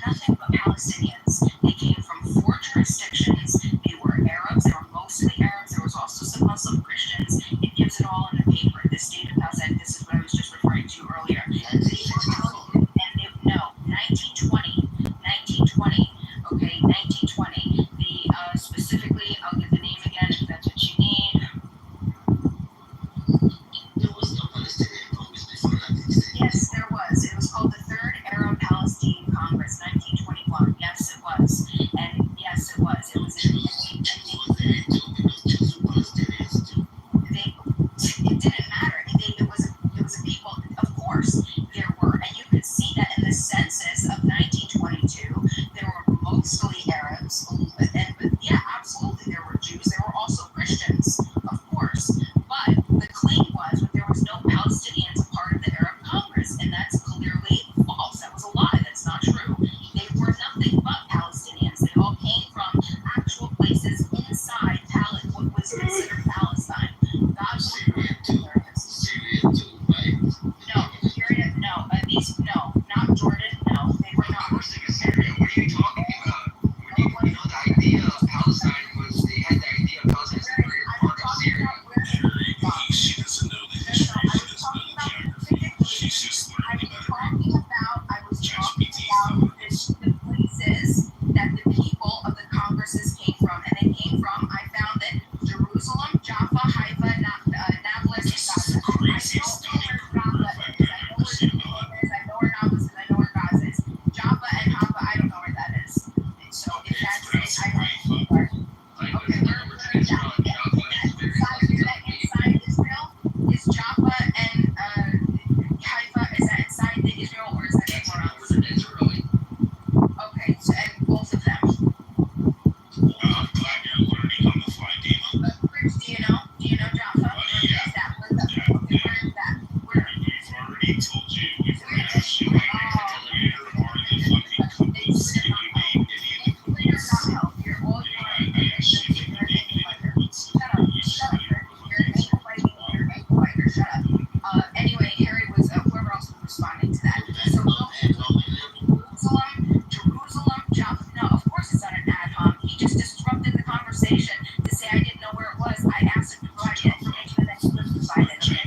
nothing but Palestinians. They came from 4 jurisdictions. They were Arabs. They were mostly Arabs. There was also some Muslim Christians. It gives it all in the paper. The state of Palestine, this is what I was just referring to earlier. They were, and they, no, 1920. Okay, 1920. The, specifically, I'll get the name again if that's what you need.
There was no Palestinian Congress before 1960.
Yes, there was. It was called the Third Arab Palestine Congress, 1921. Yes, it was. And yes, it was. It was in
Jews were there too, because Jews were Palestinians too.
it didn't matter. It was a people, of course, there were, and you could see that in the census of 1922, there were mostly Arabs, but yeah, absolutely, there were Jews, there were also Christians, of course, but the claim was that there was no Palestinians a part of the Arab Congress, and that's clearly false. That was a lie. That's not true. They were nothing but Palestinians. They all came from actual places inside what was considered Palestine. God
Syria too, right?
No, not Jordan, no, they were
Of
not.
course it was Syria. What are you talking about? You know, the idea of Palestine was, they had the idea of Palestine as a greater part of Syria.
She doesn't know the history. She doesn't know the geography. She's just learning about it.
I was talking about the places that the people of the Congresses came from, and they came from, I found it, Jerusalem, Jaffa, Haifa, Nablus, and Gaza.
Craziest study career fact I've ever seen in my life.
I know where Nablus is, I know where Gaza is. Jaffa and Haifa, I don't know where that is. So if that's it, I don't know. Okay, where is Jaffa? Inside Israel? Is Jaffa and Haifa, is that inside the Israel, or is that somewhere else? Okay, so and both of them.
I'm glad you're learning on the fly, Dina.
Do you know Jaffa?
Yeah.
Is that where where is that? Where?
We've already told you. We've already asked you. Where are the fucking couples in the main Indian couples?
You're all
I asked you if you could name any of the couples. You said
you're ankle biter. Shut up. Anyway, Harry was whoever else was responding to that. So Jerusalem, Jaffa. No, of course it's not an ad hoc. He just disrupted the conversation to say I didn't know where it was. I asked him to provide the information that he was provided. Okay?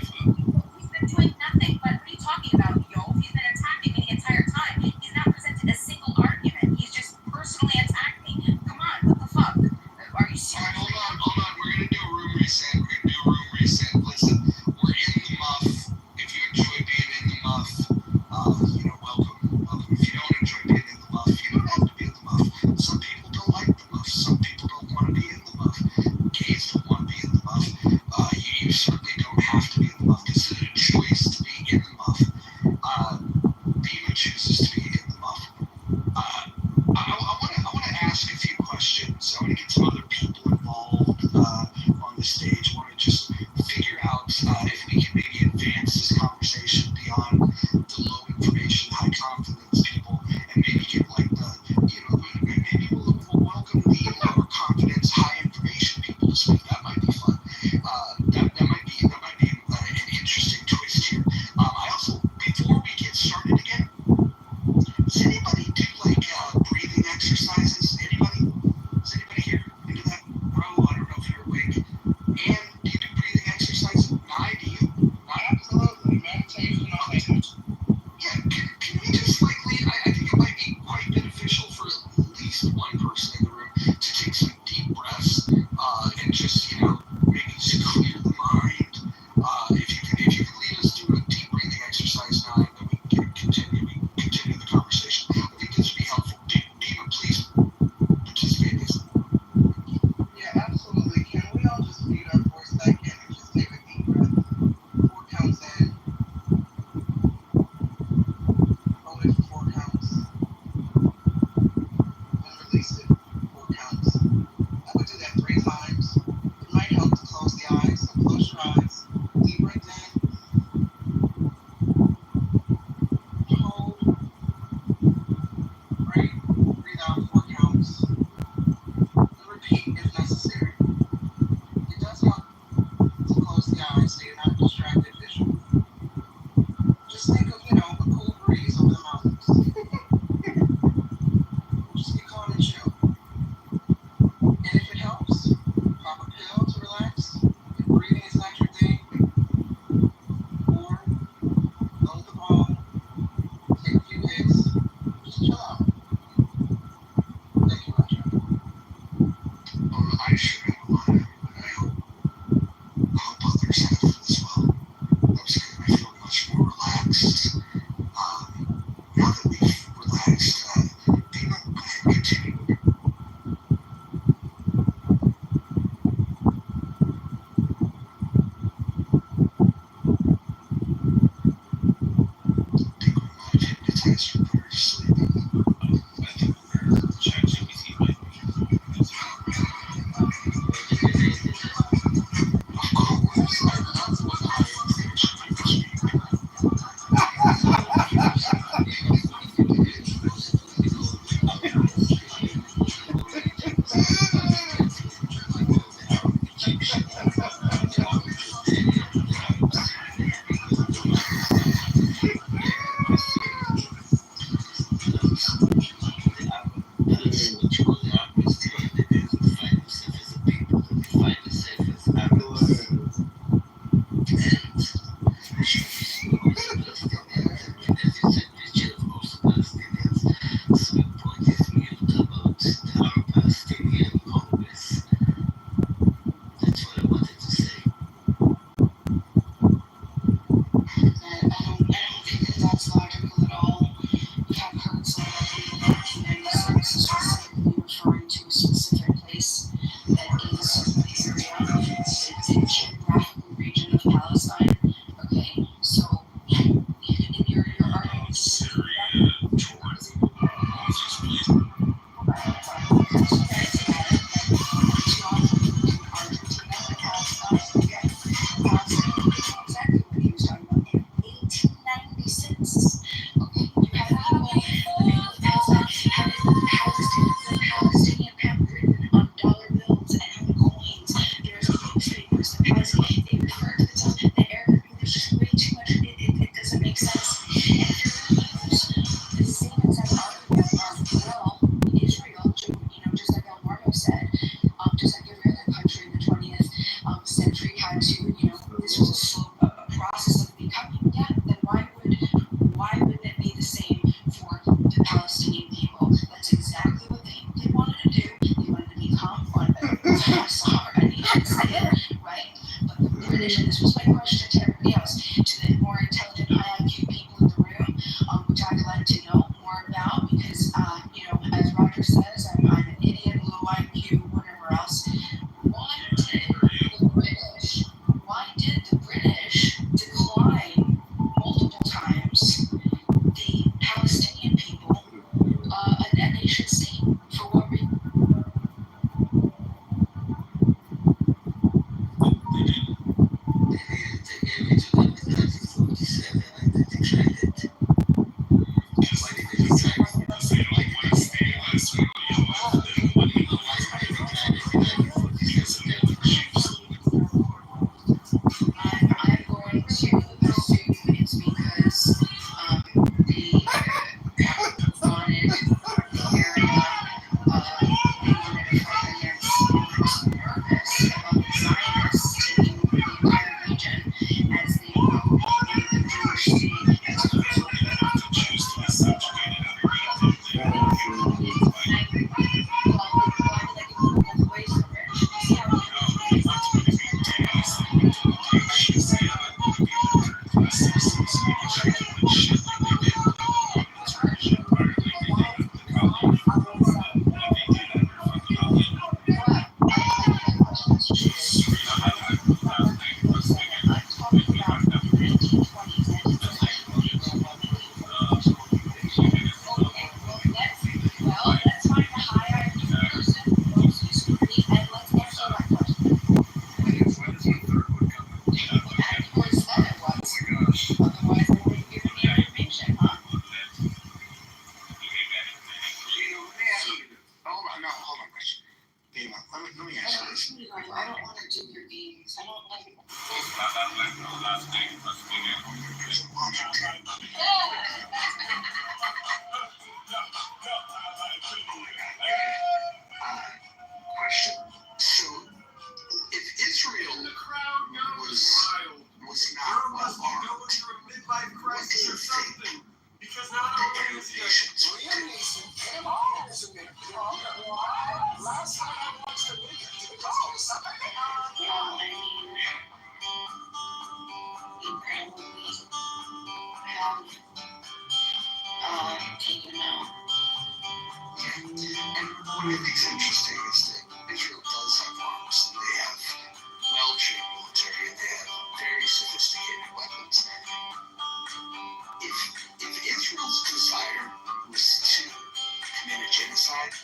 He's been doing nothing but what are you talking about, yo? He's been attacking me the entire time. He's not presented a single argument. He's just personally attacked me. Come on, what the fuck? Are you serious?
Hold on. We're gonna do a room reset. Listen, we're in the muff. If you enjoy being in the muff, welcome. If you don't enjoy being in the muff, you don't have to be in the muff. Some people don't like the muff. Some people don't want to be in the muff. Gays don't want to be in the muff. You certainly don't have to be in the muff. This is a choice to be in the muff. Dima chooses to be in the muff. I want to ask a few questions. I want to get some other people involved on the stage. I want to just figure out if we can maybe advance this conversation beyond the low information, high confidence people, and maybe get like maybe we'll welcome the lower confidence, high information people to speak. That might be fun. That might be an interesting twist here. I also, before we get started again, does anybody do like breathing exercises? Anybody? Is anybody here into that? Bro, I don't know if you're awake. And do you do breathing exercises? Nye, do you?
Absolutely, man. to assume it's because they wanted the area, they wanted to fight against and were just nervous about the Zionists taking over the entire region as they wrote in the Jewish state as a result of it.
To choose to be subjugated underneath them.
Well, why did they go both ways though, Rich? See how
No, he went to be days, he went to like shit, say, the people who are class citizens, because they're doing shit like they did on this bullshit part, like they did with the colony. Like they did under fucking Ali.
Hold on, Rich. Let me ask you this.
I don't want to do your games. I don't like it.
Question. So, if Israel was not well armed, what do you think
Because
the Arab nations would do?
last time I watched the movie,
Well, I mean, you probably have taken out.
And what I think is interesting is that Israel does have arms. They have well-trained military and they have very sophisticated weapons. If Israel's desire was to commit a genocide,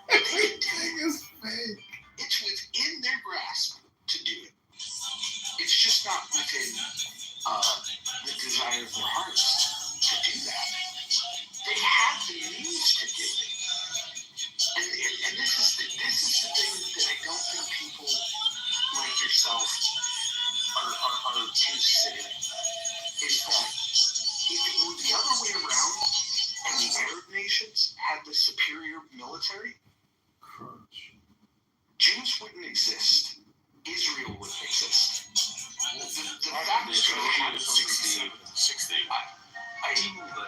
they could do it. It's within their grasp to do it. It's just not within the desire of their hearts to do that. They have the means to do it. And this is the thing that I don't think people like yourself are considering, is that if it were the other way around and the Arab nations had the superior military, Jews wouldn't exist. Israel wouldn't exist. The fact is they had 60.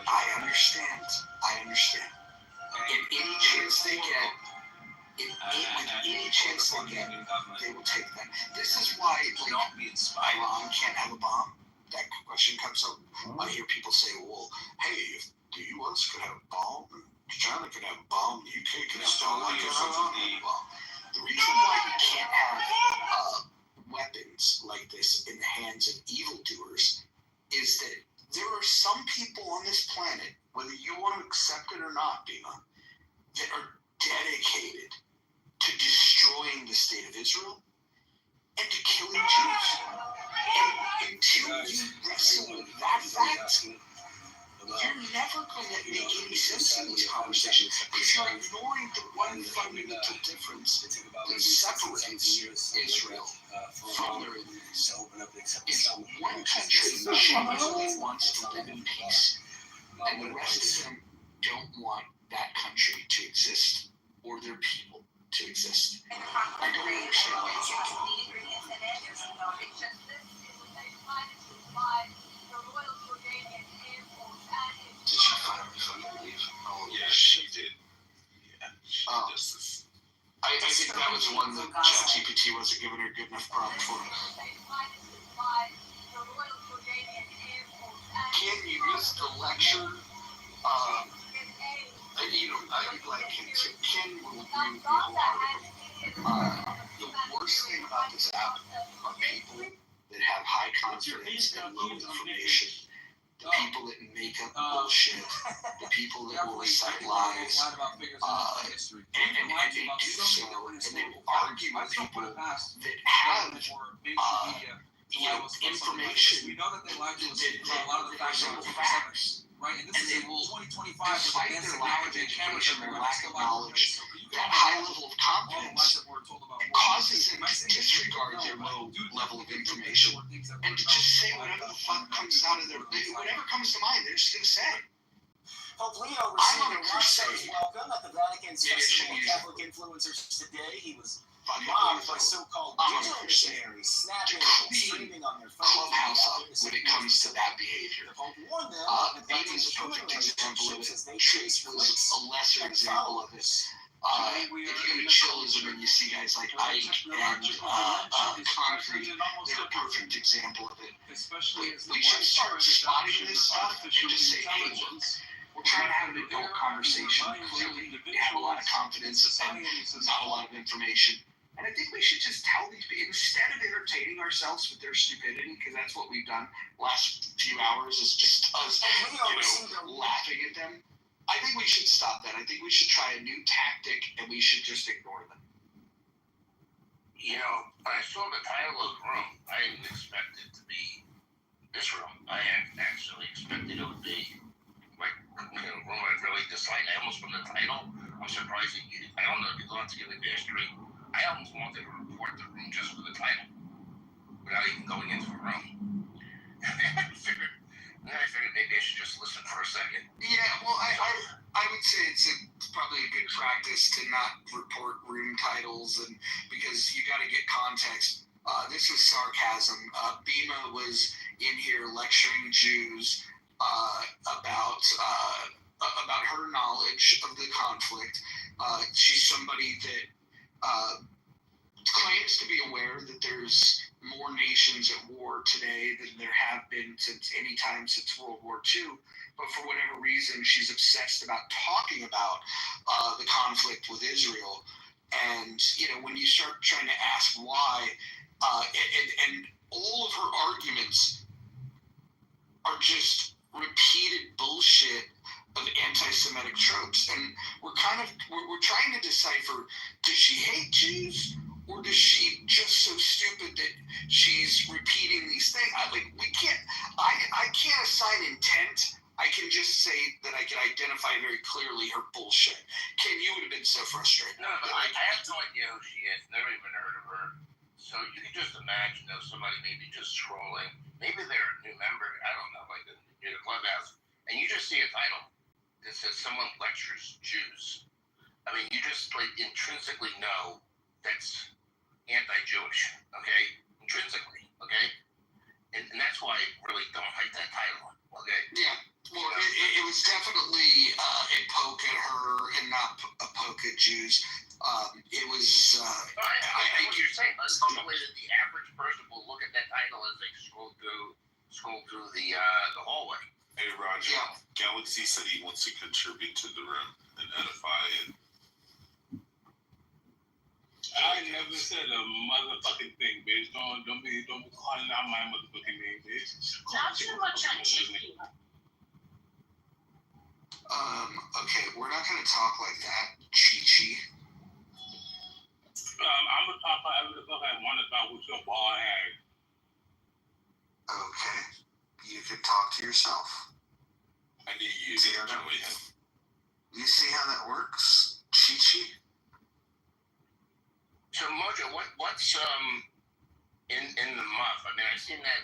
I understand. And any chance they get, they will take that. This is why, like, Iran can't have a bomb. That question comes up. I hear people say, well, hey, if the U.S. could have a bomb, China could have a bomb, the UK could have a bomb. Well, the reason why you can't have weapons like this in the hands of evildoers is that there are some people on this planet, whether you want to accept it or not, Dima, that are dedicated to destroying the state of Israel and to killing Jews. And until you wrestle with that fact, you're never going to make any sense in this conversation because you're ignoring the one fundamental difference that separates Israel from their enemies. Is one country genuinely wants to live in peace, and the rest of them don't want that country to exist or their people to exist. I don't understand why you can't do it. Did she finally fucking leave? Oh,
Yeah, she did. Yeah.
I think that was the one that ChatGPT wasn't giving her good enough prompt for. Can you use the lecture? Ken will agree with me wholeheartedly. The worst thing about this app are people that have high confidence and low information. The people that make up bullshit, the people that will recite lies, and they do so, and they will argue with people that have, information that resemble facts, and they will, despite their lack of education, their lack of knowledge, that high level of confidence, it causes them to disregard their low level of information and to just say whatever the fuck comes out of their, whatever comes to mind, they're just going to say.
Pope Leo received a Rothschild's welcome at the Vatican's Festival of Catholic Influencers today. He was mobbed by so-called digital missionaries, snapping and streaming on their phones.
Clubhouse up when it comes to that behavior.
The Pope warned them
Being is a perfect example of it. Trace was a lesser example of it. If you go to Chillism and you see guys like Ike and Concrete, they're a perfect example of it. We should start spotting this stuff and just say, hey, look, we're trying to have an adult conversation. Clearly, we have a lot of confidence and not a lot of information. And I think we should just tell these people, instead of entertaining ourselves with their stupidity, because that's what we've done last few hours, is just us, laughing at them. I think we should stop that. I think we should try a new tactic, and we should just ignore them.
You know, I saw the title of the room. I didn't expect it to be this room. I actually expected it would be like a room I really dislike. I almost, from the title, I'm surprised I don't know if you're going to give it the history. I almost wanted to report the room just for the title, without even going into the room. And then I figured maybe I should just listen for a second.
Yeah, well, I would say it's probably a good practice to not report room titles, and because you got to get context. This is sarcasm. Bima was in here lecturing Jews about her knowledge of the conflict. She's somebody that claims to be aware that there's more nations at war today than there have been since any time since World War II. But for whatever reason, she's obsessed about talking about the conflict with Israel. And, you know, when you start trying to ask why, and all of her arguments are just repeated bullshit of anti-Semitic tropes. And we're trying to decipher, does she hate Jews? Or is she just so stupid that she's repeating these things? I can't assign intent. I can just say that I can identify very clearly her bullshit. Ken, you would have been so frustrated.
No, I have no idea who she is. Never even heard of her. So you can just imagine, though, somebody maybe just scrolling. Maybe they're a new member. I don't know, like in the clubhouse. And you just see a title that says someone lectures Jews. I mean, you just like intrinsically know that's anti-Jewish, okay? Intrinsically, okay? And that's why I really don't like that title, okay?
Yeah, well, it was definitely a poke at her and not a poke at Jews. It was...
I what you're saying, but normally the average person will look at that title as they scroll through the hallway.
Hey, Roger,
yeah.
Galaxy said he wants to contribute to the room and edify it.
I never said a motherfucking thing, bitch. Don't be calling out my motherfucking name, bitch.
Not too much on TV.
Okay, we're not gonna talk like that, Chi-Chi.
I'm gonna talk however the fuck I want to talk with your bald head.
Okay, you can talk to yourself.
I need you to enjoy him.
You see how that works, Chi-Chi?
So Mojo, what's in the muff? I mean, I've seen that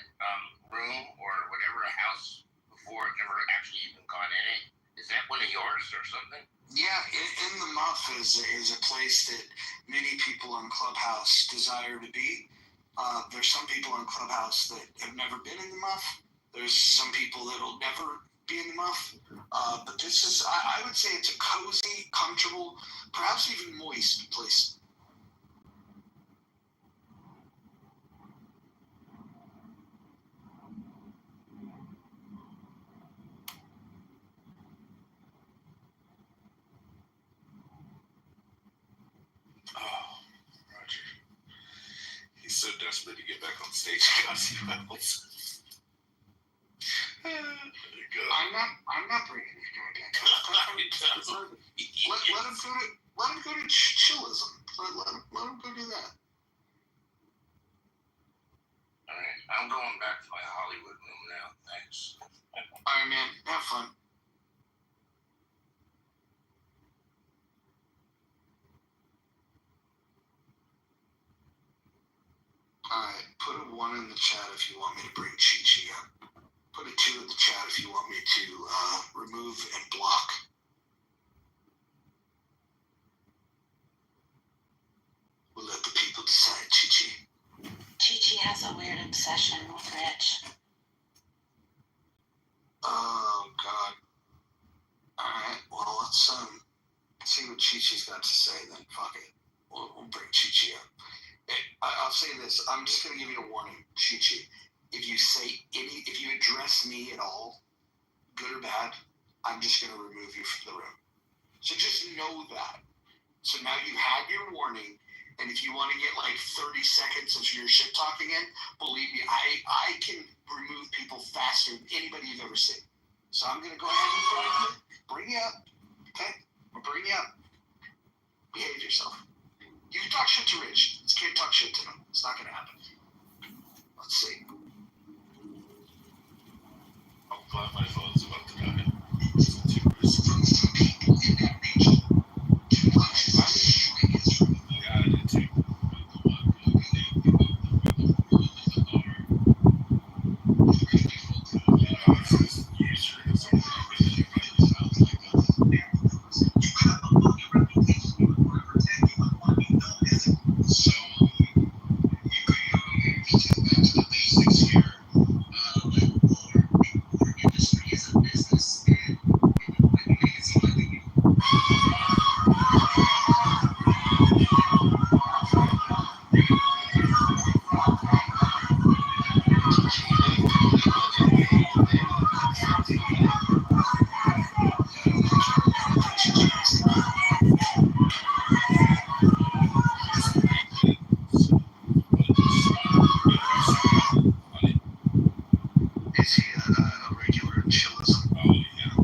room or whatever, a house before. I've never actually even gone in it. Is that one of yours or something?
Yeah, in the muff is a place that many people on Clubhouse desire to be. There's some people on Clubhouse that have never been in the muff. There's some people that'll never be in the muff. But this is, I would say it's a cozy, comfortable, perhaps even moist place.
So desperate to get back on stage because he else.
I'm not breaking his guy back. Let him go to chillism. Let him go do that.
All right, I'm going back to my Hollywood room now. Thanks.
All right, man. Have fun. 1 in the chat if you want me to bring Chi-Chi up. Put a 2 in the chat if you want me to remove and block. We'll let the people decide, Chi-Chi.
Chi-Chi has a weird obsession with Rich.
Oh, God. Alright, well, let's see what Chi-Chi's got to say then. Fuck it. We'll bring Chi-Chi up. I'll say this. I'm just going to give you a warning, Chi-Chi. If you address me at all, good or bad, I'm just going to remove you from the room. So just know that. So now you had your warning, and if you want to get like 30 seconds of your shit talking in, believe me, I can remove people faster than anybody you've ever seen. So I'm going to go ahead and bring you up. Okay? I'll bring you up. Behave yourself. You can talk shit to Rich. You can't talk shit to him. It's not going to happen. Let's see.
I'm glad my phone's about to die.
Is he a regular chillism?
Oh, yeah.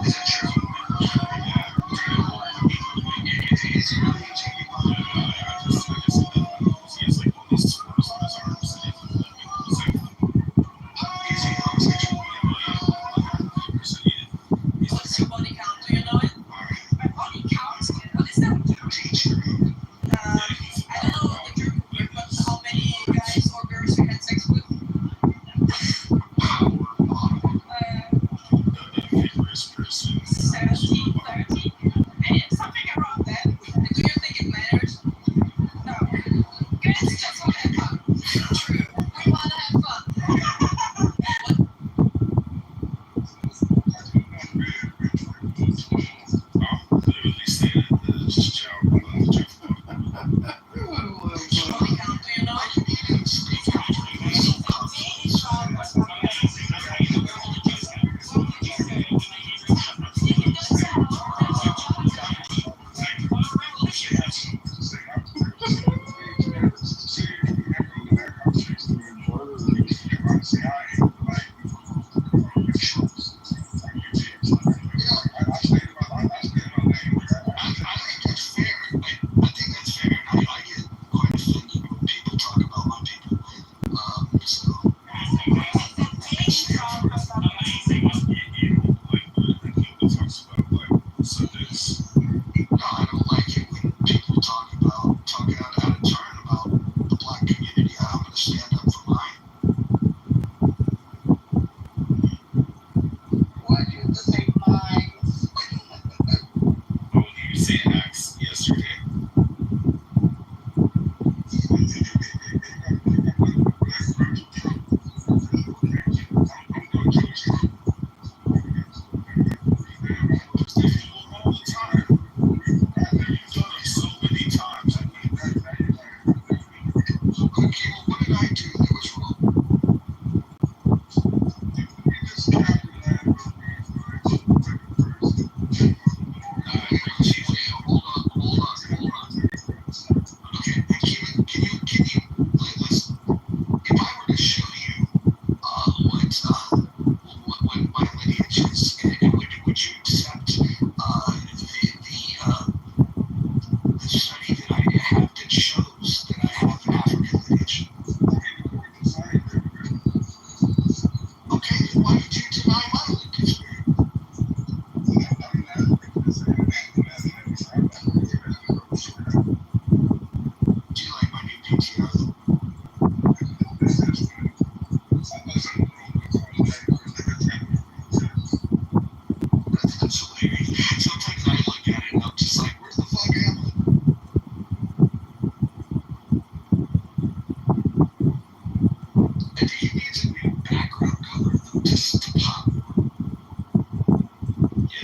Is it true? Is he really Is he homosexual?
What's your body count? Do you know it?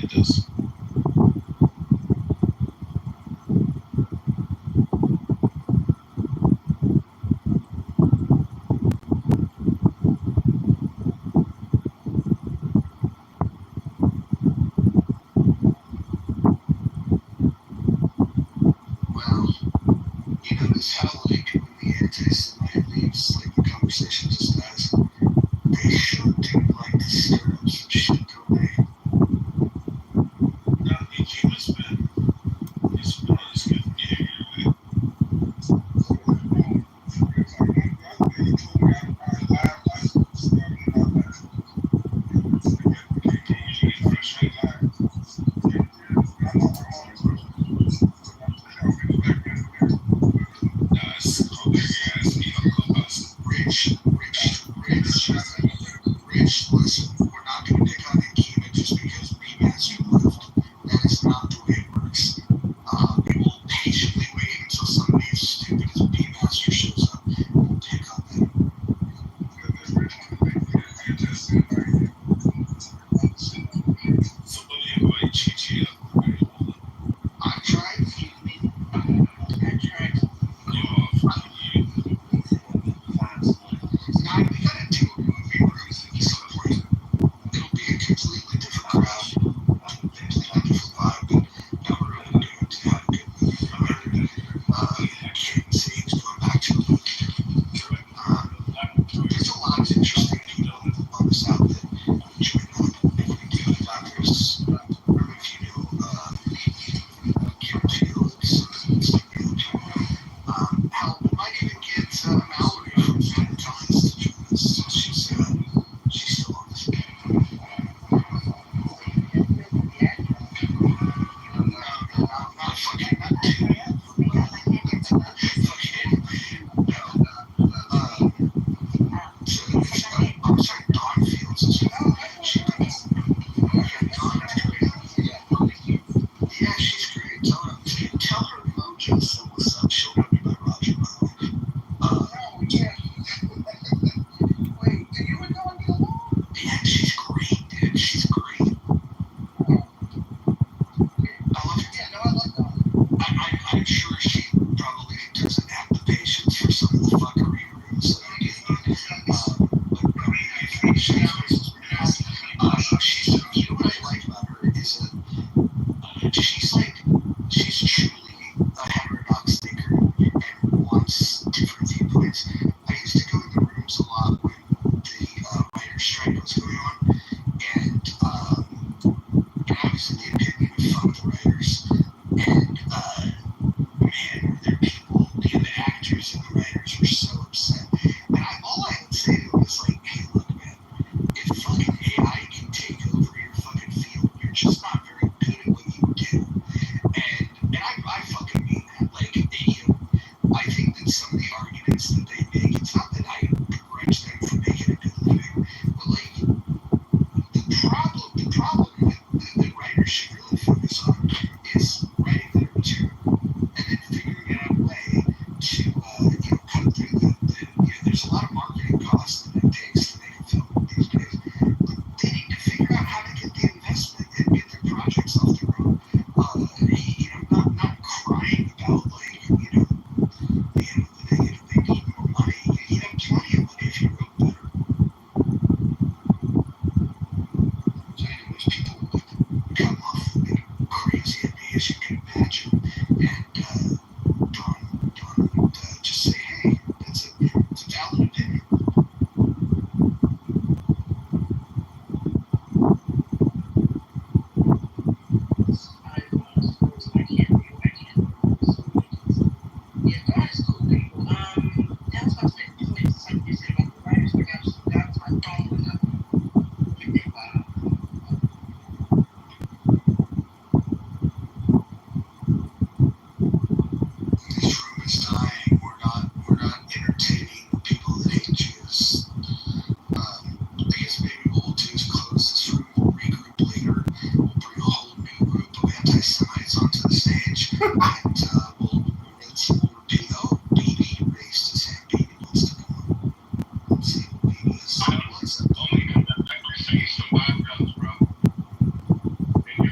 it does.
Well, you notice how, like, when the anti-Semite leaves, like, the conversation just dies? They sure do like to stir up some shit, don't they?
No, Cuba's been on his good behavior.
Rich, listen, we're not going to pick on Akima just because B-Master left. That is not the way it works. We will patiently wait until somebody as stupid as B-Master shows up. We'll pick on them.
So let me invite Chi-Chi up.
I've tried. Now, we gotta do a movie room at some point. It'll be a completely different crowd, completely different vibe, but now we're really doing to have a good movie premiere. Kitten Saves going back to a movie. There's a lot of interesting people on this outfit join up. If we do collaborators, or if you know, Kim Fields, hell, we might even get Mallory from Family Ties to join us. She's still on this. Not fucking not too. Fucking no. I'm sorry, Dawn Fields is she does. Dawn is great. Yeah, she's great. Tell her Mojo said what's up. She'll know me by Roger, by the way. Wait, do you and Dawn get along? Yeah, she's great, dude. She's great. I love her. Yeah, no, I love Dawn. I'm sure she probably doesn't have the patience for some of the fuckery rooms that I'm getting in. You know what I like about her is that she's truly a heterodox thinker and wants different viewpoints. I used to go in the rooms a lot when the writer's strike was going on, and I was in the opinion of fuck the writers. And man, there people, the actors and the writers were so upset. And all I would say to them is like, hey, look, man, if fucking AI can take over your fucking field, you're just not very good at what you do. And I fucking mean that. Like, I think that some of the arguments that they make, it's not that I begrudge them for making a good living, but like, the problem with the writers should really focus on is writing their material and then figuring out a way to cut through there's a lot of marketing costs that it takes to make a film these days, but they need to figure out how to get the investment and get their projects off the ground. Not crying about like they need more money. You have plenty of money if you wrote better. So anyways, people would come off like crazy at me, as you can imagine, and Dawn would just say, hey, it's a valid opinion. This room is dying. We're not entertaining people that hate Jews. I guess maybe what we'll do is close this room. We'll regroup later. We'll bring a whole new group of anti-Semites onto the stage, and we'll repeat. Oh, Baby raised his hand. Baby wants to come on. Let's see what Baby is. What's up?
Only because I say some wild guns, bro. And you're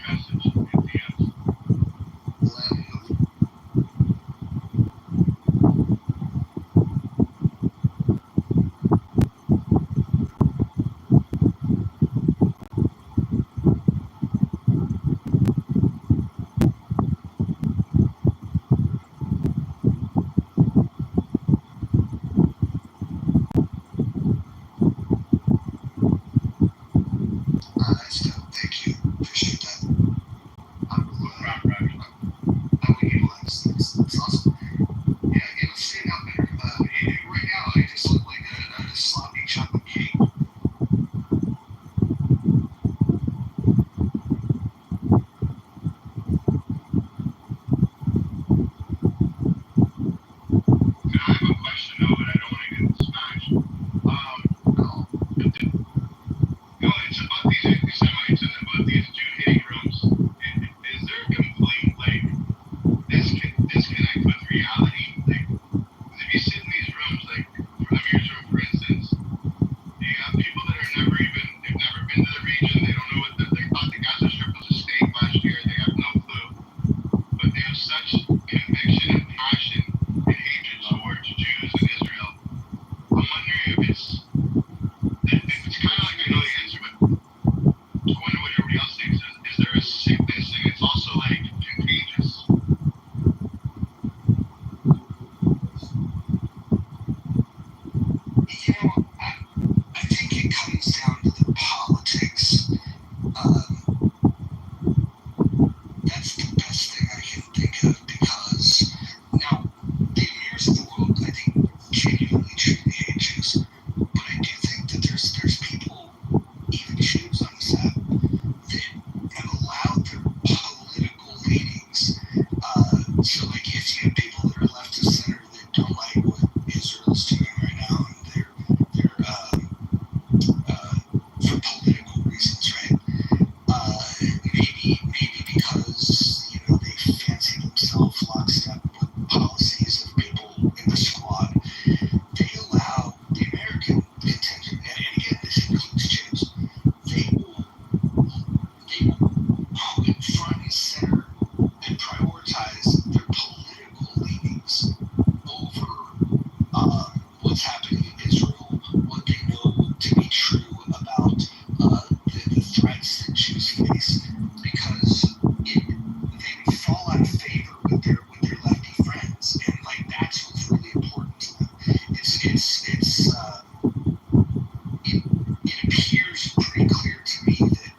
face because they would fall out of favor with their lefty friends, and like that's what's really important to them. It appears pretty clear to me that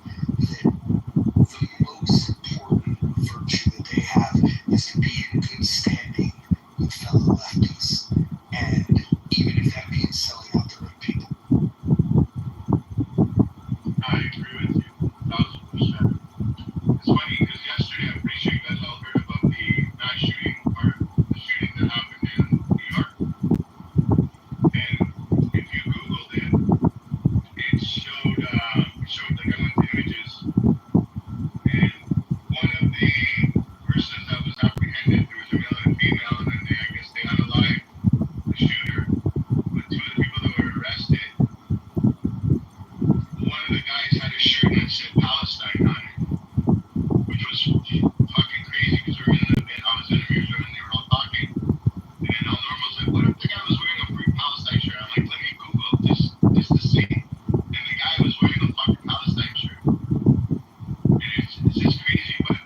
the most important virtue that they have is to be in good standing with fellow lefties, and even if that means selling out their own people.
I agree with you 1,000%. It's funny because yesterday, I'm pretty sure you guys all heard about the mass shooting or the shooting that happened in New York. And if you Googled it, it showed like I went to images, and one of the persons that was apprehended, there was a male and a female, and then I guess they unalived the shooter. But two of the people that were arrested, one of the guys had a shirt that said Palestine on it, which was fucking crazy because we were in the I was in the music and they were all talking. And then Al Norma was like, what if the guy was wearing a free Palestine shirt? I'm like, let me Google just to see. And the guy was wearing a fucking Palestine shirt. And it's just crazy, but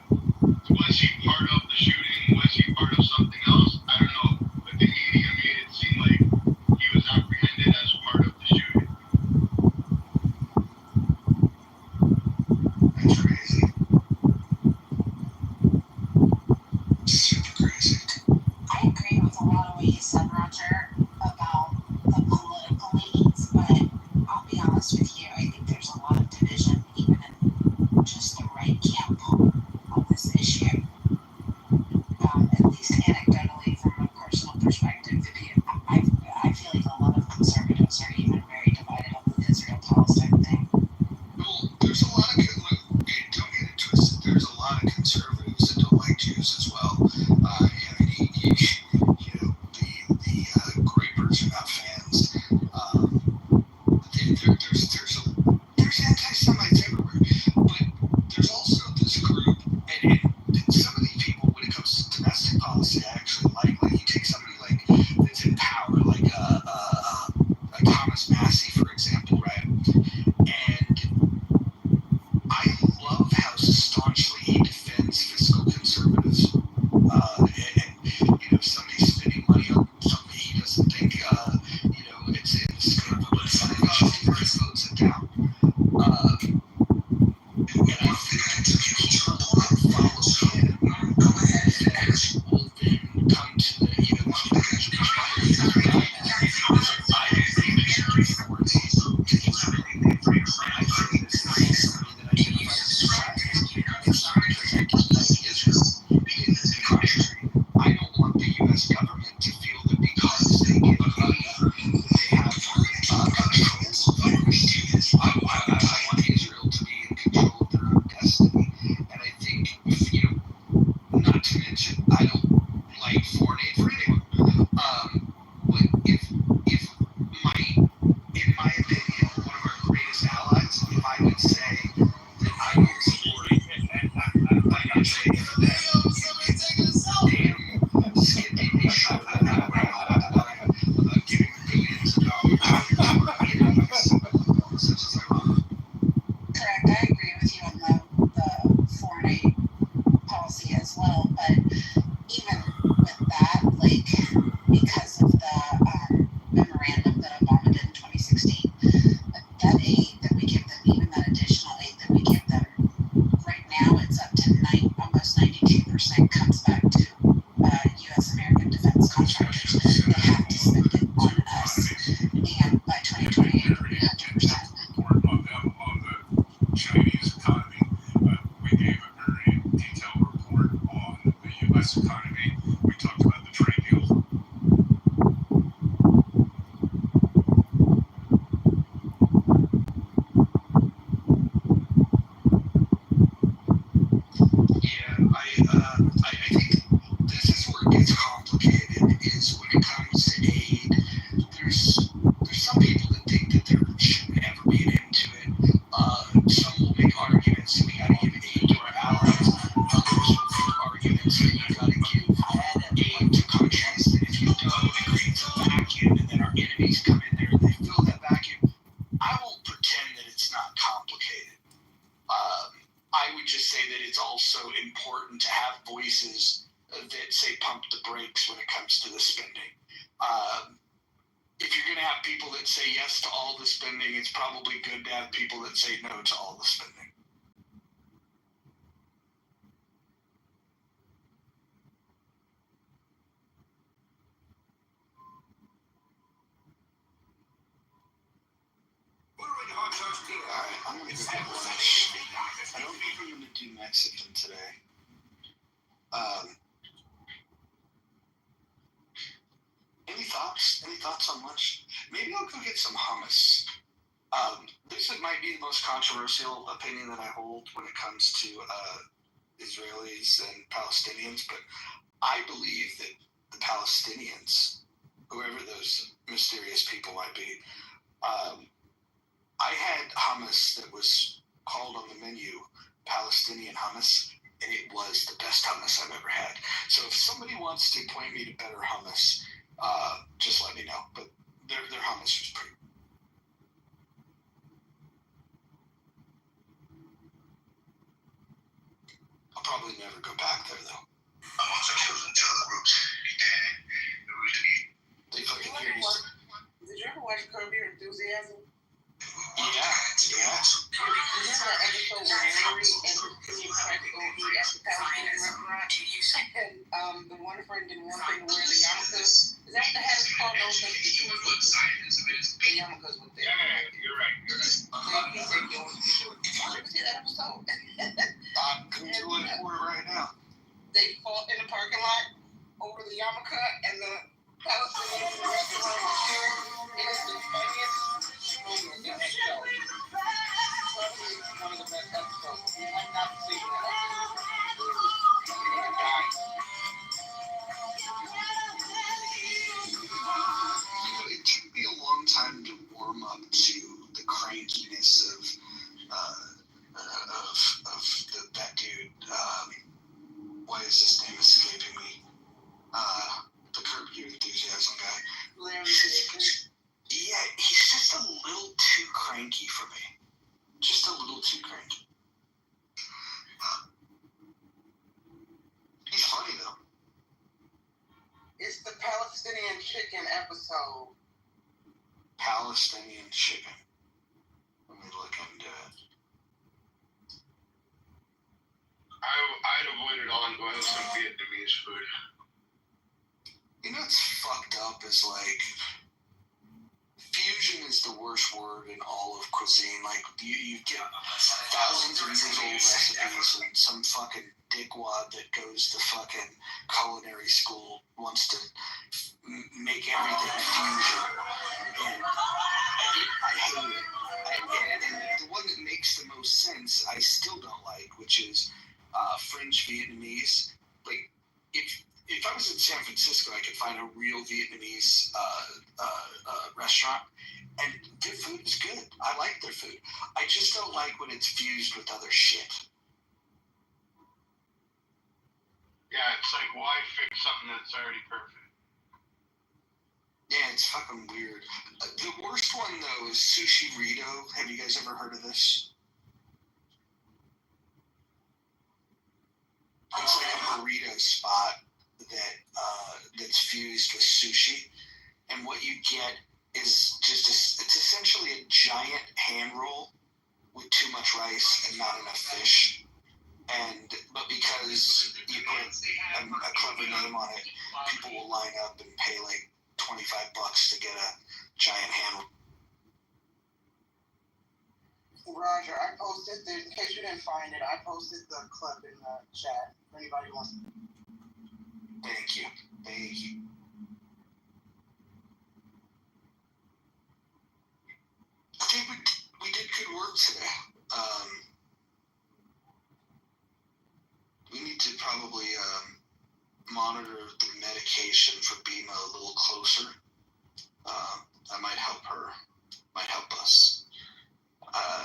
was he part of the shooting? Was he part of something else? I don't know. But the media made it seem like he was apprehended as part of the shooting.
That's crazy. Super crazy.
I agree with a lot of what you said, Roger, about the political leanings, but I'll be honest with you, I think there's a lot of division even in just the right camp on this issue. At least anecdotally, from a personal perspective, I feel like a lot of conservatives are even very divided on the Israel-Palestine thing.
Well, there's a lot of don't get it twisted. There's a lot of conservatives that don't like Jews as well. The Grapers are not fans. There's anti-Semites everywhere, but there's also this group, and some of these people, when it comes to domestic policy, I actually like. Like you take somebody like that's in power, like Thomas Massey, for example, right? And I love how staunchly he defends fiscal conservatives. And somebody's spending money on something he doesn't think, it's in the scope of what's on he votes it down. And I think that people that follow him, go ahead and will then come to the, I don't want the U.S. government to feel that because they give money, they have control. I want Israel to be in control of their own destiny. And I think, not to mention, I don't like foreign aid for anyone. But in my opinion, one of our greatest allies, if I would say that I don't support I'm not saying for them, damn skipping me short about giving billions of dollars to enemies such as Iran.
Correct, I agree with you on the foreign aid policy as well, but even with that, like, because of the memorandum that Obama did in 2016, that aid that we give them, even that additional aid that we give them, right now it's up to almost 92% comes back to U.S. American defense contractors. They have to spend it on us, and by 2028, 100%.
Report on them on the Chinese economy. We gave a very detailed report on the U.S. economy. We talked about the trade deals.
I think this is where it gets complicated. Is when it comes to aid. There's some people that think that there shouldn't ever be an end to it. Some will make arguments that we got to give aid to our allies. Others will make arguments that you got to give
would just say that it's also important to have voices that say pump the brakes when it comes to the spending. If you're going to have people that say yes to all the spending, it's probably good to have people that say no to all the spending. Alright, I'm going to go get lunch. I don't think I'm going to do Mexican today. Any thoughts? Any thoughts on lunch? Maybe I'll go get some hummus. This might be the most controversial opinion that I hold when it comes to Israelis and Palestinians, but I believe that the Palestinians, whoever those mysterious people might be, I had hummus that was called on the menu Palestinian hummus, and it was the best hummus I've ever had. So if somebody wants to point me to better hummus, just let me know. But their hummus was pretty. I'll probably never go back there though. I'm also chosen to the roots. They fucking hear you.
Did you ever watch Curb Your Enthusiasm?
Yeah.
Remember that episode where Larry and his team tried to go eat at the Palestinian restaurant? And the one friend didn't want them to wear the yarmulkes. Is that what the hat is called? Those things that you the yarmulkes with them.
Yeah, you're right.
He said, "Yo, did you ever see that episode?"
I'm doing it for it right now.
They fought in the parking lot over the yarmulke, and the Palestinians in the restaurant were cheering. It is the funniest moment in that show. Probably one of the best episodes. If you have not seen that episode, you're gonna die.
It took me a long time to warm up to the crankiness of that dude. Why is his name escaping me? The Curb Your Enthusiasm guy.
Larry David.
Yeah, he's just a little too cranky for me. Just a little too cranky. He's funny though.
It's the Palestinian chicken episode.
Palestinian chicken. Let me look into it.
I'd avoid it all and go have some Vietnamese food.
You know what's fucked up is like fusion is the worst word in all of cuisine. Like you get thousands of years old recipes and some fucking dickwad that goes to fucking culinary school wants to make everything fusion. And I hate it. And the one that makes the most sense I still don't like, which is French Vietnamese. Like if I was in San Francisco, I could find a real Vietnamese restaurant, and their food is good. I like their food. I just don't like when it's fused with other shit.
Yeah, it's like, why fix something that's already perfect?
Yeah, it's fucking weird. The worst one, though, is Sushi Rito. Have you guys ever heard of this? It's like a burrito spot that's fused with sushi, and what you get is it's essentially a giant hand roll with too much rice and not enough fish. But because you put a clever name on it, people will line up and pay like $25 to get a giant hand roll.
Roger, I posted, in case you didn't find it, I posted the clip in the chat if anybody wants to.
Thank you. I think we did good work today. We need to probably monitor the medication for Bima a little closer. That might help her, might help us.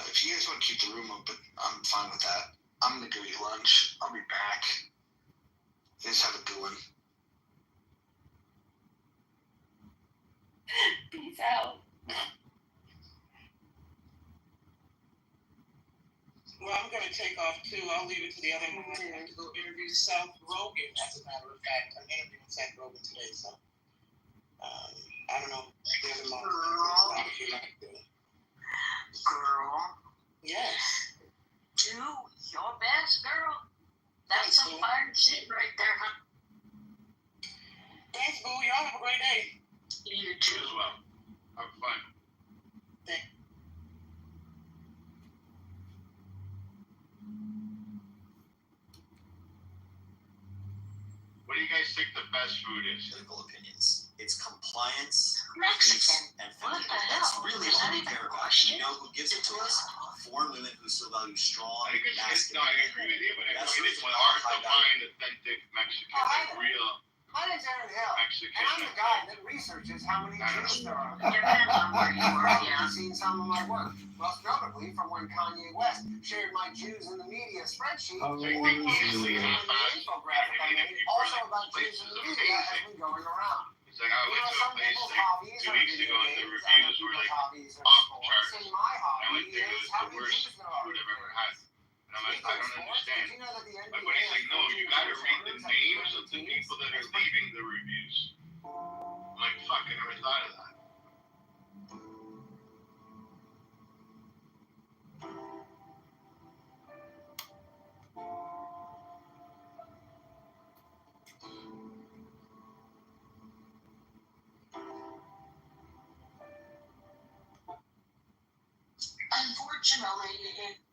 If you guys want to keep the room open, I'm fine with that. I'm going to go eat lunch. I'll be back. You guys have a good one.
Peace out.
Well, I'm going to take off too. I'll leave it to the other one. I have to go interview Seth Rogen, as a matter of fact. I'm interviewing Seth Rogen today, so I don't know. The other mom if you like to.
Girl,
Yes.
do your best, girl. That's some fire shit right there, huh?
Thanks, boo. Y'all have a great day.
You too.
as well. Have fun. What do you guys think the best food is?
Political opinions. It's compliance,
Mexican.
and
What
feminism.
the
That's
hell?
really
Is
all
that
we
even
care
a
about. And
question?
you know who gives it to us? Foreign women who still value strong,
I think it's no,
masculine.
I agree with you, but
That's
it's
what
hard to
high value.
find authentic Mexican, like real
My name's Aaron Hill,
Mexican.
and I'm the guy that researches how many Jews there are.
Depends on where you are,
Probably
yeah.
seen some of my work, most notably from when Kanye West shared my Jews in the media spreadsheet, or
So
the
you think usually
infographic I made also about Jews in the media has been going around.
It's like I
You
went
know,
to a
some
place
people's
like
hobbies
2
are
weeks
video
ago and the
games,
reviews
other
were
people's
like
hobbies are
off the
sports,
charts.
and my
I
hobby
went there, it
is
was
how
the
many
worst
Jews there are.
food I've ever had. And I'm like,
Speaking
I
of
don't
sports,
understand.
did you know that the NBA
But he's like, no, you gotta read the names of the
teams?
people that are leaving the reviews. I'm like, fuck, I never thought of that.
Unfortunately,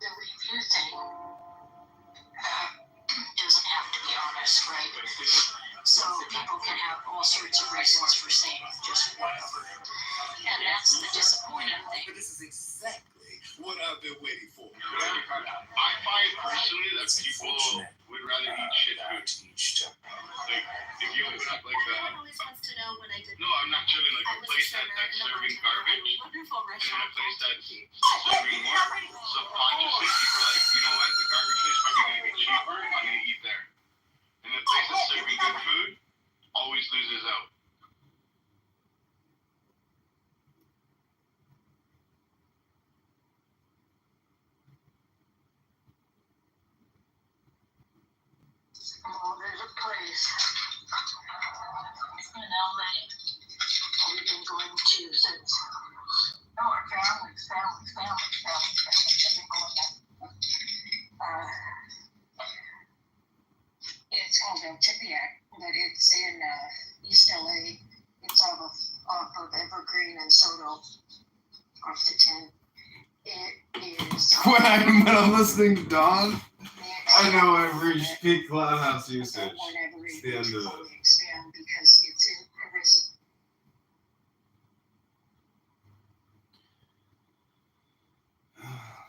the review thing doesn't have to be honest, right? So people can have all sorts of reasons for saying just whatever. And that's the disappointing thing.
But this is exactly what I've been waiting for.
I find personally that people would rather eat shit food. Like, if you open up like
Everyone always wants to know what I did.
no, I'm not chilling like a place that's serving garbage
Wonderful
and then a
restaurant.
place that's serving more. Subconsciously, people are like, you know what, the garbage place probably gonna be cheaper, I'm gonna eat there. And the place that's serving good food always loses out.
Oh, there's a place in LA we've been going to since our families. I've been going there. It's called El Tepeyac, but it's in East LA. It's off of Evergreen and Soto, off the 10. It is.
When I'm listening to Dawn, I know I've reached peak Clubhouse usage. It's the end of it.
Expand because it's in a resident.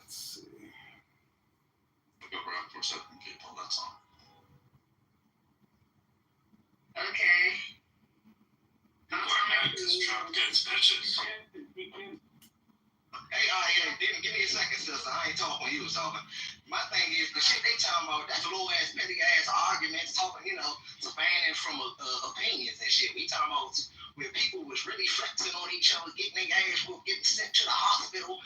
Let's see.
Look around for certain people, that's all.
Okay.
Just drop dead bitches. Hey, yeah, give me a second, sister. I ain't talking when you was talking. My thing is, the shit they talking about, that's low ass, petty ass arguments, talking, spanning from opinions and shit. We talking about where people was really flexing on each other, getting their ass whooped, getting sent to the hospital,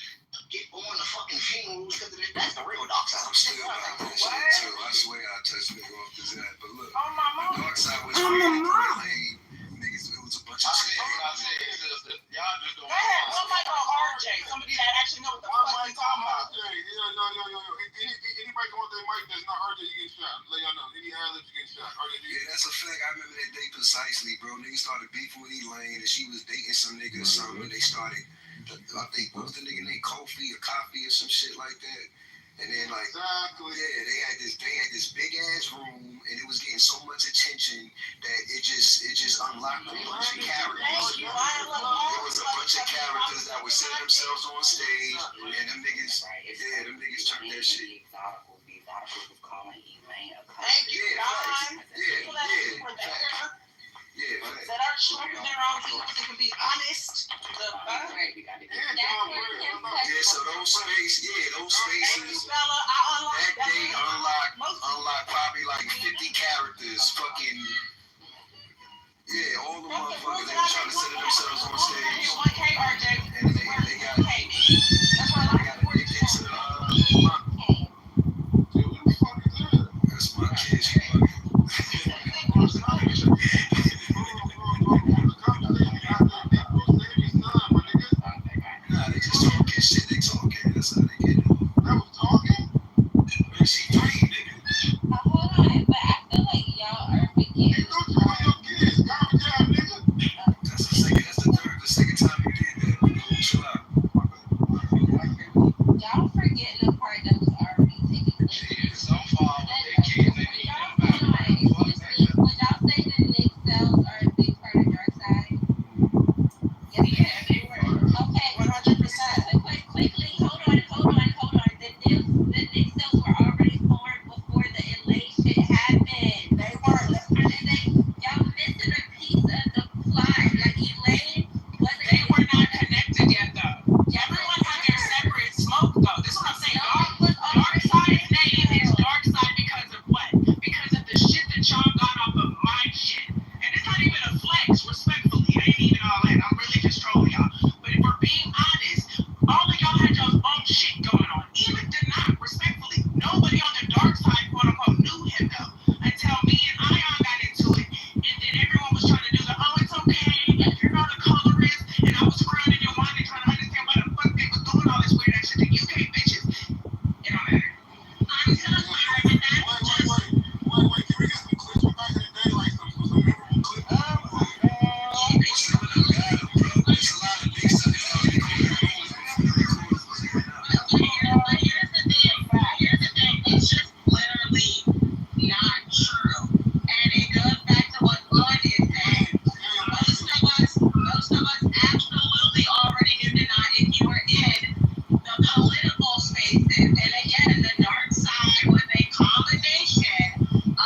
going to fucking funerals, because that's the real dark side.
I'm still like that shit too. I swear I touched nigga off his head. But look,
Oh, my
the
mom.
dark side was really lame. Niggas, it was a bunch of shit.
Y'all just don't.
Go ahead. One mic on RJ. Somebody that actually know what the fuck he's talking about.
Anybody come on that mic that's not RJ, you get shot. Let y'all know. Any ad-libs, you get shot. RJ,
Yeah, that's a fact. I remember that day precisely, bro. Niggas started beefing with Elaine, and she was dating some nigga or something. And they started, I think, what was the nigga named Kofi or Coffee or some shit like that. And then like,
exactly.
yeah, they had this big ass room, and it was getting so much attention that it just unlocked a bunch of characters. There was a bunch of characters that would set themselves on stage, and them niggas turned that shit.
Thank you, Don.
Yeah.
That are smoking their own weed, they can be honest.
Yeah, so those spaces,
Thank you, Bella. I unlocked
that day unlocked probably like 50 characters. Fucking, yeah, all the motherfuckers, they were trying to set themselves on stage. And they got addicted to kids, you bugging. Nah, they just talking shit. They talking. That's how they get it.
That was talking?
She 3, nigga.
Hold on, but I feel like y'all are making.
Hey, don't you want your kids? Calm down, nigga.
That's the second time you did that. Cool, chill out.
Y'all forgetting the part that was already taken place.
So far, they kids, they need them back.
Would y'all say the Nick cells are a big part of dark side? Yes,
Yeah, they were.
Okay.
100%.
Quickly, hold on. The Nick cells were already formed before the elation happened.
They were.
Y'all missing a piece of the plot. Like Elaine wasn't.
They were not connected yet, though. Everyone had their separate smoke, though. This is what I'm saying. Dark Side's name is Dark Side because of what? Because of the shit that y'all got off of my shit. And it's not even a flex, respectfully. It ain't even all that. I'm really just trolling y'all. But if we're being honest, all of y'all had y'all's own shit going on. Even Denat, respectfully. Nobody on the dark side, quote unquote, knew him, though. Until me and Ion got into it. And then everyone was trying to do the, oh, it's okay. You're not a colorist. And I was screaming in your mind and trying to understand why the fuck they was doing all this weird ass shit to UK bitches. It don't matter.
Wait, can we get some clips from back in the day, like some memorable clips?
What's some of them got 'em, bro? There's a lot of big stuff that was recorded before the recorders was even out.
Here's the thing. It's just literally not true. And it goes back to what Lloyd is saying. Most of us absolutely already knew Denat if you were in the political spaces. And again, the dark side was a combination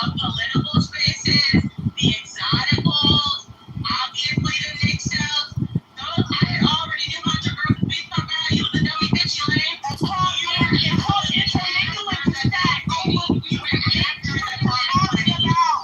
of political spaces, the exoticals, obviously the Nick cells. Those I had already knew about your girl based on value, the dummy bitch you lame. It's called intermingle with the stack. We went after the talking about.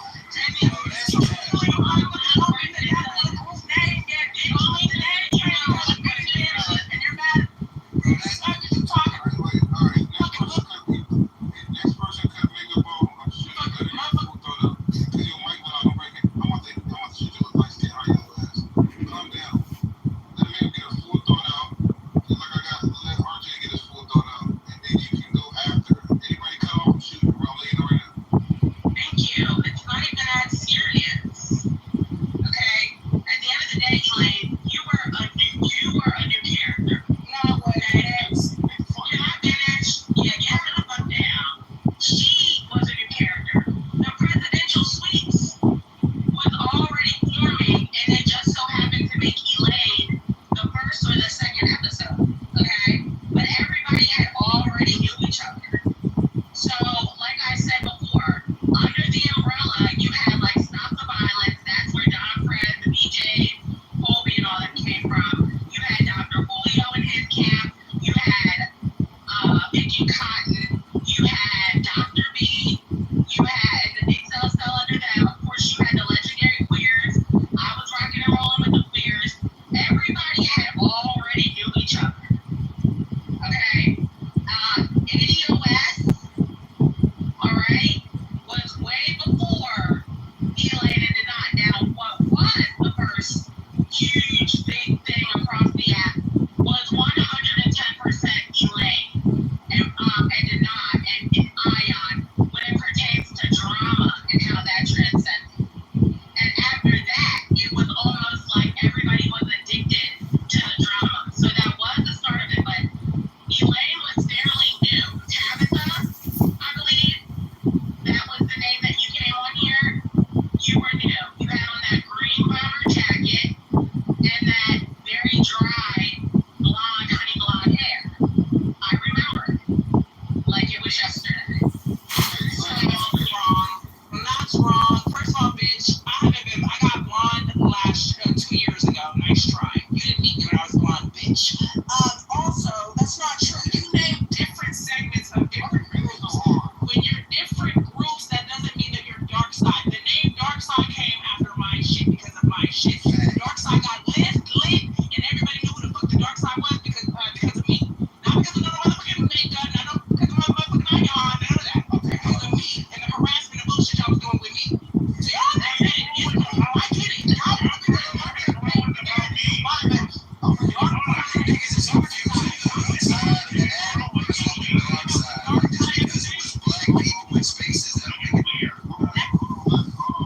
Next person could make a bone. I'm sure you got your food thrown up. Because your mic went out, don't break it. I want you to look like Stan High Yellow ass. Calm down. Let me get his food thrown out. Just like I got to let RJ get his food thrown out. And then you can go after. Anybody cut off, shoot. I'm laying right now.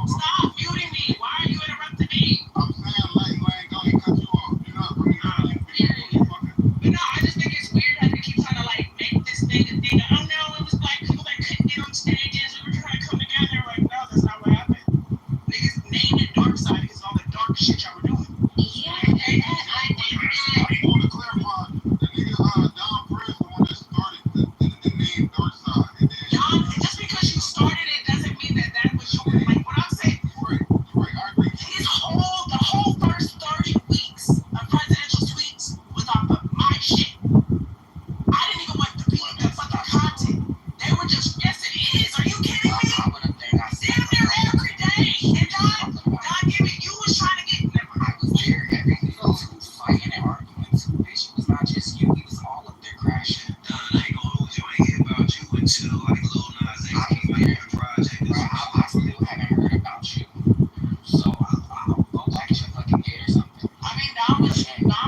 Stop muting me. Why are you interrupting me?
I'm saying like you ain't gonna cut you off. You're not bringing out
But no, I just think it's weird how they keep trying to like make this thing a thing. Oh no, it was black people that couldn't get on stages. We were trying to come together. Like, no, that's not what happened. Niggas named it Dark Side because all the dark shit y'all were doing.
Yeah, I did that.
I want to clarify. The nigga Don Prince, the one that started the name Dark Side. And then
Y'all, just because you started it doesn't mean that that was your, like, what I'm saying.
you're right. I agree.
The whole first 30 weeks of presidential tweets was off of my shit. I didn't even want the fucking content. They were just, yes it is. Are you kidding me? Damn near every day. And Don, give me, you was trying to get,
I was there every day to fighting and arguing too, bitch. It was not just you, we was all up there crashing.
Don, I ain't gonna hold you. I ain't hear about you until like Lil Nas X came out with a project.
Bro, I still haven't heard about you. So I'll go back to fucking get or something.
I mean, Don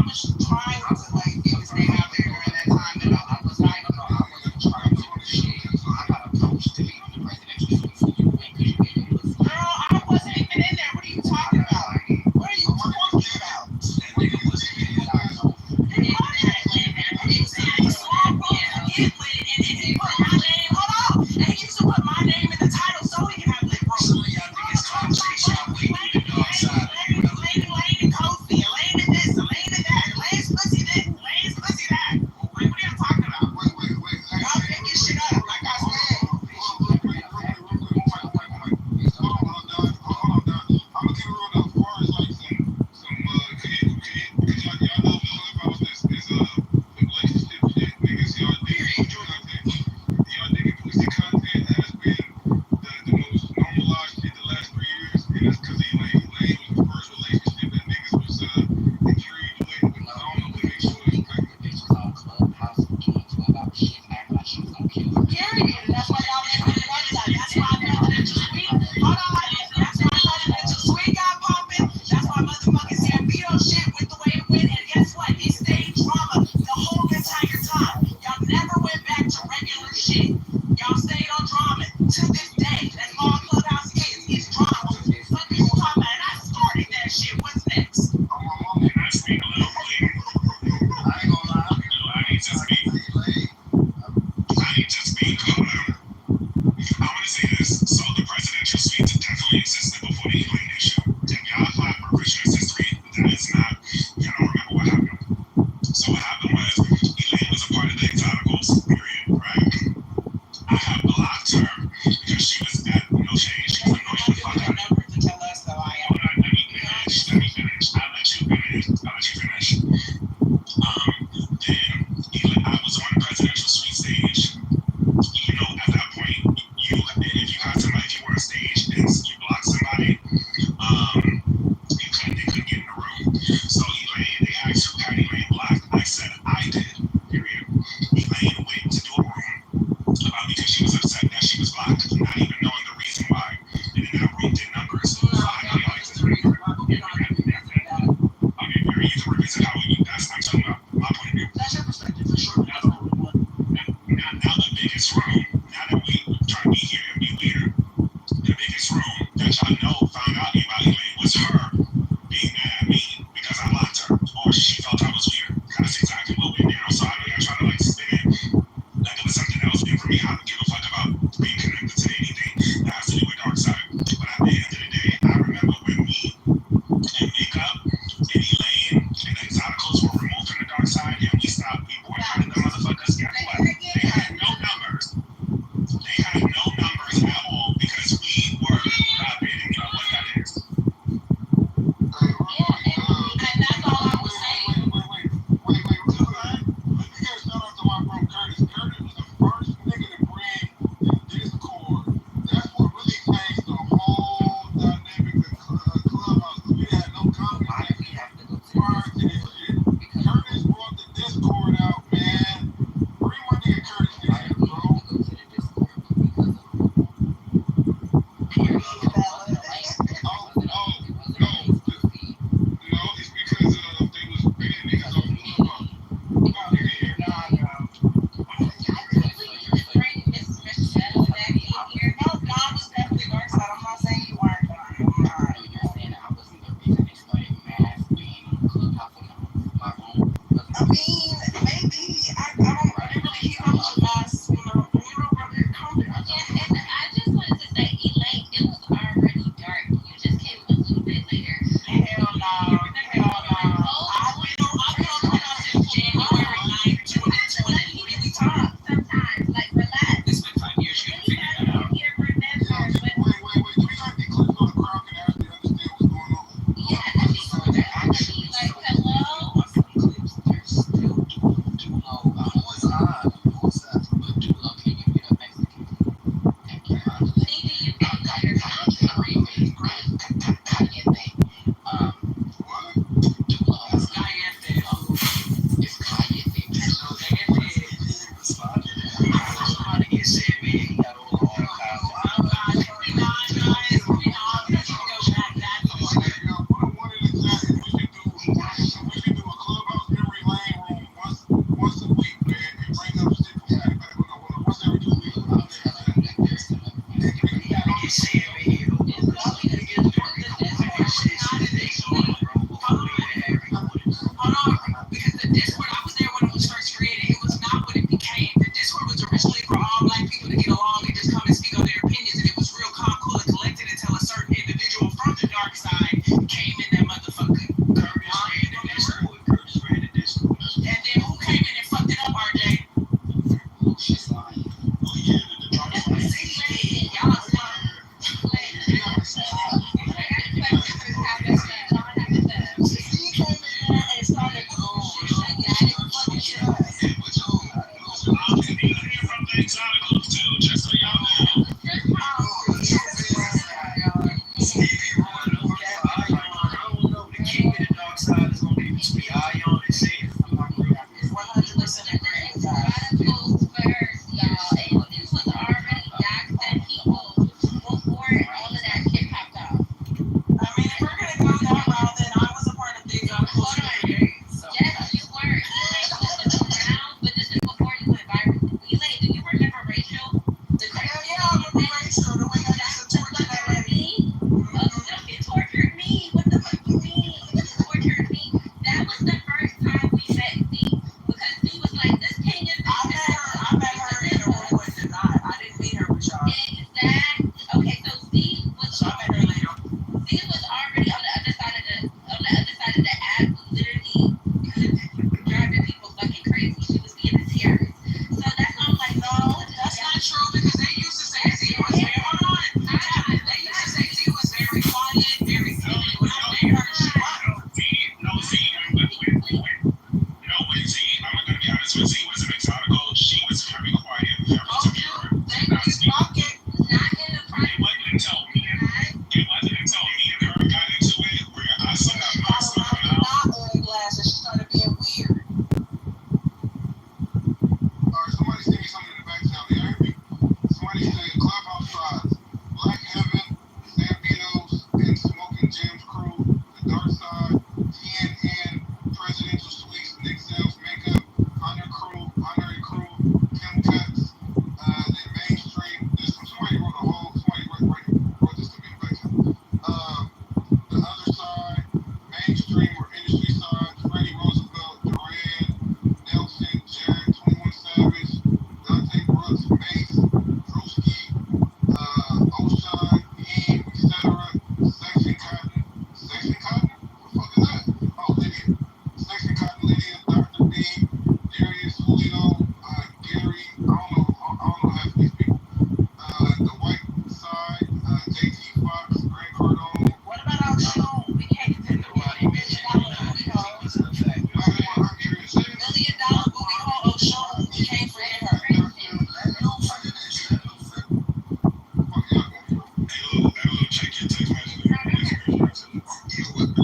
was trying to, like, get his name out there during that time that I was like,
No, I wasn't trying to do shit. I got approached to be on the presidential suite for you win because you gave me a pussy.
girl, I wasn't even in there. What are you talking about? What are you talking about?
That nigga wasn't in it, I know.
And he said he small room to get with, and he put my name, hold on, and he used to put my name in the title so he can have lit room.
Some of y'all niggas conversation y'all way through the dark side.
Lane and Kofi, Lane and this, Lane and that, Lane's pussy this, Lane's pussy that. Like, what are you talking about?
Wait.
Y'all making shit up, like I said. Period. That's why y'all making it up. That's why presidential suite. Hold on. That's why presidential suite got popping. That's why motherfucking Zambito shit went the way it went. And guess what? It stayed drama the whole entire time. Y'all never went back to regular shit. Y'all stayed on drama to this day. That's all Clubhouse is. It's drama. Some people talking about it. I started that shit. What's next?
I speak a little late.
I ain't gonna lie.
I ain't just being I want to say this. So the presidential suite definitely existed before the Elaine issue. If y'all apply for Christian's history, that is not, y'all don't remember what happened. So what happened was Elaine was a part of the Exoticals, period, right? I have blocked her because she was at no change. She was annoying the fuck out of me.
Number to tell us though.
Let me finish. I'll let you finish. Then I was on the presidential suite stage. You know, at that point, if you had somebody, if you were on stage and you blocked somebody, they couldn't get in the room. So Elaine, they asked who had Elaine blocked. I said I did, period. Elaine went to do a room about because she was upset that she was blocked, not even knowing the reason why. And then that room did numbers. So I know y'all exist. Okay, you can revisit how we do that. I'm talking about my point of view.
That's your perspective for sure. That's what we want.
Now the biggest room, now that we try to be here and be weird, the biggest room that y'all know found out about Elaine was her being mad at me because I locked her, or she felt I was weird. That's exactly what went down. So I know y'all trying to like spin it like it was something else. And for me, I don't give a fuck about being connected to anything that has to do with dark side. But at the end of the day, I remember when me and Makeup and Elaine and the Exoticals were removed from the dark side, and we stopped. We boycotted the motherfuckers. Guess what? They had no numbers. They had no numbers at all because we were not bidding what that is.
And that's all I was saying.
Wait. Let me get a shout out to my bro Curtis. Curtis was the first nigga to bring the Discord. That's what really
get saying, man, all we gotta get the party
because the Discord, I was there when it was first created. It was not what it became. The Discord was originally for all black people to get along and just come and speak on their opinions. And it was real calm, cool, and collected until a certain individual from the dark side came in that motherfucker.
Curtis ran the Discord.
And then who came in and fucked it up, RJ?
Oh, she's lying. Oh, yeah, the dark side.
Exoticals too, just so y'all know.
I don't know. The king of the dark side is gonna be between Ion and Safe.
100% agree with that. I mean, if we're gonna go that route, then I was a part of the exoticals for 3 days. So.
Yes, you were. But this is before you went viral. Do you remember Rachel?
Hell yeah, I remember Rachel, the way I used to torture that lady.
It tortured me. What the fuck you mean? It tortured me. That was the first time we met Z. Because Z was like, this king is
I met her in a room with Denied. I didn't meet her with y'all.
Okay, so Z was
So I met her later.
Z was already on the other side of the app, literally driving people fucking crazy. She was being a terrorist. So that's why I'm like,
No, that's not true because they used to say Z was very, hold on. They used to say Z was very quiet, very silly. When I met her, she was.
Z, I'm not gonna be honest with Z was an exotical. She was very quiet, very demure.
Thank you, Pocket.
not in the private.
It wasn't until me and her got into it where I saw that monster come out.
Not wearing glasses, she started being weird.
Alright, somebody send me something in the back channel. You heard me? Somebody said Clubhouse Tribes. Black Heaven, Zambinos, and Smoking Jim's crew, The Dark Side, TNN, Presidential Suites, Nick Sales Makeup, Hunter and Crew, Kim Cuts, then Mainstream. Somebody wrote this to me in the back channel. The Other Side, Mainstream or Industry Side, Freddie Roosevelt, Duran, Nelson, Jared, 21 Savage, Dante Brooks, Mace, Drewski, Oshon, Yee, etc. Section Cotton. Section Cotton? What the fuck is that? Oh, Lydia. Section Cotton, Lydia, Dr. D, Darius, Julio, Gary, I don't know half these people. The White Side, JT Fox, Grant Cardone.
What about our show? We can't depend on
Nobody mentioned that. It's a fact.
$1 million booty hole show. We can't forget her.
Hey, look, check your text message.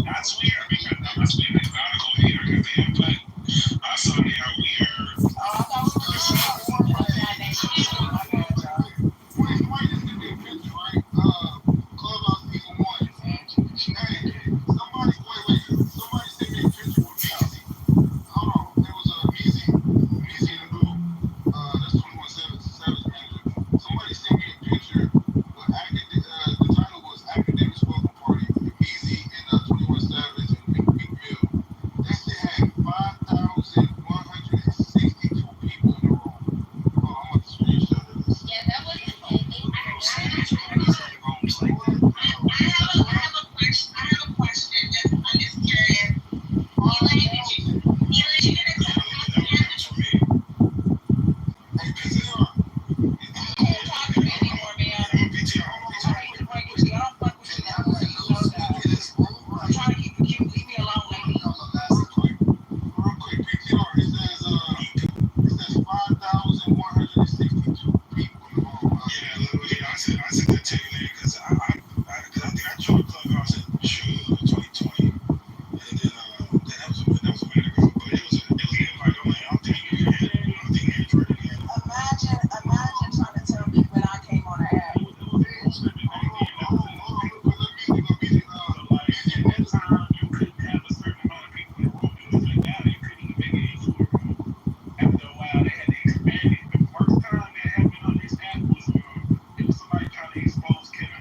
That's weird because that must be an exotical hater because they input us on there. We heard.
Oh, I thought we were talking about war plus that nation. My bad, y'all.
Somebody just sent me a picture, right? Clubhouse season 1. Hey, somebody sent me a picture with Meezy. Hold on, there was a Meezy in the group. That's 21 Savage manager. Somebody sent me a picture with the title was Academics Welcome Party with Meezy and 21 Savage and Meek Mill. That shit had 5,162 people in the room. Hold on, I'm going to screenshot of this.
Yeah, that was
I have a question. I'm just curious.
Hey, PTR.
Can't talk to me anymore, man. I hate to break it to you. I don't fuck with you that much. You know that. I'm trying to keep it cute. Leave me alone, lady.
Real quick, PTR. It says 5,162 people in the room.
Yeah, look, I said that to you because I think I joined Clubhouse in June of 2020, and then that was a minute ago. But it was an invite only. I don't think you hit it. I don't think you enjoyed it again.
Imagine trying to tell me when I came on the app.
After a while, they had to expand it. The first time that happened on this app was it was somebody trying to expose Kevin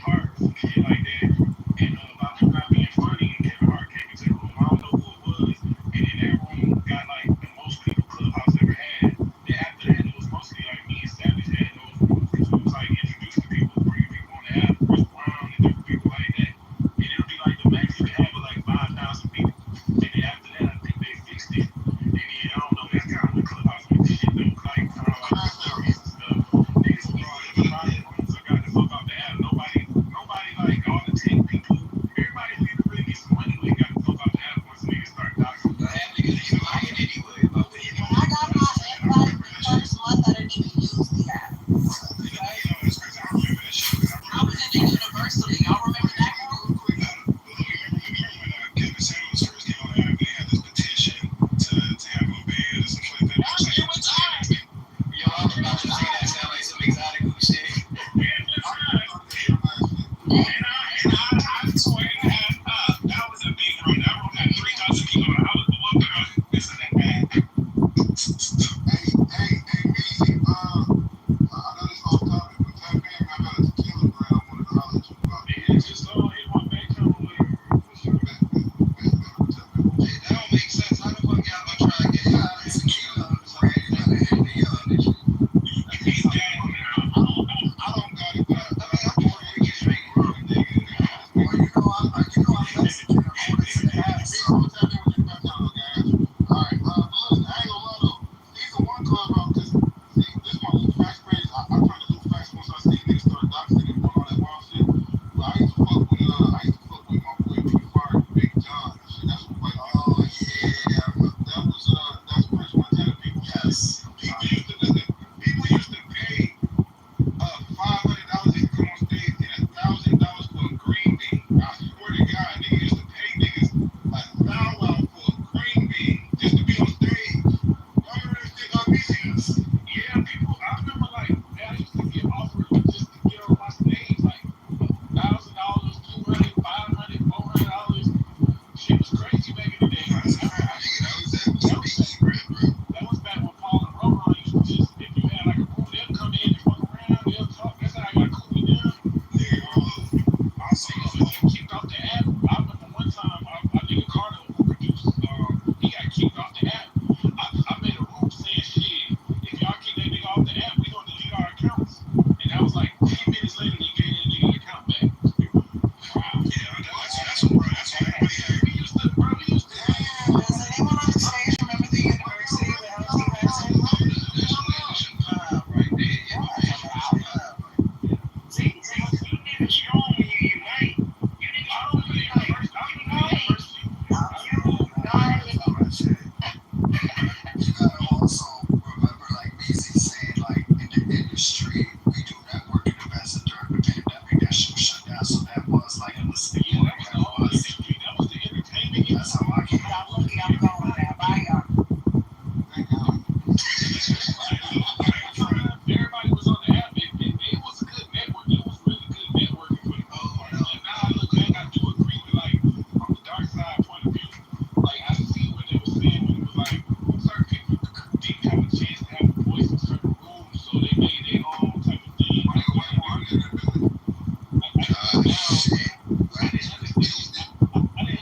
I didn't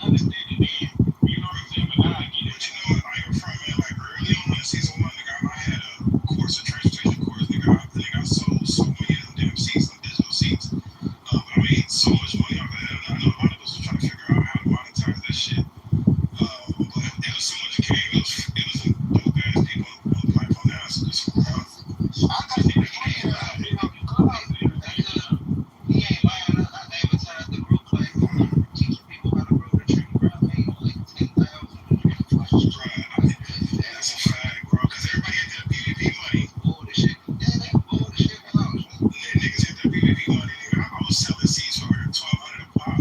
understand it then. You know what I'm saying? But now I get it.
But you know what? I ain't front, man. Like early on in season 1, nigga, I had a course, a transportation course, nigga. I sold so many of them damn seats, them digital seats. But I made so much money off of that. I know a lot of us were trying to figure out how to monetize that shit. But it was so much game. It was some dope ass people on the platform now. So it's cool.
I got it. Clubhouse is he ain't lying. I advertised the group like teaching people how to grow the tree. Bro, I made like 10,000.
That's a fact, bro. Because everybody hit that PvP money.
Bored as shit. Yeah, they bored as shit in the house.
Niggas hit that PvP money, nigga. I was selling seats for $1,200 a pop.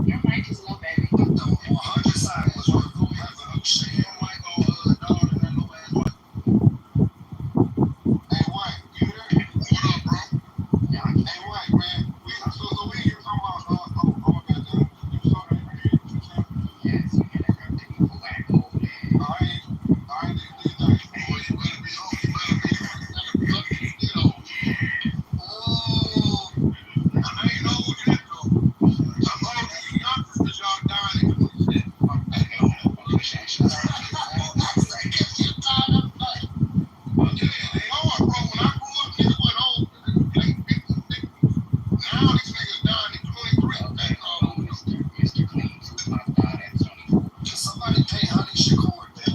Your mic is low, baby.
The 100 side was worth it. I'm shaking your mic on dog and that low ass mic. Hey, White, you there? What up, bro? Hey, White, man. So we here talking about, oh my God, you saw that right here? Yes, you can have to go back over there. All right, do your thing. Boy, you better be on. You better be, you know. Oh, I ain't know that, though. I'm older than you youngsters because y'all dying in 26. Okay, they hard, bro. When I grew up, niggas went old. Like 50, 60. Now these niggas dying in 23. Mr. Clean, my God, at 24. Can somebody pay Honey Shakur that?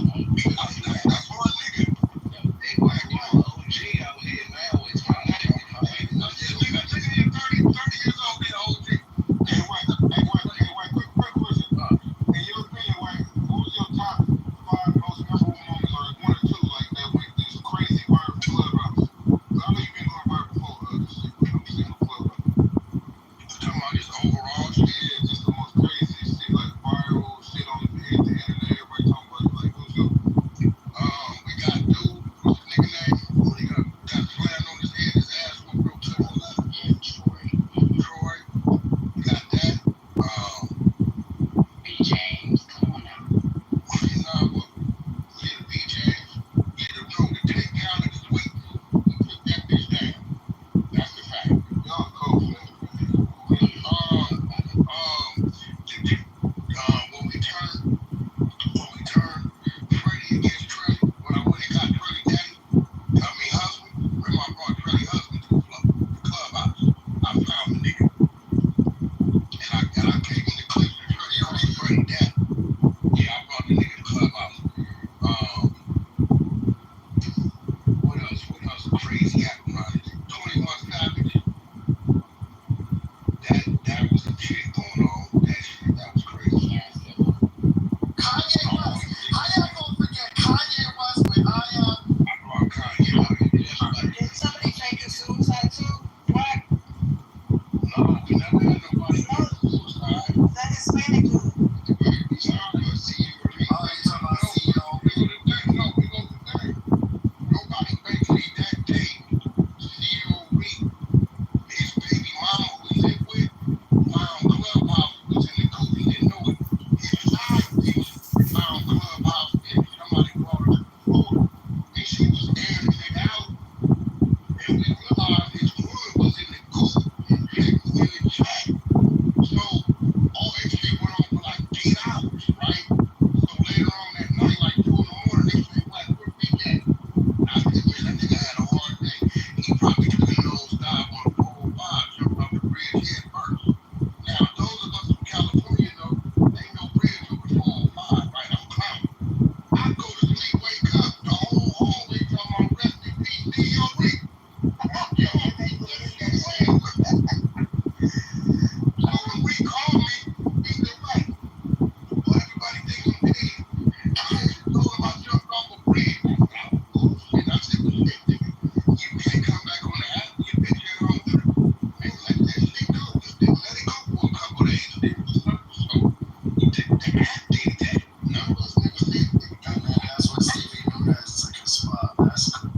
That's my nigga. They whack you an OG out here now. It's my nigga. Nigga, you're 30 years old, be an OG. Hey, quick question. In your opinion, who was your top 5 most memorable moments, or 1 or 2, like that went this crazy viral from Clubhouse? I know you've been going viral before this shit, but I'm saying on Clubhouse. I'm talking about just overall shit, just the most crazy shit, like viral shit on the internet, everybody talking about it, like, who's your, we got dude, what's the nigga name? Who he got slammed on his head, his ass whooped real tough on that? Yeah, Troy. We got that. B. James, come on now. Nah, but yeah, the B. James, the takedown of the tweet, he took that bitch down. That's the fact. Y'all cold, man. When we turned Freddie against Trelly, when I went and got Trelly daddy, husband, remember I brought Trelly husband to the clubhouse. I found the nigga, and I gave him the clips of Freddie daddy. Yeah, I brought the nigga to the clubhouse. What else crazy happened around here? 21 Savage. That was some shit going on. That was crazy. Kanye West. How y'all gonna forget Kanye West with I brought Kanye out here. Did somebody take a suicide too? What? No, we never had nobody suicide. That Hispanic dude. He's not gonna see you. Oh, you're talking about CEO. We go to the thing. Nobody basically that day. CEO his baby mama who he lived with, found Clubhouse was in the coop. He didn't know it. His side bitch found Clubhouse and somebody brought her to the floor. And she was airing it out. And we realized his wood was in the coop and Jake was in the chat. So all that shit went on for like 8 hours, right? So later on that night, like 2 in the morning, they say, "What? Where Big at?" I said, "Man, that nigga had a hard day. He probably took a nosedive on 405, jumped off the bridge head first." Now, those of us from California know ain't no bridge over 405, right? I'm clowning. I go to sleep, wake up, the whole hallway talking about rest in peace, D.O.R.E. Yo, so when we call me, we still right. Well, everybody thinks I'm dead. I told him I jumped off a bridge. And I said, "Well, shit, nigga, you can't come back on the app. Your bitch ain't home with her." They let that shit go. They let it go for a couple days. And they was like, so the app did that. None of us niggas did. And that's what Stevie Nunes took his spot. That's cool.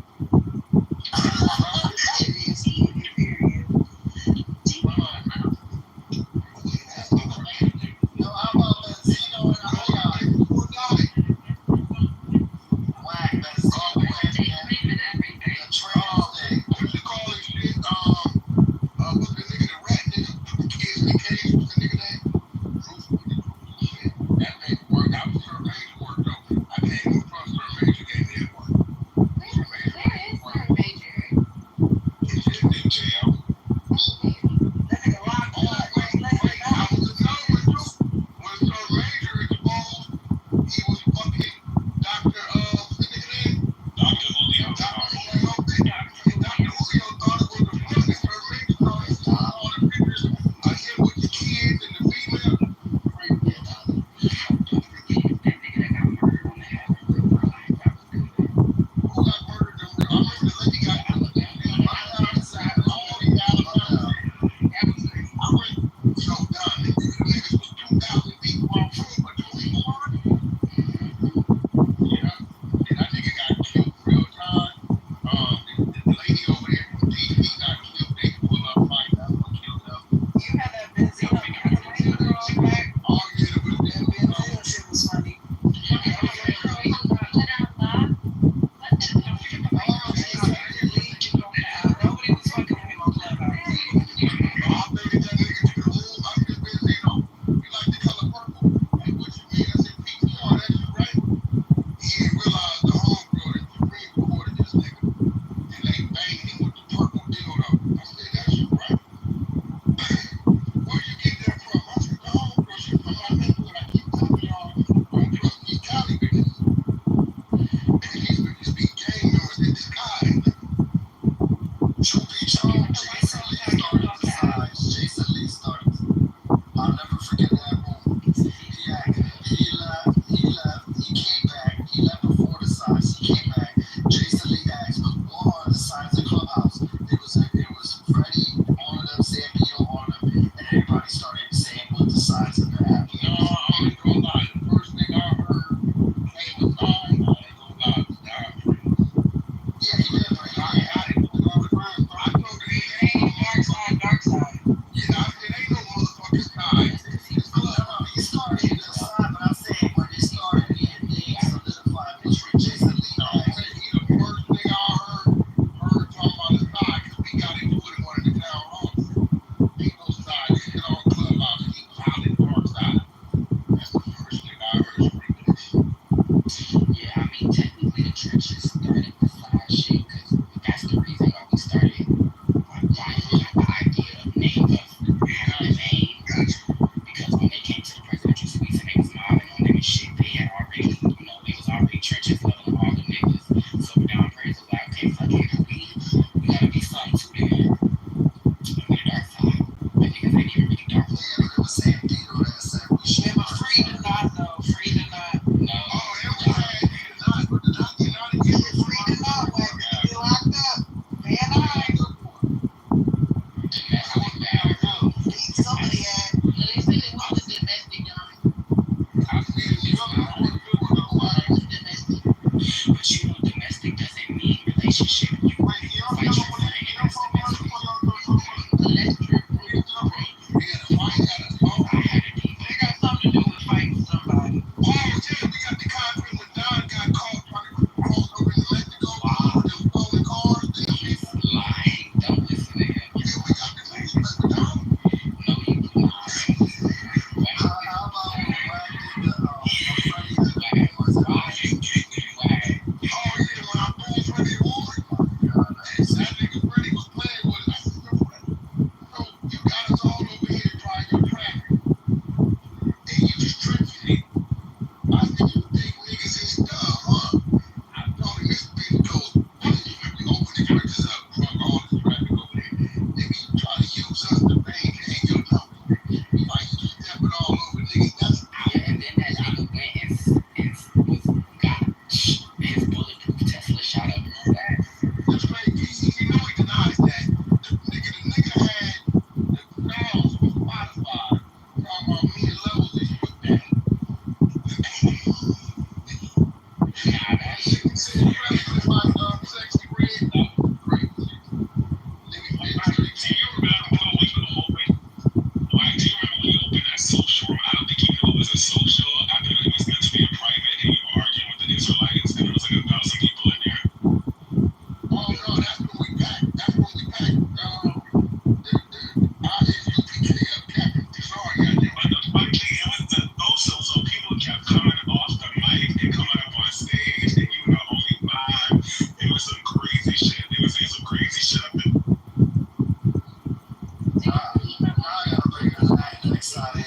Nelson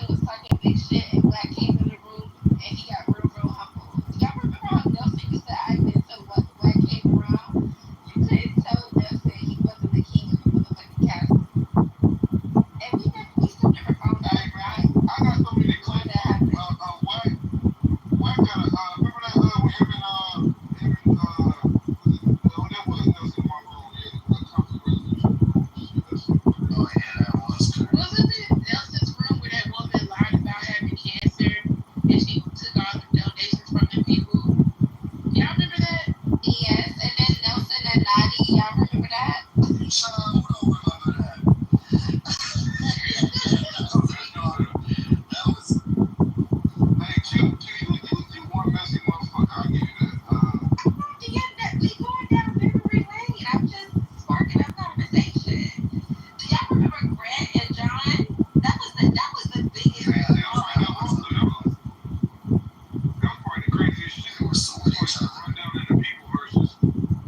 was talking big shit and Black came in the room and he got real humble. Y'all remember how Nelson used to act until Black came around? You couldn't tell Nelson he wasn't the king of the motherfucking castle. And we still never found out, right?
I got so many
Why
clips.
that happened.
What got remember that when him and that was Nelson Monroe in conflict resolution room.
Oh yeah, that was crazy.
Wasn't it Nelson's room where that woman lied about having cancer and she took all the donations from the people? Y'all remember that? Yes, and then Nelson and Nadi, y'all remember that?
Child, who don't remember that? That was
Hey, Q, you one messy motherfucker. I'll give you that.
We going down memory lane. I'm just sparking up conversation. Do y'all remember Grant and John? That was the biggest.
That was probably the craziest shit.
they were suing each other.
Run down into people versus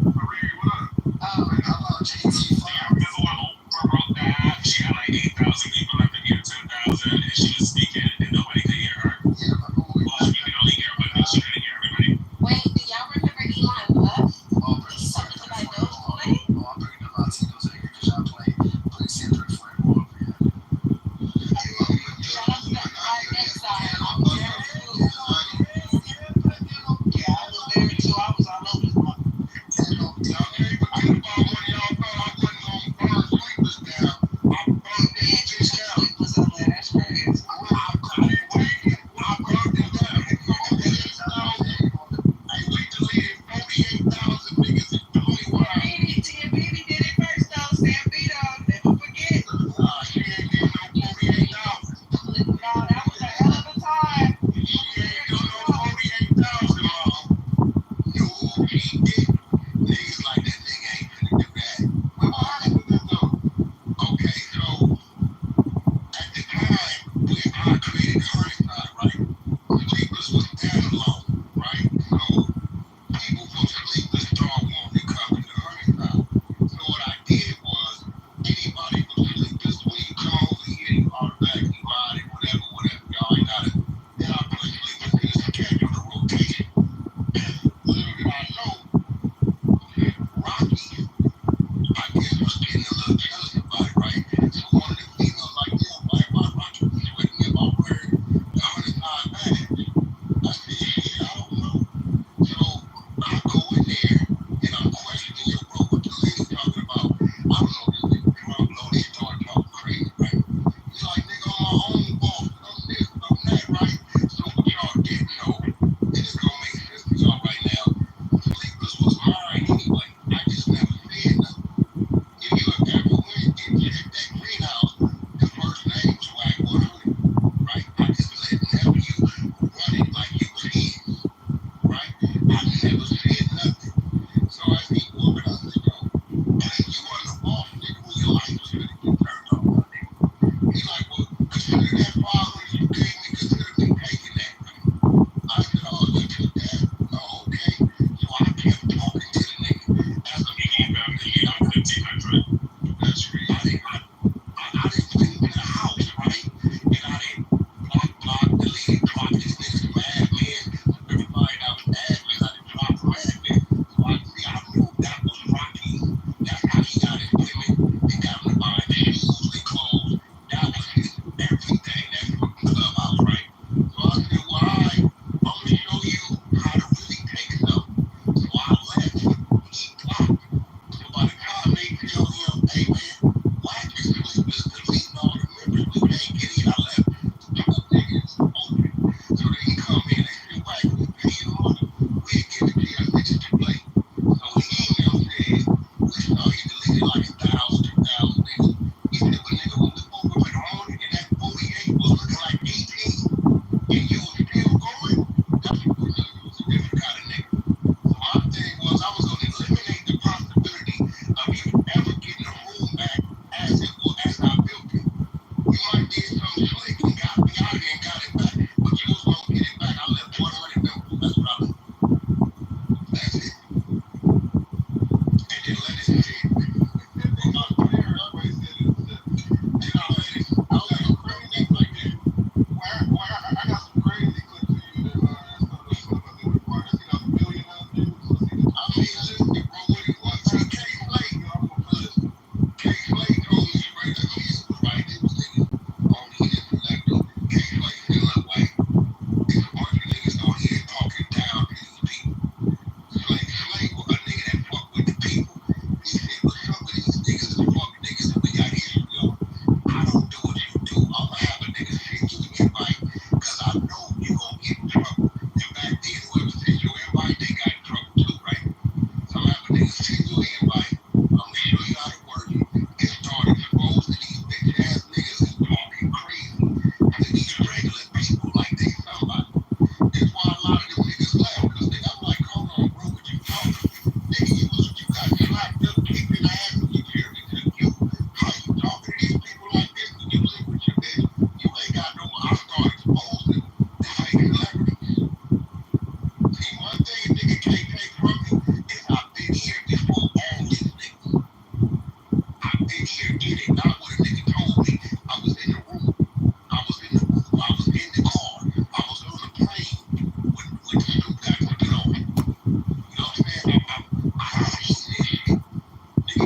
Riri, what up?
How about JT
Yeah, I remember when Oprah wrote that. She had like 8,000 people after year 2,000, and she was speaking, and nobody could hear her.
Yeah, remember when we
Well, she could only hear one, but she couldn't hear everybody.
Wait, do y'all remember Elon Musk?
I'll bring
He's talking to my Dogecoin.
I'm bringing the Latinos in here because y'all play Sandra Fuego up here.
Shout out to that right next side.
Yeah, I was there too. I was all over this month.
Y'all can't even think about when y'all thought I wasn't gonna burn sleepers down. I burned that bitch down.
Was up there. That's crazy.
I couldn't wait. I burned it down. We deleted 48,000 niggas in 21 hours.
Baby did it first though. Stampede, never forget.
She ain't getting no 48,000.
No, that was a hell of a time.
She ain't doing no 48,000, Mom. No, she didn't. Niggas like, that nigga ain't finna do that. Well, what happened with that though? Okay, so at the time when I created Hearthstone, right? Sleepless was standalone, right? So people from Sleepless started wanting to come into Hearthstone. So what I did was anybody from Sleepless, when you call and you automatically mod it, whatever, y'all ain't got it. Then I put Sleepless in the schedule, the rotation. Little did I know, Rocky, I guess, was getting a little jealous about it, right? So one of the females like, yeah, why Rocky be sweating me about wearing the Hearthstone badge? I said, shit, I don't know. So I go in there and I'm questioning your bro, what the lady talking about. I don't know, this nigga drunk, low, they start talking crazy, right? He's like, nigga, I'm my own boss, and I'm this, and I'm that, right? So what y'all didn't know, and it's gonna make sense to y'all right now, Sleepless was mine anyway. I just never said nothing. If you ever went and checked that greenhouse, the first name was Swag 100, right? I just let nephew run it like it was his, right? I never said nothing. So as he walked out, I said, yo, you wasn't the boss, nigga, when your life was gonna get turned off, my nigga. He's like, well, consider that 500 you gave me, consider me taking that. I said, oh, you took that? Oh, okay. So I kept talking to the nigga as a
I'm 1,500.
that's real. I didn't fit into the house, right? And I didn't block, delete, drop this nigga some admin. Everybody that was admin, I didn't drop from admin. So I knew that was Rocky. That's how he got his women. He got him to buy shoes and clothes. That was his everything. That's from Clubhouse, right? So I said, well, all right, I'm gonna show you how to really take stuff. So I left. He blocked. So by the time they tell him, hey man, Black is Sleepless, deleting all the members, we can't get in. I left. Two niggas open. So they can come in and say, Black, we pay you money. We'll give it to you. This is too late. So he email said, we saw you deleted like 1,000, 2,000 niggas. He said, well nigga, when we woke up in the morning and that 48 was looking like 18 and you was still going, that's when we knew you was a different kind of nigga. So my thing was I was gonna eliminate the possibility of you ever getting a room back as I built it. You might did something slick and got me out of there and got it back, but you was gonna get it back. I left 100 members. That's what I left. That's it. And then let it sit. They not clear. Everybody said it.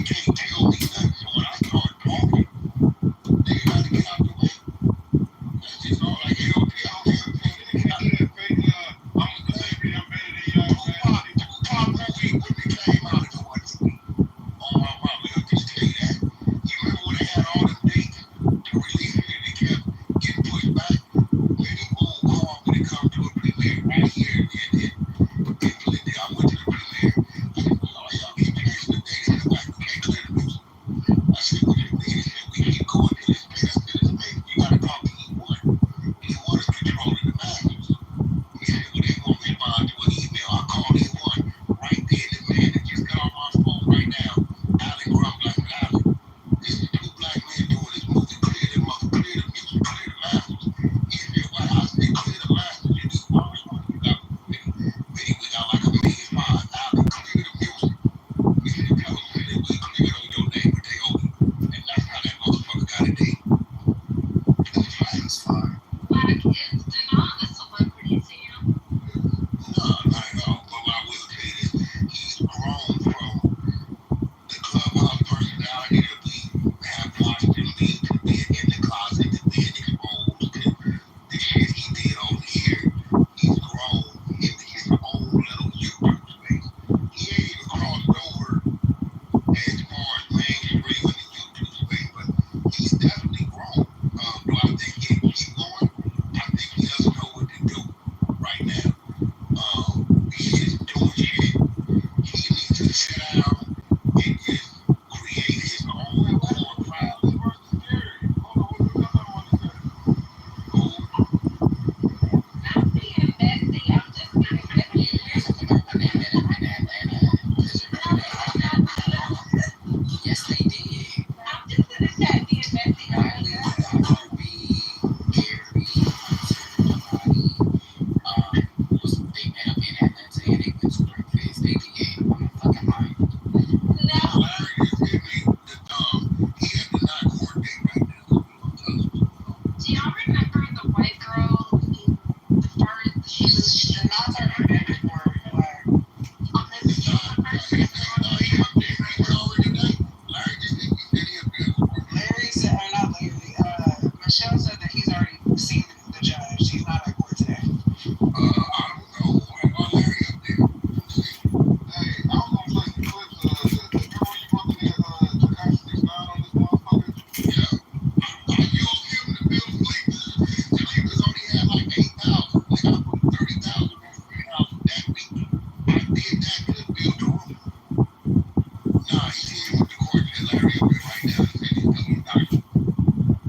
can't tell me nothing. So when I start talking, they got to get out the way. That's just all. Like LP, I don't care if they can't do that fake. I'm a celebrity. I'm better than y'all. Tupac movie when it came out. You know what? Oh my mama, I'll just tell you that. You remember when they had all them dates to release it and they kept getting pushed back? Man, he moved hard when it comes to a premiere right here in Glendale. I went to the premiere. I said, well, y'all keep changing the date. They said, well, we can't clear the music. I said, what you mean? He said, we keep going to this place. I said, this place, you got to talk to E1. E1 is controlling the masters. He said, well, they want me to respond to an email. I called E1 right then. The man that just got on my phone right now, Allen Grumble. I said, Allen, this is two black men doing this movie. Clear the music, clear the masters. He said, well, I said, clear the masters. You need my response. You got we got like $1 million. Allen, clear the music. He said, tell them that we clear it on your name, but they own it. And that's how that motherfucker got a date. That's fine.
Like, it's not a celebrity, Sam.
No, not at all. But I will tell you this, he's grown from the clubhouse personality that we have watched him be to being in the closet, to being exposed, to the shit he did on here. He's grown into his own little YouTube space. He ain't even crossed over as far as mainstream in the YouTube space, but he's definitely grown. Do I think he'll keep going? I think he doesn't know what to do right now. He is doing shit. He needs to sit down and just create his own core crowd.
Not being messy, I'm just being messy.
Yes, they did.
I'm just in the chat being messy.
They met up in Atlanta and they went to breakfast. They did. I'm a fucking mind.
No.
Larry just hit me that he had to not court date right now. So he gonna tell us what's going on.
Do y'all remember the white girl who the first she was not her name were black? On this
He up there. He went already today. Larry just hit me said he up there with work.
Larry said, not Larry. Michelle said that he's already seen the judge. He's not at court today.
I don't know. Why Larry up there? Hey, I was gonna play some clips. The girl you brought the Takashi 69 on this motherfucker. Yeah. I used him to build sleepers. Sleepers only had like 8,000. Like I put 30,000 on free house that week. I did that to build the room. Nah, he said he went to court and Larry up there right now. He said he's still indicted.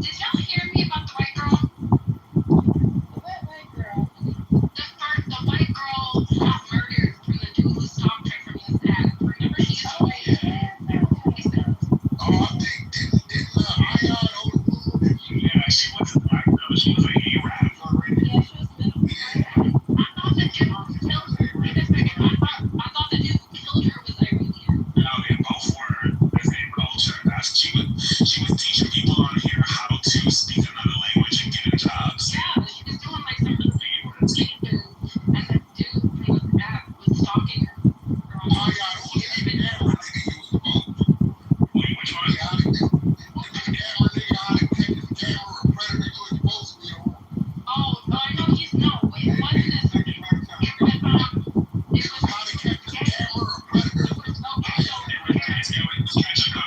Did y'all hear me about the white girl?
What white girl?
The white girl got murdered from the dude who stalked her from his app. Remember she used to play
Oh, I think didn't Ion own the room?
Yeah, she was a black girl. She was like A-Rap already.
Yeah, she was middle.
I thought the dude who killed her. Wait a second. I thought the dude who killed her was Iranian.
No, they both were the same culture. She was teaching people on here how to speak another language and get jobs.
Yeah, but she was doing like some of the same changes, and the dude who was stalking her.
Ion, who is the camera nigga you was supposed to?
Wait, which one?
The camera nigga out in Texas, camera or predator you was supposed to be on.
Oh, I know he's no. It wasn't as it was
How to catch a camera or predator?
It was catching on.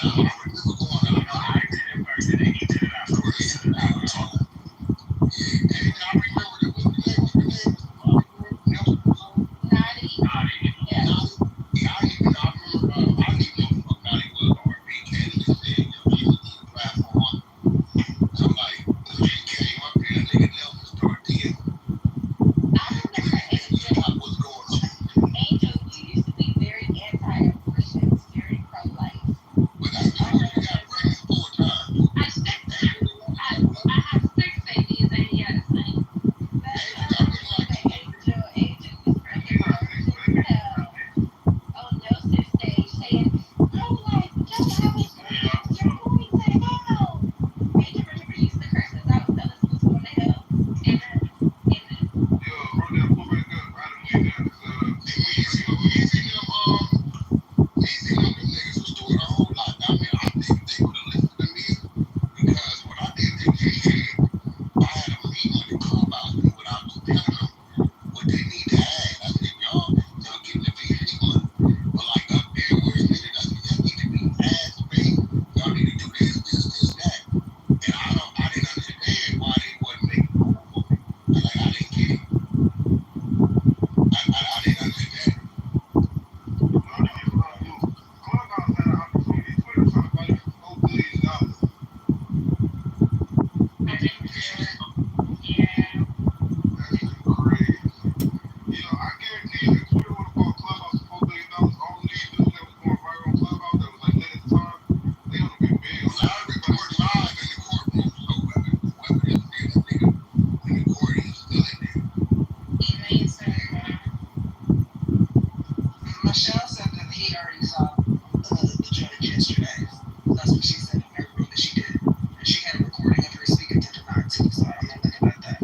No, I remember going out.
I did it first and then he did it afterwards.
And I remember that what's the name? Nelson Cruzone?
Naughty.
Yeah, I remember fuck Naughty was R&B candidate said, she was the platform. I'm like, when she came up here, nigga Nelson started DMing.
I remember
What's going on?
and
Michelle said that he already saw the judge yesterday. That's what she said in her room that she did. And she had a recording of her speaking to Denard too, so I don't know nothing about that.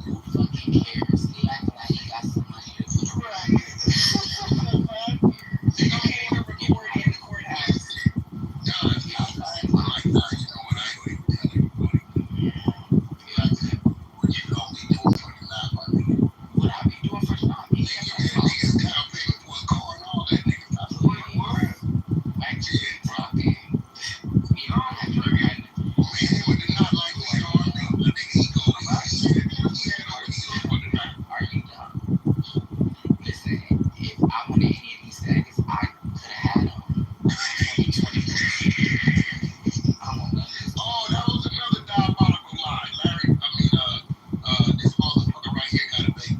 Who fucking cares? He acting like he got some money to do.
Right. They don't even record in the courthouse.
What I be doing for Sean? He got some sauce. Back to the talking. You know, I feel like are you dumb? Listen, if I wanted any of these things, I could have had them. I'm on this.
Oh, that was another diabolical lie, Larry. This motherfucker right here got a baby.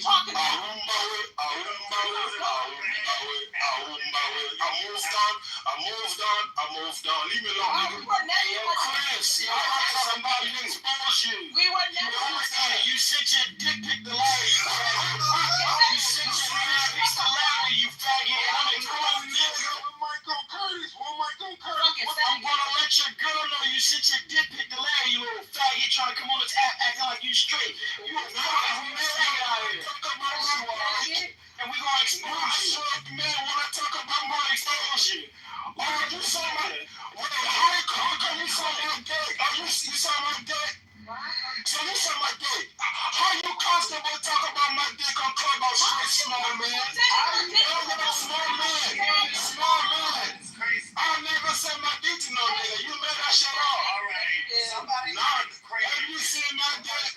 talking about?
I moved on. Leave me alone, nigga.
We were never.
Yo, Chris, I got somebody to expose you.
We were never.
You sent your dick pic to Larry. You sent your dick pics to Larry, you faggot. I'm gonna let your girl know you sent your dick pic to Larry, you little faggot, trying to come on this app acting like you straight. You a fucking faggot out here. And we gonna expose you. Man, when I talk about money, expose you. Oh, you saw my... How come you saw my dick? Oh, you saw my dick? So you saw my dick. How you constantly talk about my dick on Clubhouse straight, small man? Small man. I never said my dick to no nigga. You made that shit up.
All right.
Have you seen my dick?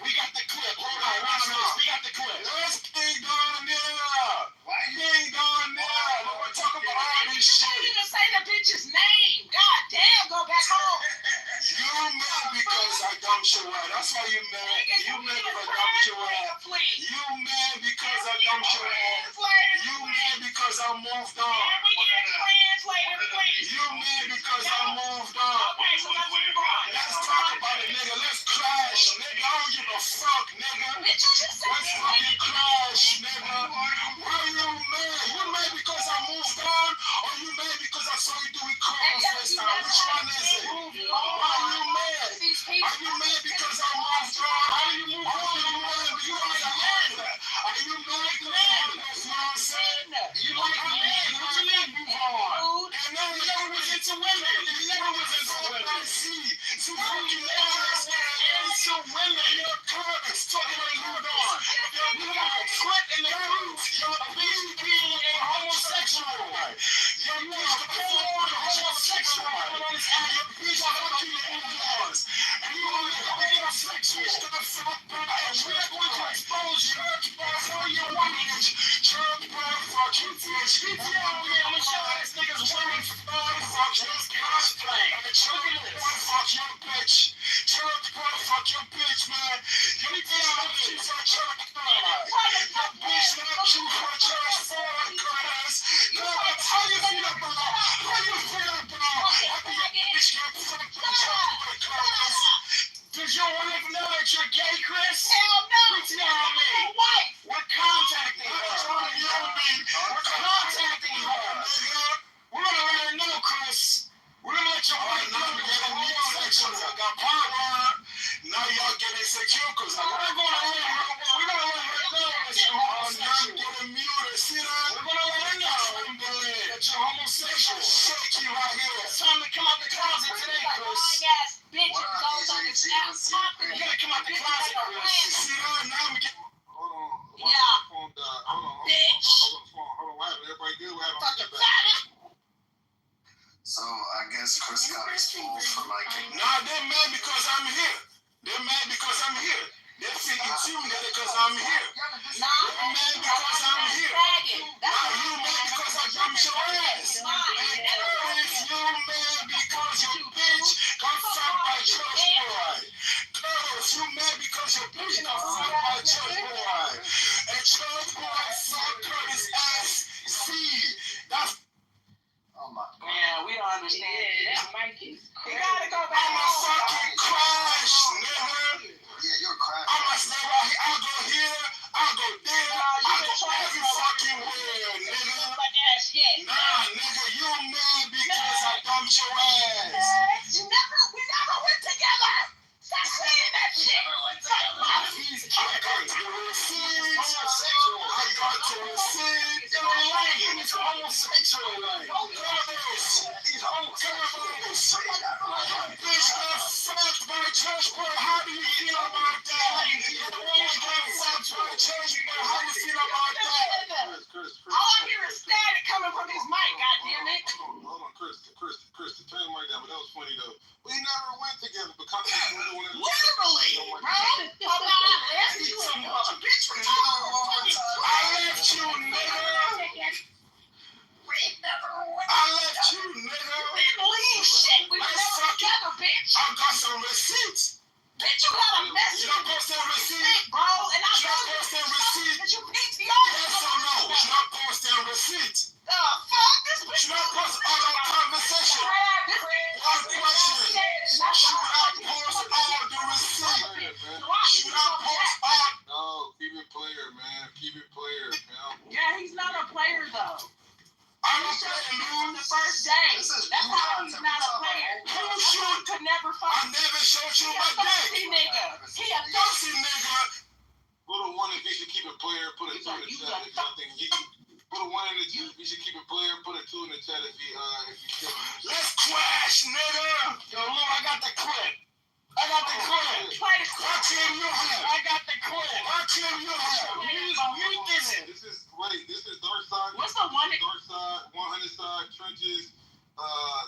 We got the clip. Hold on, watch this. We got the clip. Let's ding down there. Ding down there. We're talking about all this shit.
You can't even say the bitch's name. God damn, go back home.
You mad because I dumped your ass. That's why you mad. You mad because I dumped your ass. You mad because I dumped your ass. You mad because I moved on. You mad because I moved on. Let's talk about it, nigga. Let's crash, nigga. I don't give a fuck, nigga. Let's fucking crash, nigga. Why you mad? You mad because I moved on, or you mad because I saw you doing crap first time? Which one is it? Why you mad? Are you mad because I moved on? How you move on? You mad? You like a man. Are you mad because I moved on? You like a man? What you mean move on? And no, you never was into women. You never was into women. See, you fucking ass into women. You're curvous. Talking like moved on. You got a foot in the roof. You're a being a homosexual. You're a homosexual. You're a piece of fucking animals. And you are a homosexual. And we're going to expose you for your wage. Church boy, fuck you, bitch. You tell me I'm gonna show this nigga's women's fuck his cosplay. And the children boy, fuck your bitch. Church boy, fuck your bitch, man. You tell me she's a church boy. Your bitch left you for church for cause. No, how you feel about? How you feel about? Bitch, get fucked by church boy cause. Does your wife know that you're gay, Chris?
Hell no.
Tell me. We're contacting her. We're contacting her. We're gonna let her know, Chris. We're gonna let your wife know we got a new section. I got power. Now y'all get insecure because we're gonna let her know that you're homosexual. Getting muted. See that? We're gonna let her know that you're homosexual. Shake you right here. It's time to come out the closet today, Chris.
Bitch, goes on his ass talking.
You gotta come out the closet, Chris. See that? Now I'm getting.
Bitch. Fucking faggot.
So I guess Chris got exposed for liking.
Nah, they're mad because I'm here. They're mad because I'm here. They're thinking too mad because I'm here.
Nah,
they're mad because I'm here. Now you mad because I jumped your ass. And Chris, you mad because your bitch got fucked by church boy. Girls, you mad because your bitch got fucked by church boy. And church boy fucked Curtis ass. See, that's.
Oh my God.
Yeah, we don't understand.
Yeah, that mic is
You gotta go back
I'm a fucking crash, nigga.
Yeah, you're a crack.
I'm a stay right here. I'll go here. I'll go there. I'll go every fucking where, nigga. Nah, nigga, you mad because I dumped your ass.
We never went together. Stop saying that shit.
I got to receive. I got to receive. He's homosexual. He's homosexual. Bitch got fucked by a church boy. How do you feel about that? Your wife got fucked by a church boy. How do you feel about that?
All I hear is static coming from his mic, goddammit.
Hold on, Chris, turn your mic down, but that was funny though. We never went together because
Literally, bro. I left you, bitch.
I left you, nigga. I left you, nigga.
We didn't leave shit. We were never together, bitch.
I got some receipts.
Bitch, you got a message.
You don't post that receipt,
bro. And I
you don't post that receipt.
keep it player, pal.
Yeah, he's not a player though.
I'm
He
a
showed
player,
me from the
Luz.
first day.
This is
That's how
new
he's
content.
not a
We're talking
player.
about
old
He
content.
could never
I
fight.
never showed you
He
my
a
dick.
thirsty nigga. He a
Thirsty
thirsty
nigga. Put a one if he should keep it player, put a two in the chat if y'all think he can. Put a one in the two if he should keep it player, put a two in the chat if he can. Let's crash, nigga. Yo, look, I got the clip. I got the clip.
Play the
Why can't you have?
I got the clip.
Why can't you have?
Mute this.
This is Dark Side.
What's the one?
Dark Side, 100 Side, Trenches,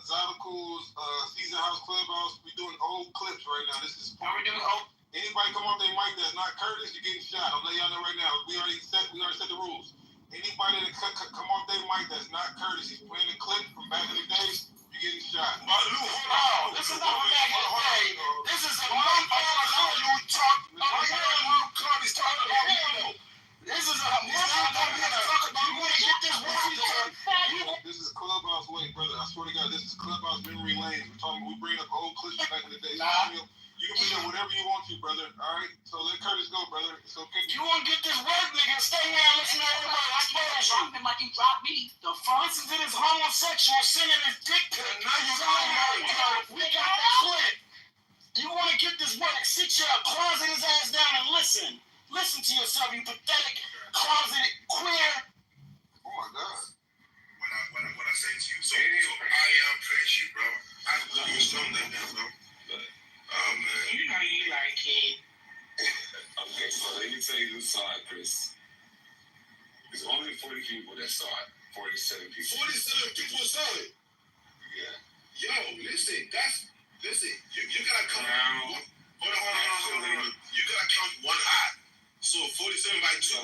Zodicals, Season House Clubhouse. We doing old clips right now. This is.
Are we doing old?
Anybody come off their mic that's not Curtis, you're getting shot. I'm letting y'all know right now. We already set the rules. Anybody that come off their mic that's not Curtis, he's playing a clip from back in the day, you're getting shot.
Oh, this is not back in the day.
This is a month ago you talk. Curtis talking about you. This is a month ago you talk about you want to get this word. This is Clubhouse way, brother. I swear to God, this is Clubhouse memory lane. We bring up old clips from back in the day. You can be there whatever you want to, brother. All right? So let Curtis go, brother. It's okay. You want to get this work, nigga? Stay here and listen to everybody. I
Dropped him like he dropped me.
The fuck? Listen to this homosexual sending his dick pic. Now you got we got the clip. You want to get this work? Sit your closet his ass down and listen. Listen to yourself, you pathetic, closeted, queer. Oh, my God. When I say to you, so I praise you, bro. I love you so much, bro. Man.
You know you like it.
Okay, so let me tell you this side, Chris. There's only 40 people that saw it. 47 people. 47 people saw it? Yeah. Yo, listen, you gotta count. Hold on. You gotta count one eye. So 47 by 2.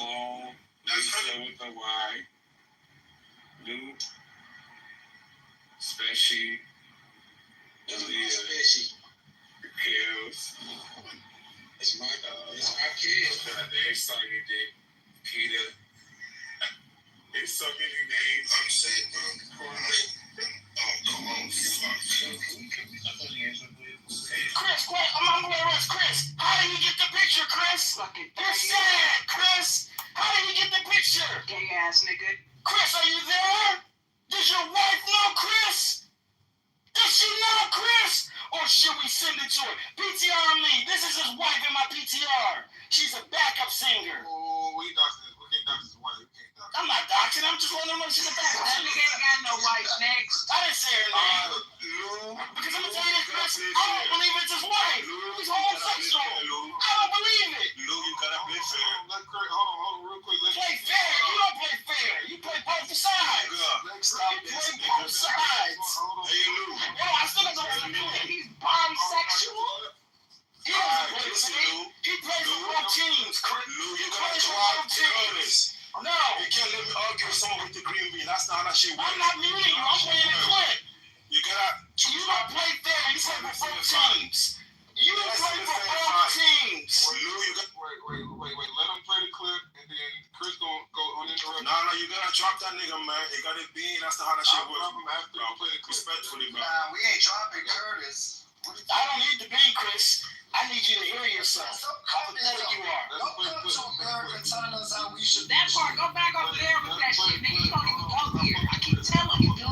That's 100 with the Y. New. Special. Special. Kills. It's my kid. Next time you did Peter. It's so many names. I'm saying, bro. Oh, come on. Chris. How did you get the picture, Chris? You're sad, Chris. How did you get the picture?
Gay ass nigga.
Chris, are you there? Does your wife know Chris? Does she know Chris? Or should we send it to her? PTR me. This is his wife in my PTR. She's a backup singer. Oh, we can't dox his wife. I'm not doxing. I'm just letting her know she's a backup
That
singer.
nigga ain't got no wife next.
I didn't say her name. Because I'm going to tell you this, Chris. I don't believe it's his wife. He's homosexual. I don't believe it. Lou, you got to play fair. Hold on, real quick. Play fair. You don't play fair. You play both sides. You play both sides. Hey, Lou. Hold on, I still got to
He's bisexual?
He doesn't play for me. He plays for both teams. Lou, you got to both teams. No. You can't let me argue with someone with the green bean. That's not how shit works. I'm not muting you. I'm playing a clip. You don't play fair. You play for both teams. You play for both teams. Wait. Let him play the clip, and then Chris gonna go uninterrupted. No, you gotta drop that nigga, man. He got it being. That's not how that shit works. I'll drop him after I play the clip. Respectfully, bro.
Nah, we ain't dropping Curtis.
I don't need to be, Chris. I need you to hear yourself. How pathetic you are.
Don't come to America telling us how we should.
That part, go back over there with that shit, nigga. You don't even go here. I keep telling you, dude.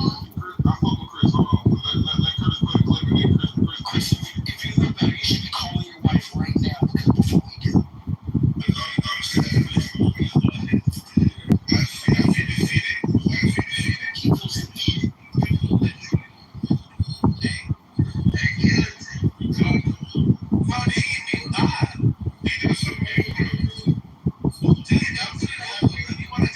I fuck with Chris. Hold on. Let Curtis play the clip, and then Chris, if you know better, you should be calling your wife right now. Because before we do. I'm scared. I feel defeated. Keep those defeated. You want to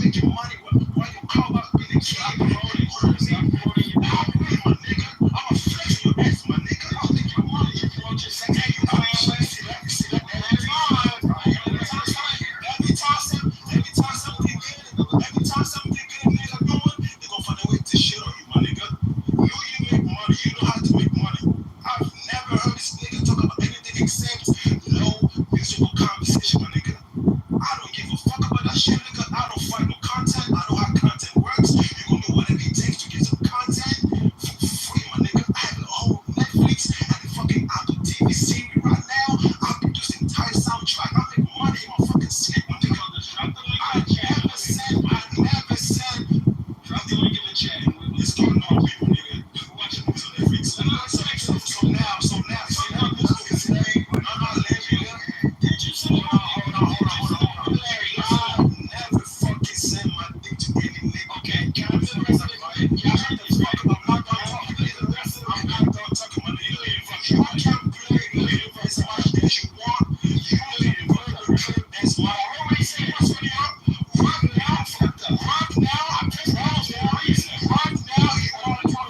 make your money. Why you call out being a kid? I'm promoting you. I'm with my nigga. I'm a flex your ass, my nigga. I'll make your money. You promote your sex. Hey, you call me. See that? Every time something good, nigga, going, they gon' find a way to shit on you, my nigga. You make money. You know how to make money. I've never heard this nigga talk about anything except low musical conversation, my nigga. I don't give a fuck about that shit, nigga. I don't fight no content. I know how content works. You gon' do whatever it takes to get some content for free, my nigga. I have the whole Netflix and the fucking Apple TV series right now. I produce the entire soundtrack. I make money in my fucking sleep, my nigga. I never said. Drop the link in the chat. It's going on, people, nigga. Watch it on Netflix. So now, see that? This is today. I'm not living. Did you say hold on. I never fucking send my dick to any nigga. Okay, can I feel the rest of it? Y'all heard the fuck about my dog talking. I'm not done talking about the alien fuck. You can play as much as you want. You can play the clip as much. I already said this video. Right now, I pissed off. Right now, you want to talk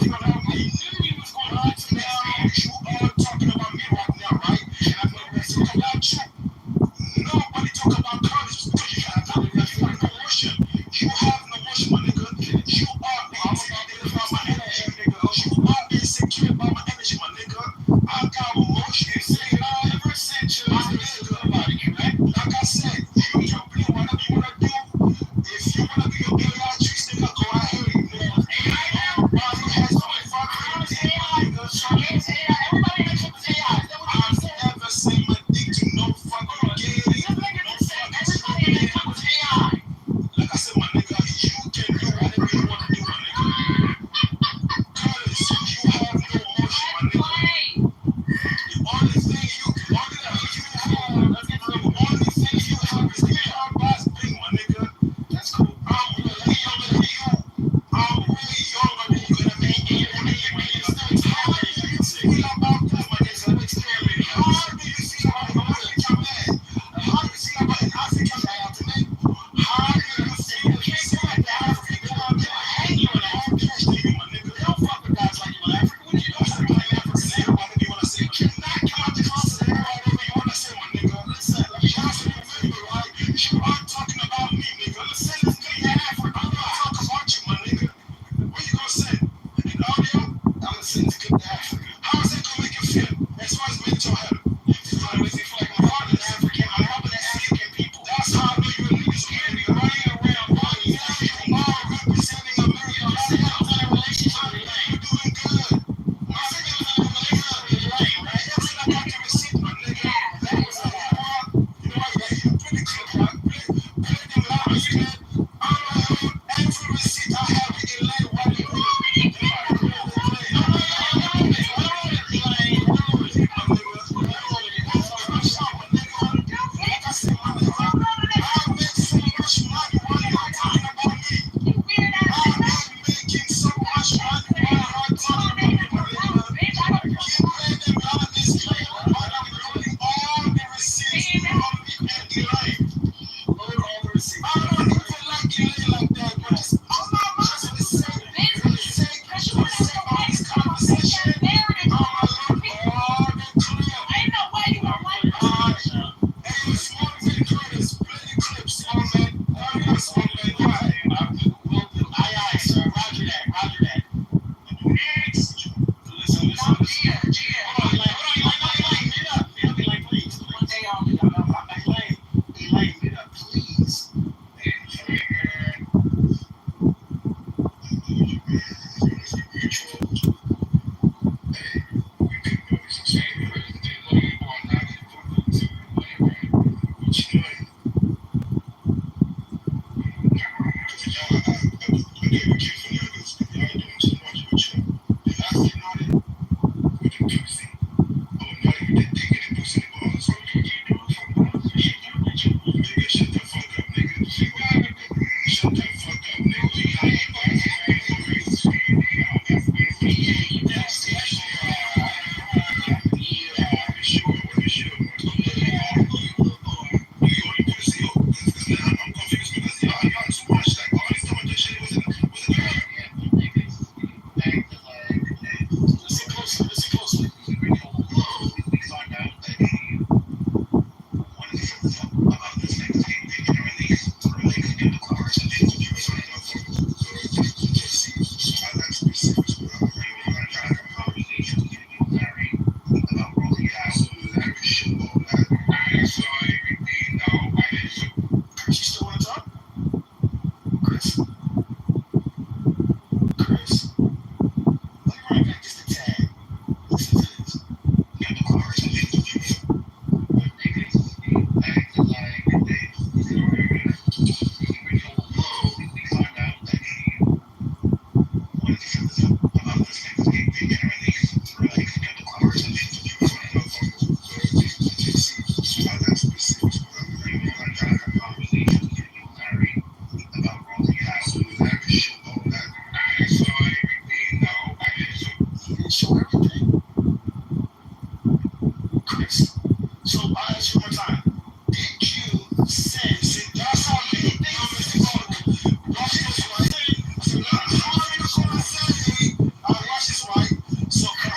Watch this, right? So, hi.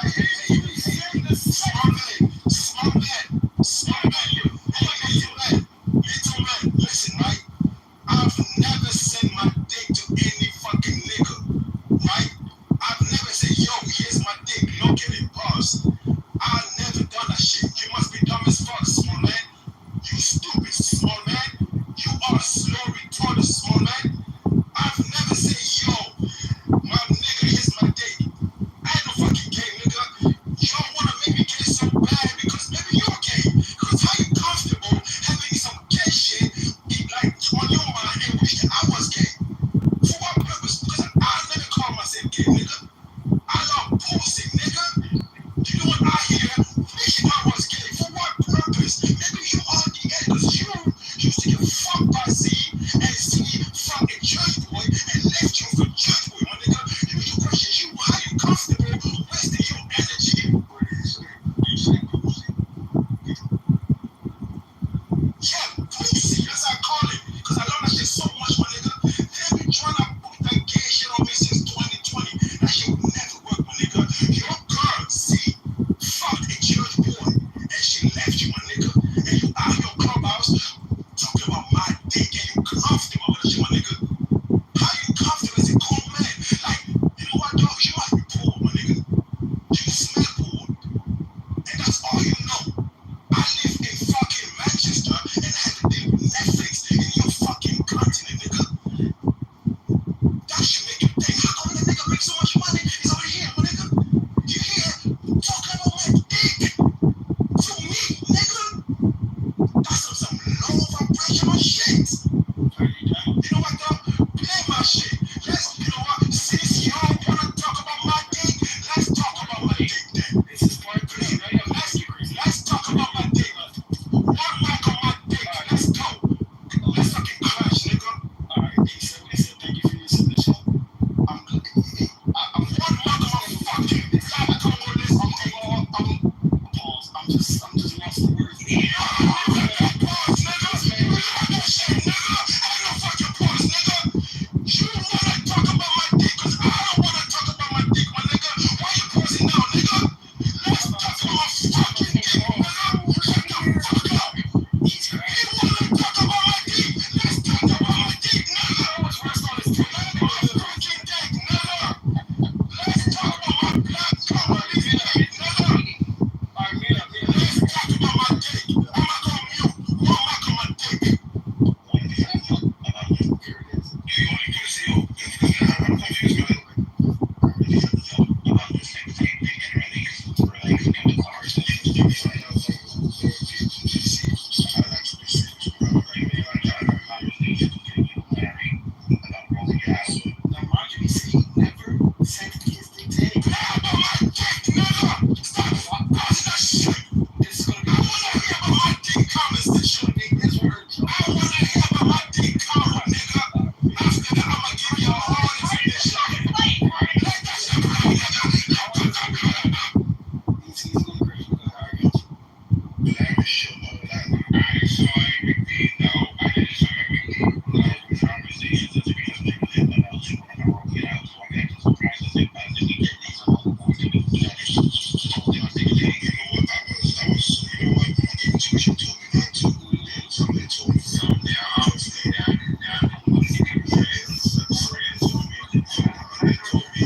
Hey, smart man. Little man, listen, right? I've never sent my dick to any fucking nigga, right? I've never said, yo, here's my dick, look at it, boss. I've never done that shit. You must be dumb as fuck, small man. You stupid, small man. You are slow, retarded, small man. I've never said, yo, my nigga, here's my dick. I ain't no fucking gay, nigga. Y'all wanna make me gay so bad because maybe you're gay. Because how you comfortable having some gay shit like on your mind and wish that I was gay? For what purpose? Because I never call myself gay, nigga. I love pussy, nigga. You know what I hear? Wishing I was gay. For what purpose? Maybe you are the gay because you used to get fucked by Z and Z fucked a church boy and left you for church boy, my nigga. You need to question you. How you comfortable wasting your energy? You say pussy? Yeah, pussy. That's how I call it. Because I love that shit so much, my nigga. They've been trying to put that gay shit on me since 2020. That shit would never work, my nigga. Your girl, see, fucked a church boy. And she left you, my nigga. And you out your clubhouse talking about my dick. And you comfortable with that shit, my nigga. How you comfortable as a grown man? Like, you know what, dog? You must be poor, my nigga. You smell poor. And that's all you know. I live in fucking Manchester and have to deal with Netflix in your fucking continent, nigga. That should make you think, how come the nigga makes so much money? He's over here, my nigga. You here talking about my dick to me, nigga? That's some low vibrational shit. You know what, though? Play my shit. You know what? Since y'all wanna talk about my dick, let's talk about my dick then. This is part 3, right? Let's talk about my dick. One mic on my dick. Let's go. Let's fucking crash, nigga. Alright, he said what he said. Thank you for your submission. I'm one mic on my fucking dick. I'm pause. I'm just lost for words. Pause, nigga. Shit, nigga. Ain't no fucking pause, nigga. You wanna talk about my dick, cause I don't wanna talk about my dick, my nigga. Why you pausing now, nigga? Let's talk about my fucking dick, nigga. Shut the fuck up. You wanna talk about my dick? Let's talk about my dick, nigga. Let's rest on his dick. My fucking dick, nigga. Let's talk about my black comedy dick, nigga. Let's talk about my dick. I'm not gonna mute. One mic on my dick. Here it is. You only do this, yo. I'm confused, man. About this thing, and release in the cars and shit. Now, Marjorie said he never sent his dick to anybody. About my dick, nigga! Stop causing that shit! This is gonna be. I wanna hear about my dick comments that should be his words. I wanna hear about my dick comment, nigga. After that, I'ma give you a whole explanation. Let that shit go, nigga. He's going crazy. We're gonna hire him. That shit, I saw everything. No, I didn't saw everything. No, conversations and things that they let out. So when I wrote it out, so I got to surprise us and I didn't get these on the board. And told them, I said, hey, you know what? You know what? My intuition told me not to. Somebody told me something. Now, I was saying that. Now, I'm going to get it. Friends told me. They told me.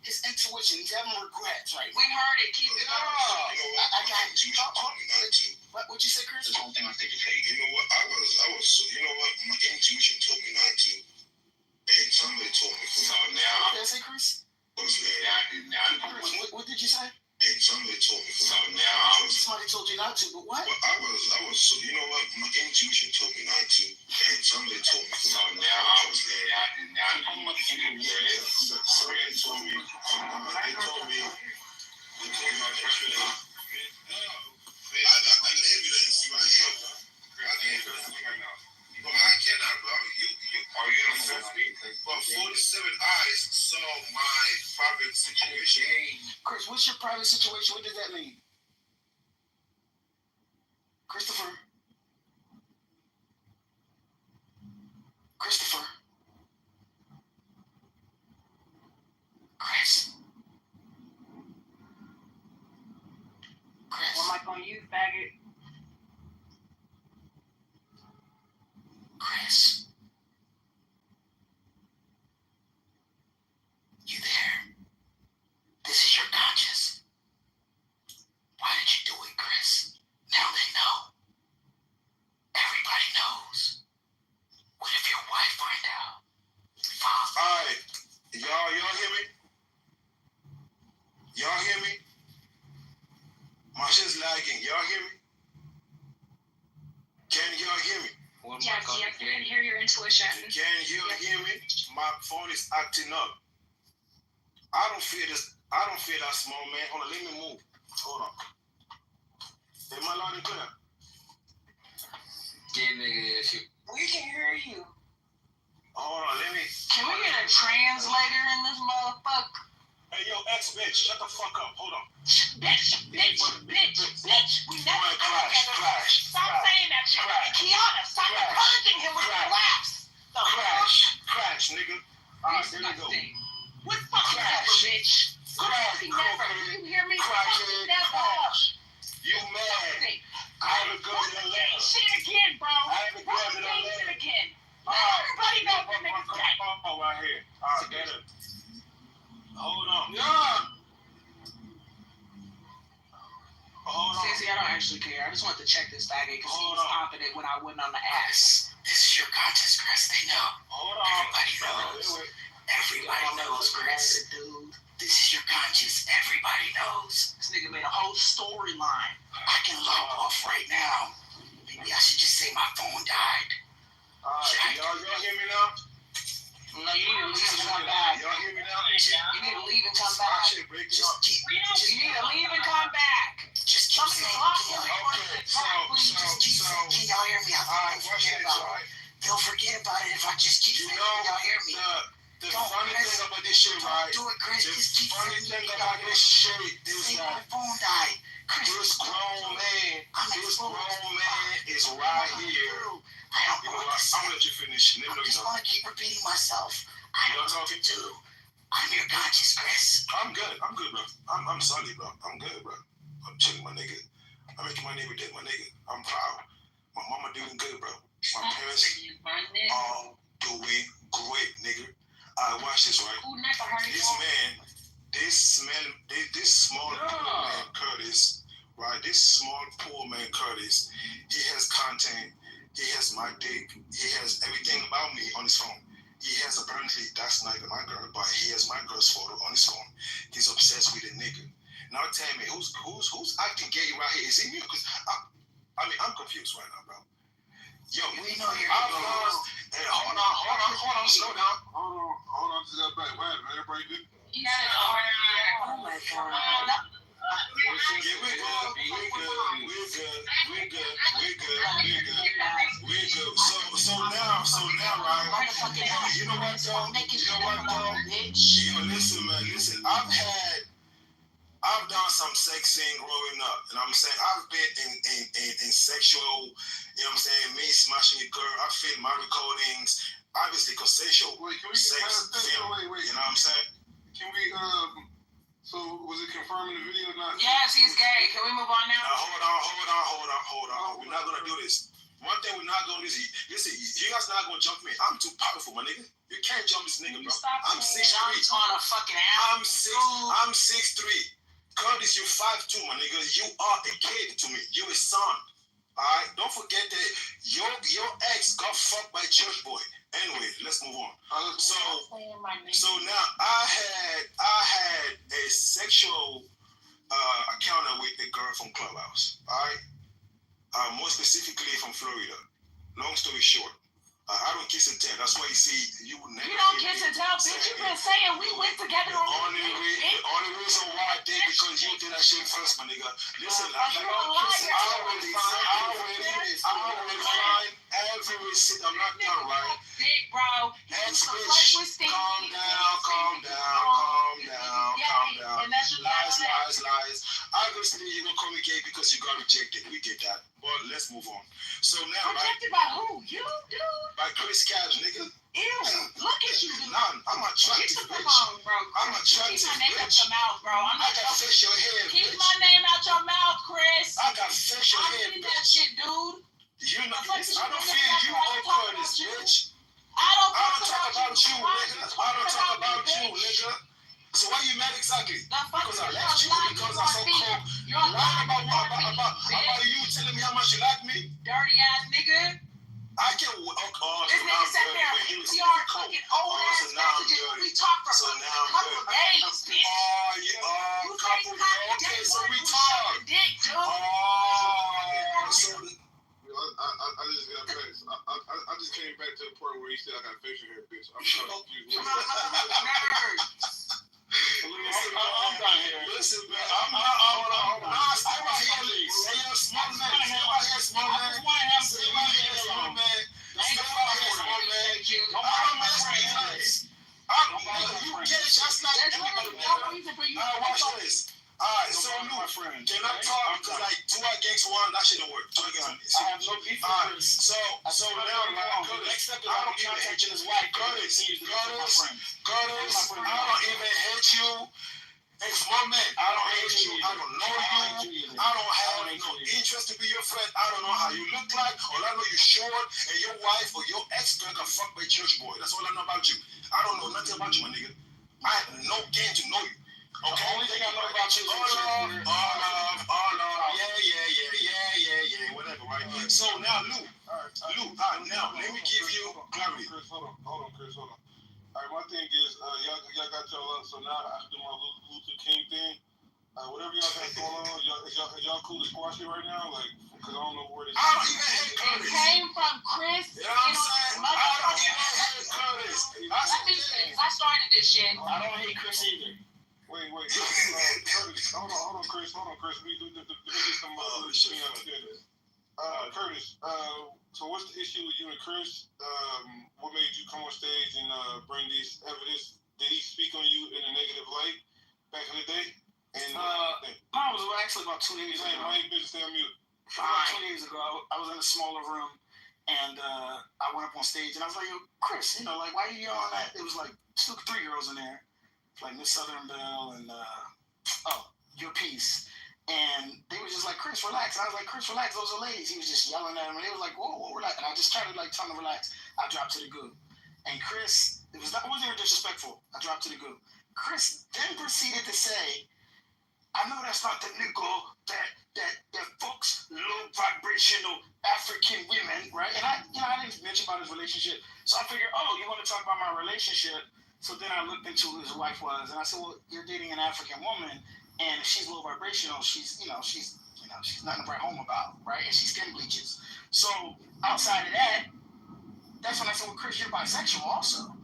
His intuition, he's having regrets, right? We heard it. Keep it up. I got it. What you say, Chris? This whole thing I think is fake. You know what? You know what? My intuition told me not to. And somebody told me for now. What did I say, Chris? What did you say? And somebody told me for now. Somebody told you not to, but what? Well, you know what? My intuition told me not to. And somebody told me for now. They told me. They told me. I got evidence. situation, what does that mean? Christopher. Chris.
What mic on you, faggot?
Chris. You there? This is your conscience. Why did you do it, Chris? Now they know. Everybody knows. What if your wife find out? Alright. Y'all hear me? Y'all hear me? My shit's lagging. Y'all hear me? Can y'all hear me?
Yes, I can hear your intuition.
Can you hear me? My phone is acting up. I don't feel that small man. Hold on, let me move. Hold on. Am I loud and clear?
Yeah, nigga, shit.
We can hear you.
Hold on, let me.
Can we get a translator in this motherfucker?
Hey, yo, bitch, shut the fuck up. Hold on.
Bitch. We never
Crash.
Stop saying that shit. Kiana, stop encouraging him with your laughs.
Crash, nigga. Alright, there we go.
What fucking never, bitch? Fucking never. You hear me? Fucking never.
You mad? I have a girl that loves.
Shit again, bro.
I have a girl that loves.
Shit again. Everybody knows the nigga's dead.
Right here. Alright, get it. Hold on. Hold on.
See, I don't actually care. I just want to check this faggot because he was popping it when I went on the ass.
This is your conscience, Chris. They know. Hold on. Everybody knows, Chris.
Dude.
This is your conscience. Everybody knows.
This nigga made a whole storyline.
I can log off right now. Maybe I should just say my phone died. Y'all hear me now?
No, you need to leave and come back.
Y'all hear me now?
You need to leave and come back.
You need
to leave and come back.
Just keep saying. Can y'all hear me? They'll forget about it if I just keep saying, y'all hear me? The funny thing about this shit, right? Do it, Chris. Just keep funny thing about this shit is that my phone died. This grown man is right here. I'm gonna let you finish. I just want to keep repeating myself. I don't know what to do. I'm your conscious, Chris. I'm good, bro. I'm solid, bro. I'm good, bro. I'm chilling, my nigga. I'm making my neighbor dead, my nigga. I'm proud. My mama doing good, bro. My parents all doing great, nigga. Watch this, right? This small poor man Curtis, right? This small poor man Curtis, he has content. He has my dick. He has everything about me on his phone. He has apparently, that's not even my girl, but he has my girl's photo on his phone. He's obsessed with a nigga. Now tell me, who's acting gay right here? Is it me? Because I'm confused right now, bro. Yo, we know you're. Hey, hold on, slow down. Hold on to that back. Wait, everybody good?
Oh my God.
We're good. So now, right? You know what, though? Yo, listen, man. Listen, I've done some sexing growing up, and I'm saying I've been in sexual, you know what I'm saying, me smashing a girl. I filmed my recordings, obviously consensual.
Wait, can we
sex film.
Wait.
You know what I'm saying?
Can we so was it confirmed in the video? Not.
Yes, he's gay. Can we move on now?
Now hold on. We're not gonna do this. One thing we're not gonna do is listen. You guys not gonna jump me. I'm too powerful, my nigga. You can't jump this nigga, bro. I'm 6'3".
On a fucking ass.
I'm 6'3". Curtis, you're 5'2", my nigga. You are a kid to me. You a son. Alright? Don't forget that your ex got fucked by a church boy. Anyway, let's move on. So now I had a sexual encounter with a girl from Clubhouse. Alright? More specifically from Florida. Long story short. I don't kiss and tell. That's why you see you would never.
You don't kiss and tell, bitch. You've been saying we went together
on the only reason why I did because you did that shit first, my nigga. Listen, I already find every receipt. I'm not done, right?
Big bro.
Bitch, calm down. Lies.
on. So now,
Protected by who? You, dude?
By Chris Cash, nigga.
Ew, look at you, dude.
Nah, I'm attractive,
Get the
bitch.
fuck on, bro.
I'm attractive,
Keep my name out
bitch.
your mouth, bro. I'm
I
not
got facial hair,
Keep
bitch.
my name out your mouth, Chris.
I got facial hair,
I
bitch.
that shit, dude.
You know,
I
I don't feel you or Curtis, bitch.
I don't
talk about you, nigga. I don't talk about you, nigga. So why you mad exactly? Because I left you because I so cold. You're lying about you telling me how much you like me?
Dirty ass nigga.
I can
this nigga sat there PTR fucking old ass messages. We talked for a couple days, bitch.
Okay, so we talk. So
I just got facts. I just came back to the part where he said I got facial hair, bitch. I'm so confused.
I'm done here. Listen, man, I'm not here. Say you're a small man. Stay right here, small man. Stay right here, small man. Stay right here, small man. I'm not nice. You get it just like everybody. Watch this. Alright, so Lou, can I talk? Because like 2 against 1, that shit don't work. 2 against 1. I have no beef with Curtis. So now, like, next step is I don't even hate his wife. Curtis, I don't even hate you. Hey, small man, I don't hate you. I don't know you. I don't have no interest to be your friend. I don't know how you look like. All I know you're short, and your wife or your ex-girl can fuck my church boy. That's all I know about you. I don't know nothing about you, my nigga. I have no game to know you. Okay. The only thing I know about you is all love, yeah, whatever, right? So now, Lou, now let me give you clarity.
Hold on, Chris. All right, my thing is, y'all got y'all up, so now I have to do my Luther King thing. Whatever y'all got going on, y'all cool to squash it right now? Like, because I don't know where this is.
I don't even hate Curtis.
It came from Chris.
You know what I'm saying? I don't even hate Curtis.
I started this shit.
I don't hate Chris either.
Wait. Curtis, hold on, Chris. We do get some thing understand this. Curtis, so what's the issue with you and Chris? What made you come on stage and bring this evidence? Did he speak on you in a negative light back in the day? And
I was actually about 2 days ago.
Why you bitch stay on mute?
About 2 days ago, I was in a smaller room, and I went up on stage, and I was like, yo, Chris, like, why are you yelling at? It was like 2, 3 girls in there. Like Miss Southern Belle and Your Peace. And they were just like, Chris, relax. And I was like, Chris, relax. Those are ladies. He was just yelling at them. And they were like, whoa, relax. And I just tried to tell him to relax. I dropped to the goo. And Chris, it wasn't disrespectful. I dropped to the goo. Chris then proceeded to say, I know that's not the nigga that fucks low vibrational African women, right? And I didn't mention about his relationship. So I figured, you want to talk about my relationship? So then I looked into who his wife was, and I said, well, you're dating an African woman, and if she's low vibrational, she's nothing to write home about, right? And she skin bleaches. So outside of that, that's when I said, well, Chris, you're bisexual also.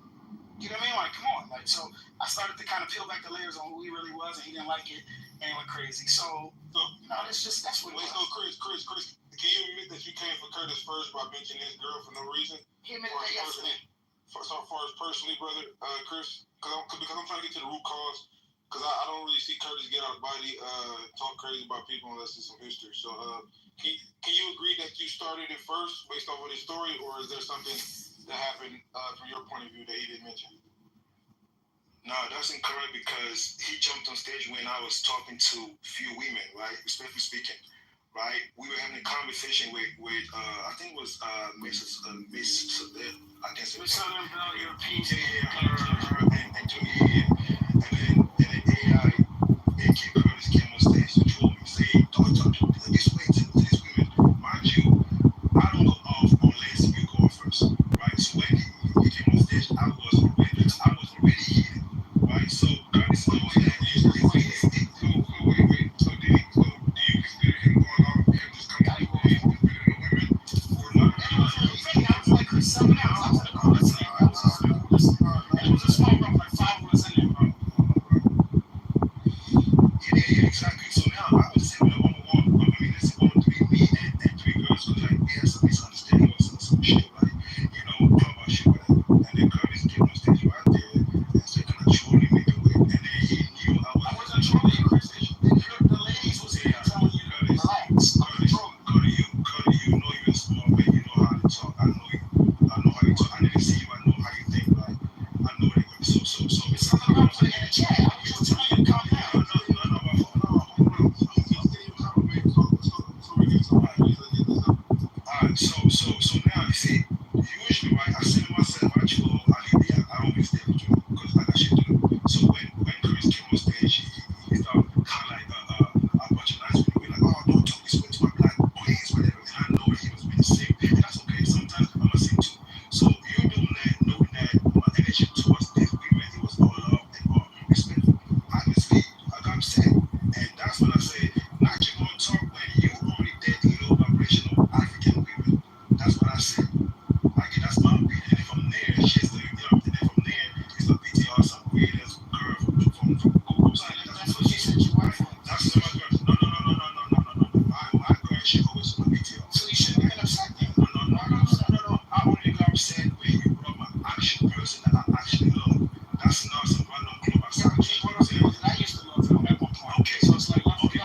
You know what I mean? Like, come on. Like, so I started to kind of peel back the layers on who he really was, and he didn't like it, and it went crazy. So that's what it was.
Wait, so Chris, can you admit that you came for Curtis first by mentioning his girl for no reason?
He admitted that yesterday.
So far as personally, brother, Chris, because I'm trying to get to the root cause, because I don't really see Curtis get out of body, talk crazy about people unless it's some history. So can you agree that you started it first based off of his story, or is there something that happened from your point of view that he didn't mention?
No, that's incorrect because he jumped on stage when I was talking to few women, right? Respectfully speaking, right? We were having a conversation with I think it was Miss I can't say.
Miss Southern Belle, Your Peace.
And then AI, AK Curtis came on stage and told me, say, don't talk to this way to these women. Mind you, I don't go off unless you go off first, right? So when he came on stage, I was already here, right? So Curtis knows that. Wait. So do you consider him going off and just coming out with women? Or not?
I was like, Chris, something else. I was like, it was a small room, like 5 of us in there, bro.
Yeah, exactly. So now I was saying, one-on-one. I mean, it's going to be me and 3 girls. So like, we had some misunderstanding or some shit, like, clubhouse shit, whatever. And then Curtis came on stage right there and said, "Can I truly make a way?" And then he knew I wasn't trolling you, Chris. The ladies was here telling you, Curtis, you know you
I know you. I know how you talk. I need to see you. I know how you think. Like, I know that. So it's something I'm putting in the chat. I was just telling you to calm down. No, hold on. Alright, so now you see, usually right, I say to myself, I troll, I always stay with troll because I got shit to do. So when Chris came on stage, he started kind of like a bunch of nice people. We're like, oh, don't talk this way to my black queens, whatever. And I know that he was being sick, and that's okay. Sometimes I'm gonna sing too. So you're doing that, knowing that my energy towards these women, it was all love and all respect. Obviously, I got upset, and that's when I say, not you gonna talk when you only did low vibrational African women. That's what I said. Like, that's my opinion. And if I'm there, she's the, and if I'm there, it's a PTR, some weird ass girl from Google. That's what she said your wife was. That's my girl. No. My girl, she always on my PTR. So you shouldn't have been upset then. No. I only got upset when you brought my actual person that I actually love. That's not some random club outside. I used to love him at one point. Okay, so it's like, wait.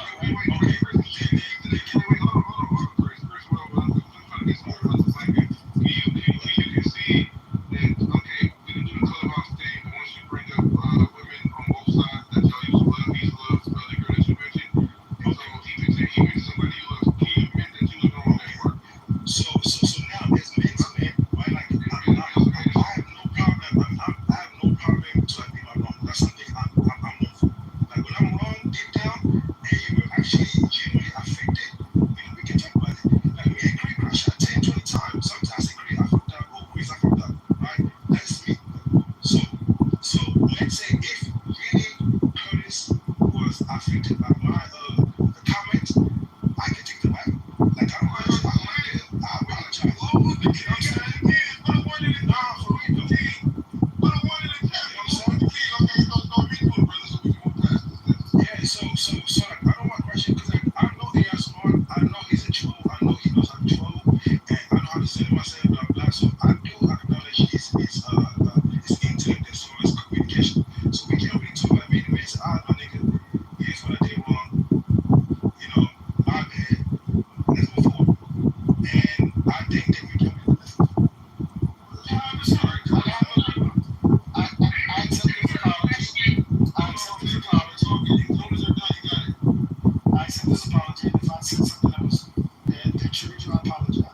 So now there's men to men, right? Like, I have no problem. I have no problem to admit my wrong. That's something I'm known for. Like, when I'm wrong deep down, and you were actually genuinely affected, we can talk about it. Like, me and Chris crash out 10, 20 times. Sometimes I say, Chris, I fucked up. Oh, Chris, I fucked up. Right? That's me. So let's say if really Curtis was affected by my comment, I can take the Bible. Like, I don't mind. I apologize. You know what I'm saying? But I wanted it. Nah, for real, though. But I wanted it. You know what I'm saying? Yeah, so like, I don't want question because like, I know he is smart. I know he's a troll. I know he knows how to troll, and I know how to say myself, blah blah. So I do acknowledge his intellect as far as communication. So we can't really talk like me. The man said, my nigga, here's what I did wrong. You know, my bad. Let's move forward. And I think that we can really listen. I'm sorry. I accept this apology. I accept this apology. As long as you're done, you got it. I accept this apology. If I said something else that triggered you, I apologize.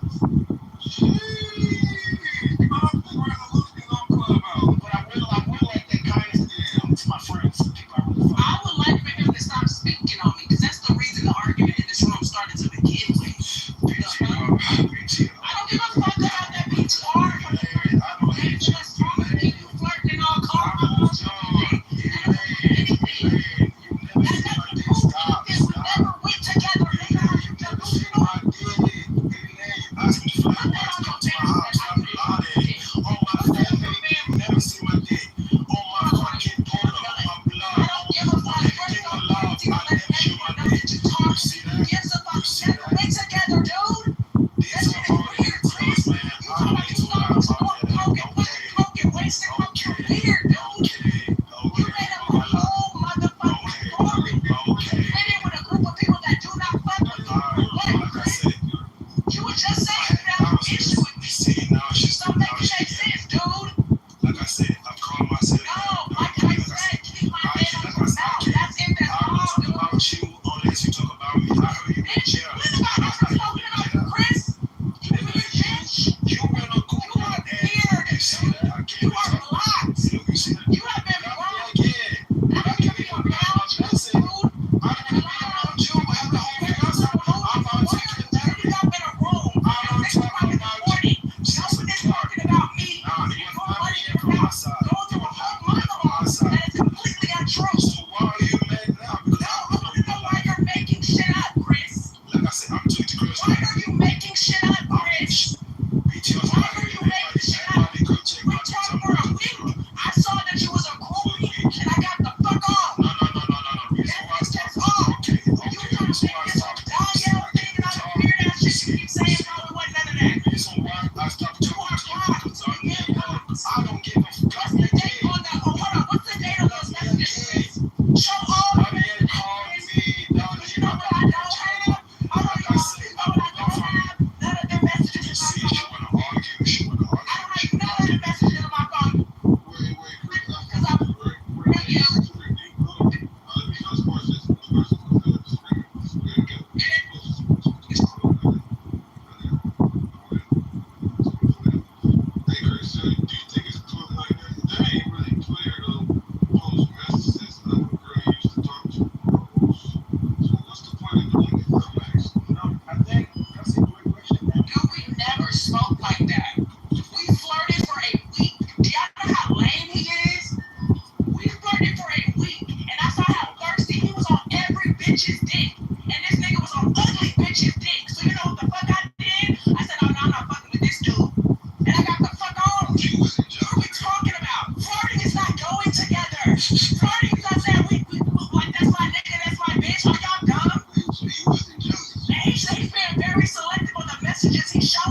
But I will like that kindness to my friends, the people I really fuck with. I would like for him to stop speaking on me, because that's the reason the argument in this room started to begin with. I don't give a fuck about that PTR. That's wrong with me. You flirting all clubhouse. You were just saying you have an issue with me. Stop making that sense, dude. Like I said, I'm calling myself. No, like I said, keep my head on your mouth. That's it, that's all, dude. I don't talk about you unless you talk about me. I heard you in jail. When have I ever spoken about you, Chris? You weird bitch. You went on Google. You are weird, dude. You are blocked. You have been blocked. I don't give you a block, dude. I don't give you a block. You have a whole house. I'm about to get that. You got in a room. And next time I'm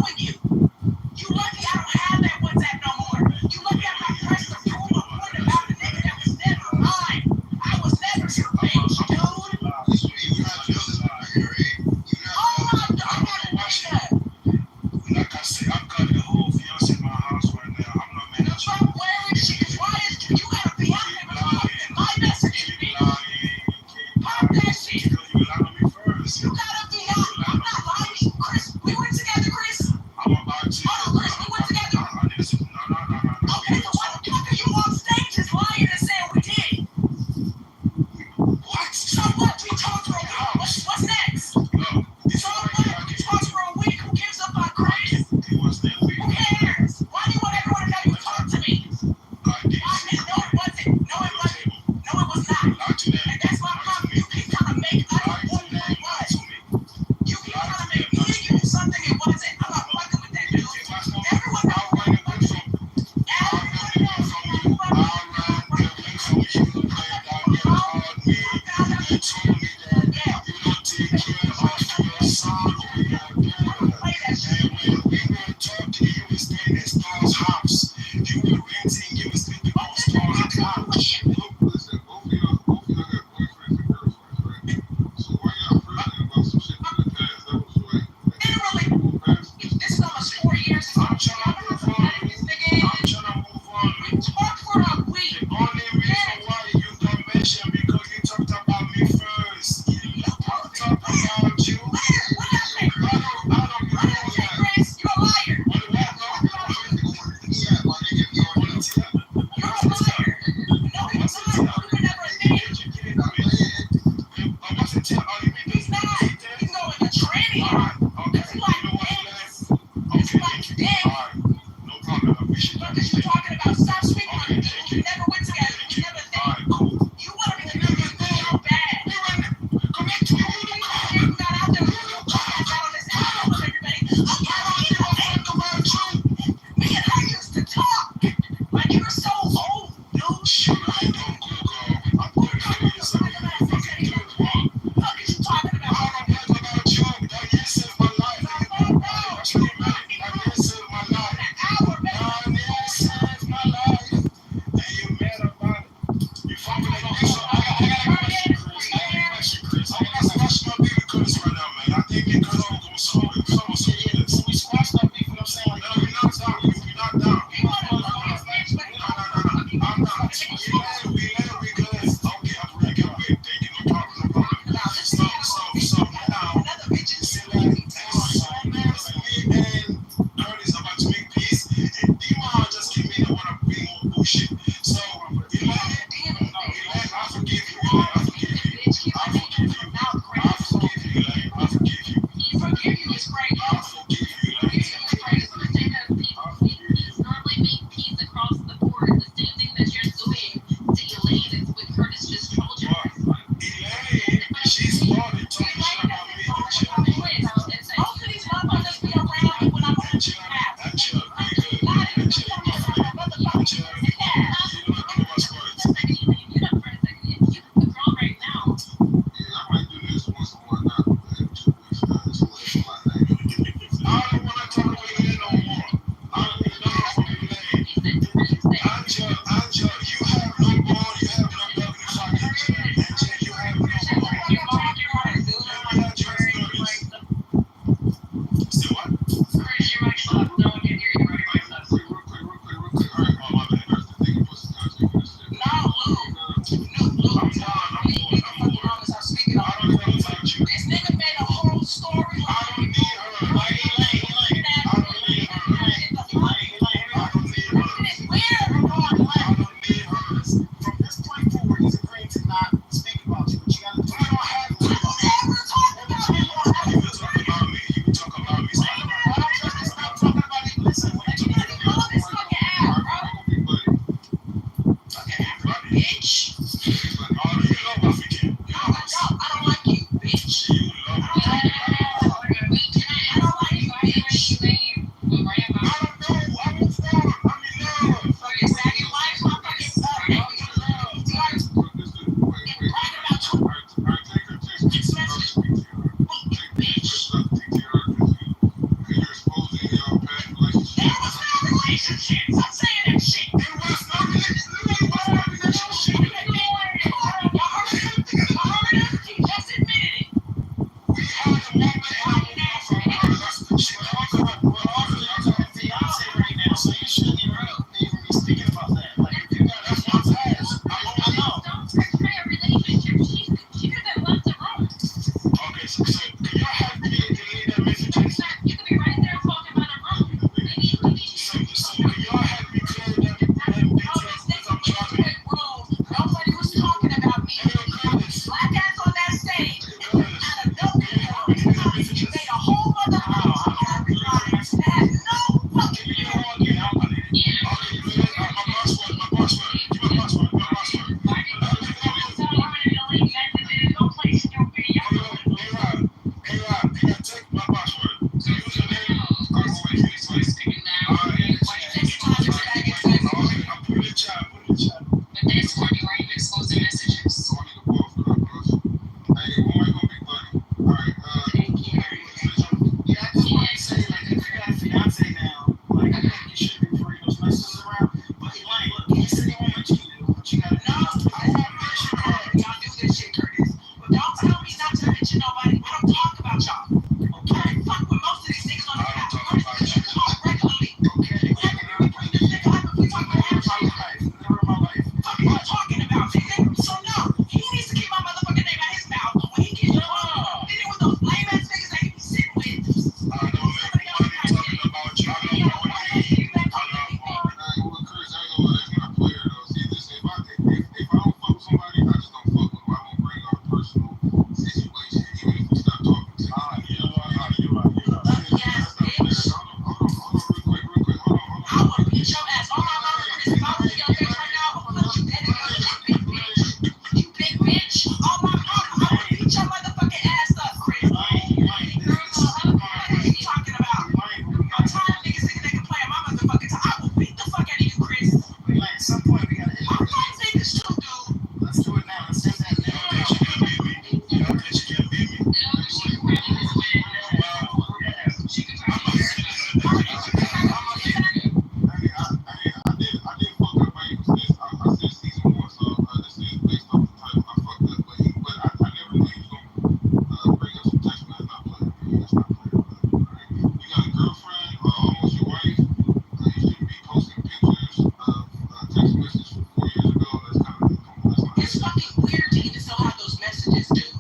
showing you. You lucky I don't have that WhatsApp no more. You lucky I'm not pressed to prove a point about the nigga that was never mine. I was never your bitch, dude.
Like I said, I've got the whole fiance in my house right now. I'm not mad at you.
Where is she? Why is you got a fiance in my messages, bitch? Pop that shit.
You lied on me first.
You got a fiance. I'm not lying. Chris, we were together, Chris.
I'm about to.
Hold on, Chris, we were together.
No.
Okay, so why the fuck are you on stage just lying and saying we did?
What?
So what? We talked for a week. What's next?
No.
So what? We talked for a week. Who gives a fuck, Chris?
It was that week.
Who cares? Why do you want everyone to know you talked to me?
I did.
No, it wasn't. No, it wasn't. No, it was not.
Not to them.
And that's my problem. You keep trying to make us what it was. You keep trying to make me do something it wasn't. I'm not fucking with that, dude. Everyone knows. This is almost 4 years ago. We talked for a week.
Only reason why you don't mention because you talked about me first. I talked about you.
What happened?
I don't know that.
Chris, you're a liar. You're a liar. No, he's not. You were never a thing. He's not. He's going to tranny. It's like this. It's like this.
No problem. We should
What are you talking about? Stop speaking on me. We never went together. We never did. You want to be together so bad. You got out there with your podcast out on this album with everybody. Me and her used to talk. Like, you're so old, dude.
shoot. I don't Google. I'm going to
Fuck is you talking about?
I don't know about you. That year saved my life. That year saved my life. That year saved my life. And you mad about it. You fucking like this. So I got a question, Chris. I got to squash my baby Curtis right now, man. I think me Curtis will go so good. So we squash that beef, what I'm saying? Like, no, we're not down. We're not down. I'm not. We good. Okay, I'm ready. Thank you. No problem. So now, see, like, me and Curtis about to make peace, and D-Mall just came in and want to bring more bullshit. So, Elaine, I forgive you. I forgive you.
You forgive you is crazy.
I forgive you.
Normally make peace across the board. The same thing that you're doing to Elaine is with Curtis just told you.
Elaine, she started talking shit about me.
Most of these motherfuckers be around me when I'm on the app. This nigga made a whole story.
From this point forward, he's agreeing to not speak about you, but you gotta do it. You can talk about me.
relationship shit. Stop saying that shit.
It was no relationship.
She just admitted it.
We had a moment and I moved on from her. She also a fiance right now, so you shouldn't even be speaking about that. Like, if you got that's what I'm saying. I know.
Don't portray a relationship. She could have left the room.
Okay, so can y'all have me delete that message?
You could be right there talking about a room.
So can y'all have me clear them details because I'm driving?
Nobody was talking about me.
Hey, Curtis.
Black ass on that stage.
Curtis.
Out of nowhere. You made a whole other house. That had no fucking
Can you log in? Okay, you know my password. Give me my password.
Don't play stupid.
Hey, take my password. Username. I'll put it in the chat.
But that's where you are exposing messages.
Hey, when am I gonna be buddy? Alright, yeah, I just want to say, like, if you got a fiance now, like, I think you should be bringing those messages around. But Elaine, look, he said he won't let you do it, but you gotta know. I won't mention her.
Y'all do this shit, Curtis. But don't tell me not to mention nobody. I don't talk about y'all.
Okay.
I fuck with most of these niggas on the
I don't talk
app.
about you.
Talk regularly.
Okay.
Whenever you bring this nigga up, if we talk about
Never in my life. Never in my life.
fuck are you talking about, nigga? So no, he needs to keep my motherfucking name out his mouth when he gets drunk. Then with those lame ass niggas that he be sitting with.
I don't make money talking about you. I don't know what you mean. I don't know. Chris, I ain't gonna lie, that's not a player though. See, listen, if I don't fuck with somebody, I just don't fuck with them. I won't bring up a personal situation, even if we stop talking to you. You're right.
Yes, bitch.
Hold on, real quick. Hold on.
I would beat your ass. All my mother, Chris, if I was in your face right now, I would put you dead in your big bitch. You big bitch. All my mama, I would beat your motherfucking ass up, Chris. What are you talking about? I'm tired of niggas thinking they can play on my motherfucking time. I will beat the fuck out of you, Chris.
At some point, we gotta end
I'm
it.
from niggas too, dude.
Let's do it now. Let's get that now. Y'all bitch can't beat me. I did fuck up by you. I said season 1, so this is based off the title. I fucked up, but I never knew he was gonna bring up some text messages. Not playing, man. That's not playing. Right? You got a girlfriend, almost your wife. You shouldn't be posting pictures of text messages from 4 years ago. That's kind of that's not.
It's fucking weird to even still have those messages, dude.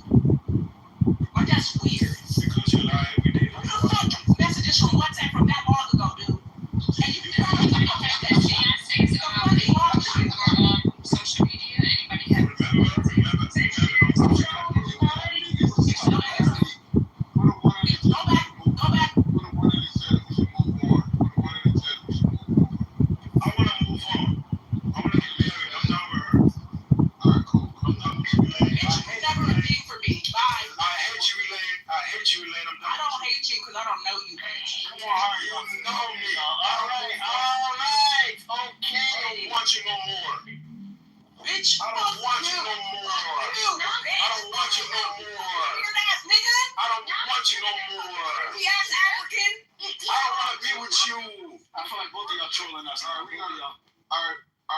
Like, that's weird.
Because you lie every day.
Who the fuck messages from WhatsApp from that long ago, dude? And you probably think about that shit. The funny long shit.
Social media, anybody have
Remember,
Go back.
I want to move on. I want to get married. I'm done with her. All right, cool. I'm done with you, Elaine.
Bitch, you never a thing for me. Bye.
I hate you, Elaine. I'm done.
I don't hate you because I don't know you, bitch.
Come on, you know me. All right. Okay. I don't want you no more.
Bitch,
I don't want you no more.
You, bitch.
I don't want you no more.
Weird ass nigga.
I don't want you no more.
He ass African.
I don't want to be with you. I feel like both of y'all trolling us. All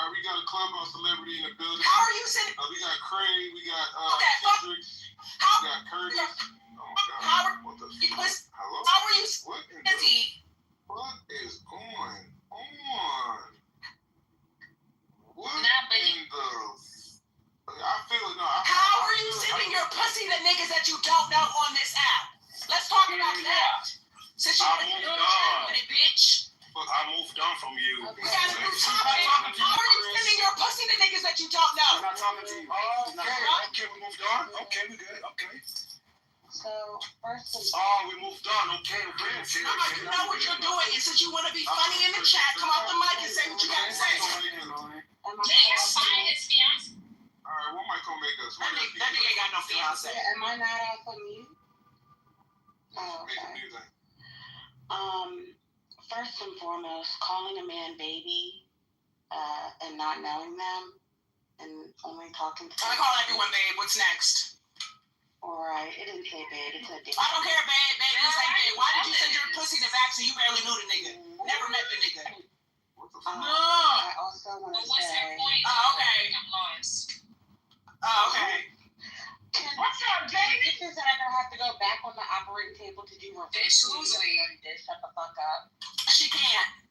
right, we got a clubhouse celebrity in the building.
How are you sitting?
We got Craig, we got
Okay,
Kendrick, we
How?
got Curtis. Oh God.
How?
What the
It
fuck?
was-
Hello?
How are you?
What in the
Busy.
what is going on? What
Nah, but
in the I feel it. No,
How are you sending your pussy to niggas that you don't know on this app? Let's talk about that. Since you
I
want to
moved
do
on.
it, bitch.
Look, I moved on from you.
We got a new topic. How are you sending your pussy to niggas that you don't know?
I'm not talking to you. Okay, we moved on. Okay, we good. Okay.
So first,
We moved on. Okay.
You know what you're doing, and since you want to be funny in the chat, come off the mic and say what you got to say.
All right, what might gonna make us?
That nigga ain't got no fiance.
am I not off of mute? Oh, okay. First and foremost, calling a man baby, and not knowing them, and only talking to
I call everyone babe. What's next?
Alright, it didn't say babe, it said
I don't care, babe. Babe, the same thing. Why did you send your pussy to Vax and you barely knew the nigga? Never met the nigga. I also want to
What's
say.
that point?
Oh, okay.
I'm lost.
Oh, okay.
What's up, baby?
This is that I don't have to go back on the operating table to do more.
Absolutely.
Shut the fuck up. She can't.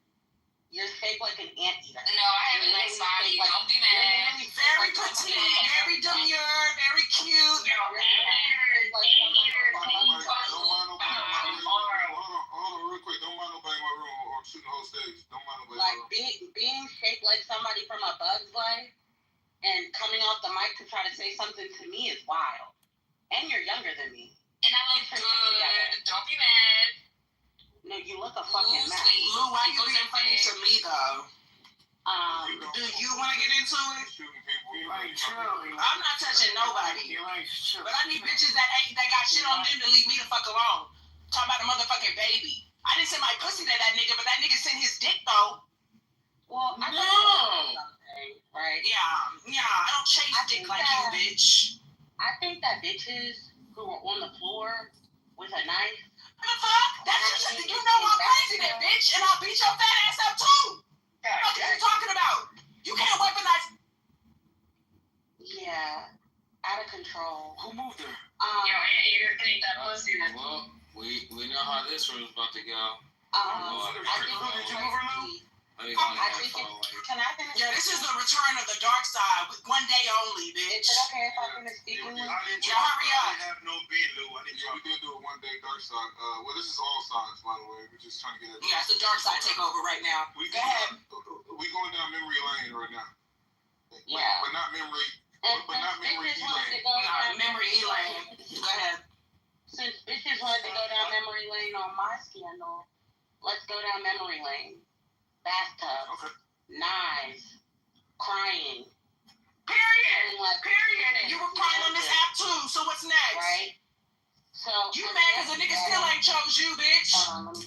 You're shaped like an anteater.
No, I have a nice body. Don't be mad.
Very petite, very demure, very cute.
You're
Hold on, real quick. Don't mind nobody in my room or shooting the whole stage. Don't mind nobody.
Like being shaped like somebody from A Bug's Life and coming off the mic to try to say something to me is wild. And you're younger than me.
And I look good. Don't be mad.
No, you look a fucking mess.
Lou, why you being funny to me though? Do you want to get into it?
Shooting people.
I'm not touching nobody. But I need bitches that got shit on them to leave me the fuck alone. Talking about a motherfucking baby. I didn't send my pussy to that nigga, but that nigga sent his dick though.
Well, I right?
Yeah, I don't chase dick like you, bitch.
I think that bitches who are on the floor with a knife.
What the fuck? That's just, you know I'm crazy then, bitch, and I'll beat your fat ass up too. What are you talking about? You can't weaponize.
Yeah, out of control.
Who moved her?
You're think that pussy.
Well, we know how this room's about to go.
Did you move her, Lou?
Can I finish?
Yeah, this is the return of the dark side. One day only, bitch.
Is it okay if I finish speaking?
Yeah, hurry up.
I didn't have no being, Lou. We did do a one day dark side. Well, this is all sides, by the way. We're just trying to get it.
Yeah, it's the dark side takeover right now.
Go ahead. We going down memory lane right now.
Yeah.
But not memory. But not memory lane.
Memory lane. Go ahead.
Since bitches wanted to go down memory lane on my scandal, let's go down memory lane. Bathtub.
Okay.
Knives. Crying.
Period. You were crying on this app too, so what's next?
Right? So
you mad because a nigga still ain't chose you, bitch?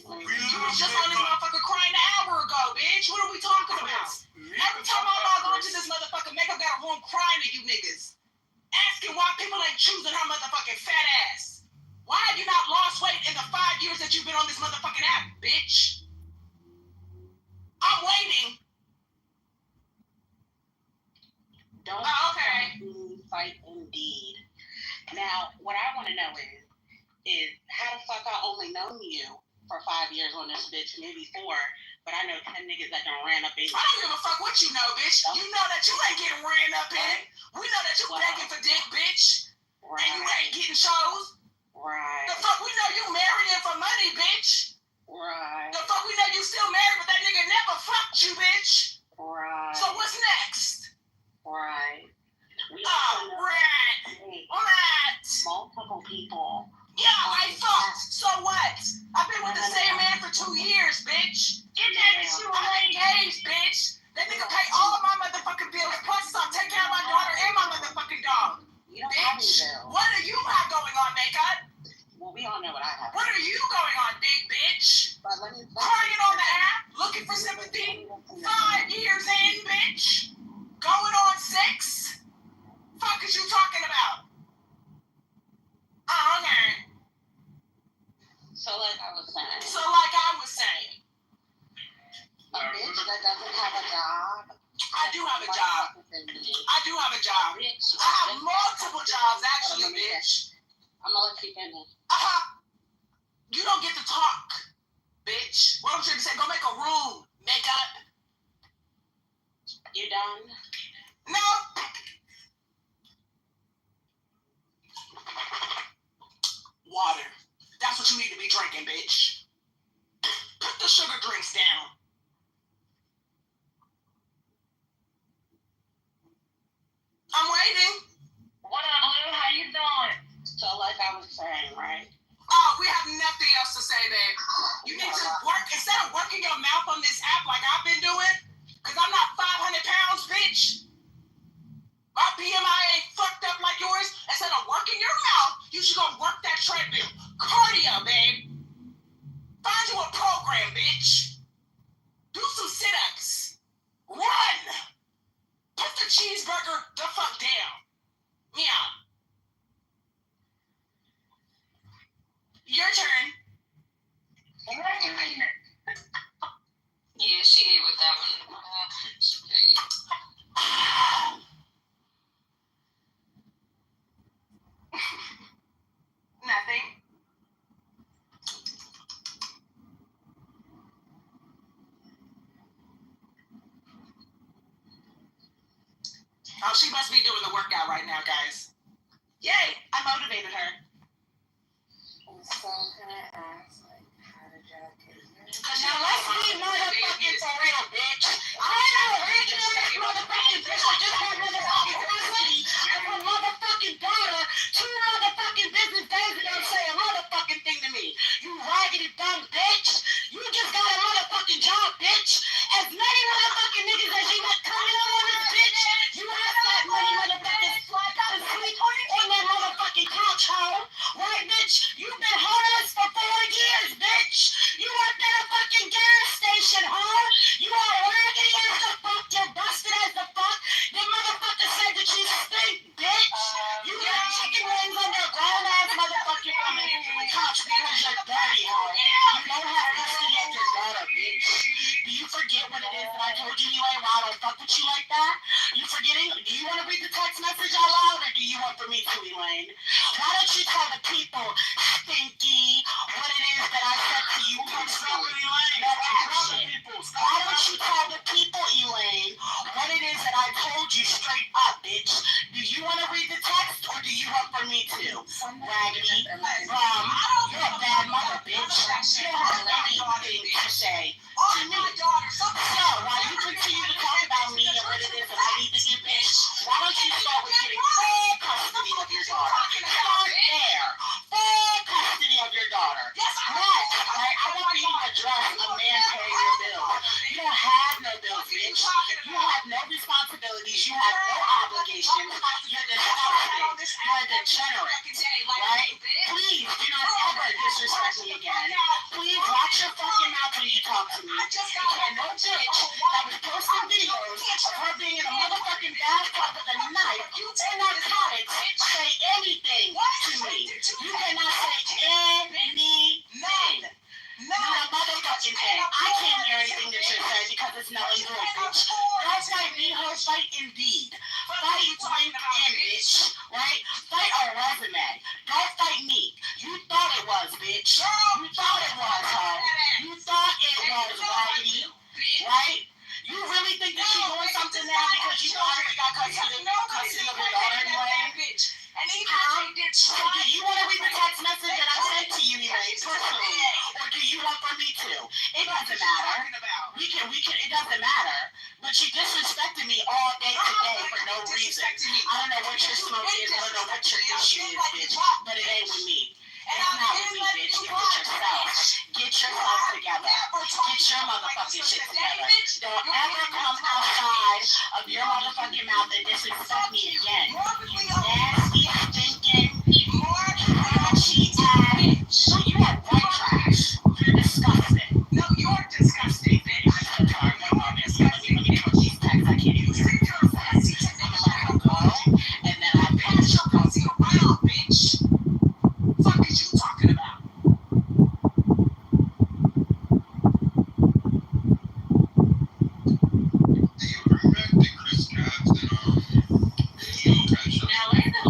Let me
You was just on this motherfucker crying an hour ago, bitch. What are we talking about? Every time I log on to this motherfucker, makeup got a room crying to you niggas. Asking why people ain't choosing her motherfucking fat ass. Why have you not lost weight in the 5 years that you've been on this motherfucking app, bitch? I'm waiting.
Don't fight indeed. Now, what I want to know is how the fuck I only known you for 5 years on this bitch, maybe 4, but I know 10 niggas that done ran up in you.
I don't give a fuck what you know, bitch. You know that you ain't getting ran up in. We know that you begging for dick, bitch.
Right.
And you ain't getting shows.
Right.
The fuck we know you marrying for money, bitch.
Right.
The fuck we know you still married, but that nigga never fucked you, bitch.
Right.
So what's next?
Right. Multiple people.
Yeah, I fucked. So what? I've been with the same man for 2 years, bitch.
Get that shit
I'm engaged, bitch. That nigga pay all of my motherfucking bills, plus I'll take care of my daughter and my motherfucking dog.
You don't have any
Bitch,
bills.
what are you got going on, makeup?
Well, we all know what I have.
What are you going on, big bitch?
But let me
Crying on the app, looking for sympathy. 5 years in, bitch. Going on 6. Fuck is you talking about? Oh, okay.
So like I was saying. A bitch that doesn't have a job.
I do have a job. I have multiple jobs, actually, bitch.
I'm gonna let you finish.
You don't get to talk, bitch. What I'm trying to say, go make a room, makeup.
You done?
No. Water. That's what you need to be drinking, bitch. Put the sugar drinks down. I'm waiting.
What up, Lou? How you doing?
So like I was saying, right?
Oh, we have nothing else to say, babe. You need to work, instead of working your mouth on this app like I've been doing, because I'm not 500 pounds, bitch. My BMI ain't fucked up like yours. Instead of working your mouth, you should go work that treadmill. Cardio, babe. Find you a program, bitch. Do some sit-ups. Run. Put the cheeseburger the fuck down. Yeah. Your turn.
Oh, she must be doing the workout right now, guys. Yay! I motivated her.
So can I ask, like, how did y'all get here?
Now let's be motherfucking for real, bitch. I know regular motherfucking bitch that just had motherfucking custody of her motherfucking daughter 2 motherfucking business days ago say a motherfucking thing to me. You raggedy dumb bitch. You just got a motherfucking job, bitch. As many motherfucking niggas as you got coming on this bitch, you have that money motherfuckers to sleep on that motherfucking couch, hoe. Right, bitch? You've been homeless for 4 years, bitch. You worked at a fucking gas station, huh? You are raggedy as the fuck. You're busted as the fuck. The motherfucker said that you stink, bitch. You got chicken wings on your grown ass motherfucking couch because you're dirty, huh? You don't have custody of your daughter, bitch. Do you forget what it is that I told you ain't why I don't fuck with you like that? You forgetting? Do you want to read the text message out loud or do you want for me to, Elaine? Why don't you tell the people, Stinky, what it is that I said to you personally? No action. Why don't you tell the people, Elaine, what it is that I told you straight up, bitch? Do you want to read the text or do you want for me to? Raggedy. You're a bad mother, bitch. You don't have anything to say to me. So, while you continue to talk about me and what it is that I need to do, bitch, why don't you start with getting full custody of your daughter? Start there. Full custody of your daughter. Next, right? I want you to address a man paying your bills. You don't have no bills, bitch. You have no responsibilities. You have no obligations. You're disgusting. You're a degenerate. Right? Please do not ever disrespect me again. Please watch your fucking mouth when you talk to me. And no bitch that was posting videos of her being in a motherfucking bathtub with a knife and narcotics say anything to me. You cannot say anything. Not a motherfucking thing. I can't hear anything that you're saying because it's not in your bitch. Don't fight me, ho. Fight Indeed. Fight LinkedIn, bitch. Right? Fight a resume. Don't fight me. You thought it was, bitch. You thought it was, ho. You thought it was, raggedy. Right? You really think that you're doing something now because you already got custody of your daughter anyway? So do you want to read the text message that I sent to you, Elaine, personally, or do you want for me to? It doesn't matter. It doesn't matter. But you disrespected me all day today for no reason. I don't know what your smoke is. I don't know what your issue is, bitch. But it ain't with me. It's not with me, bitch. It's with yourself. Get yourself together. Get your motherfucking shit together. Don't ever come outside of your motherfucking mouth and disrespect me again. You nasty, stinking, trashy ass. You are white trash. You're disgusting. No, you're disgusting, bitch. I'm sorry, let me put these texts. I can't even hear you. I'm gonna let her go, and then I'll pass your pussy around, bitch. Fuck is you talking about?
Do you remember Chris Cats and
Now, in the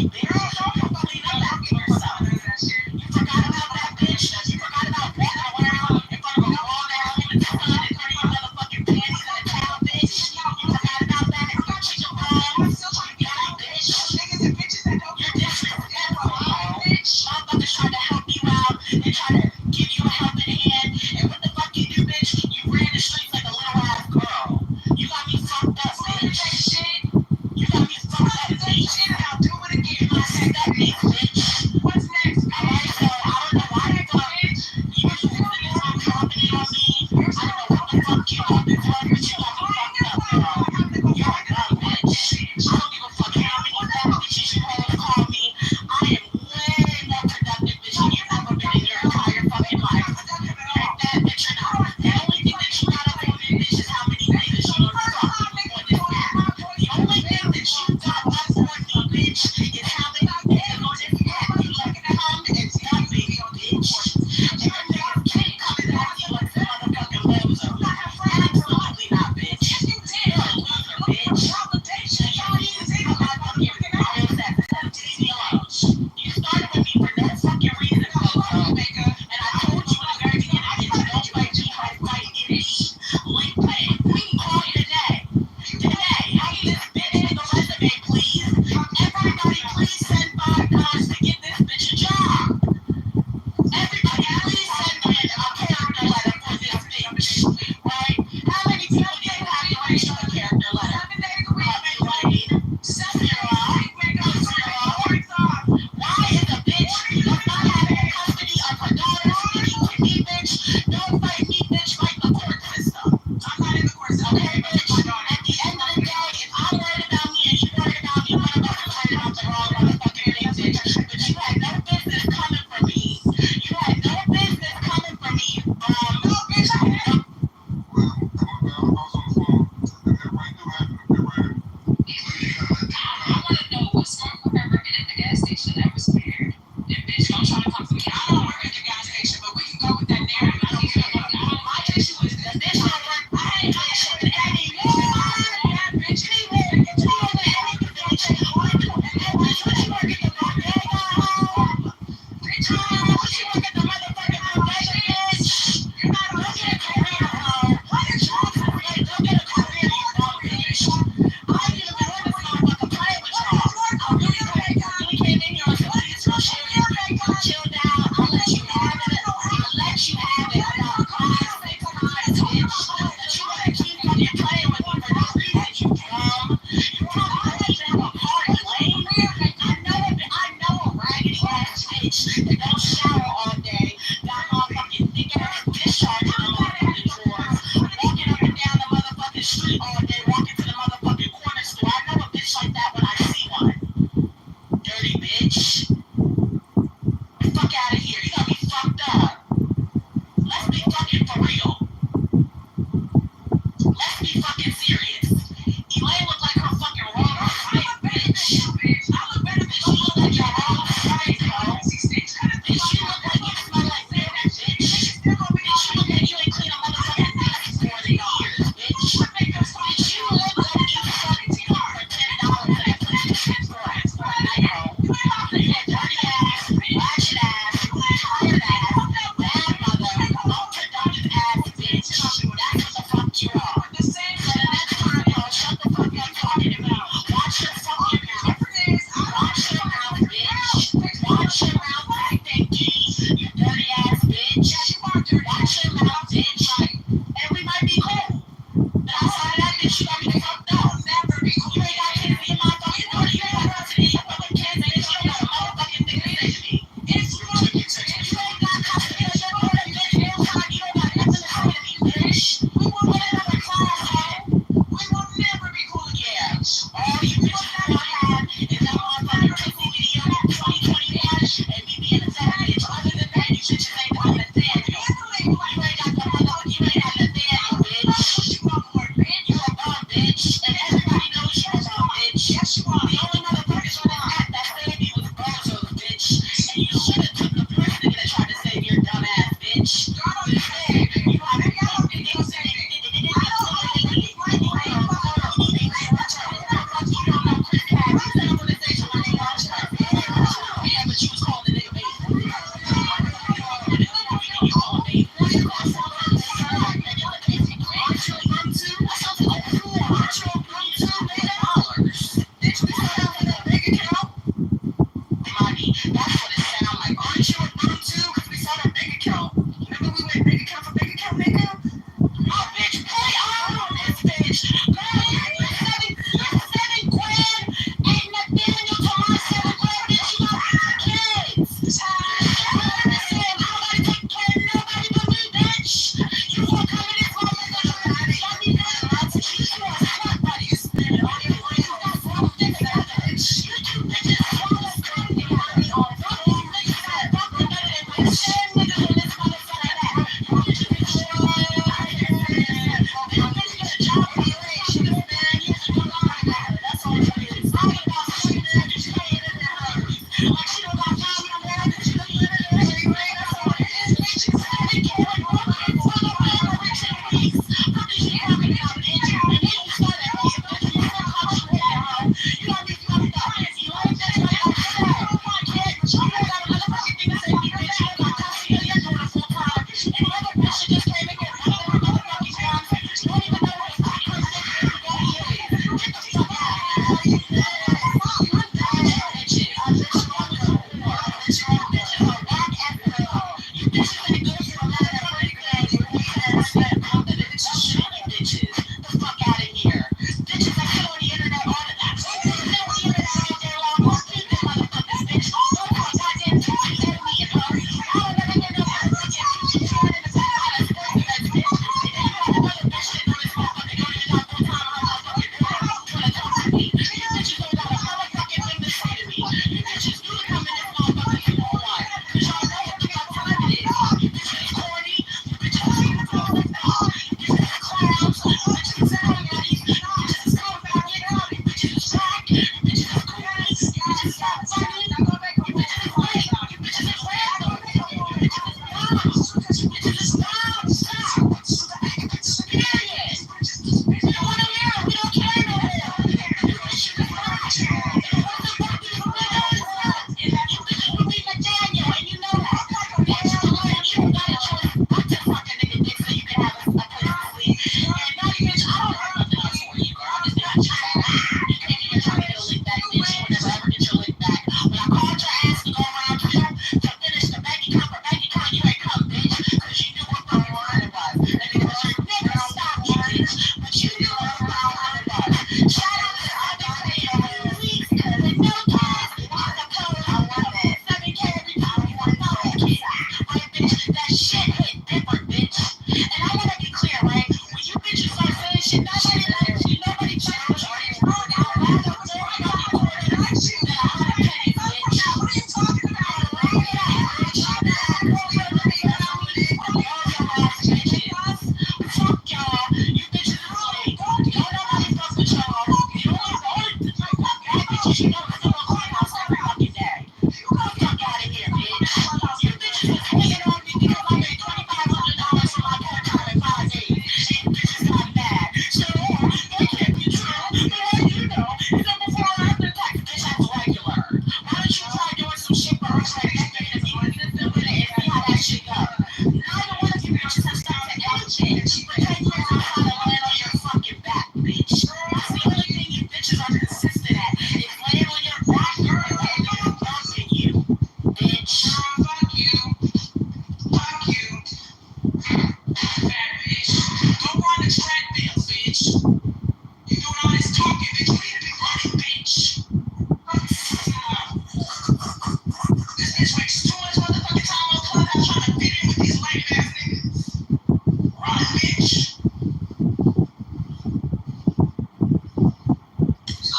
Girl, don't you clean up after yourself. You forgot about that bitch. You forgot about walking around in front of a grown ass woman's son and putting your motherfucking panties in a towel, bitch. You forgot about that. She's your mom. I'm still trying to get out, bitch. Niggas and bitches that don't. You're disrespectful, bitch. Motherfuckers trying to help you out. They try to give you a helping hand. And what the fuck you do, bitch? You ran the streets like a little ass girl. You got me fucked up, bitch. You got me fucked up, bitch. I'll do it again. I said that bitch. What's next, bitch? So I don't know why you fuck, bitch. You were just dropping it on me. I don't know what the fuck you got me for, but you got me fucked up, girl. You're a dumb bitch. I don't give a fuck how many fat bitches you want to call me. I am way more productive bitch than you've ever been in your entire fucking life. Ain't that bitch or not? The only thing that you got up on me, bitch, is how many niggas you done fucked on this app. The only thing that you got up on me, bitch, is how many niggas on this app you like come and dump me, bitch. And the niggas keep coming back to you like some motherfucking loser. Absolutely not, bitch. You're a loser, bitch. Y'all need to take my fucking balls at 17 years. You started with me for no fucking reason, Coco. And I told you in the very beginning, bitch, don't fight me, I'll fight in me. Link plan. Call me today. Today, have this bitch make a resume, please. Everybody, please send $5 to get this bitch a job. Everybody, please send me a character letter for this bitch. Right? How many people do you have to write you a character letter? Lane, 7-year-old, 6-year-old. Why is a bitch does not have custody of her daughter speaking to me, bitch? Don't fight me, bitch, fight the court system. I'm not in the court system. Okay, bitch? At the end of the day, if I'm worried about me and you worried about me, one of us is worried about the wrong motherfucking thing, bitch. But you had no business coming for me. You had no business coming for me. No, bitch, I had.
Well, I was on the phone. That right do happen. That right.
I want to know what smoke we're working at the gas station. That was weird. And bitch, don't try to talk to me. I don't work at the gas station, but we can go with that narrative. I don't care. My issue is this bitch don't work. I ain't doing shit anymore. That bitch, he won't get to know the anything. And bitch, what you work at the bodega? Bitch, what you work at the motherfucking bodega, bitch? You're not looking at career, bro. What is wrong with me? Look at a career, you dumb bitch. I didn't even want this motherfucker play with y'all. I really came in here and said, please go chill down. I'll let you have it. I'll let you have it about 5-6 times, bitch. That you wanna keep fucking playing with me for no reason, you dumb. You probably don't even have a party, Lane. I know a raggedy ass bitch that don't shower all day, got motherfucking thick ass discharge in the motherfucking drawers, walking up and down the motherfucking street all day, walking to the motherfucking corner store. I know a bitch like that when I see one. Dirty bitch. Fuck out of here. You got me fucked up. Let's be fucking for real. Let's be fucking serious. Elaine look like her fucking wrong fight, bitch. I look better than you look like your wrong fight, bro. never ever get your lick back. When I called your ass to go around you to finish the Becky Con, you ain't come, bitch, because you knew what fucking time it was. And because your nigga stopped you, bitch, but you knew what fucking time it was. Shout out to I've been playing over 2 weeks with no gas. On the code, I want that. 7K every time you want to know that kid. Right, bitch? That shit hit different, bitch. And I want to be clear, right? When you bitches start saying shit, nobody likes you, nobody checks you. I'd rather more fucking quarter you than 100 pennies, bitch. What are you talking about? Roll it up, bitch. Roll your ass, bitches. Fuck y'all. You bitches is lame. Don't nobody fuck with y'all. You only bad bitches you know is in a clubhouse every fucking day. Fuck out of here, bitch. You bitches is hating on me because I made $2,500 for my part-time in 5 days. And you bitches got mad. So, that can't be true. But all you know is that before or after tax, bitch, that's regular. Why don't you try doing some shit for us like that and be consistent with it and see how that shit goes? Neither one of you bitches have stuck to anything. For 10 years, I'm trying to land on your fucking back, bitch. That's the only thing you bitches are consistent at. Is laying on your back and letting me bumping you, bitch.
Fuck you. Fuck you. Fat bitch. Go run the track bill, bitch. You doing all this talking, bitch. You need to be running, bitch. This bitch wastes too much motherfucking time on Clubhouse trying to fit in with these lame ass niggas. Run, bitch.
I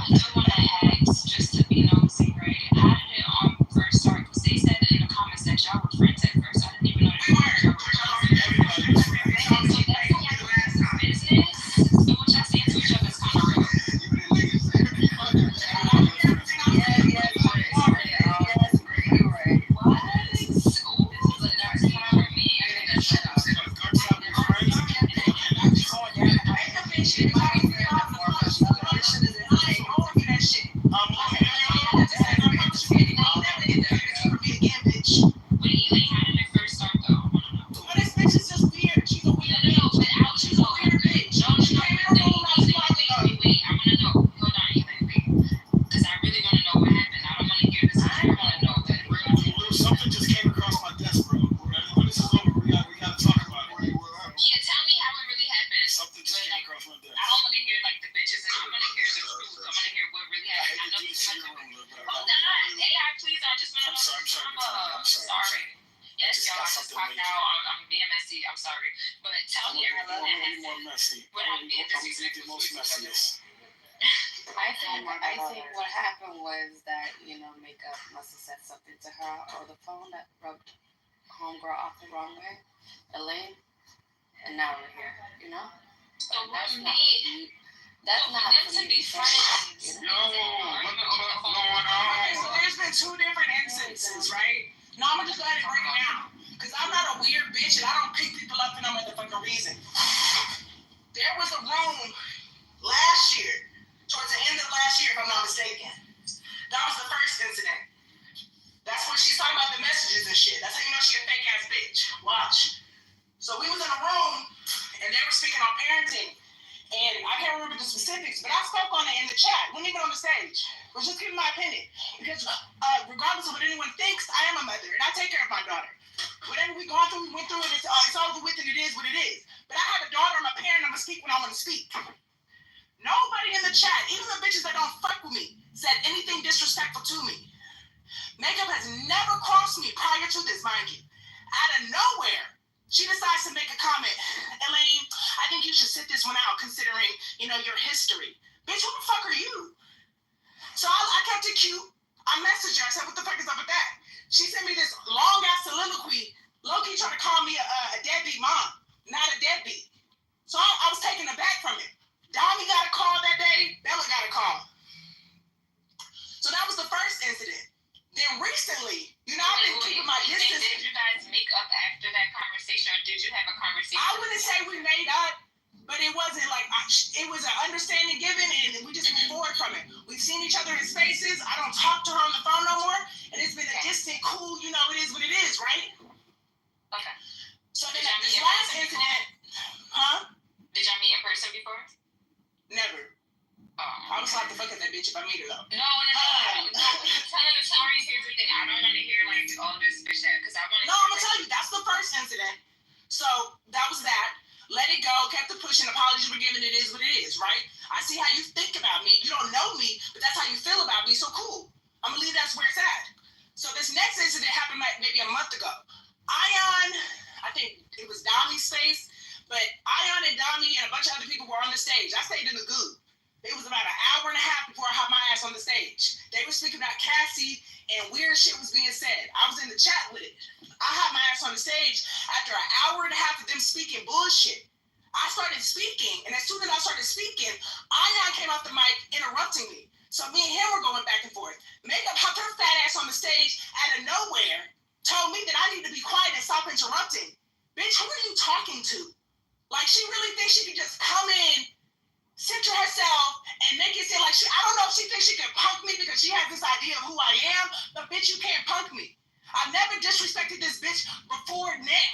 do want to ask, just to be nosy, right? How did it first start? Because they said in the comments that y'all were friends at first. I didn't even know that y'all were friends. So that's not like business. So what y'all saying to each other is kind of real.
Something just came across my desk, bro. When this is over, we gotta talk about it.
Yeah, tell me how it really happened.
Something just came across my desk.
I don't want to hear like the bitches. I want to hear the truth. I want to hear what really
I
happened.
hate to do this in your room, but
Hold on. AI, please. I just want to know.
I'm sorry.
Yes,
just
y'all.
got
I just
something
popped
major.
out. I'm being messy. I'm sorry. But tell me everything that
I'm more
happened
messy.
without being
I'm the
disrespectful.
most messiest.
I think what happened was that, Makeup must have said something to her or the phone that rubbed homegirl off the wrong way, Elaine, and now we're here,
So
And
what
that's not
made
that's
for
not
them
for
to
me
be
to say,
friends?
Yo, what the fuck going
Okay, so
on?
there's been 2 different instances, right? No, I'm gonna just go ahead and break it down. Because I'm not a weird bitch and I don't pick people up for no motherfucking reason. There was a room last year, towards the end of last year, if I'm not mistaken. That was the first incident. That's when she's talking about the messages and shit. That's how you know she a fake ass bitch. Watch. So we was in a room and they were speaking on parenting. And I can't remember the specifics, but I spoke on it in the chat, wasn't even on the stage. I was just giving my opinion. Because regardless of what anyone thinks, I am a mother and I take care of my daughter. Whatever we gone through, we went through it, it's over with and it is what it is. But I have a daughter, I'm a parent, I'm gonna speak when I want to speak. Nobody in the chat, even the bitches that don't fuck with me, said anything disrespectful to me. Makeup has never crossed me prior to this, mind you. Out of nowhere, she decides to make a comment. Elaine, I think you should sit this one out considering, your history. Bitch, who the fuck are you? So I kept it cute. I messaged her. I said, what the fuck is up with that? She sent me this long-ass soliloquy. Loki trying to call me a deadbeat mom, not a deadbeat. So I was taken aback from it. Dami got a call that day. Bella got a call. So that was the first incident. Then recently, I've been keeping my distance.
Did you guys make up after that conversation, or did you have a conversation?
I wouldn't say we made up, but it wasn't like it was an understanding given, and we just moved forward from it. We've seen each other in spaces. I don't talk to her on the phone no more, and it's been a distant, cool. It is what it is, right?
Okay.
So then this last incident,
Did y'all meet in person before?
Never. I was like the fuck at that bitch. bitch if I meet her though.
No. Telling the stories, here's the thing. I don't want to hear like all this bitch shit because I want to.
No, I'm gonna tell you, that's the first incident. So that was that. Let it go, kept it pushing, apologies were given, it is what it is, right? I see how you think about me. You don't know me, but that's how you feel about me, so cool. I'm gonna leave that's where it's at. So this next incident happened like maybe a month ago. Ion, I think it was Dami's space, but Ion and Dami and a bunch of other people were on the stage. I stayed in the goo. It was about an hour and a half before I had my ass on the stage. They were speaking about Cassie and weird shit was being said. I was in the chat with it. I had my ass on the stage after an hour and a half of them speaking bullshit. I started speaking, and as soon as I started speaking, Ion came off the mic interrupting me. So me and him were going back and forth. Makeup hopped her fat ass on the stage out of nowhere, told me that I need to be quiet and stop interrupting. Bitch, who are you talking to? Like, she really thinks she can just come in, center herself, and make it seem like I don't know if she thinks she can punk me because she has this idea of who I am, but bitch, you can't punk me. I've never disrespected this bitch before now.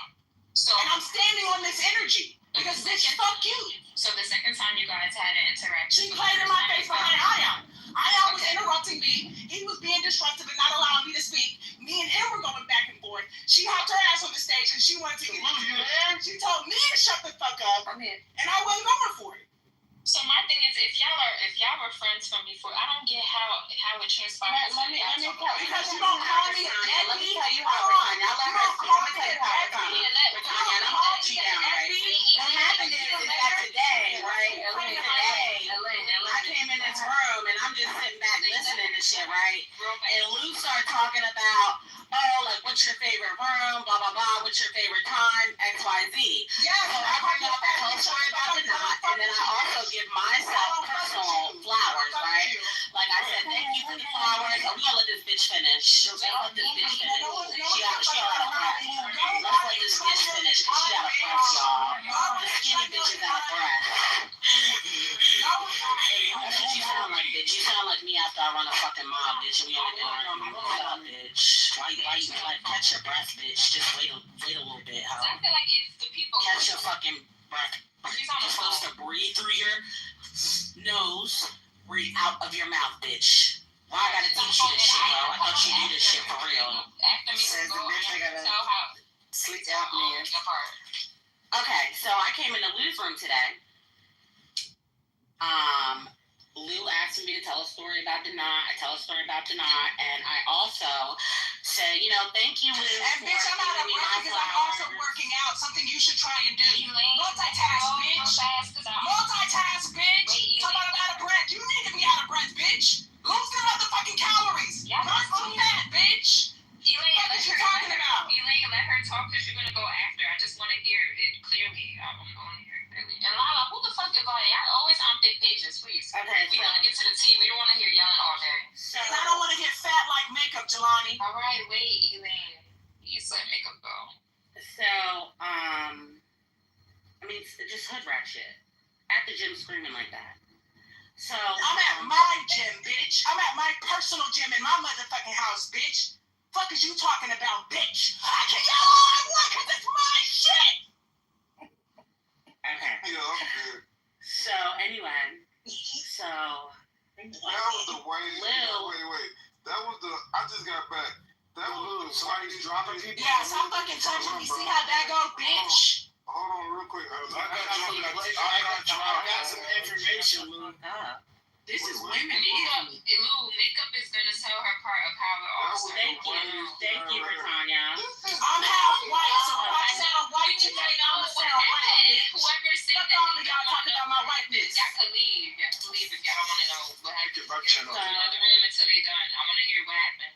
And I'm standing on this energy. Because bitch, fuck you.
So the second time you guys had an interaction,
she played in my face behind Ion. Ion was interrupting me. He was being disruptive and not allowing me to speak. Me and him were going back and forth. She hopped her ass on the stage because she wanted to get in. She told me to shut the fuck up, and I wasn't going for it.
So my thing is, if y'all were friends from before, I don't get how it transpired.
Let me because you don't call me let me tell you how it happened. Let me tell you how it happened. I'm gonna let you down, right? What happened is that today, right? Today, I came in this room and I'm just sitting back listening to shit, right? And Lou started talking about, like, what's your favorite room, blah, blah, blah, what's your favorite time, X, Y, Z. Yeah, so I bring up the whole story about the knot, and then I also give myself personal flowers, right? Like I said, thank you for the flowers. I'm gonna let this bitch finish. Let this bitch finish. She got a breath. Let's let this bitch finish, because she got a breath, y'all. The skinny bitch is out of breath. That's what you sound like, bitch. You sound like me after I run a fucking mob, bitch, and we only been arguing. What's up, bitch? Why you like catch your breath, bitch? Just wait a little bit, huh?
I feel like it's the people.
Catch your fucking breath. You're supposed to breathe through your nose, breathe out of your mouth, bitch. Why I gotta teach you this shit, bro? I thought you knew this shit for real.
Says the bitch I gotta
sleep apnea. Okay, so I came in the Lou's room today. Lou asked me to tell a story about Dana. I tell a story about Dana, and I also say, thank you, Lou. And bitch, I'm out of breath because I'm also working out. Something you should try and do. Multitask, bitch. Multitask, bitch. Talk about I'm out of breath. You need to be out of breath, bitch. Lose the motherfucking calories. Burn some fat, bitch.
Elaine,
what are you talking about?
Elaine, let her talk because you're gonna go after. I just want to hear it clearly. I want to hear it clearly. And Lala, who the fuck is Lala? Y'all always on big pages, please.
Okay,
we want to get to the tea. We don't want to hear yelling all day.
So, and I don't want to get fat like makeup, Jelani.
All right, wait, Elaine. You let makeup go.
So, it's just hood rat shit. At the gym screaming like that. So I'm at my gym, bitch. I'm at my personal gym in my motherfucking house, bitch. Fuck is you talking about, bitch? I can yell all I want because it's my shit. Okay.
Yeah, I'm good.
So anyway,
that was the way. Wait. That was the. I just got back. That was
somebody's dropping people. Yeah, stop fucking touching me. See how that go, bitch?
Hold on, real quick.
I got some information, Lou.
This is women.
Lou, makeup is gonna tell her part of how it all started.
Thank you, Britannia. I'm half white, so if I sound white today, I'm gonna sound white.
Whoever said
that, y'all talking about my whiteness.
Y'all can leave. Y'all can leave if y'all don't want to know what happened.
Get back channel.
Another room until they done. I want to hear what happened.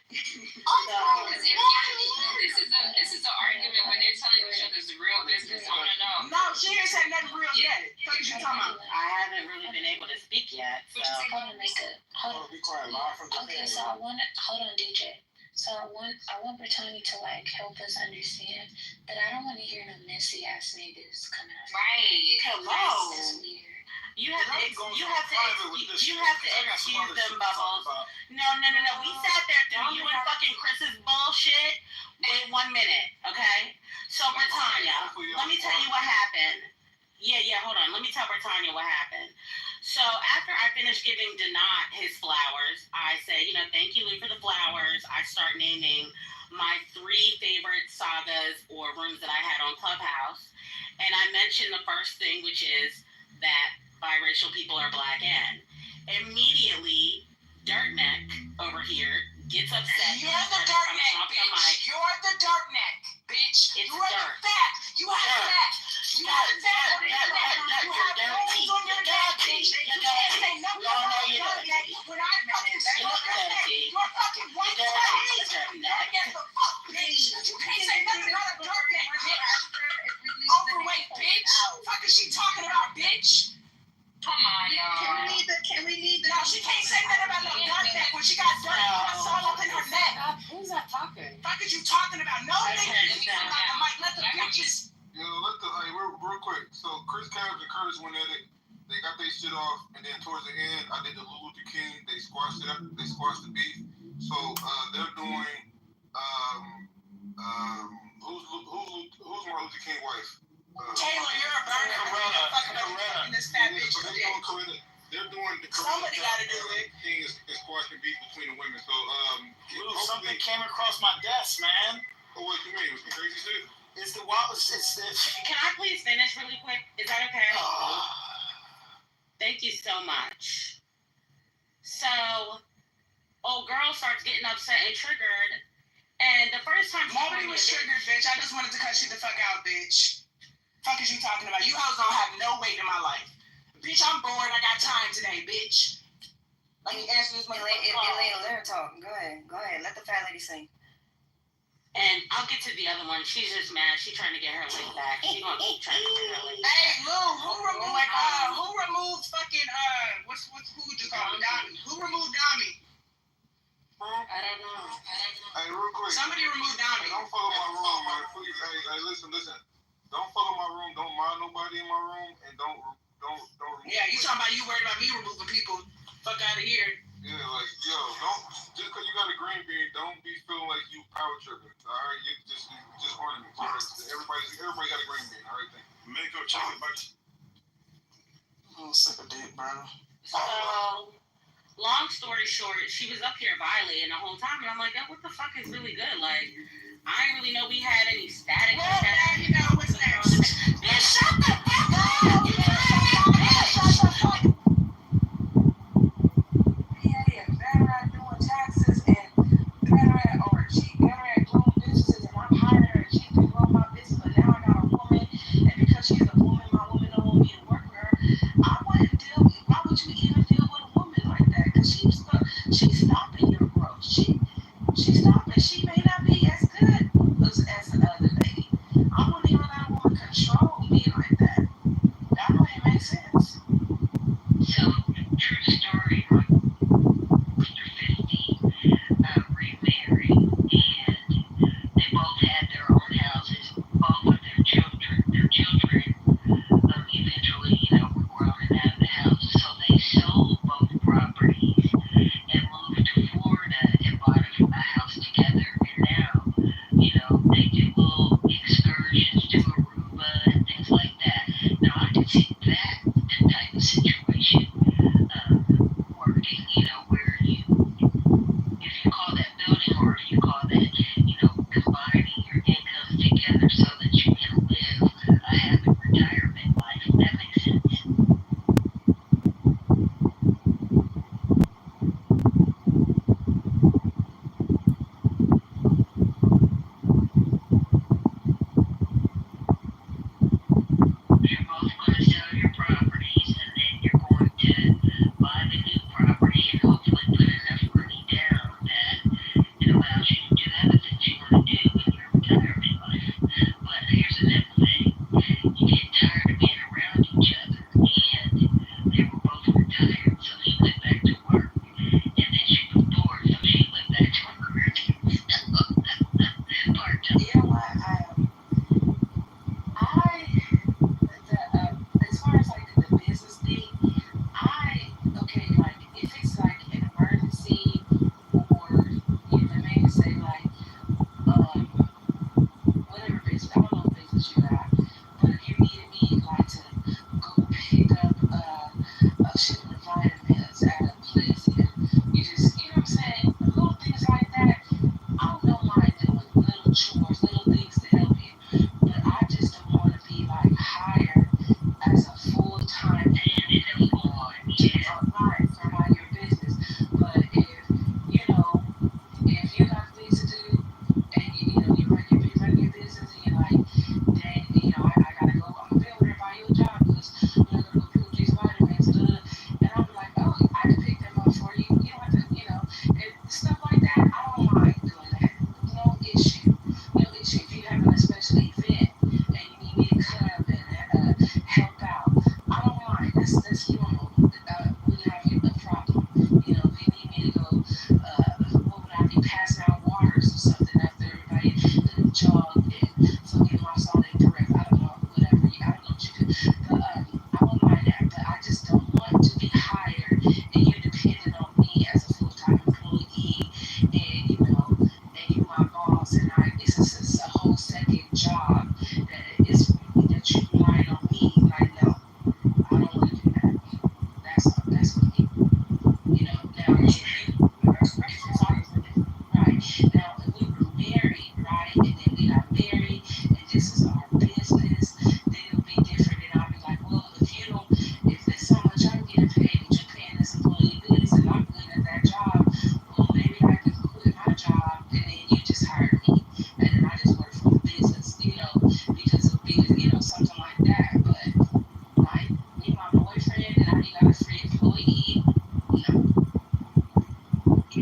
This is an argument when they're telling each other's real business. I want to know.
No, she ain't said nothing real yet. What are you talking about? I haven't really been able to speak yet. So.
Hold on, Makeup. Hold on. Okay, so hold on, DJ. So I want Britannia to help us understand that I don't want to hear no messy ass niggas coming up.
Right.
Hello. That's weird. You have to excuse them, Bubbles. No. We sat there through you and fucking Chris's bullshit. Wait 1 minute, okay? So Britannia, let me tell you what happened. Yeah, hold on. Let me tell Britannia what happened. So after I finished giving Denat his flowers, thank you, Lou, for the flowers, I start naming my 3 favorite sagas or rooms that I had on Clubhouse. And I mentioned the first thing, which is that biracial people are black and. Immediately, Dirtneck over here gets upset.
You're the Dirtneck, bitch. You're the Dirtneck, bitch.
It's
You're the fat. You have fat. You have fat on your neck. You have bones on your neck, bitch. You can't say nothing about Dirtneck when I fucking say Dirtneck. You're fucking white trash. Dirtneck as the fuck, bitch. You can't say nothing about a Dirtneck, bitch. Overweight, bitch. Fuck is she talking about, bitch? Come on, y'all. Can we leave the... No, she can't say nothing about no Dirtneck when she got dirt all up in her neck.
Who's that talking?
Fuck is you talking about? No, nigga. Let the bitches...
Yo, real quick. So Chris Cabs and Curtis went at it. They got their shit off, and then towards the end, I did the Lulu the King. They squashed it up. They squashed the beef. So they're doing who's Martin Luther King wife?
Taylor, you're a burner. Fucking this fat bitch.
So they're doing the
somebody got to do it.
Thing is squashing beef between the women. So
Lou, something came across my desk, man.
Oh, what you mean? It was some crazy shit.
It's the wild. It's
Can I please finish really quick? Is that okay? Thank you so much. So, old girl starts getting upset and triggered, and the first time
nobody was triggered, bitch. I just wanted to cut you the fuck out, bitch. Fuck is you talking about? You hoes don't have no weight in my life. Bitch, I'm bored. I got time today, bitch. Let me answer this one.
Elena, let her talk. Go ahead. Let the fat lady sing.
And I'll get to the other one. She's just mad. She's trying to get her leg back. She's gonna keep trying to get her leg back.
Hey, Lou, who removed fucking who just called me? Dami? Who removed Dami?
I don't know.
Hey, real quick.
Somebody removed Dami.
Hey, don't follow my room, man. Please. Hey, listen. Don't follow my room. Don't mind nobody in my room, and don't.
Yeah, you talking about you worried about me removing people? Fuck out of here.
Yeah, like don't just because you got a green bean, don't be feeling like you power tripping. All right, you just ornaments. Everybody got a green bean. All right, thank you.
Mako, check it back.
I'm sick of dick, bro.
So, long story short, she was up here violating the whole time, and I'm like, oh, what the fuck is really good? Like, I didn't really know we had any static.
Well, now you know what's next. Bitch, shut the fuck up! You shut the fuck up! Better at doing taxes and better at growing businesses, and I'm hiring her and she's been growing my business, but now I got a woman, and because she's a woman, my woman don't want me to work with her. Why would you even deal with a woman like that? Because she's stopping your growth. She's stopping. She may not be as good as the other lady. I wouldn't even allow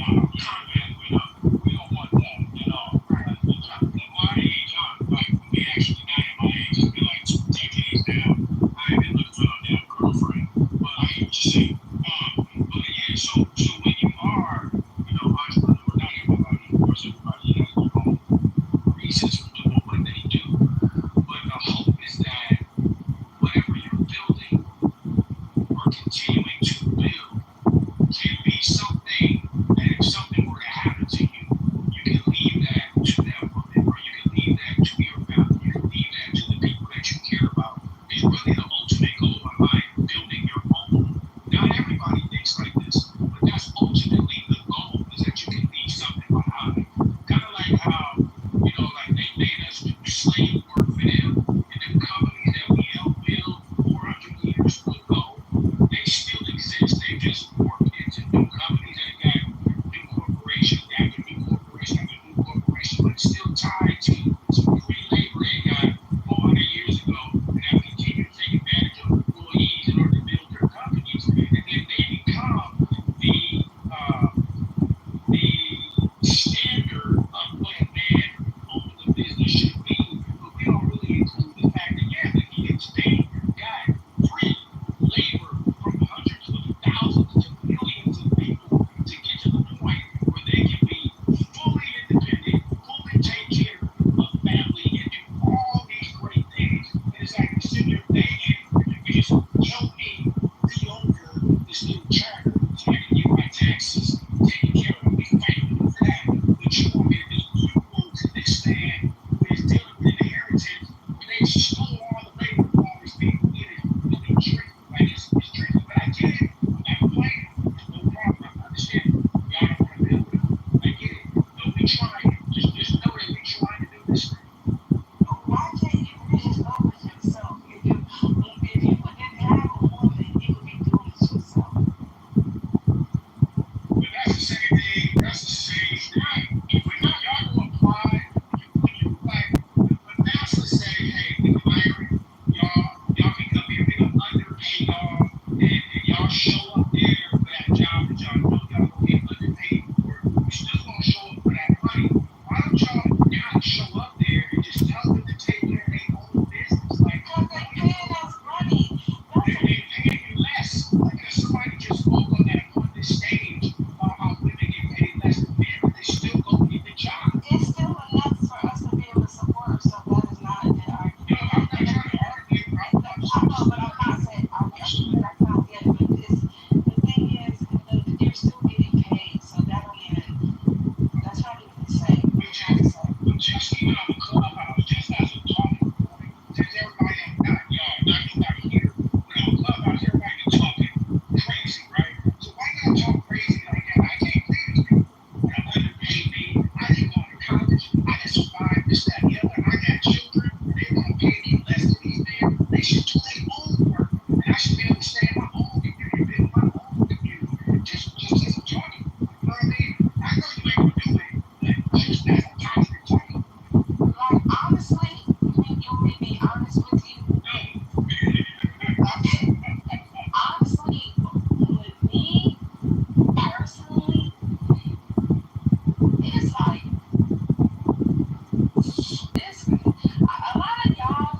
our confidence went up. We don't want that at all. Right. At my age, like we actually not at my age, it's been like 2 decades now. I ain't been looking for no damn girlfriend. But I hear what you say. But yeah, so when you are, entrepreneur, not everybody, of course, everybody has their own reasons for doing what they do. But the hope is that whatever you're building or continuing to build can be something that if something were to happen to you, you can leave that to that woman, or you can leave that to your family, you can leave that to the people that you care about. It's really the ultimate goal behind building your own. Not everybody thinks like this, but that's ultimately the goal, is that you can leave something behind. Kind of like how, like they made us do slave work for them, and them companies that we helped build 400 years ago, they still exist. They just morphed into new companies and got new corporations after new corporation after new corporation, but still tied to some free labor they got 400 years ago, and have continued to take advantage of employees in order to build their companies, and then they become the standard of what a man owns a business should be. But we don't really include the fact that they got free labor from hundreds of thousands to millions of people to get to the point where they can be fully independent, fully take care of family, and do all these great things. And it's like you sit here begging, you just help me be over this little charter so I can get my taxes taken care of. We fighting for that. But you want me to just equal to this man who is dealing with inheritance, where they stole all the labor from all these people. It is really tricky. Like it's tricky, but I get it. I'm not complaining. There's no problem. I understand. Y'all don't want to build with them. I get it. But we trying. Just know that we trying to do this thing.
Why can't you just go with yourself? If you didn't have a woman, you would be doing it yourself.
But that's the same thing. That's the same thing. When y'all go apply, when you like, when NASA say, hey, we can hire you, y'all can come here, we can underpay y'all, and y'all show up there for that job that y'all know y'all gonna get underpaid for, you still gonna show up for that money. Why don't y'all not show up there and just tell them to take care of their own business? Like,
Because they paying us money.
they paying you less. Because somebody just spoke on this stage about how women get paid less than men, but they still go get the job.
It's still enough for us to be able to support ourselves. That is not a good argument.
I'm not trying to argue.
I know, but I'm not saying I'm not yet. But the thing is, you're still getting paid, so that's not even the same.
But just even on the clubhouse, just as a talking point, since everybody not here, but on clubhouse, everybody be talking crazy, right? So why y'all talk crazy like that? I can't pay these people that underpaid me. I didn't go to college. I didn't survive this, that, and the other. I got children. They want to pay me less than these men. They should do their own work. And I should be able to stay in my own community, build my own community. Just as I'm talking. You know what I mean? I know you ain't gonna do it, but just as I'm talking.
Like, honestly, you want me to be honest with you? Honestly, with me, personally, it's like, a lot of y'all,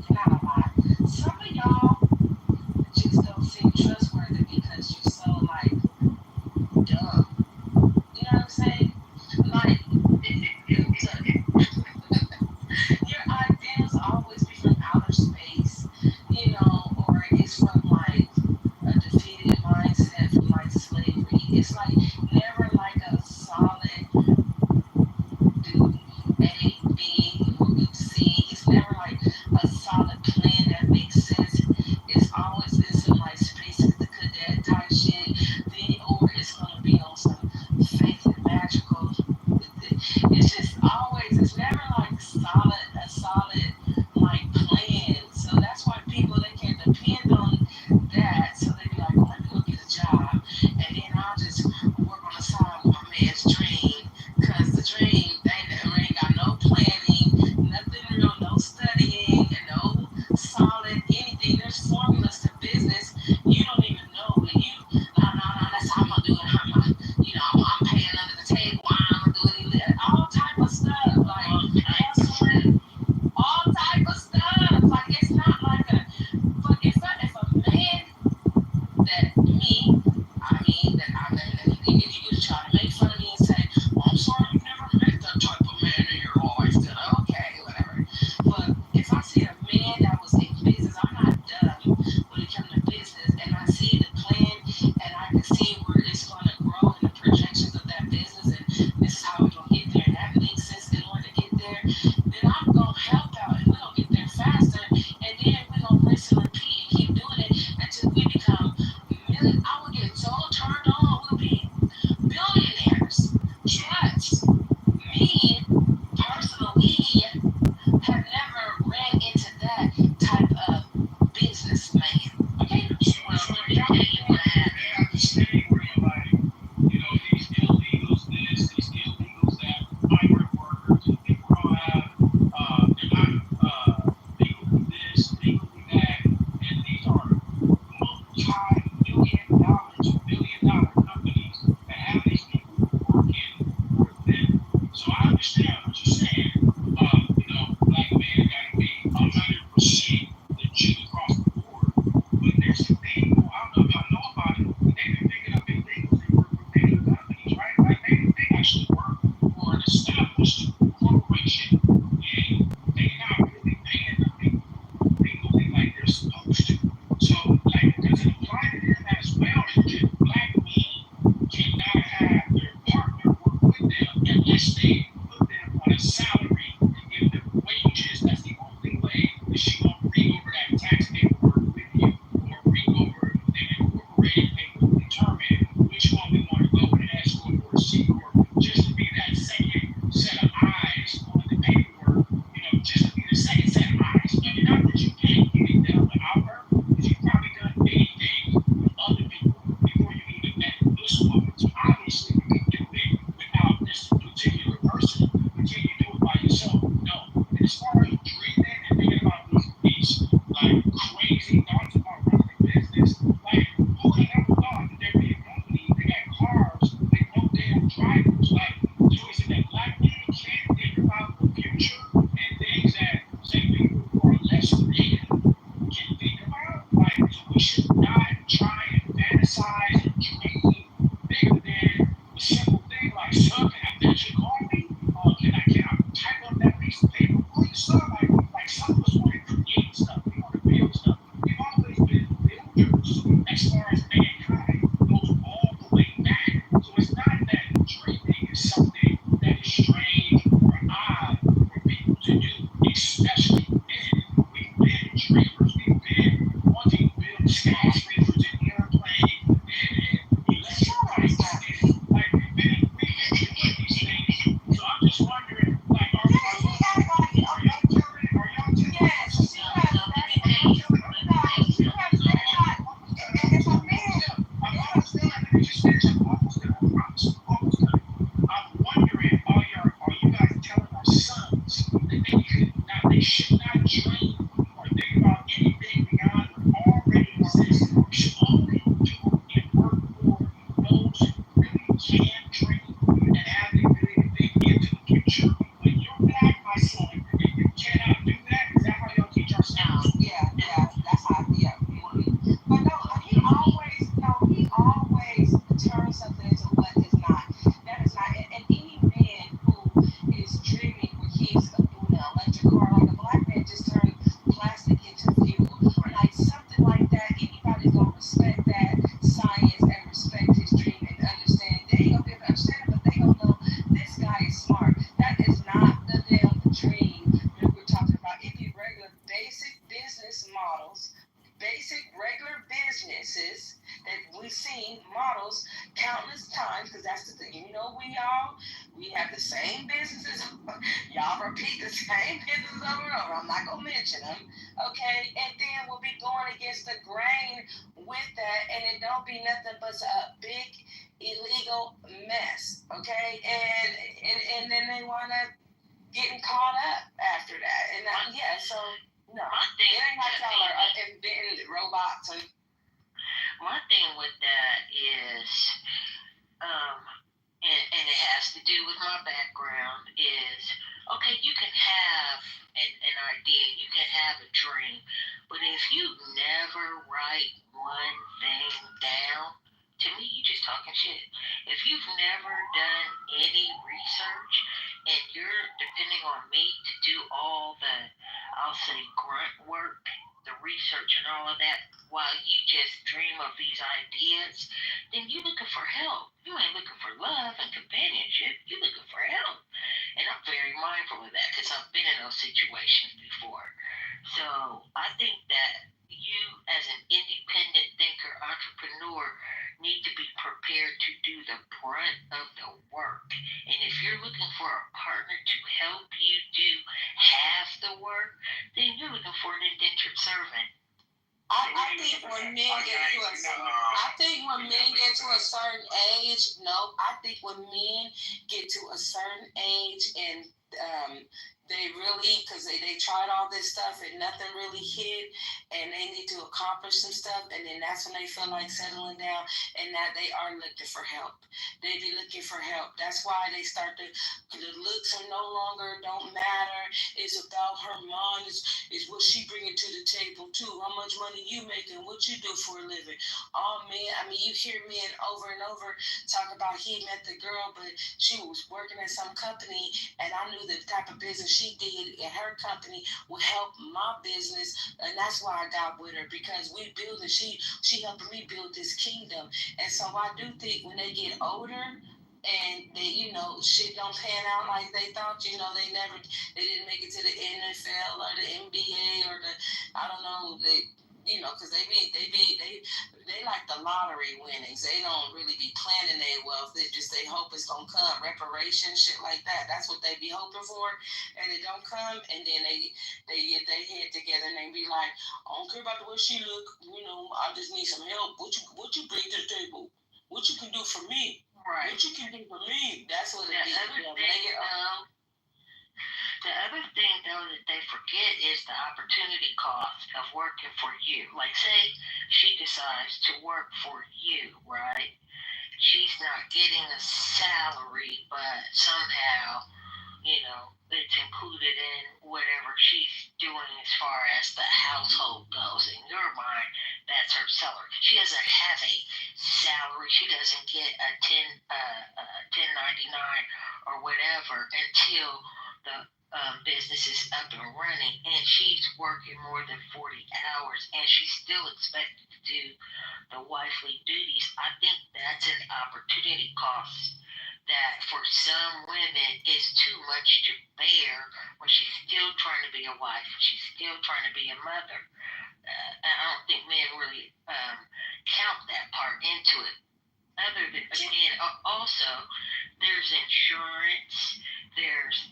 not a lot, some of y'all just don't seem trustworthy because you're so, like, dumb. You know what I'm saying? Like, your ideas always be from outer space, or it's from, like, a defeated mindset from, like, slavery. It's, like, never, like, a solid
You know, we have the same businesses. Y'all repeat the same businesses over and over. I'm not gonna mention them, okay? And then we'll be going against the grain with that, and it don't be nothing but a big illegal mess, okay? And then they wind up getting caught up after that, and so no, it ain't like y'all are inventing robots and.
My thing with that is, and it has to do with my background, is, okay, you can have an idea, you can have a dream, but if you never write one thing down, to me, you just talking shit. If you've never done any research and you're depending on me to do all the, I'll say, grunt work, the research and all of that, while you just dream of these ideas, then you're looking for help. You ain't looking for love and companionship. You're looking for help. And I'm very mindful of that because I've been in those situations before. So I think that you, as an independent thinker, entrepreneur, need to be prepared to do the brunt of the work. And if you're looking for a partner to help you do half the work, then you're looking for an indentured servant.
I think when men get to a certain age, and they really, because they tried all this stuff and nothing really hit, and they need to accomplish some stuff, and then that's when they feel like settling down, and that they are looking for help. They be looking for help. That's why they start the looks are no longer don't matter. It's about her mind. Is what she bringing to the table too. How much money you making? What you do for a living? Oh man, I mean you hear men over and over talk about he met the girl, but she was working at some company, and I knew the type of business she did in her company would help my business, and that's why I got with her, because we build it. She helping me build this kingdom. And so I do think when they get older and they, shit don't pan out like they thought, they didn't make it to the NFL or the NBA or I don't know, because they like the lottery winnings. They don't really be planning their wealth. They hope it's gonna come, reparations, shit like that. That's what they be hoping for, and it don't come, and then they get their head together and they be like, I don't care about the way she look. I just need some help. What you bring to the table? What you can do for me? Right. What you can do for me? That's what it is.
The other thing, though, that they forget is the opportunity cost of working for you. Like, say she decides to work for you, right? She's not getting a salary, but somehow, it's included in whatever she's doing as far as the household goes. In your mind, that's her salary. She doesn't have a salary. She doesn't get a 1099 or whatever until the business is up and running, and she's working more than 40 hours, and she's still expected to do the wifely duties. I think that's an opportunity cost that for some women is too much to bear when she's still trying to be a wife, she's still trying to be a mother. I don't think men really count that part into it. Other than, again, also, there's insurance, there's,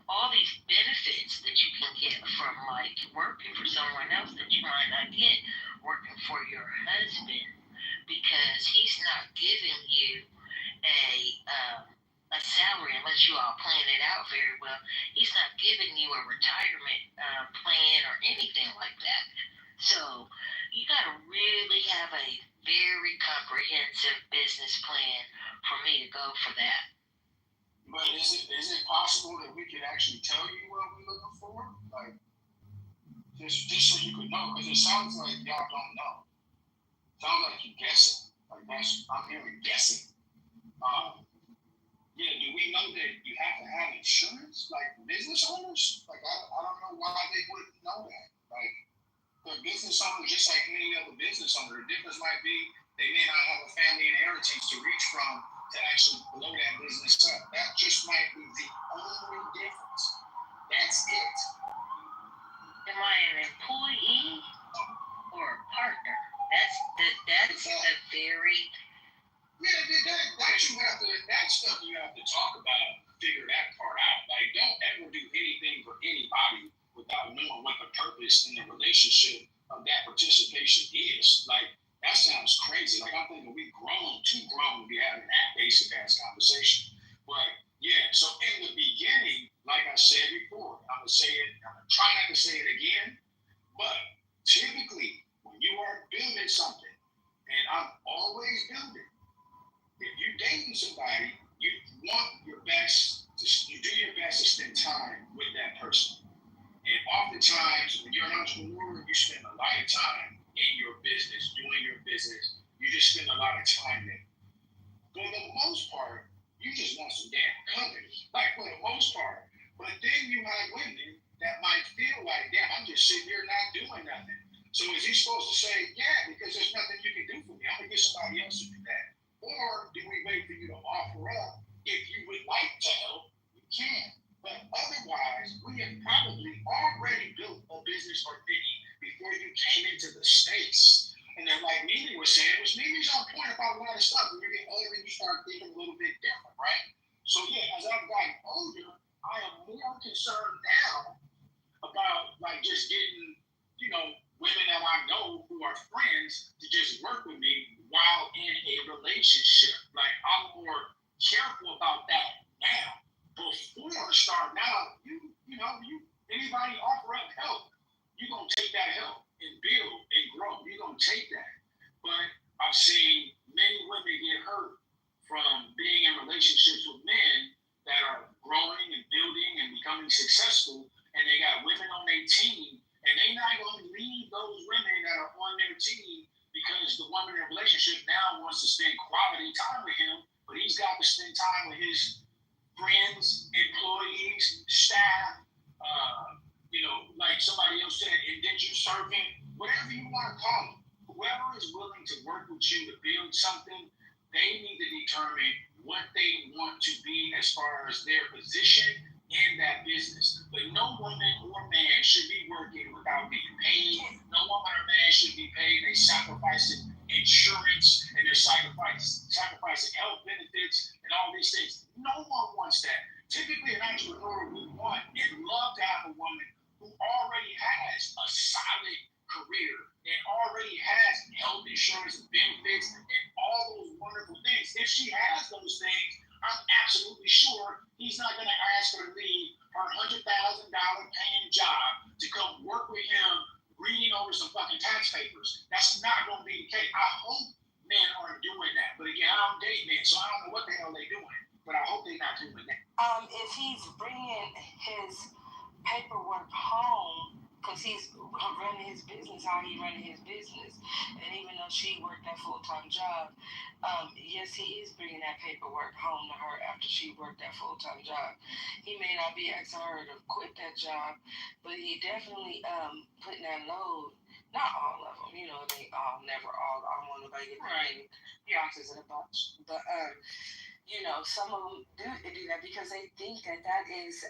all these benefits that you can get from, like, working for someone else that you might not get working for your husband, because he's not giving you a salary unless you all plan it out very well. He's not giving you a retirement plan or anything like that. So you got to really have a very comprehensive business plan for me to go for that.
But is it possible that we could actually tell you what we're looking for? Like, just so you could know, because it sounds like y'all don't know. Sounds like you're guessing. Like I'm hearing guessing. Do we know that you have to have insurance, like business owners? Like I don't know why they wouldn't know that. Like the business owners, just like any other business owner, the difference might be they may not have a family inheritance to reach from to actually blow that business up. That just might be the only difference. That's it.
Am I an employee or a partner? That's a very
That you have to, that stuff you have to talk about, figure that part out. Like, don't ever do anything for anybody without knowing what the purpose in the relationship of that participation is. Like, that sounds crazy. Like, I'm thinking we've grown, too grown to be having that basic ass conversation. But yeah, so in the beginning, like I said before, I'm gonna say it, I'm gonna try not to say it again, but typically when you are building something, and I'm always building, if you're dating somebody, you want your best, you do your best to spend time with that person. And oftentimes, when you're an entrepreneur, you spend a lot of time in your business, doing your business. You just spend a lot of time there. For the most part, you just want some damn company, like for the most part. But then you have women that might feel like, damn, I'm just sitting here not doing nothing. So is he supposed to say, yeah, because there's nothing you can do for me, I'm gonna get somebody else to do that? Or do we wait for you to offer up? If you would like to help, you can. But otherwise, we have probably already built a business or thingy before you came into the States. And then, like Mimi was saying, Mimi's on point about a lot of stuff. When you get older, you start thinking a little bit different, right? So yeah, as I've gotten older, I am more concerned now about like just getting, women that I know who are friends to just work with me while in a relationship. Like, I'm more careful about that now. Before starting out, anybody offer up help, you're gonna take that help and build and grow. You're gonna take that. But I've seen many women get hurt from being in relationships with men that are growing and building and becoming successful, and they got women on their team, and they not gonna leave those women that are on their team because the woman in the relationship now wants to spend quality time with him, but he's got to spend time with his friends, employees, staff, like somebody else said, indentured servant, whatever you want to call them. Whoever is willing to work with you to build something, they need to determine what they want to be as far as their position in that business. But no woman or man should be working without being paid. No woman or man should be paid. They sacrificing insurance and they're sacrificing health benefits and all these things. No one wants that. Typically, an entrepreneur would want and love to have a woman who already has a solid career and already has health insurance and benefits and all those wonderful things. If she has those things, I'm absolutely sure he's not going to ask her to leave her $100,000 paying job to come work with him reading over some fucking tax papers. That's not going to be the case. I hope men aren't doing that. But again, I don't date men, so I don't know what the hell they're doing. But I hope they're not doing that.
If he's bringing his paperwork home, because he's running his business, how he running his business, and even though she worked that full-time job, yes, he is bringing that paperwork home to her after she worked that full-time job. He may not be asking her to quit that job, but he definitely putting that load. Not all of them, they all never all. I don't want nobody to get right. Boxes in a box, but some of them do that because they think that is.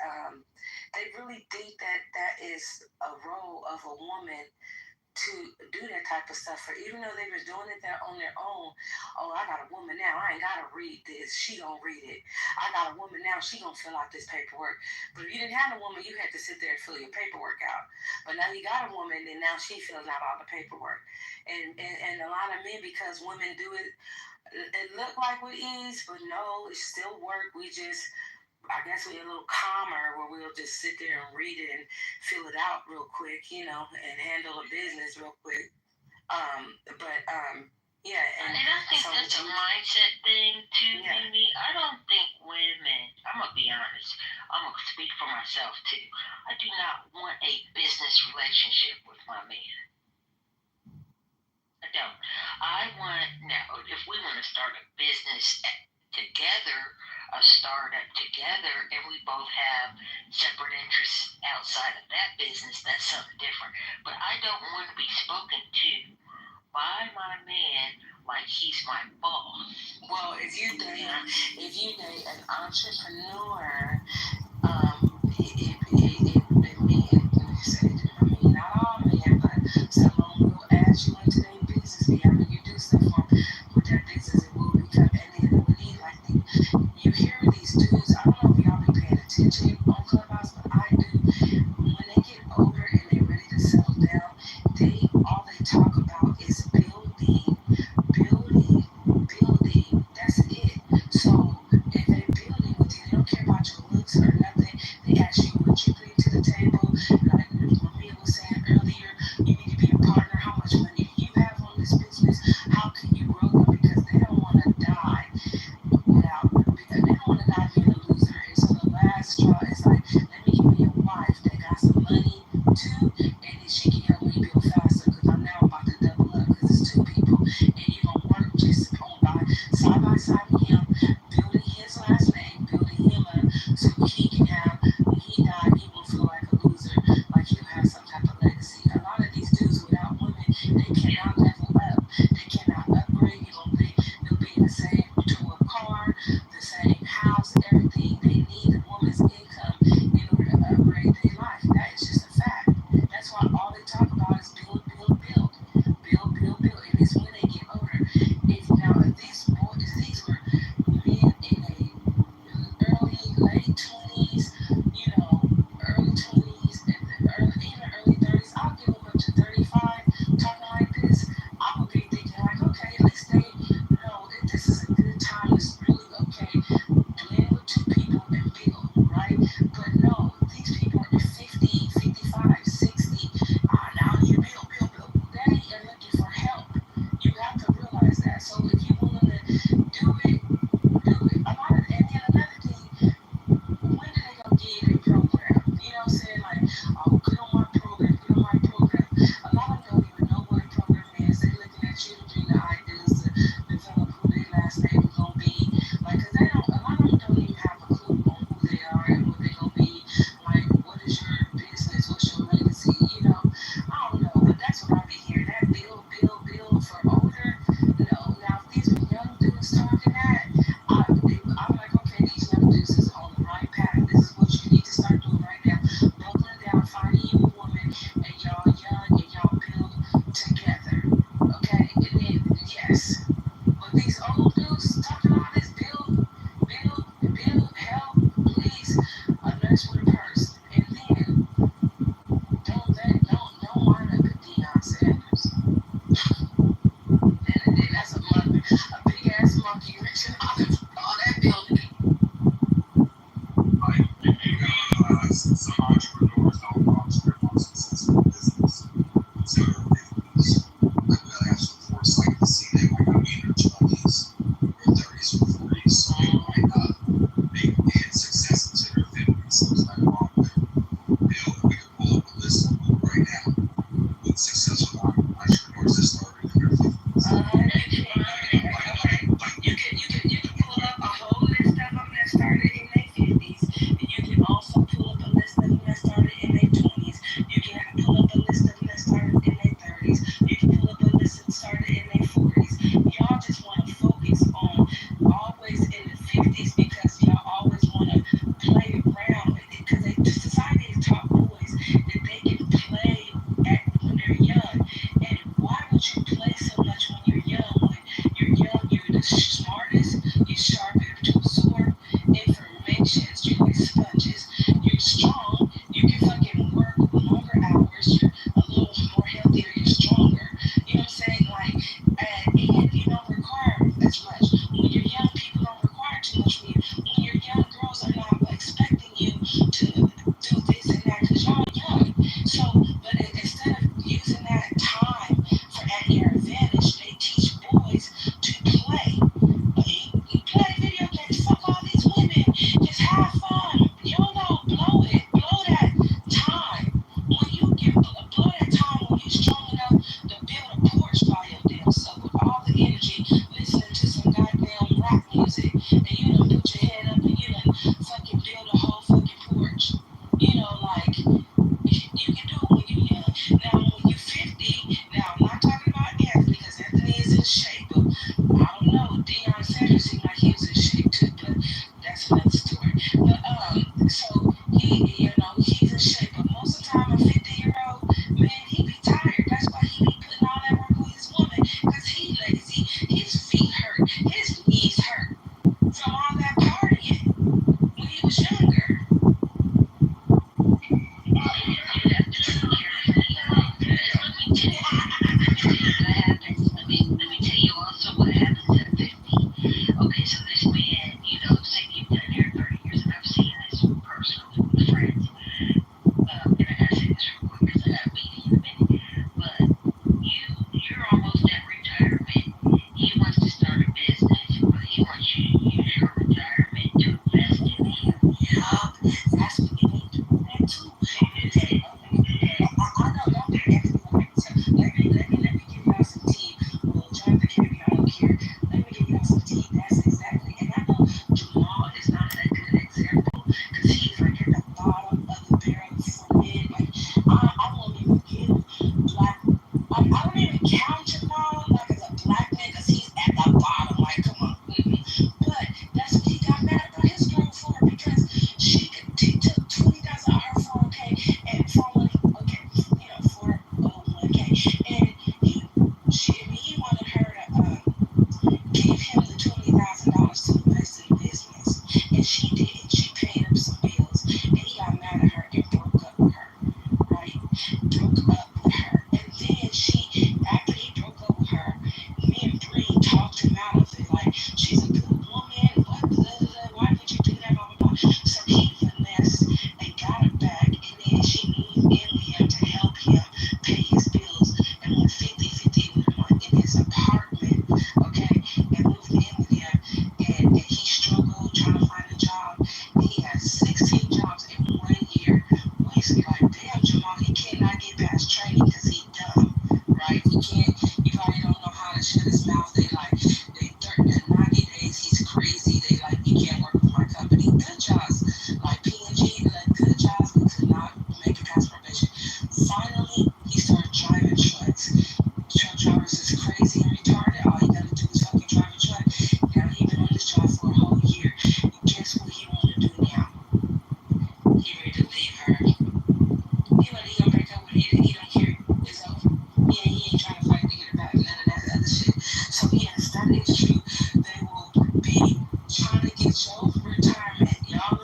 They really think that is a role of a woman to do that type of stuff for, even though they were doing it there on their own. Oh, I got a woman now, I ain't gotta read this, she gonna read it. I got a woman now, she gonna fill out this paperwork. But if you didn't have a woman, you had to sit there and fill your paperwork out. But now you got a woman, and now she fills out all the paperwork. And a lot of men, because women do it look like with ease, but no, it's still work. We just, I guess we're a little calmer where we'll just sit there and read it and fill it out real quick, and handle the business real quick. Yeah.
And I think so that's a mindset thing too, Mimi. I don't think women, I'm going to be honest, I'm going to speak for myself too. I do not want a business relationship with my man. I don't. Now, if we want to start a business together, a startup together, and we both have separate interests outside of that business, that's something different. But I don't want to be spoken to by my man like he's my boss.
Well, if you date an entrepreneur, not all men, but some of them will add you into their business. Be having you do stuff with their business, it will become beside him, building his last name, building him up so he can have, when he died, he won't feel like a loser, like he'll have some type of legacy. A lot of these dudes without women, they cannot level up. They cannot upgrade. They'll be in the same tool car, the same house, everything. They need a woman's income in order to upgrade their life. That is just a fact. That's why all they talk about is build, build, build. Build, build, build. And it's when they get older. If these boys, these were men in a late 20s, early 20s, even early 30s, I'll give them up to 35 talking like this. I would be thinking like, okay, at least they know that this is a good time. It's really okay. Blend with two people and build, right? But no, these people are 50, 55, 60. Now I need to build, build, build. They are looking for help. You have to realize that. So if you're willing to do it, do it. And then another thing, when do they gonna give you a program? You know what I'm saying? Like, oh, get on my program, get on my program. A lot of them don't even know what a program is. They looking at you to bring the ideas to develop who their last name is gonna be. Like, cause they don't, a lot of them don't even have a clue on who they are and what they gonna be. Like, what is your business? What's your legacy? I don't know, but that's what I be hearing. That build, build, build for older. No, now if these were young dudes talking that, I'm like, okay, these young dudes is on the right path. This is what you need to start doing right now. Buckling down, finding you a woman, and y'all young, and y'all build together. Okay? And then, yes. But these old dudes talking all this build, build, help, please, a nurse with a purse. And then, don't wind up at Deion Sanders. And that's a big ass monkey reaching all that building.
Like, some entrepreneurs don't launch their most successful business until they're 50s. Like, they have some foresight to see they might not be in their 20s or 30s or 40s, so they might not hit success until their 50s. So it's like a long way. We can pull up a list of people right now with successful entrepreneurs that started in their 50s.
You can pull up a whole list of them that started in their 50s. And you can also pull up a list of them that started in their 20s. You can pull up a list of them that started in their 30s. You can pull up a list that started in their 40s. Y'all just want to focus on always in the 50s because y'all always want to play around with it. Because society has taught boys that they can play when they're young. And why would you play so much when you're young? When you're young, you're the smartest, you're sharp as a sword, information, you're like sponges, you're strong, you can fucking work longer hours, you're a little more healthier, you're stronger. You know what I'm saying? Like, and you don't require as much. When you're young, people don't require too much from you. When you're young, girls are not expecting you to do this and that because y'all young. So, but instead of using that time at your advantage, they teach boys to play. You play video games, fuck all these women, just have fun. YOLO, blow it, blow that time. When you blow that time when you're strong enough to build a porch by your damn self with all the energy, listening to some goddamn rap music, and you done put your head up and you done fucking build a whole fucking porch. Like, you can do it when you're young. Now, when you're 50, now I'm not talking about Anthony because Anthony is in shape, but I don't know. Deion Sanders seemed like he was in shape too, but that's another story. But so he's in shape, but most of the time a 50-year-old man, he be tired. That's why he be putting all that work on his woman, because he lazy. His feet hurt, his knees hurt from all that partying when he was younger.
Let me tell you also what happens at 50. Okay, so this man
and he struggled trying to find a job. He had 16 jobs in 1 year. We used to be like, damn, Jamal, he cannot get past training because he dumb, right? He can't, he probably don't know how to shut his mouth. They 90 days, he's crazy. They like, you can't work with my company. Good jobs, like P&G, like good jobs, but could not make it past probation. Finally, he started driving trucks. Truck drivers is crazy and retarded. All you gotta do is fucking drive a truck. Now he been on this job for a whole year. And guess what he wanna do now? He ready to leave her. He gonna break up with her. He don't care. It's over. He ain't trying to fight to get her back. None of that other shit. So yes, that is true. They will be trying to get your retirement. Y'all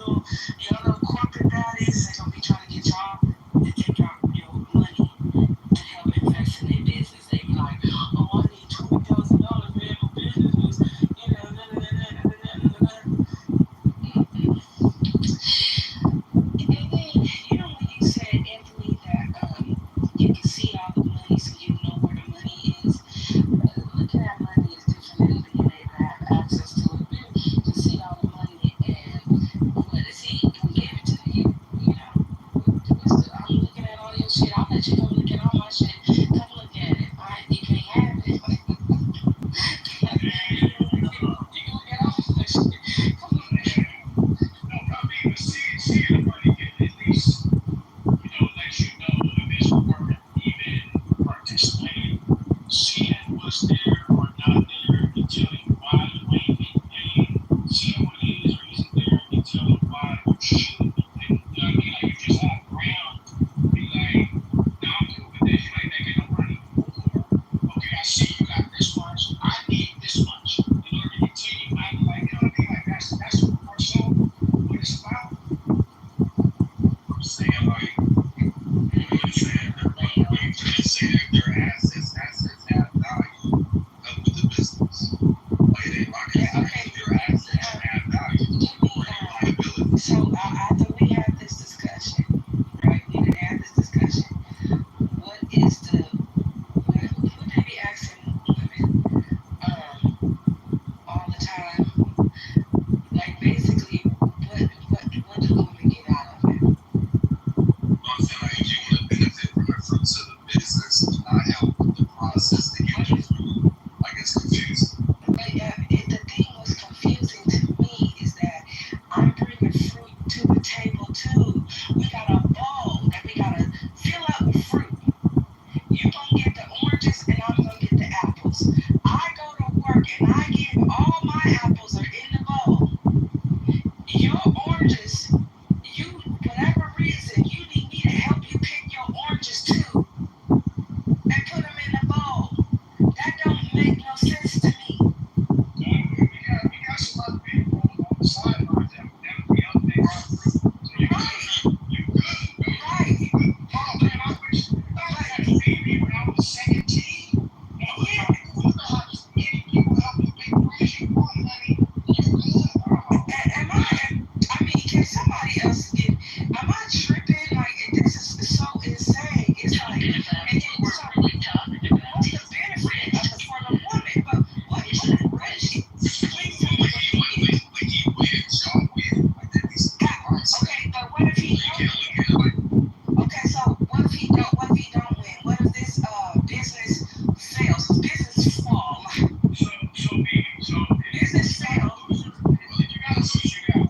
know corporate baddies. They gonna be trying to get y'all to take out your money to help invest in their business. They be like, oh, I need $20,000, man, for business. And then, when you said, Anthony, that you can see all the money so you know where the money is. Looking at money is different than being able to have access to it. You can see all the money and what is who gave it to you? I'm looking at all your shit. I'll let you come look at all my shit. Come look at it. All right, you can't have it. You can look at all my shit. Come look at it.
No, I mean, seeing the money can at least, let you know if it's worth even participating. Seeing what's there or not there can tell you why you ain't getting paid. Seeing what is or isn't there can tell you why you should be paid. You know what I mean? Like, you just walk around, be like, nah, I'm good with this. You ain't making no money. Or, okay, I see you got this much. I need this much. In order to continue, I'm like, you know what I mean? Like, that's more so what it's about. I'm saying, like, you saying that their assets have value with the business. Like, they lock it down. Your assets have value or your liability.
So after we have this discussion, right? We didn't have this discussion. What is what they be asking women all the time? Like basically, what do women get out of it?
I'm saying, like, if you want to benefit from the fruits of the business and not help with the process to get you through, like, it's confusing.
But the thing was confusing to me is that I'm bringing fruit to the table too. We got a bowl that we gotta fill up with fruit. You gonna get the oranges and I'm gonna get the apples. I go to work and I give all my apples are in the bowl. Your oranges, whatever reason, you need me to help you pick your oranges too and put them in the bowl. That don't make no sense to me.
We got some other people on the sidelines that we up there are fruit. So you good.
Right.
Oh man, I wish I had a baby when I was 17. Yeah. Any people help you make friends you want, honey. You good.
I mean, can somebody else am I tripping? Like, this is so insane. It's like, and then what's the benefit for the woman? But what please tell me what he is. Okay, but what if he don't win? Okay, so what if he don't win? What if this business fails? Because business fall.
So
business fails.
You gotta lose, you gotta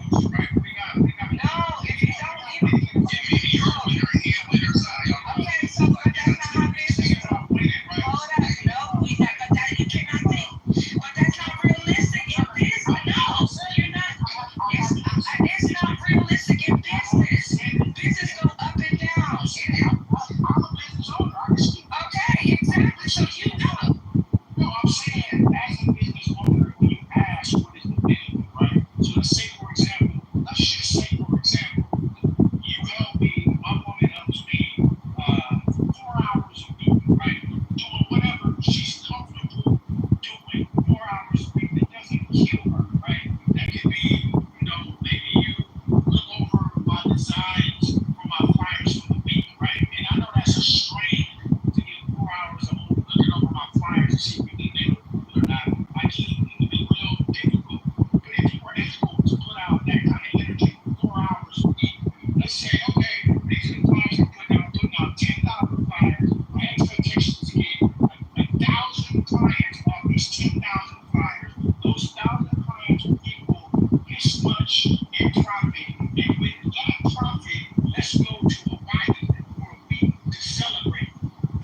this much in profit, and with that profit, let's go to Hawaii for a week to celebrate.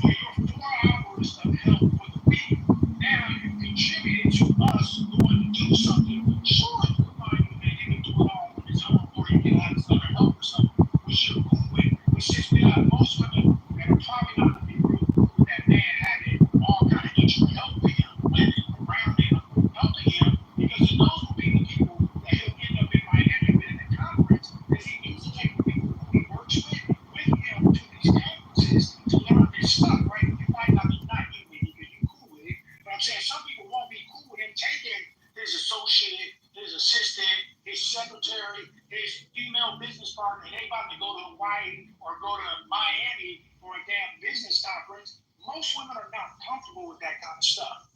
For your 4 hours of help for the week, now you contributed to us going to do something. Sure, you can find a man who can do it all on his own, or he can have his other help or something, which you're cool with. But since we got most women that are probably not going to be real cool with that man having all kind of extra help with him, women around him, helping him, because those will be the people that he'll end up in Miami with at the conference, because he needs to take the people who he works with him to these conferences to learn this stuff, right? You might not be not you with it because you're cool with it, but I'm saying some people won't be cool with him taking his associate, his assistant, his secretary, his female business partner, and they about to go to Hawaii or go to Miami for a damn business conference. Most women are not comfortable with that kind of stuff.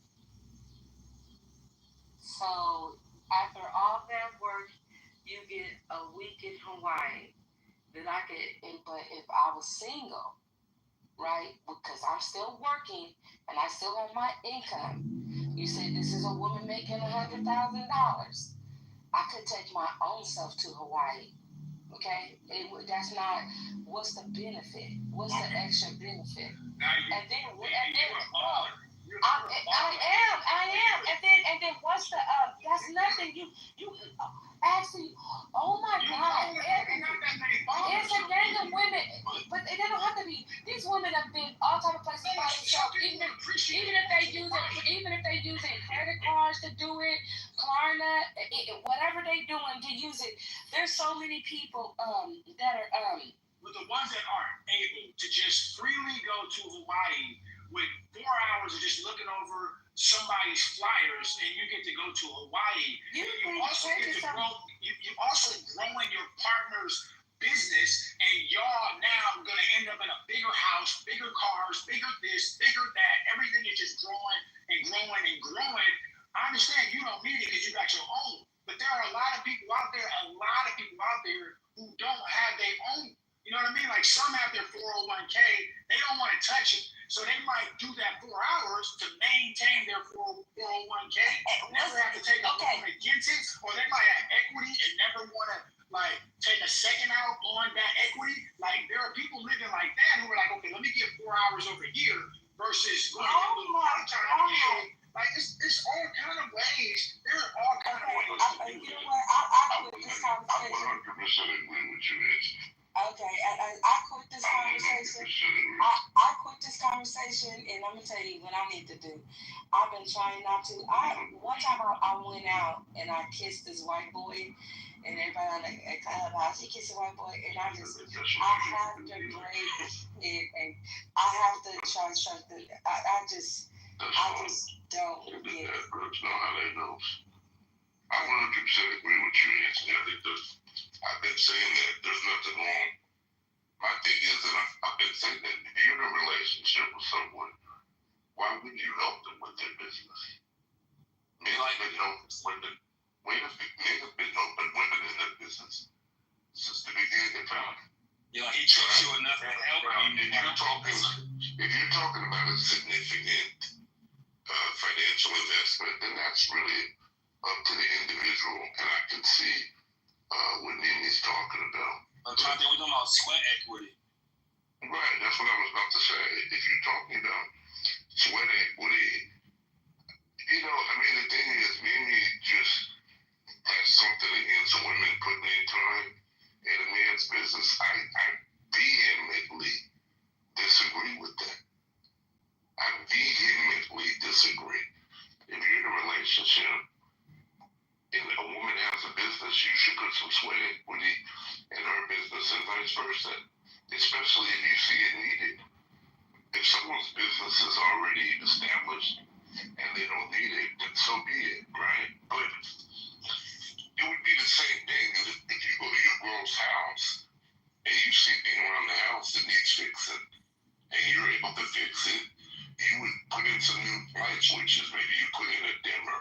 So after all that work, you get a week in Hawaii that I could, but if I was single, right, because I'm still working and I still have my income, you say this is a woman making $100,000, I could take my own self to Hawaii. Okay, that's not. What's the benefit? What's the extra benefit? And then I am. And then what's the? That's nothing. You actually. Oh my God! It's a random women, but they don't have to be. These women have been all type of places by themselves. Even if they using credit cards to do it, Klarna, whatever they doing to use it. There's so many people that are
But the ones that aren't able to just freely go to Hawaii with 4 hours of just looking over somebody's flyers, and you get to go to Hawaii. You also get to grow. You also growing your partner's business, and y'all now gonna end up in a bigger house, bigger cars, bigger this, bigger that. Everything is just growing and growing and growing. I understand you don't need it because you got your own, but there are a lot of people out there who don't have their own. You know what I mean? Like some have their 401k, they don't want to touch it. So they might do that 4 hours to maintain their 401k, never have to take a loan against it, or they might have equity and never want to like take a second out on that equity. Like there are people living like that who are like, okay, let me get 4 hours over here versus going to a little part-time gig. Like it's all kind of ways. There are all kind of ways to do it.
You know what? I quit this conversation.
I 100% agree with you, Nancy.
Okay, I quit this conversation. I quit this conversation, and I'm gonna tell you what I need to do. I've been trying not to. One time I went out and I kissed this white boy, and everybody on the clubhouse, he kissed a white boy, and I have to break it, and I have to try something. I just don't get it.
Know how they know. I 100% agree with you, Anthony. I think I've been saying that there's nothing wrong. My thing is that I've been saying that if you're in a relationship with someone, why wouldn't you help them with their business? Men have been helping women. Men have been helping women in their business since the beginning of time.
You know, he trusts you enough to help him.
If you're talking about a significant financial investment, then that's really up to the individual, and I can see what Nini's talking about.
I'm talking about sweat equity.
Right, that's what I was about to say. If you're talking about sweat equity, you know, I mean, the thing is, Nini just has something against women putting in time in a man's business. I vehemently disagree with that. I vehemently disagree. If you're in a relationship and a woman has a business, you should put some sweat equity in her business and vice versa, especially if you see it needed. If someone's business is already established and they don't need it, then so be it, right? But it would be the same thing if you go to your girl's house and you see things around the house that needs fixing and you're able to fix it. You would put in some new light switches. Maybe you put in a dimmer.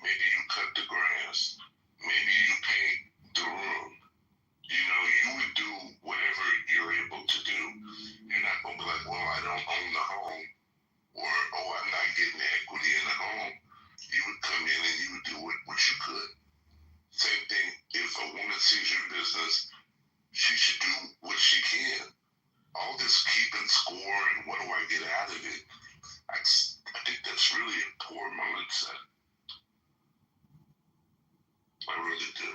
Maybe you cut the grass. Maybe you paint the room. You know, you would do whatever you're able to do. You're not going to be like, well, I don't own the home. Or, oh, I'm not getting equity in the home. You would come in and you would do what you could sees your business, she should do what she can. All this keeping score and what do I get out of it, I think that's really a poor mindset. I really do.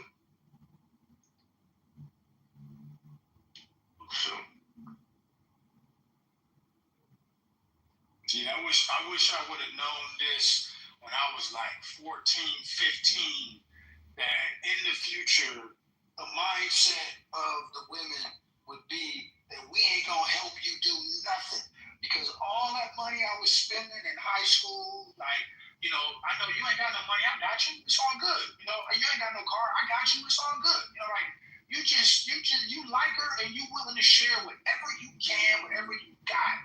So.
See, I wish I would have known this when I was like 14, 15, that in the future, the mindset of the women would be that we ain't gonna help you do nothing. Because all that money I was spending in high school, like, you know, I know you ain't got no money, I got you. It's all good. You know, you ain't got no car, I got you. It's all good. You know, like you like her and you willing to share whatever you can, whatever you got,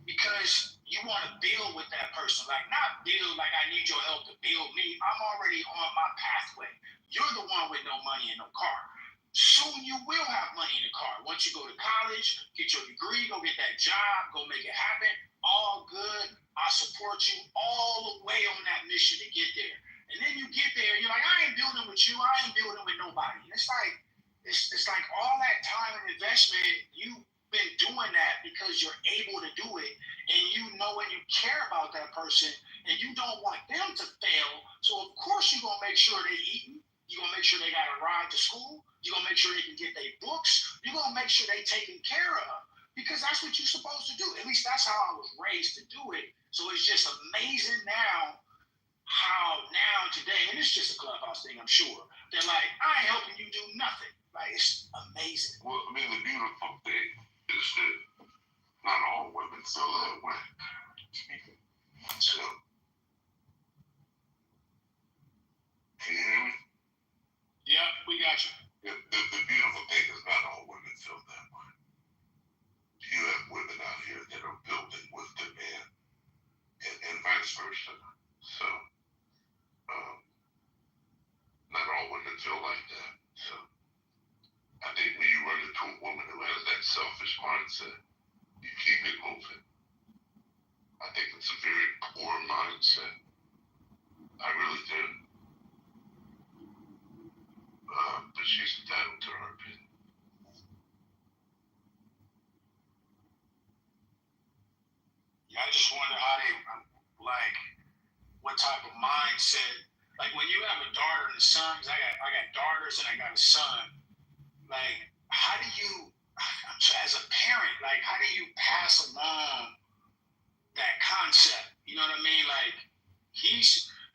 because you want to build with that person. Like, not build like I need your help to build me. I'm already on my pathway. You're the one with no money and no car. Soon you will have money in the car. Once you go to college, get your degree, go get that job, go make it happen. All good. I support you all the way on that mission to get there. And then you get there, you're like, I ain't building with you. I ain't building with nobody. And it's like all that time and investment, you've been doing that because you're able to do it, and you know and you care about that person, and you don't want them to fail. So of course you're gonna make sure they're eating. You're gonna make sure they got a ride to school. You're gonna make sure they can get their books. You're gonna make sure they're taken care of, because that's what you're supposed to do. At least that's how I was raised to do it. So it's just amazing now how now today, and it's just a clubhouse thing, I'm sure. They're like, I ain't helping you do nothing. Like, it's amazing.
Well, I mean, the beautiful thing is that not all women feel that way. So, can you hear me?
Yeah, we got you.
The beautiful thing is not all women feel that way. You have women out here that are building with the man, and vice versa. So, not all women feel like that. So, I think when you run into a woman who has that selfish mindset, you keep it moving. I think it's a very poor mindset. I really do. But she's entitled to her opinion.
Yeah, I just wonder how they, like, what type of mindset. Like, when you have a daughter and a son, 'cause I got daughters and I got a son. Like, how do you, as a parent, like, how do you pass along that concept? You know what I mean? Like,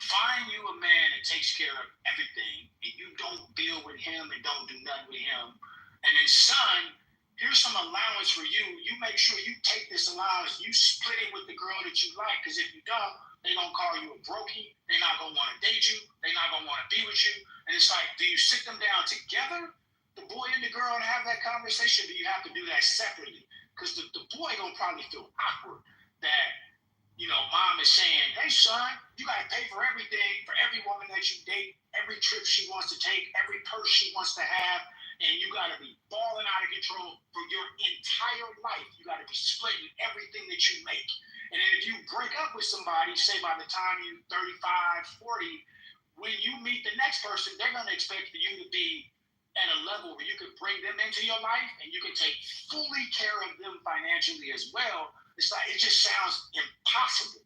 find you a man that takes care of everything, and you don't build with him and don't do nothing with him. And then, son, here's some allowance for you. You make sure you take this allowance. You split it with the girl that you like, because if you don't, they're going to call you a brokey. They're not going to want to date you. They're not going to want to be with you. And it's like, do you sit them down together, the boy and the girl, and have that conversation? Do you have to do that separately? Because the boy going to probably feel awkward that, you know, mom is saying, hey, son, you got to pay for everything, for every woman that you date, every trip she wants to take, every purse she wants to have, and you got to be balling out of control for your entire life. You got to be splitting everything that you make. And then if you break up with somebody, say by the time you're 35, 40, when you meet the next person, they're going to expect for you to be at a level where you can bring them into your life and you can take fully care of them financially as well. It's like, it just sounds impossible.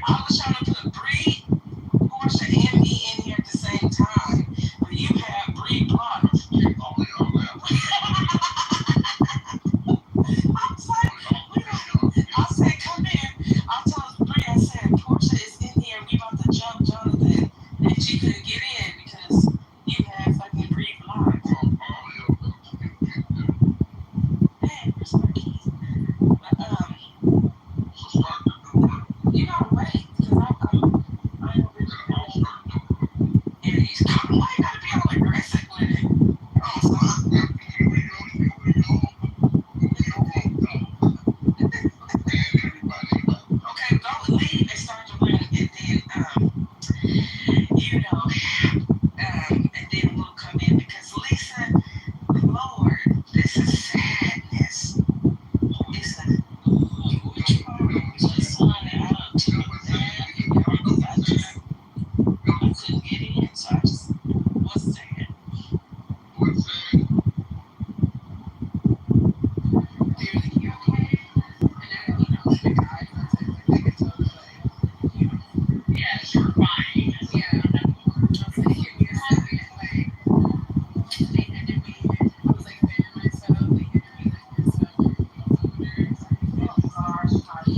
I was trying to put Bree, Portia, and me in here at the same time. she couldn't get in because you had fucking brief locks. Man, where's my keys? But, you gotta wait, because I ain't really yeah, he's coming. Why you gotta be all aggressive with it? Okay, go leave and start the room, and then and then we'll come in because Lisa, Lord, this is sadness. It's a just honey, I took that, I couldn't get in, so I just was sad. Yeah, sure, fine. Yeah.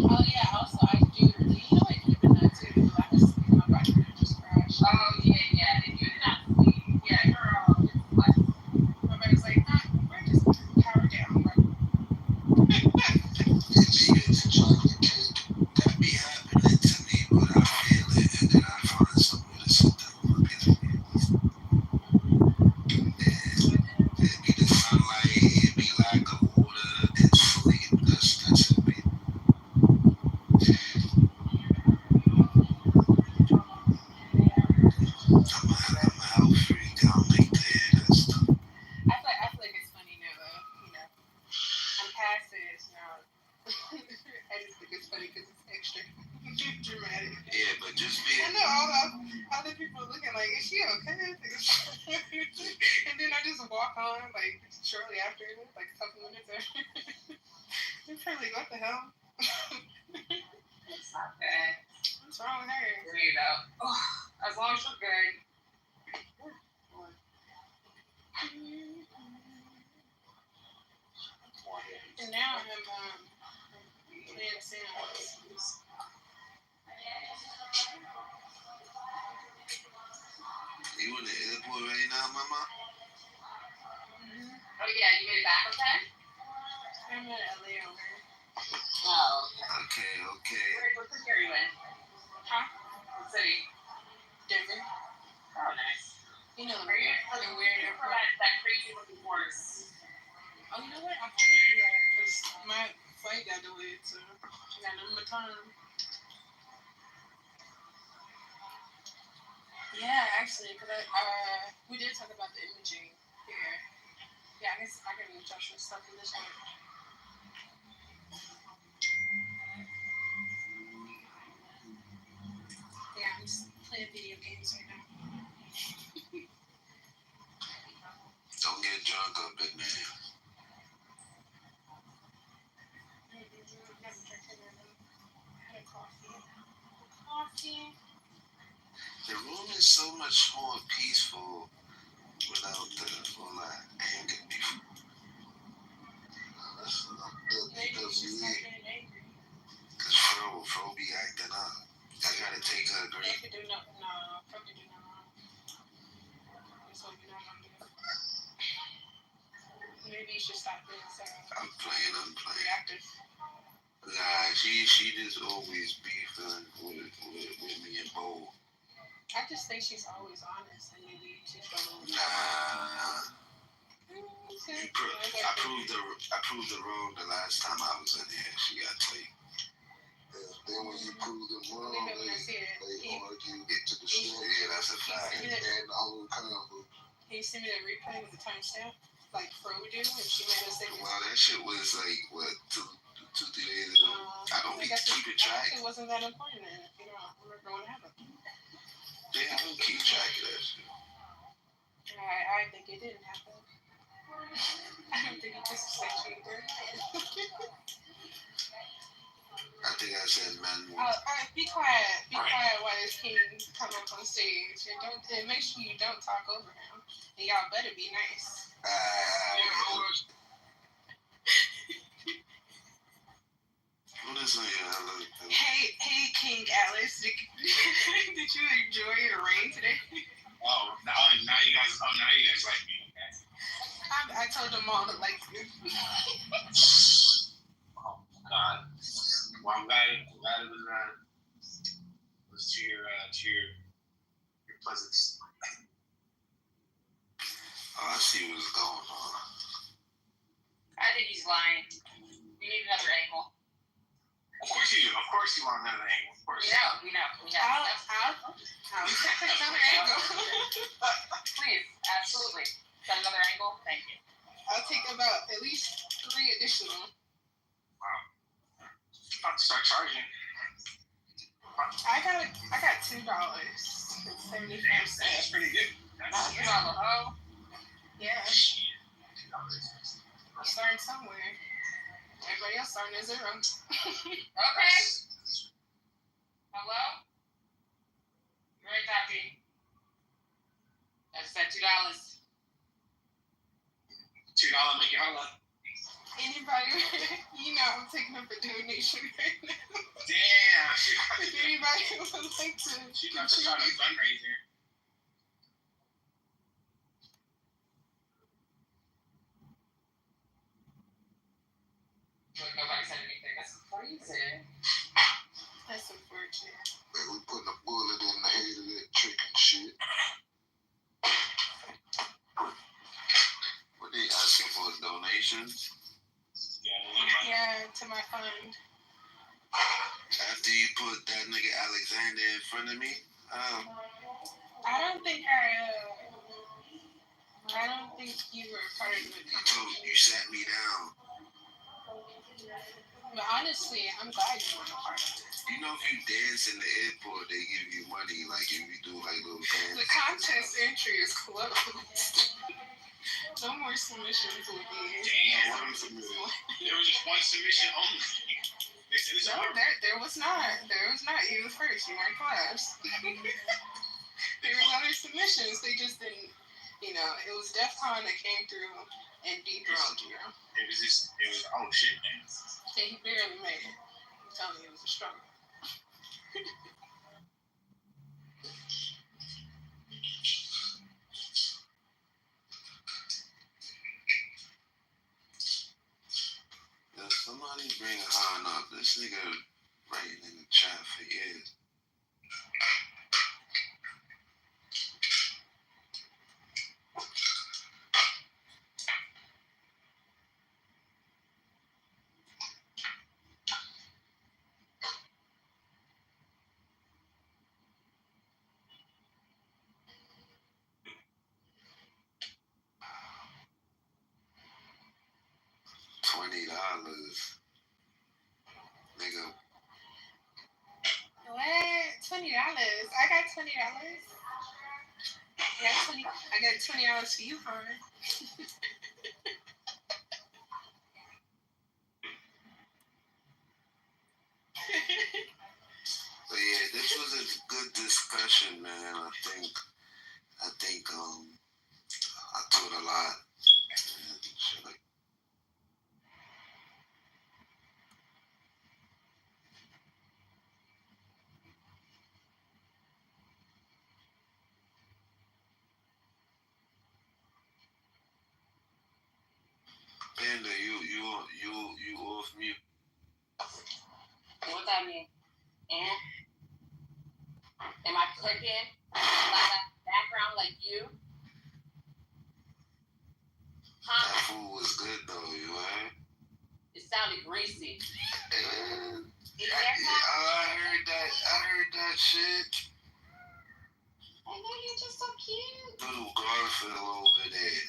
Oh yeah, also I do. You know what you've been done too? I just my bike just crashed. Oh yeah. And you did not sleep. Yeah, girl. What? My baby's like, we're just power down, bro.
It's a chocolate cake. That be happening to me, but I feel it, and then I find somewhere to sit down and look at it. It be the sunlight, it be lack of water, it's sleep. That's it, baby. I'm a health freak. I don't like to hear that stuff.
I feel like it's funny now, though. I'm past this now. I just think it's funny because it's extra dramatic.
Yeah, but just be.
I know all the other people looking like, is she okay? And then I just walk on like shortly after, like a couple minutes after. They're probably like, what the hell? It's not bad. What's wrong with her? You know, as long as you're good. And now I'm playing Sims.
You in the airport right now, Mama?
Oh yeah, you made it back okay? I'm in LA over. Oh.
Okay.
What city are you in? Huh? What city? Denver. Oh, nice. You know, are you fucking weird airport? That crazy looking horse. Oh, you know what? I told you that because my flight got delayed, so I got no more time. Yeah, actually, because we did talk about the imaging here. Yeah, I guess I can adjust your stuff in this one. Yeah, I'm just playing video games right now.
Don't get drunk up in there.
Had a coffee.
The room is so much more peaceful without all that anger before. Because Fro be acting up. I gotta take her a break.
Fro can do no wrong. That's what you're not gonna do. Maybe you should stop being so
I'm playing.
reactive.
Nah, she just always beefing with me and Bo.
I just think she's always honest, and maybe she's struggling with
Nah. I proved her wrong the last time I was in here. She got tight. Then when you prove them wrong, they argue, get to the story. Yeah, that's a fact. And the whole combo.
Can you send me that replay with the timestamp? Like Fro would do, and she made us say this?
Well, that shit was like, what, two days ago? I don't keep it track.
It wasn't that important then, if you don't remember what happened.
Yeah, I don't keep track of that shit.
I think it didn't happen. I don't think it just said you were.
I think I said men.
All right, be quiet. Be quiet while this king come up on stage. And make sure you don't talk over him. And y'all better be nice.
What is that?
Hey, King Alice, did you enjoy your rain today?
Oh, now you guys like me.
I told them all to like you.
Oh God. Well, I'm glad it was to your pleasant.
Oh, I see what's going on.
I think he's lying. We need another angle.
Of course you do. Of course you want another angle. Of course.
We know.
I'll take another angle.
Please, absolutely. Got another angle? Thank you.
I'll take about at least 3 additional.
Wow. About to start charging.
I got $2. It's 75 cents.
That's pretty good.
That's $2. Oh.
Yeah. I'm starting somewhere. Everybody else starting at 0.
Okay. Hello? Great copy. That's that $2.
$2 make you holla.
Anybody, I'm taking up a donation right now.
Damn.
If anybody would like to
She got to start a fundraiser.
Nobody said anything. That's crazy.
That's unfortunate.
Man, we putting a bullet in the head of that trick and shit. What they asking for? Donations?
Yeah, to my fund.
After you put that nigga Alexander in front of me,
I don't think you were part of it.
You sat me down.
But honestly, I'm glad you weren't a part of it.
You know, if you dance in the airport, they give you money. Like if you do like little dance.
The contest entry is closed. No more submissions will be.
Damn. There was just one submission only.
No, there was not. There was not. You were first. You weren't class. There was other submissions. They just didn't. It was DEF CON that came through and dethroned you.
It was oh shit, man.
And he barely made it. I'm telling you, it was a struggle.
Somebody bring Han up. This nigga writing in the chat for years. $20. Nigga.
What? $20? I got $20. I got $20 for you, hon.
But yeah, this was a good discussion, man. I think I taught a lot. Panda, you off mute.
What that mean? Am I clicking background like you? Huh?
That food was good though, you heard?
It sounded greasy.
I heard that shit.
I know you're just so cute.
Little Garfield over there.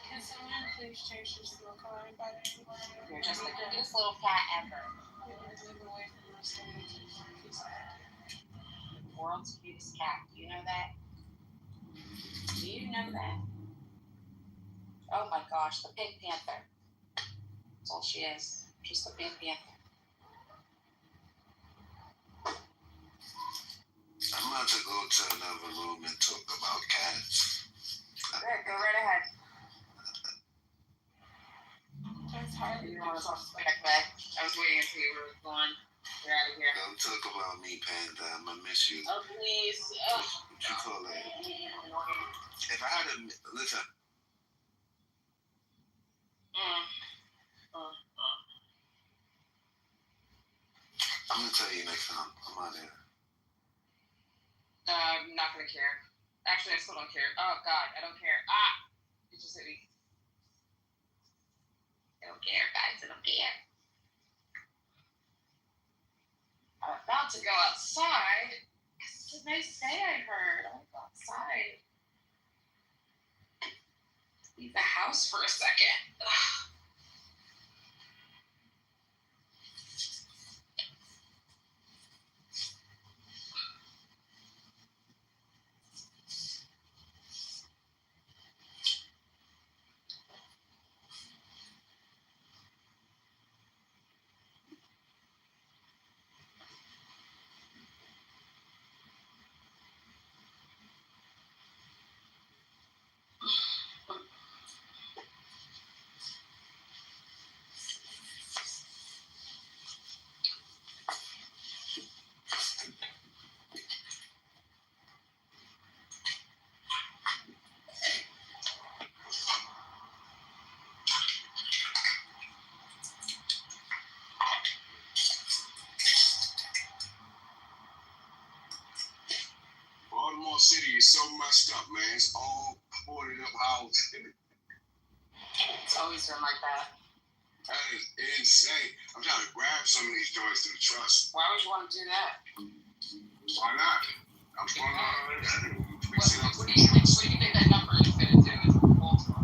Can someone please change this to a color better?
You're just the cutest little cat ever.
Live away from my stomach.
The world's cutest cat. Do you know that? Do you know that? Oh my gosh, the Pink Panther. That's all she is. She's the Pink Panther.
I'm about to go to another room and talk about cats.
Go right ahead.
That's
You want to talk back? I was waiting until you were gone. We're out of here.
Don't talk about me, Panda. I'm gonna miss you.
Oh, please.
What you call that? If I had to listen. I'm gonna tell you next time. I'm out there.
I'm not gonna care. Actually, I still don't care. Oh God, I don't care. It just hit me. I don't care, guys. I don't care. I'm about to go outside. It's a nice day, I heard. I'll go outside. Leave the house for a second. Ugh.
Baltimore City is so messed up, man. It's all boarded up houses.
It's always been like that.
That is insane. I'm trying to grab some of these joints to the trust.
Why would you want to do that?
Why not? I'm going to
What do you think that number is going to do? It's Baltimore.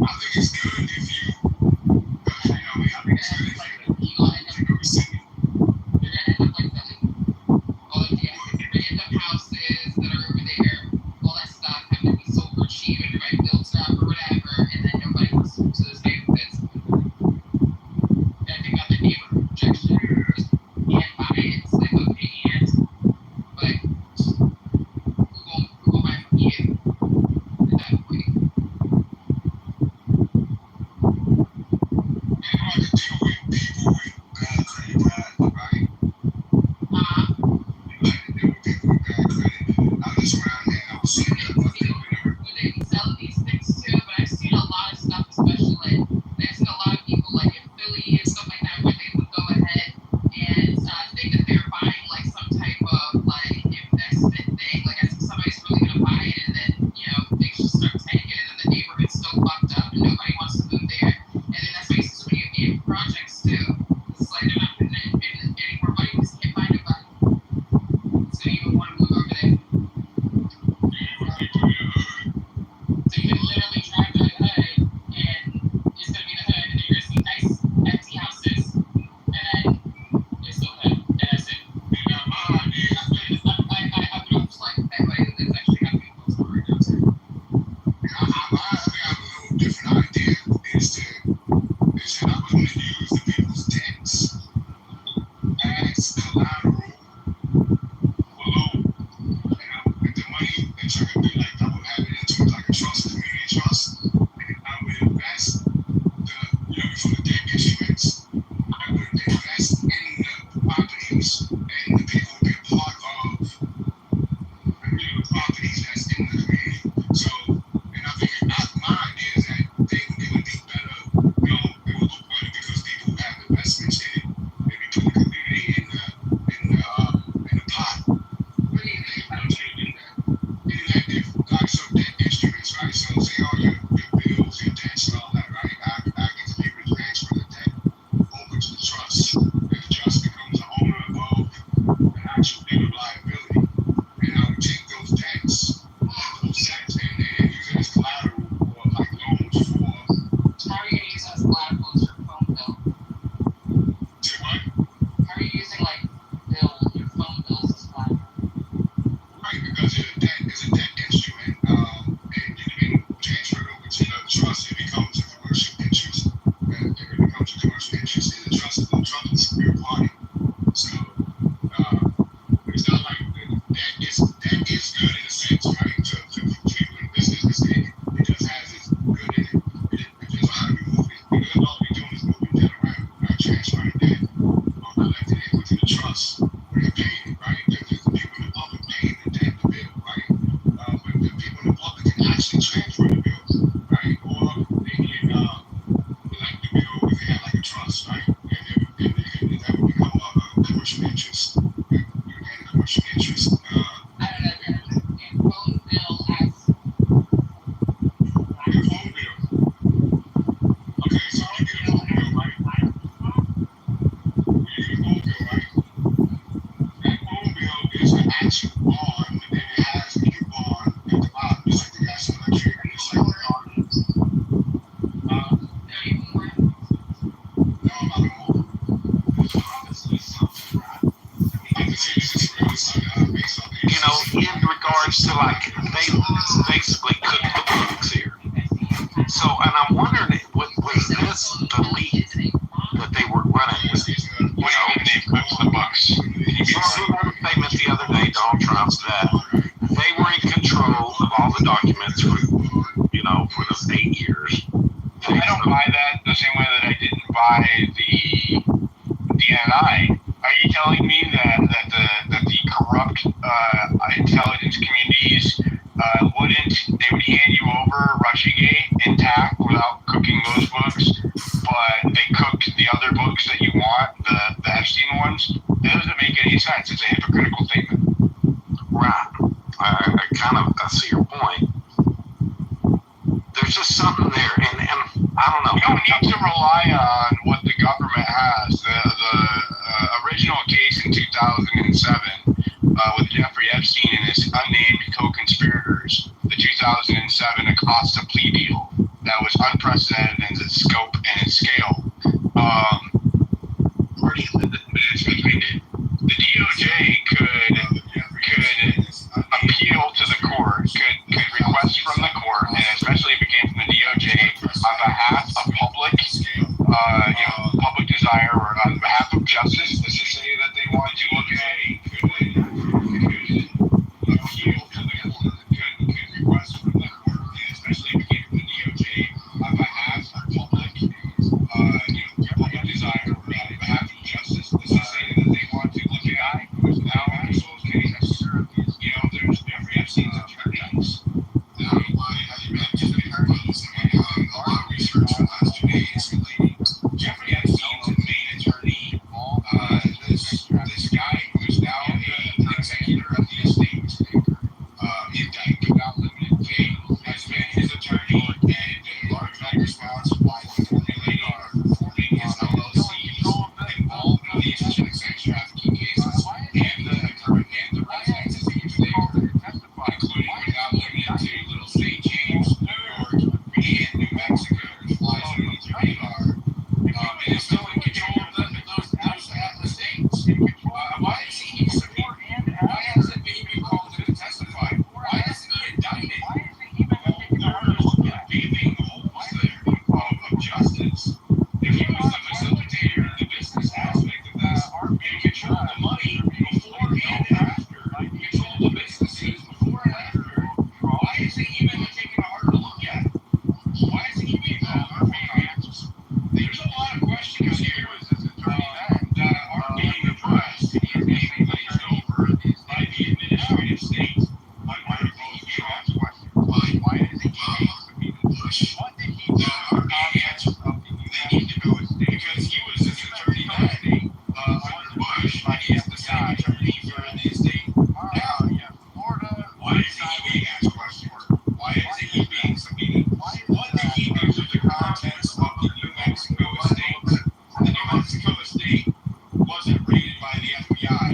I think it's good if you, I think it's good if you end up every city.
You're going to end up like Philly. Well, yeah, you're going to end up houses that are over there, all that stuff having to be sold for cheap, everybody builds it up or whatever, and then nobody wants to move to those neighborhoods. And I think about the neighborhood projection. Can't buy it. It's like, okay, but who will buy from you at that point?
You have to deal with people with bad credit, right? You have to deal with people with bad credit. I was around here and I was seeing that about people in there.
They be selling these things too, but I've seen a lot of stuff, especially like I've seen a lot of people like in Philly and stuff like that, where they would go ahead and think that they're buying like some type of like investment thing, like as if somebody's really gonna buy it, and then things just start tanking, and then the neighborhood's so fucked up and nobody wants to move there, and then that's basically so many of the projects too. It's like they're not putting in any more money because they can't find nobody. So you even want to move over there. So you can literally drive to the hood, and it's going to be the hood, and then you're going to see nice empty houses, and then it's the hood, and that's it. I would almost like that way that's actually happening in Baltimore right now, too.
I have a little different idea. Is that I was going to use the people's debts as collateral for loan. And I would put the money into it, like I would have it into like a trust, community trust, and I would invest from the debt instruments. I would invest in the properties, and the people would be a part of the properties that's in the community. So, and I think my idea is that it would be better, it would look better because people who have investments in it, maybe put the community in the pot.
What do you think about it?
Like some debt instruments, right? So say all your bills, your debts and all that, right? I get the people to transfer the debt over to the trust. And the trust becomes the owner of an actual debt of liability. And I would take those debts, and use it as collateral or like loans for.
How are you going to use that as collateral as your phone bill?
To what?
How are you using your phone bills as collateral?
Right, because it's a debt instrument, and you can transfer it over to the trust. It becomes a commercial interest. It becomes a commercial interest in the trust. The trust is a third party. So it's not like debt is good in a sense, right? To people in business, it just has its good in it. It depends on how you move it.
in regards to like they basically cook the books here. So, and I'm wondering, was this the lead that they were running with?
What do you mean they cooked the books?
Well, who made a statement the other day, Donald Trump's, that they were in control of all the documents for, for those 8 years.
I don't buy that the same way that I didn't buy the DNI. Are you telling me that the corrupt intelligence communities they would hand you over Russiagate intact without cooking those books, but they cooked the other books that you want, the Epstein ones? That doesn't make any sense. It's a hypocritical statement.
Right. I see your point. There's just something there, and I don't know.
You don't need to rely on what the government has. The original case in 2007 with Jeffrey Epstein and his unnamed co-conspirators, the 2007 Acosta plea deal that was unprecedented in its scope and its scale. The DOJ could appeal to the court, could request from the court, and especially if it came from the DOJ, on behalf of public desire or on behalf of justice. Let's just say that they want to look at it, could appeal to the court, could request from the court, and especially if it came from the DOJ, on behalf of public desire or on behalf of justice. Let's just say that they want to look at it. Now, in this whole case, there's Jeffrey Epstein's attorneys. I don't know why I just been attorneys. A lot of research in the last 2 days relating Jeffrey Epstein's main attorney, this guy who's now an executor of the estate, indicted without limited pay, has been his attorney and largely responsible for formulating his LLCs involved in these sex trafficking cases and the residences in which they occurred, including without limited to Little St. James, New York, and New Mexico, which flies underneath the radar. And is still in control of those states. Why is he support and why hasn't he been called to testify? Why isn't he indicted? Why isn't he even gaping holes there of justice? If he was the facilitator of the business aspect of this, and control the money before and after, control the businesses before and after, why isn't he even taking a harder look at it? Why isn't he being called for answers? There's a lot of questions here that aren't being addressed and being glazed over by the administrative state. Why is he being pushed? What did he do? Aren't being answered. They need to know because he was his attorney then under Bush, and he is the same attorney for the estate now. Florida. Why is he being asked questions? Why is he being subpoenaed? What did he do to the contents of the New Mexico estate? The New Mexico estate wasn't raided by the FBI.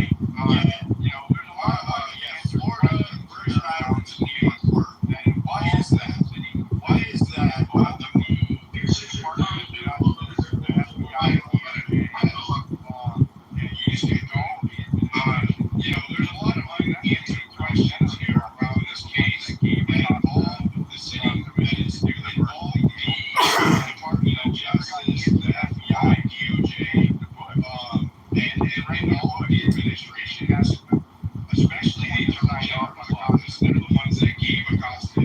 There's a lot of Florida, Virgin Islands, and New York. And why is that? Why is that the move? There's part of the FBI. You just can't go. There's a lot of unanswered questions here around this case that involve the city that involve the Department of Justice, the FBI, DOJ, and all of the administration, especially the Attorney General's office. They're the ones that gave Acosta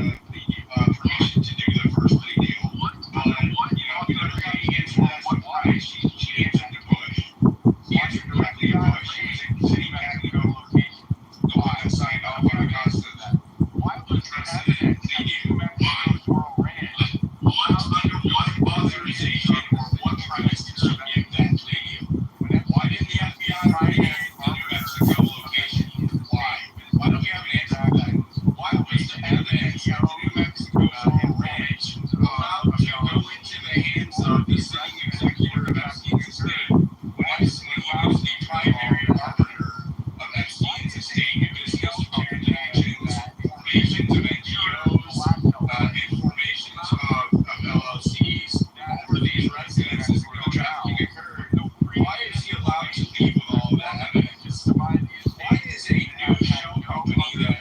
permission to do the first plea deal. We never got the answer as to why. She answered to Bush. He answered directly to Bush. He was sitting back in the location. The one that signed off on Acosta that. Why was that evidence that New Mexico's world ran? Under what authorization or what premise to give that plea deal? Why didn't the FBI find the New Mexico location? Why? Why don't we have an answer to that? Why was the evidence of the New Mexico's world ranch allowed to go into the hands of the sitting executive of Epstein's estate when he was the primary arbiter of Epstein's estate in business transactions, formations of NGOs, and formations of LLCs over these residences where the trafficking occurred? Why is he allowed to leave with all that evidence? Why is a new shell company that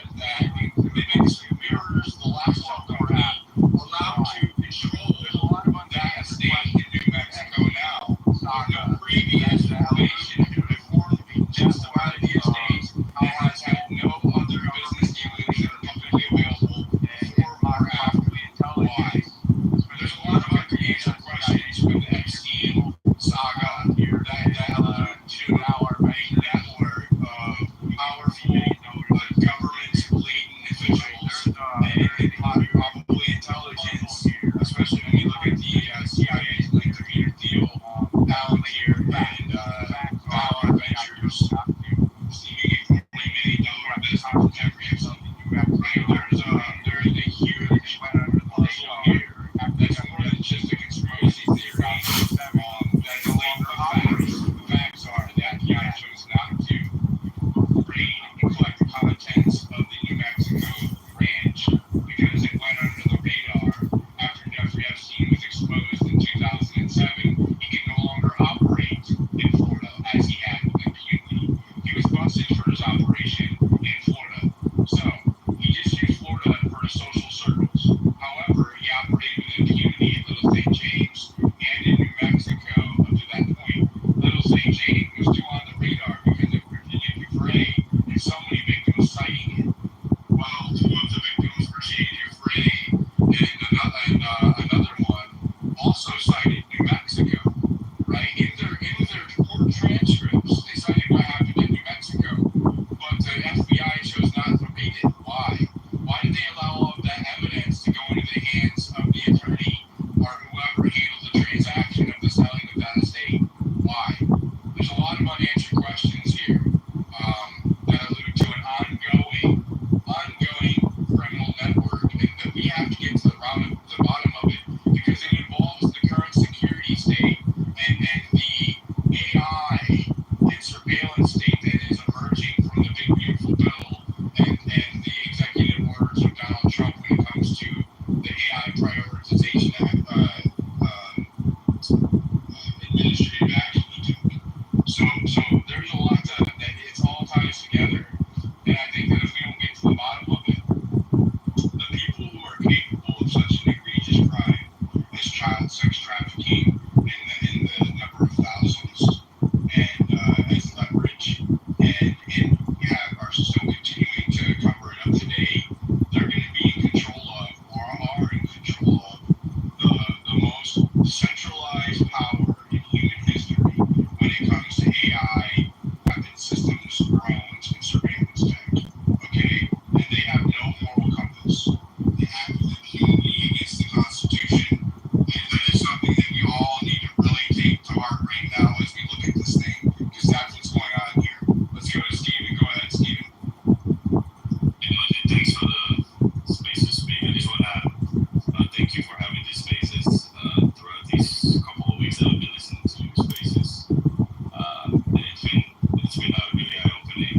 read something. You have to read. There's a huge puzzle here. That's more than just a conspiracy theory. That no longer operates. The facts are that the FBI chose not to raid and collect the contents of the New Mexico ranch because it went under the radar after Jeffrey Epstein was exposed in 2007. He could no longer operate in Florida as he had with impunity. He was busted for his operation in Florida. So he just used Florida for his social circles. However, he operated with impunity in Little St. James and in New Mexico up to that point. Little St. James was too on the radar because of Virginia Dufresne and so many victims citing it. Well, two of the victims, Virginia Dufresne and another one, also cited New Mexico. Right? In their court transcripts, they cited what happened in New Mexico. But the FBI chose not to read it. Why? Why did they allow all of that evidence to go into the hands of the attorney or whoever handled the transaction of the selling of that estate? Why? There's a lot of unanswered questions here that allude to an ongoing criminal network, and that we have to get to the bottom of it because it involves the current security state and the AI and surveillance state that is emerging from the big beautiful bill and the executive orders of Donald Trump when it comes to the AI prioritization administrative action he took. So there's a lot that it's all ties together, and I think that if we don't get to the bottom of it, the people who are capable of such an egregious crime as child sex trafficking in the number of thousands and as leverage and are still continuing to cover it up today, they're going to be in control of or are in control of the most centralized power in human history when it comes to AI, weapon systems, drones, and surveillance tech. Okay? And they have no moral compass. They act with impunity against the Constitution. And that is something that we all need to really take to heart right now as we look at this thing, because that's what's going on here. Let's go to Steven. Go ahead, Steven.
Thanks for the space to speak. I just want to thank you for having these spaces throughout these couple of weeks that I've been listening to your spaces. And it's been really eye-opening,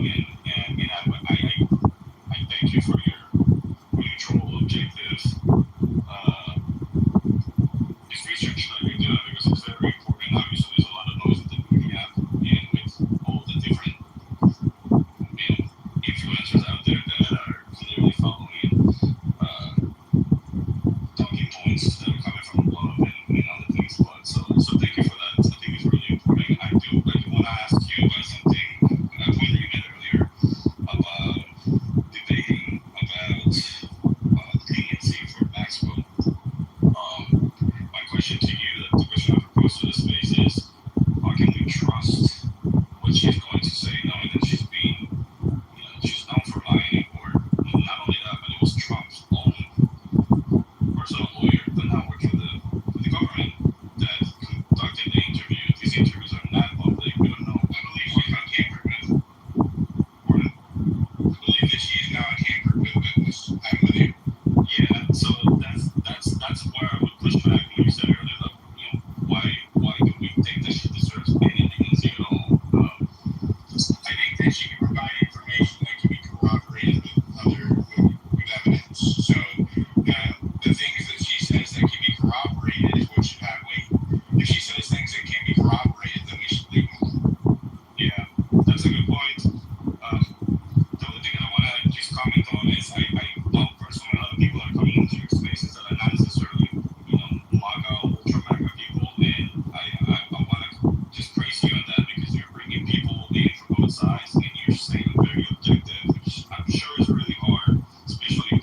and I thank you for your neutral, objective this research that you're doing, because it's very important. Obviously, there's a lot of noise in the media, and with all the different influencers out there that are clearly following talking points that are coming from above and other things. But so thank you for that. I think it's really important. I do want to ask you about something, a point that you made earlier about debating about leniency for Maxwell. My question to you, the question I propose to the space is, how can we trust what she's going to say, knowing that she's she's known for lying, or not only that, but it was Trump's own personal lawyer that now works for the government that conducted the interview. These interviews are not public. We don't know.
I believe she's not tampered with.
Pardon?
I believe that she is not a tampered with witness. I'm with you.
Yeah, so that's where I would push back when you said earlier that why do we think that she deserves any leniency at all?
I think that she can provide information that can be corroborated with evidence. So the things that she says that can be corroborated is what should have weight. If she says things that can't be corroborated, then we should leave them alone.
Yeah, that's a good point. The only thing I want to just comment on is I know personally a lot of people that are coming into your spaces that are not necessarily, MAGA, ultra MAGA people, and I want to just praise you on that, because you're bringing people in from both sides and you're staying very objective, which I'm sure is really hard, especially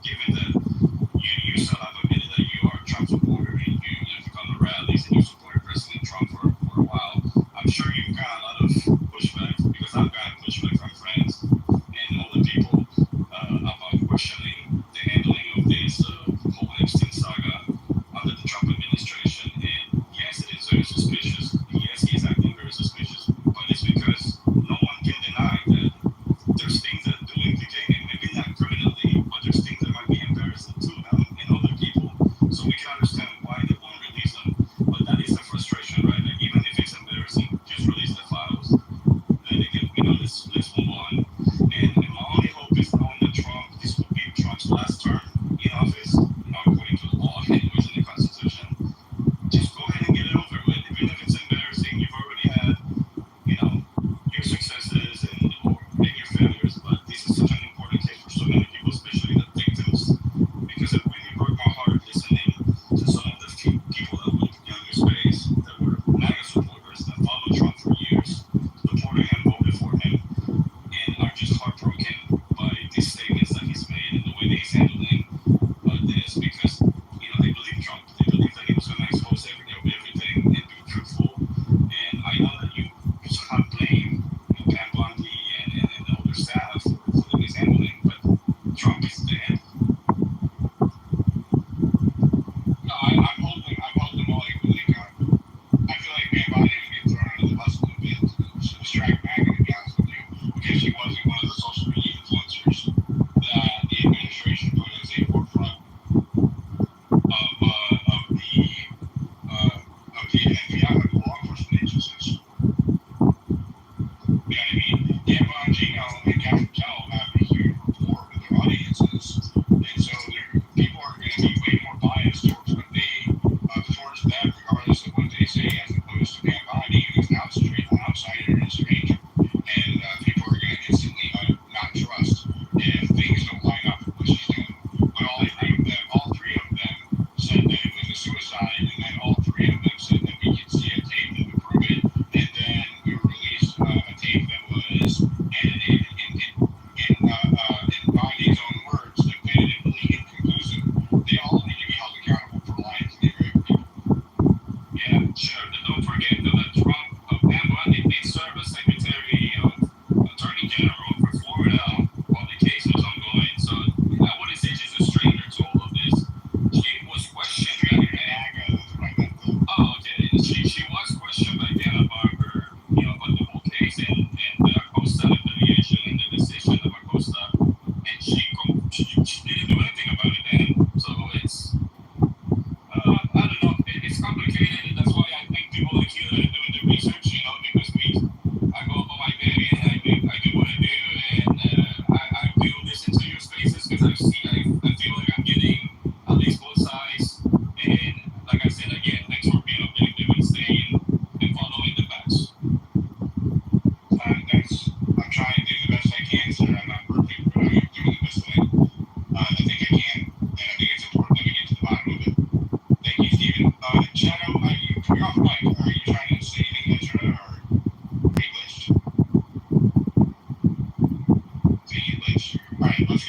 given that you still have admitted that you are a Trump supporter and you've gone to rallies and you supported President Trump for a while. I'm sure you've got a lot of pushback, because I've gotten pushback from friends and other people about questioning the handling of this whole Epstein saga under the Trump administration. And yes, it is very suspicious. Yes, he's acting very suspicious, but it's because no one can deny that there's things that do implicate him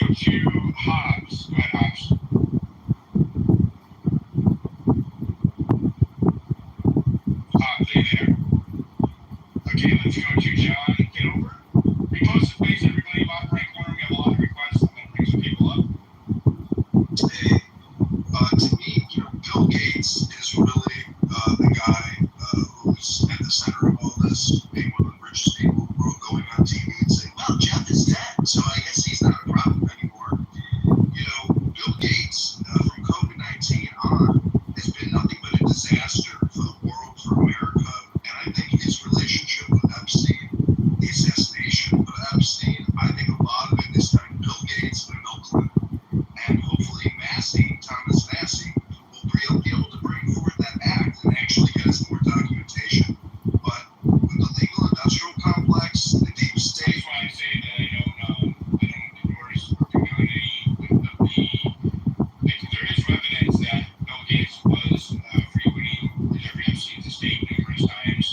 go to Hobbs. Go ahead, Hobbs. Hobbs, are you there? Okay, let's go to John Kitover. Repost the page, everybody. Bottom right corner, we have a lot of requests. I'm going to bring some people up.
Hey, to me, Bill Gates is really the guy who's at the center of all this, being one of the richest people in the world, going on TV and saying, well, Jeff is dead, so I guess he's not a problem anymore. Bill Gates, from COVID-19 on, has been nothing but a disaster for the world, for America, and I think his relationship with Epstein, the assassination of Epstein, I think a lot of it is time Bill Gates and Bill Clinton, and hopefully Thomas Massey, will be able to bring forward that act and actually get us more documentation. But with the legal industrial complex, the deep state.
That's why I say that I don't endorse or condone there is evidence that Bill Gates was frequenting Jeffrey Epstein's estate numerous times.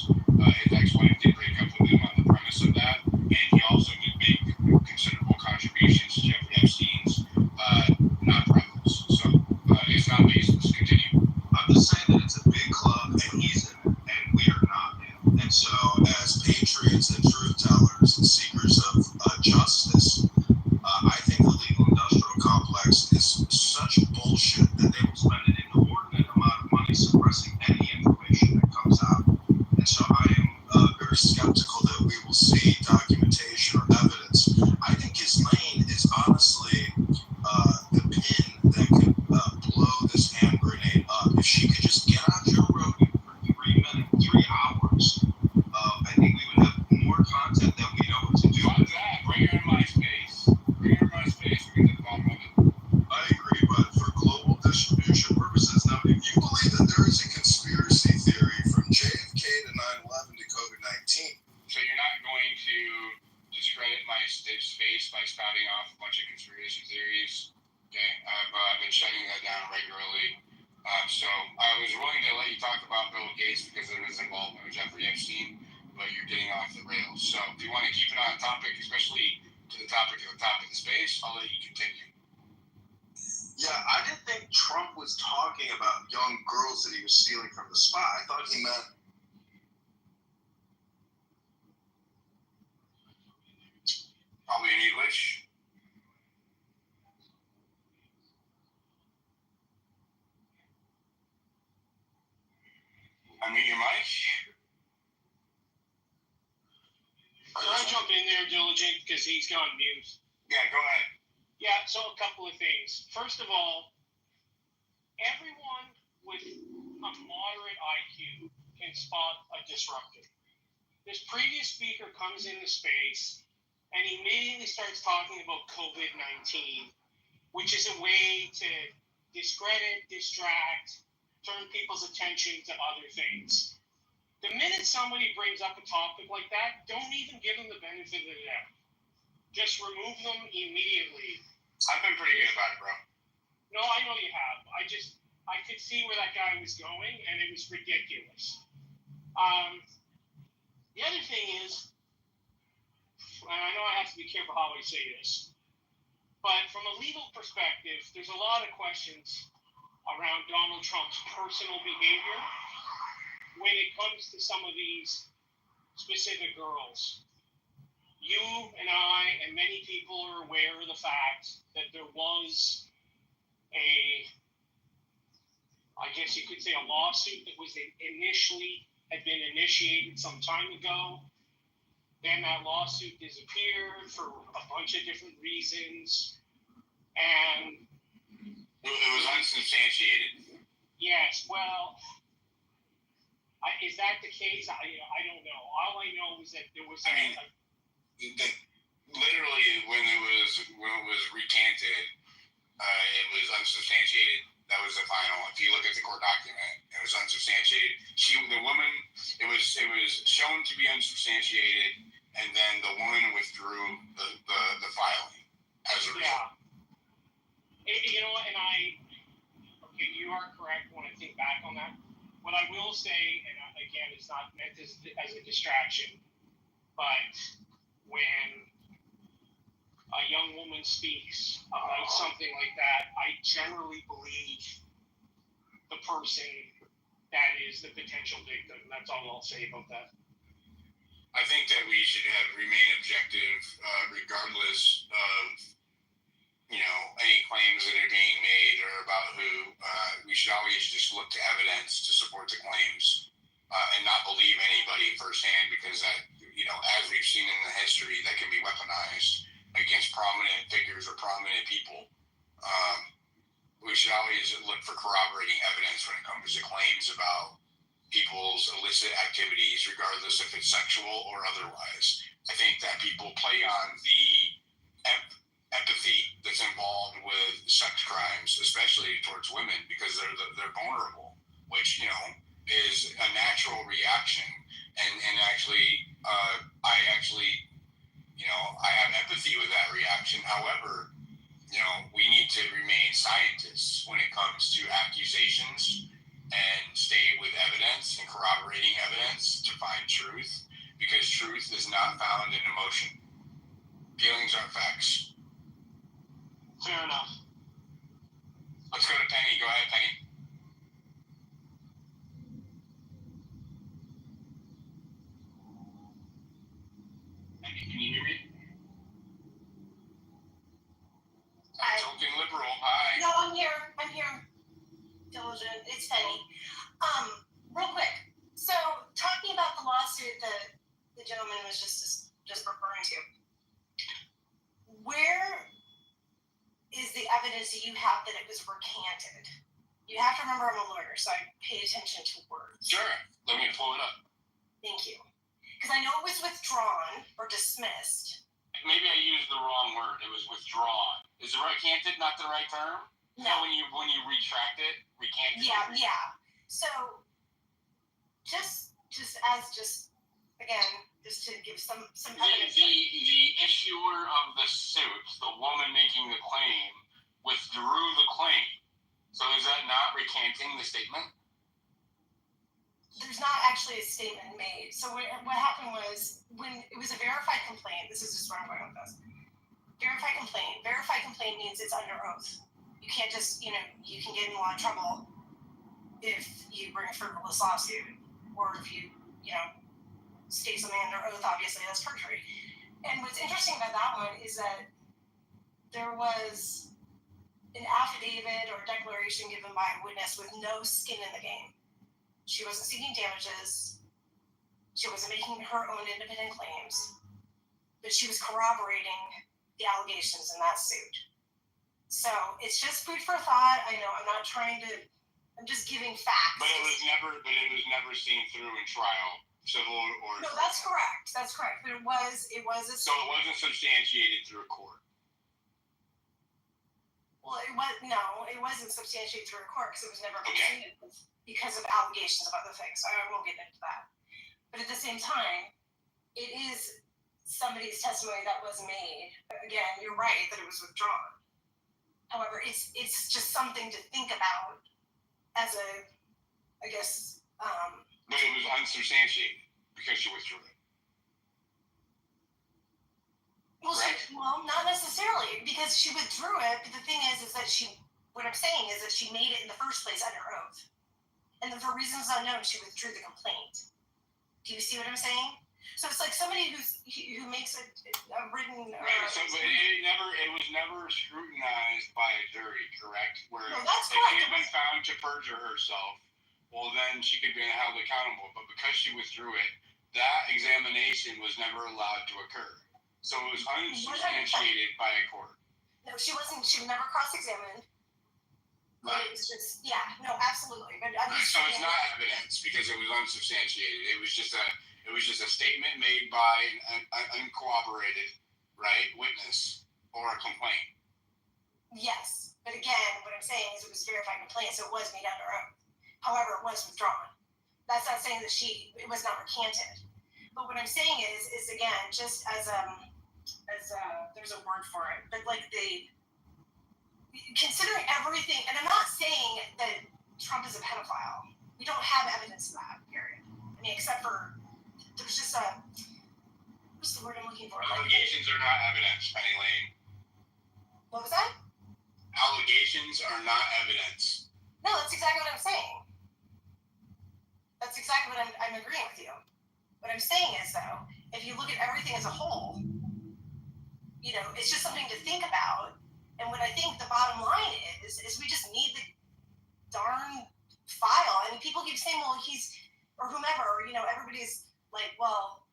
His ex-wife did break up with him on the premise of that, and he also did make considerable contributions to Jeffrey Epstein's nonprofits. So it's not baseless. Continue.
I'm just saying that it's a big club, and he's in it, and we are not in it. And so, as patriots and truth tellers and seekers of justice, I think the legal industrial complex is such bullshit that they will spend an inordinate amount of money suppressing any information that comes out. And so I am very skeptical that we will see documentation or evidence. I think Ghislaine is honestly the pin that could blow this hand grenade up. If she could just get on Joe Rogan for 3 hours, I think we would have more content than we know what to do.
Fuck that. Bring her in my space. Bring her in my space. We can get the bottom of it.
I agree, but for global distribution purposes, now, if you believe that there is a conspiracy theory from JFK to 9/11 to COVID-19.
So you're not going to discredit my space by spouting off a bunch of conspiracy theories? Okay, I've been shutting that down regularly. So I was willing to let you talk about Bill Gates because of his involvement with Jeffrey Epstein, but you're getting off the rails. So if you want to keep it on topic, especially to the topic of the top of the space, I'll let you continue.
Yeah, I didn't think Trump was talking about young girls that he was stealing from the spy. I thought he meant...
Probably in English. Unmute your mic.
Can I jump in there, Diligent, because he's gone mute?
Yeah, go ahead.
Yeah, so a couple of things. First of all, everyone with a moderate IQ can spot a disruptor. This previous speaker comes into space and immediately starts talking about COVID-19, which is a way to discredit, distract, turn people's attention to other things. The minute somebody brings up a topic like that, don't even give them the benefit of the doubt. Just remove them immediately.
I've been pretty good about it, bro.
No, I know you have. I could see where that guy was going, and it was ridiculous. The other thing is, and I know I have to be careful how I say this, but from a legal perspective, there's a lot of questions around Donald Trump's personal behavior when it comes to some of these specific girls. You and I and many people are aware of the fact that there was I guess you could say a lawsuit that was had been initiated some time ago. Then that lawsuit disappeared for a bunch of different reasons. And
it was unsubstantiated.
Yes, well, is that the case? I don't know. All I know is that there was
literally when it was recanted, it was unsubstantiated. That was the final. If you look at the court document, it was unsubstantiated. It was shown to be unsubstantiated, and then the woman withdrew the filing as a result.
Okay, you are correct when I think back on that. What I will say, and again, it's not meant as a distraction, but when a young woman speaks about something like that, I generally believe the person that is the potential victim. That's all I'll say about that.
I think that we should remain objective, regardless of any claims that are being made or about who. We should always just look to evidence to support the claims and not believe anybody firsthand, because that, as we've seen in the history, that can be weaponized against prominent figures or prominent people. We should always look for corroborating evidence when it comes to claims about people's illicit activities, regardless if it's sexual or otherwise. I think that people play on the empathy that's involved with sex crimes, especially towards women, because they're vulnerable, which is a natural reaction. And actually, I have empathy with that reaction. However, we need to remain scientists when it comes to accusations and stay with evidence and corroborating evidence to find truth, because truth is not found in emotion. Feelings are facts.
Fair enough.
Let's go to Penny. Go ahead, Penny. Penny, can you hear me? Token liberal. Hi.
No, I'm here. Diligent. It's Penny. Real quick. So, talking about the lawsuit that the gentleman was just referring to, where is the evidence that you have that it was recanted? You have to remember I'm a lawyer, so I pay attention to words.
Sure. Let me pull it up.
Thank you. Because I know it was withdrawn or dismissed.
Maybe I used the wrong word. It was withdrawn. Is recanted not the right term?
No.
When you retract it, recanted.
Yeah. So, just to give some evidence.
The issuer of the suit, the woman making the claim, withdrew the claim. So is that not recanting the statement?
There's not actually a statement made. So what happened was, when it was a verified complaint, this is just where I'm going with this. Verified complaint. Verified complaint means it's under oath. You can't just, you can get in a lot of trouble if you bring a frivolous lawsuit, or if you state something under oath. Obviously, that's perjury. And what's interesting about that one is that there was an affidavit or declaration given by a witness with no skin in the game. She wasn't seeking damages. She wasn't making her own independent claims, but she was corroborating the allegations in that suit. So it's just food for thought. I know I'm not trying to. I'm just giving facts.
But it was never seen through in trial, civil or.
No, that's correct. That's correct. But it was a.
So it wasn't substantiated through a court.
Well, it wasn't substantiated through a court because it was never completed because of allegations of other things. I won't get into that. But at the same time, it is somebody's testimony that was made. Again, you're right that it was withdrawn. However, it's just something to think about as a, I guess.
But it was unsubstantiated because she withdrew it.
Well, not necessarily, because she withdrew it. But the thing is that what I'm saying is that she made it in the first place under oath. And then for reasons unknown, she withdrew the complaint. Do you see what I'm saying? So it's like somebody who makes a written.
Right. So, but it was never scrutinized by a jury, correct? Where
no, that's
if
correct.
she had been found to perjure herself, well, then she could be held accountable. But because she withdrew it, that examination was never allowed to occur. So it was unsubstantiated by a court.
No, she wasn't. She was never cross-examined.
Right.
It was just, absolutely. But
so it's not evidence because it was unsubstantiated. It was just a statement made by an uncorroborated, witness or a complaint.
Yes, but again, what I'm saying is it was a verified complaint, so it was made under oath. However, it was withdrawn. That's not saying that it was not recanted. But what I'm saying is again, just as there's a word for it, but considering everything, and I'm not saying that Trump is a pedophile. We don't have evidence of that, period. I mean, except for there's just what's the word I'm looking for?
Allegations are not evidence, Penny Lane.
What was that?
Allegations are not evidence.
No, that's exactly what I'm saying. That's exactly what I'm agreeing with you. What I'm saying is, though, if you look at everything as a whole, you know, it's just something to think about. And what I think the bottom line is we just need the darn file. I mean, people keep saying, well, he's, or whomever, you know, everybody's like, well,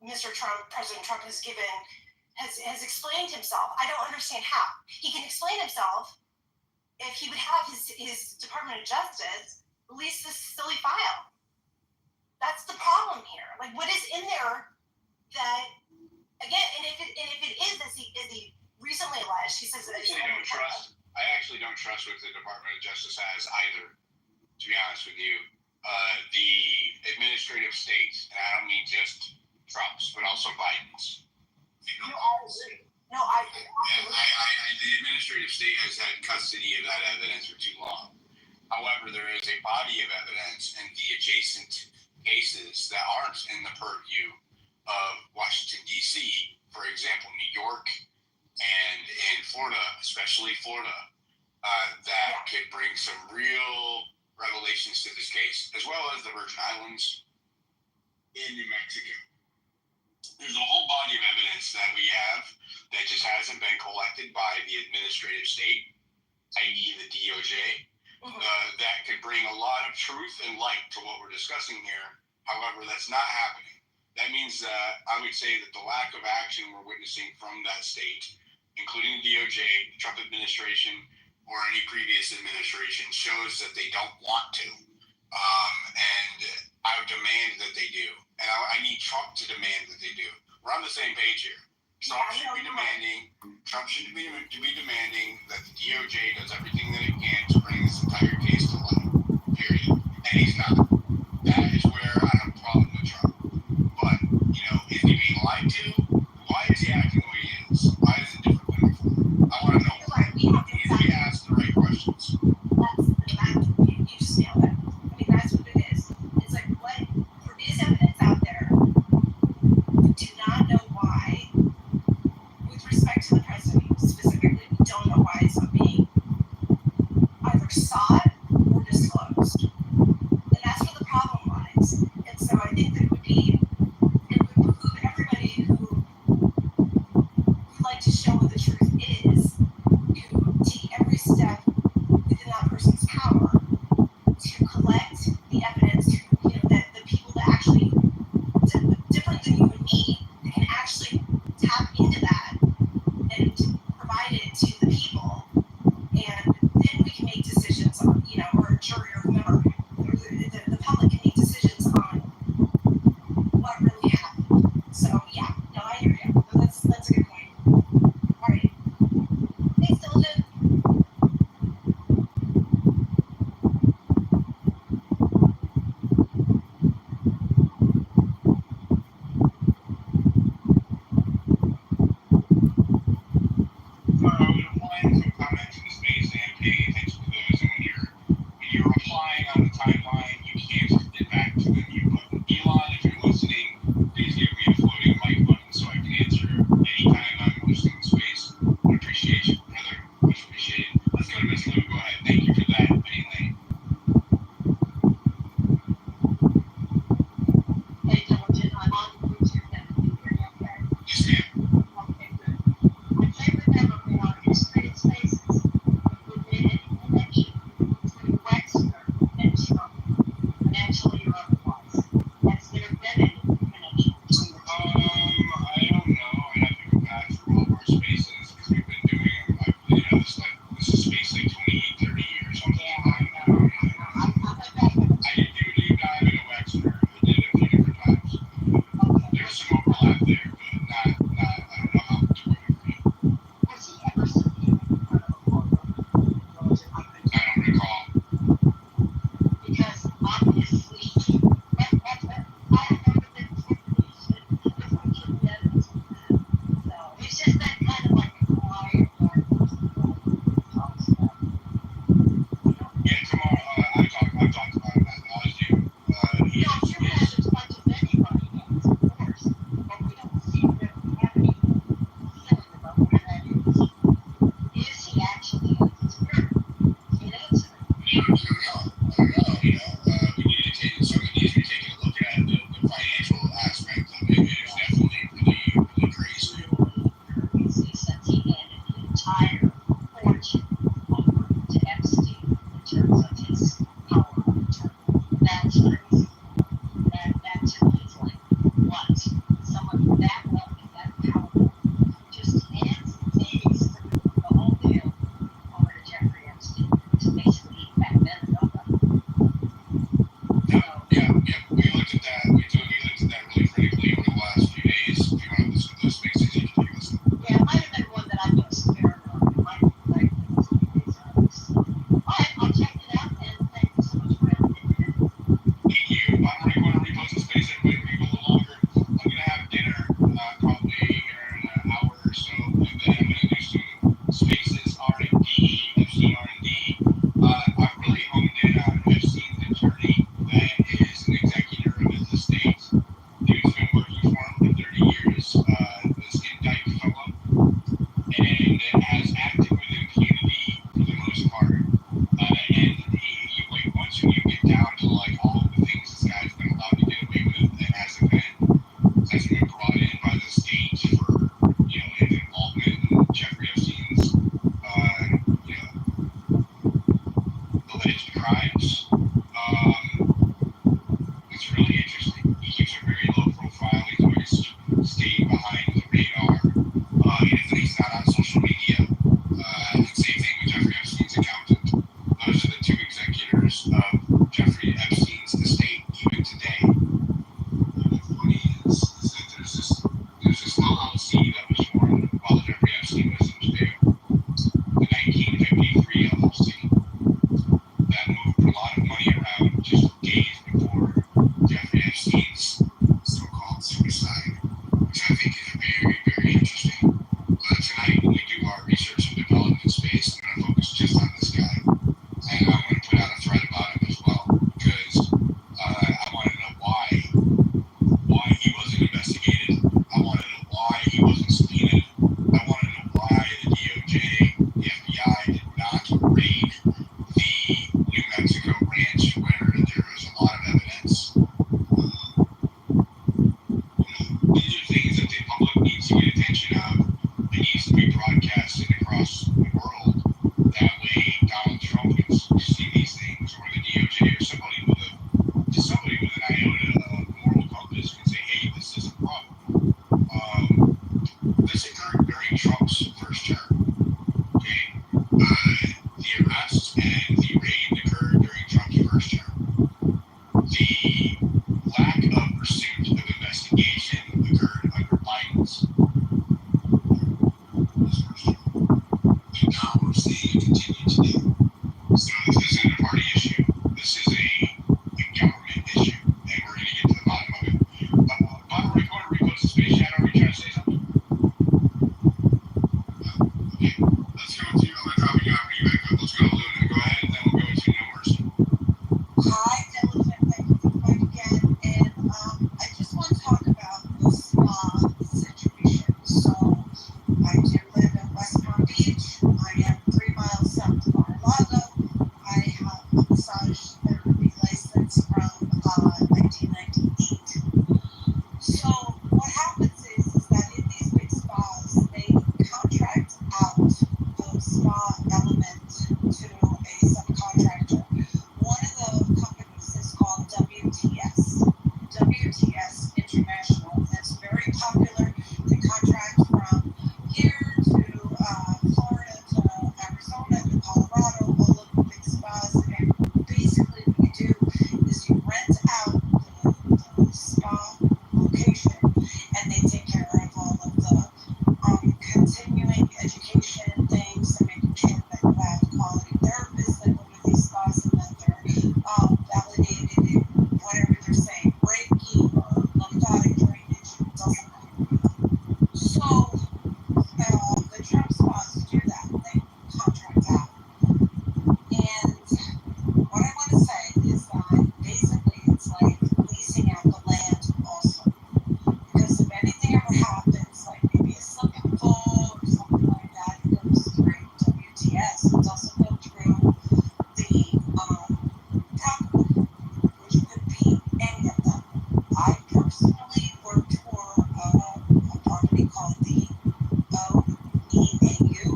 Mr. Trump, President Trump has explained himself. I don't understand how. He can explain himself if he would have his Department of Justice release this silly file. That's the problem here. Like, what is in there that, again, and if it is as he recently alleged, he says that
I actually don't trust what the Department of Justice has either, to be honest with you. The administrative state, and I don't mean just Trump's, but also Biden's.
No, I agree. No,
the administrative state has had custody of that evidence for too long. However, there is a body of evidence in the adjacent cases that aren't in the purview of Washington, D.C., for example, New York, and in Florida, especially Florida, that could bring some real revelations to this case, as well as the Virgin Islands in New Mexico. There's a whole body of evidence that we have that just hasn't been collected by the administrative state, i.e. the DOJ, that could bring a lot of truth and light to what we're discussing here. However, that's not happening. That means that I would say that the lack of action we're witnessing from that state, including the DOJ, the Trump administration, or any previous administration, shows that they don't want to. And I would demand that they do. And I need Trump to demand that they do. We're on the same page here. Trump should be demanding that the DOJ does everything that it can to bring this entire case to light. Period. And he's not. That is where I have a problem with Trump. But, you know, is he being lied to? Why is he acting the way he is? Why is it different than before? I want to know. He needs to be asked the right questions.
You just nailed it. I mean, that's what it is. It's like, what, there is evidence out there. We do not know why, with respect to the president specifically, we don't know why it's not being either sought or disclosed. And that's where the problem lies. And so I think that it would behoove everybody who would like to show what the truth is, to take every step within that person's power to collect the evidence, you know, that the people that actually, different than you and me, that can actually tap into that and provide it to the people, and then we can make decisions on, you know, or a jury or whomever, or the public can make decisions on what really happened. So yeah, no, I hear you. No, that's a good point. All right. Thanks, Diligent.
When applying to comment to the space and paying attention to those, and when you're applying on the timeline, you can't get back to the mute button. Elon, if you're listening, please give me a floating mic button so I can answer anytime I'm hosting the space. I appreciate you, brother. Much appreciated. Let's go to Miss Lou. Go ahead. Thank you for that, Penny Lane.
Hey, Diligent, I'm on YouTube now. Can you hear me okay?
Yes, ma'am.
Okay, good. I can't remember who on these three spaces who made any connection between Wexner and Trump, financially or otherwise. Has there been any connection between the two?
I don't know. I'd have to go back through all of our spaces because we've been doing them. You know, this is space like 28, 30 years, something like that.
I went back and
I did do a deep dive into Wexner. I did it a few different times. There's some overlap there, but not I don't know how much work.
was he ever subpoenaed in front of a courtroom? Diligent, I couldn't
I don't recall.
because obviously I have never been information because I took the evidence from that. So it's just that kind of like a quiet part talks about.
Yeah, tomorrow I've talked about it as you.
You haven't as much as anybody has, of course, but we don't see very
This question. And now we're seeing it continue today.
So this isn't a party issue. This is a government issue, and we're going to get to the bottom of it. Bottom right corner, repost the space shadow. Are you trying to say something? Okay, let's go to, I'm dropping you out, bring you back up. Let's go to Luna. Go ahead, and then we'll go to No Mercy.
Hi, Diligent. Thank you for coming again. And I just want to talk about the spa situation. So I do live in West Palm Beach. I am 3 miles south of Mar-a-Lago. I have a massage therapy license from 1998. So what happens is that in these big spas, they contract out the spa element to a subcontractor. One of the companies is called WTS International. It's very popular. They contract from here to Florida to Arizona to Colorado, all of the big spas. And basically what you do is you rent out the spa location, and they take care of all of the continuing education things and making sure that you have quality therapists that go to these spas and that they're validated in whatever they're saying, Reiki or lymphatic drainage, it doesn't matter. So the Trump spas do that. They contract out. And what I want to say is that basically it's like leasing out the land also. Because if anything ever happens, like maybe a slip and fall or something like that, it goes through WTS. It doesn't go through the property, which could be any of them. I personally worked for a property called the OEAU,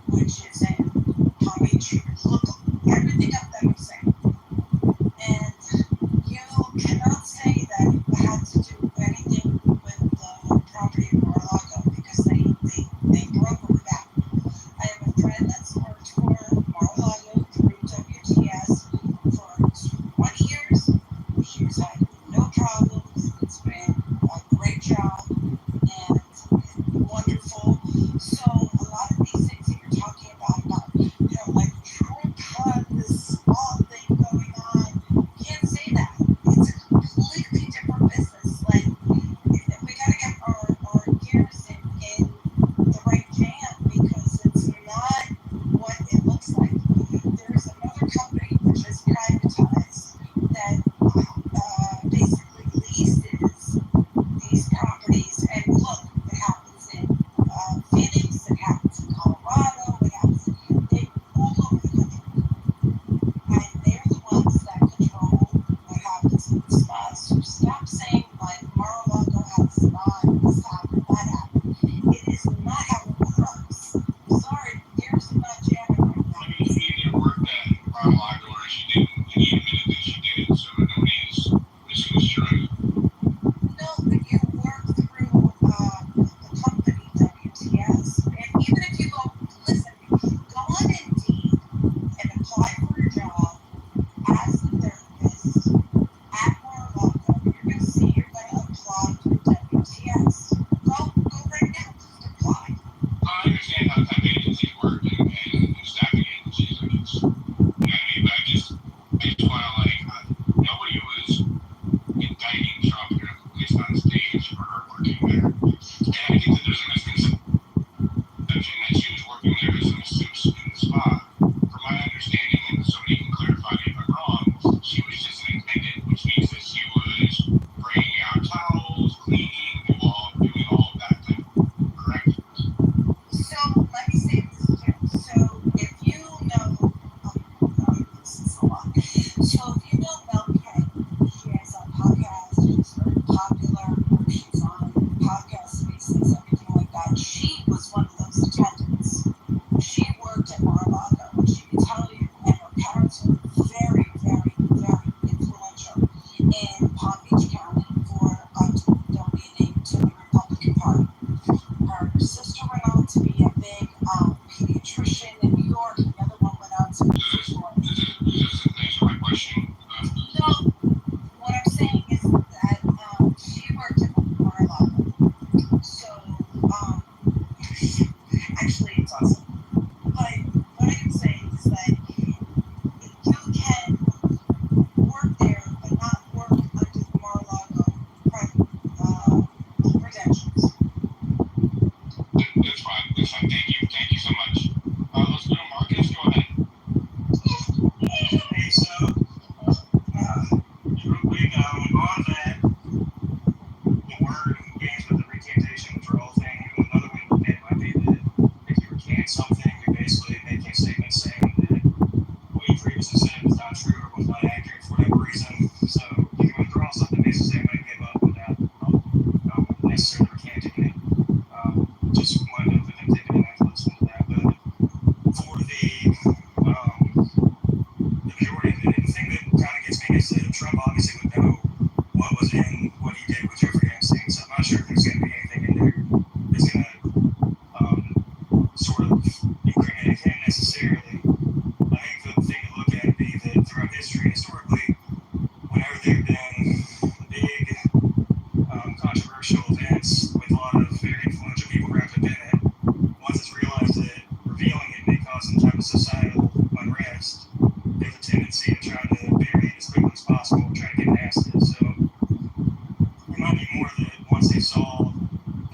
which is in Palm Beach. You can look everything up that I'm saying. And you cannot say that you had to do anything with the property in Mar-a-Lago because they brokered that. I have a friend that's worked for Mar-a-Lago through WTS for 20 years. She's had no problems. It's been a great job and wonderful. So a lot of these things that you're talking about, like Trump had this small thing going on, you can't say that. It's a completely different business. Like, we gotta get our gears in the right jam because it's not what it looks like. There's another company which is privatized that basically leases these properties. And look, it happens in Phoenix, it happens in Colorado, it happens all over the country. And they're the ones that control what happens in the spas. So stop saying like Mar-a-Lago has a spa and this happened, that happened. It is not how it works. Sorry, gears are not jamming right now.
I mean, she either worked at Mar-a-Lago or she didn't, and he admitted that she did, so nobody's misconstruing it.
No, but you work through the company WTS. And even if you go on Indeed and apply for a job as a therapist at Mar-a-Lago, you're going to see you're going to apply through WTS. Go right now, just apply.
I understand how temp agencies work and staffing agencies, I guess. You know what I mean? But I just want to, nobody was indicting Trump here, at least on stage, for her working there. And I think that there's a misconception that she was working there as a masseuse in the spa. From my understanding, and somebody can clarify me if I'm wrong, she was just an attendant, which means that she was bringing out towels, cleaning, doing all of that thing. Correct?
So let me say this too. So if you know, this is a lot. So if you know Mel K, she has a podcast. She's very popular. She's on podcast spaces, everything like that. She was one of those attendants. She worked at Mar-a-Lago, and she could tell you, and her parents were very, very, very influential in Palm Beach County for donating to the Republican Party. Her sister went on to be a big pediatrician in New York, and the other one went on to be
Does this answer my question?
No, what I'm saying is that she worked at Mar-a-Lago. Mar-a-Lago. So, actually, it's awesome. But what I can say is that you can work there, but not work under the Mar-a-Lago protections.
That's fine. That's fine. Thank you so much. Let's go to Marcus. Go ahead.
Hey, so, real quick, on that, the word games with the recantation withdrawal thing, another way to look at it might be that if you recant something, you're basically making a statement saying that what you previously said was not true or was not accurate for whatever reason. So you can withdraw something basically saying I give up without necessarily recanting it. Just wanted to put them taking an after listening to that. But for the majority of it, the thing that kind of gets me is that Trump obviously would know what was in what he did with Jeffrey Epstein. So I'm not sure if there's going to be anything in there that's going to sort of incriminate him necessarily. I think the thing to look at would be that throughout history, historically, whenever there have been big controversial events with a lot of very influential people wrapped up in it, once it's realized that revealing it may cause some type of societal unrest, there's a tendency to try to bury it as quickly as possible and try to get past it. So it might be more that once they saw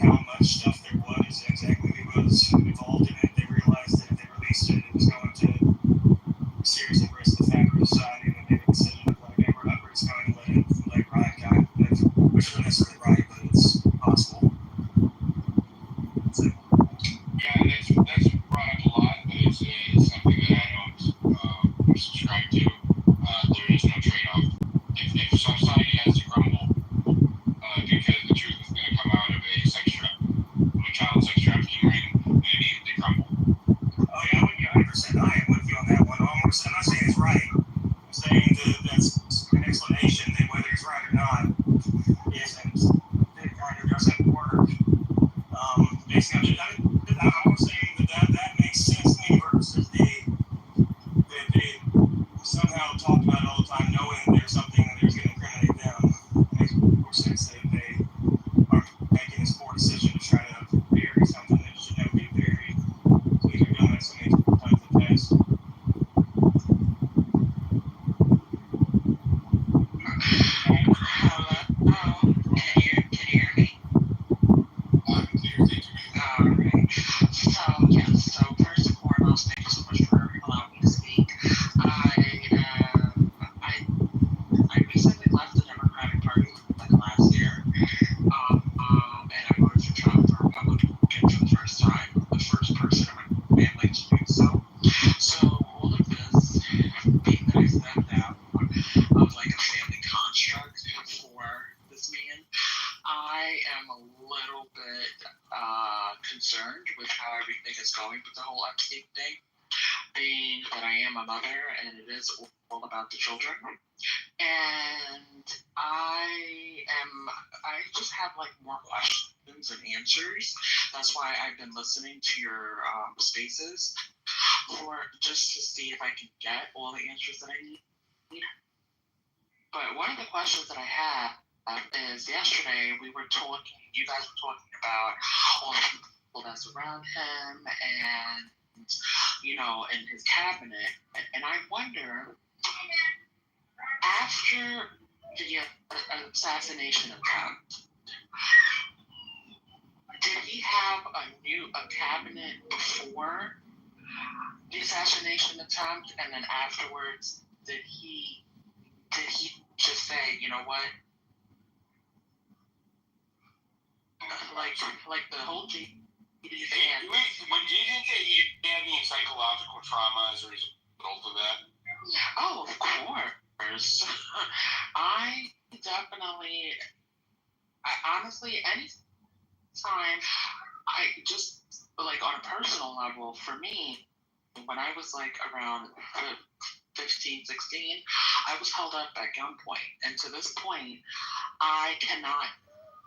how much stuff there was and exactly who was involved in it, they realized that if they released it, it was going to seriously risk the fabric of society, and then they made the decision of like, hey, we're not going to let it ride, kind of, which isn't necessarily right, but it's possible. So,
Yeah, that's brought up a lot, but it's something that I don't subscribe to. There is no trade-off. If society has to crumble, because the truth is going to come out of a sex child sex trafficking ring, they need to crumble.
oh yeah, I'm with you 100%. I am with you on that one. I'm not saying it's right. I'm saying that that's an explanation that whether it's right or not isn't, it kind of doesn't work. Basically, I'm saying that makes sense to me versus that they somehow talk about it all the time, knowing that there's something that there's going to incriminate them. It makes more sense that they are making this poor decision to try to bury something that should never be buried. So they've done that so many times in the past.
Hello? Can you hear me?
Loud and clear. Thank you.
Alright. So, yes. So, first and foremost, thank you so much for allowing me to speak. I recently left the Democratic Party like last year, and I voted for Trump for Republican for the first time. I'm the first person in my family to do so. So, all of this, being that I stepped out of like a family construct for this man, I am a little bit concerned with how everything is going with the whole Epstein thing. Being that I am a mother and it is all about the children. And I just have like more questions and answers. That's why I've been listening to your spaces for just to see if I can get all the answers that I need. But one of the questions that I have is yesterday you guys were talking about all the people that surround him and, and his cabinet. And I wonder, after the assassination attempt, did he have a cabinet before the assassination attempt, and then afterwards did he just say, you know what, like the whole
Do you think that he had any psychological trauma as a result of that?
Oh, of course. I honestly, anytime, I just, like, on a personal level, for me, when I was, like, around 15, 16, I was held up at gunpoint. And to this point, I cannot,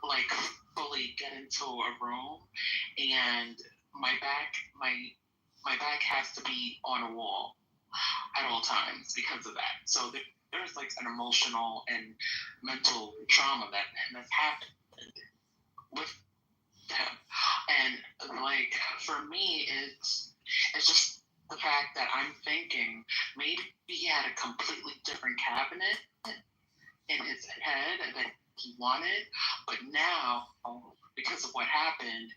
like, fully get into a room, and my back has to be on a wall at all times because of that. So there's like an emotional and mental trauma that has happened.
like for me, it's just the fact that I'm thinking maybe he had a completely different cabinet in his head that he wanted, but now because of what happened,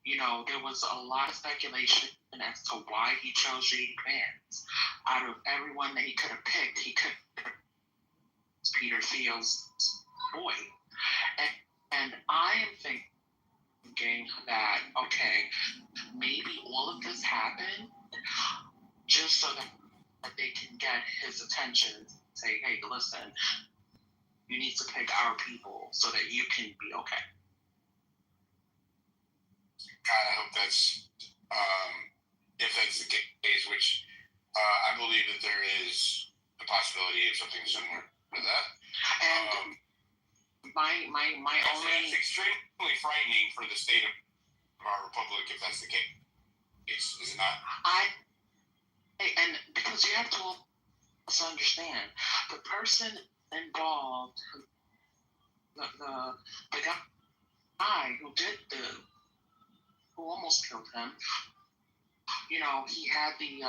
there was a lot of speculation as to why he chose J.D. Vance. Out of everyone that he could have picked, he could have Peter Thiel's boy. And I am thinking that, okay, maybe all of this happened just so that they can get his attention, say, hey, listen, you need to pick our people so that you can be okay.
I hope that's, if that's the case, which I believe that there is the possibility of something similar to that.
And
it's extremely frightening for the state of our republic if that's the case, is it not?
And because you have to also understand, the person involved, the guy who almost killed him, he had the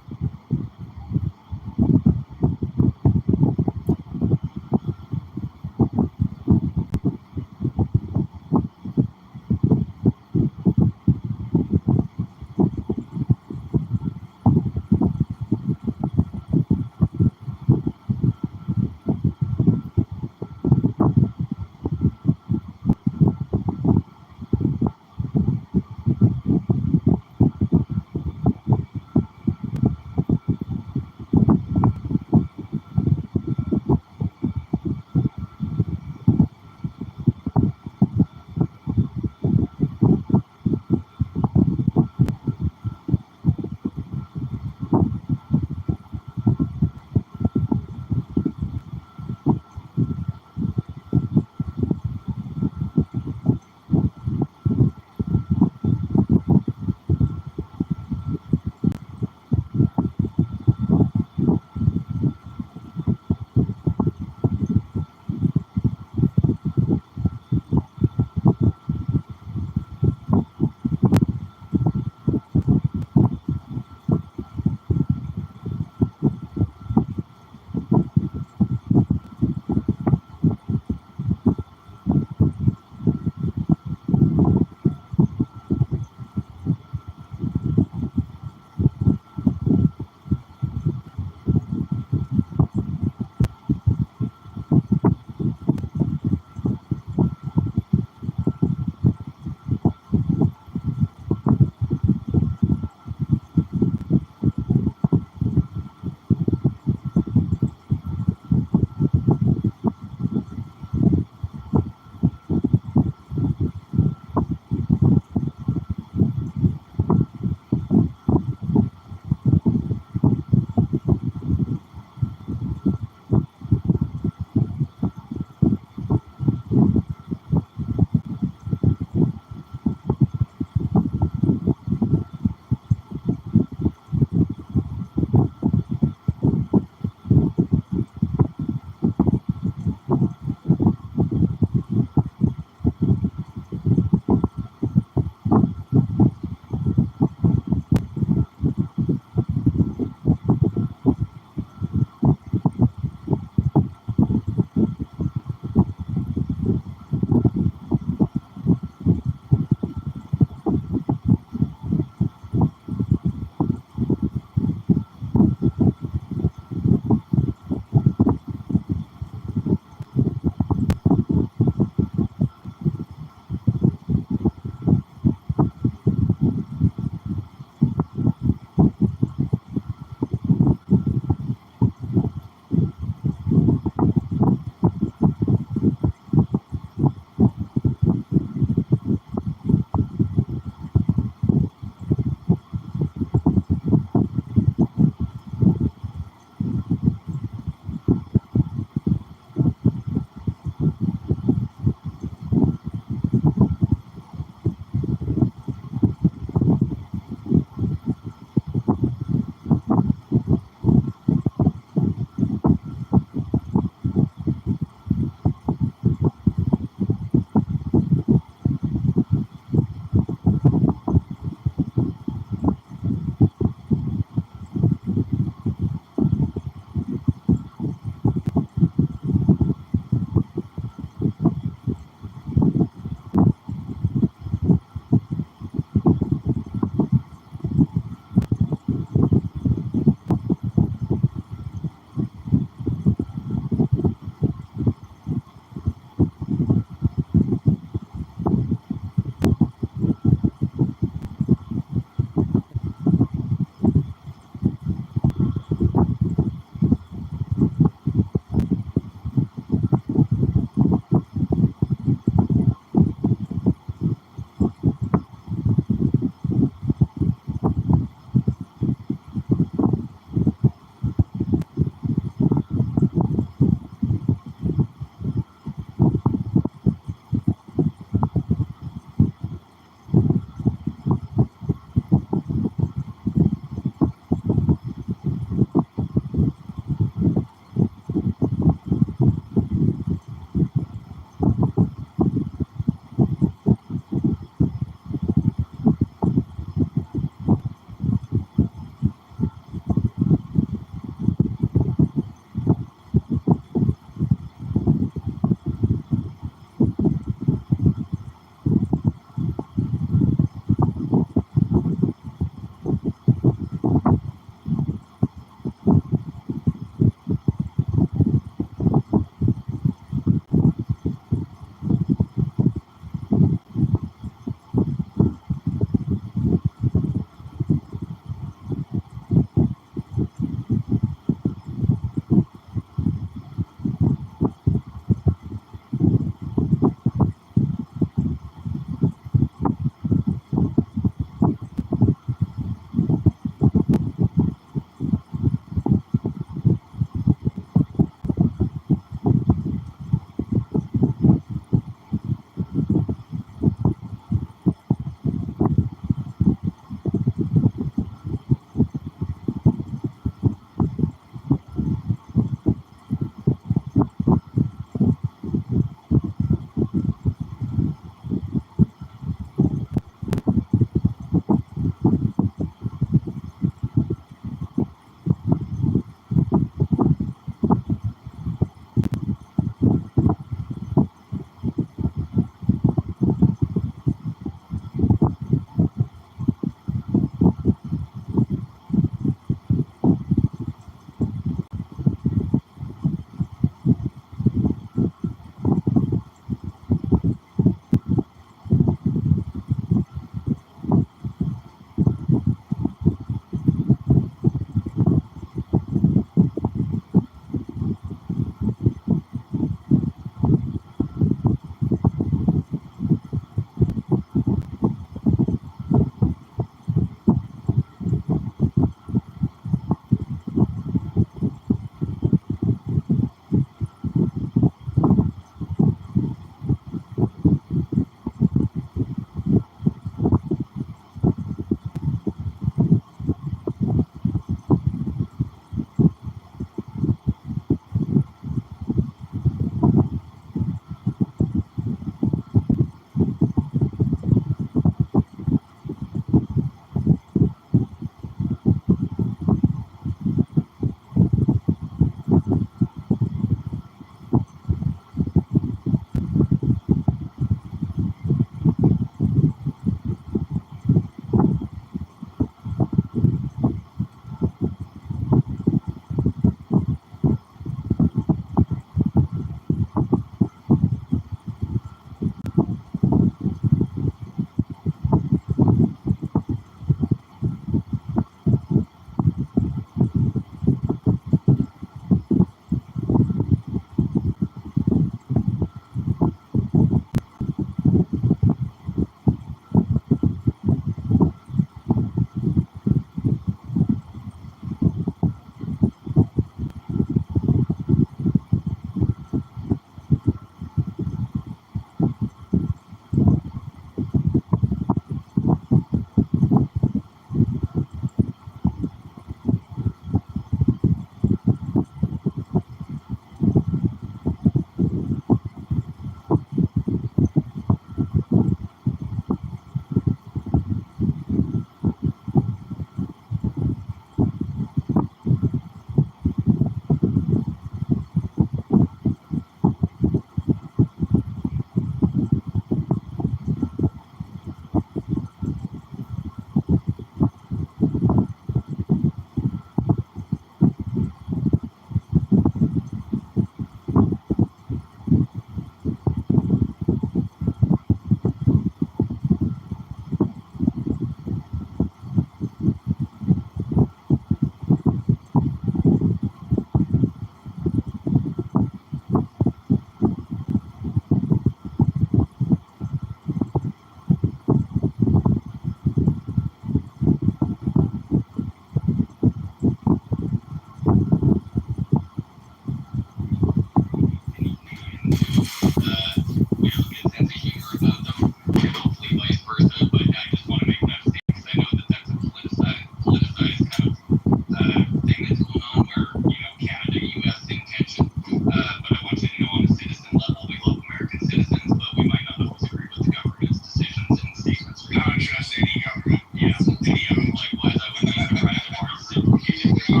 Thank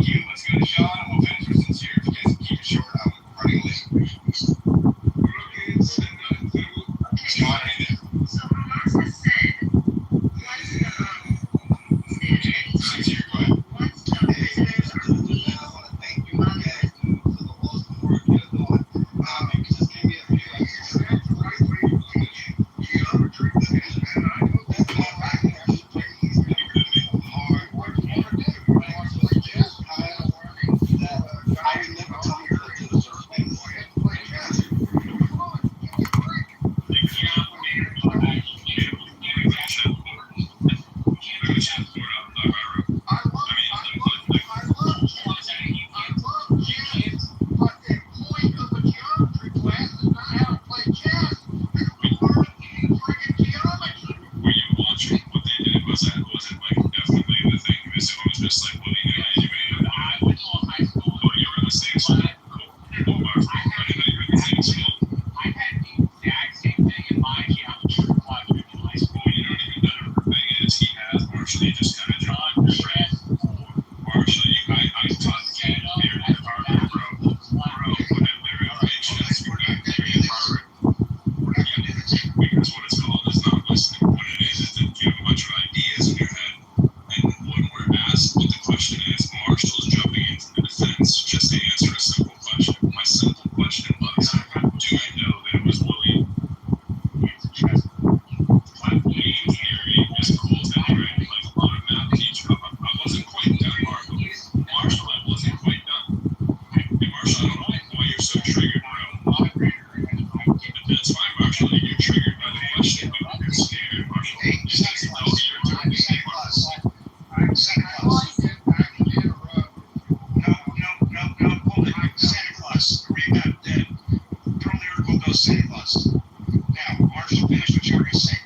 you. Let's go to Sean. We'll finish with Sincere. If you guys can keep it short, I'm running late. Sean, are you there?
So Hamas has said once
Sincere, go ahead.
once the prisoners are released,
Were you watching what they did? Was it like definitely the thing? Because it was just like, what are you gonna do?
I went to high school.
Oh, you were in the same school? Cool. Oh, wow. I didn't know you were in the same school.
I had the exact same thing in my geometry class in high school.
Well, you don't even know. The thing is, he has Marshall. He just kind of dropped your friend. Marshall, I taught him here at Harvard, bro. Whatever. Chess, we're not going to be in Harvard. Because what it's called is not listening. What it is that you have a bunch of ideas in your head, and when we're asked what the question is, Marshall's jumping in from the defense just to answer a simple question. My simple question was, do you know that it was William? It's chess. Game theory is cool to read, like a lot of math teacher. I wasn't quite done, Marshall, I wasn't quite done. Hey, Marshall, I don't know why you're so triggered, bro. That's fine, Marshall. You're triggered by the question, but you're scared, Marshall.
Hey,
Just know that you're doing the same.
Santa Claus. No, hold it. Santa Claus. Read that earlier quote goes Santa Claus. Now, Marshall, finish what you were going to say.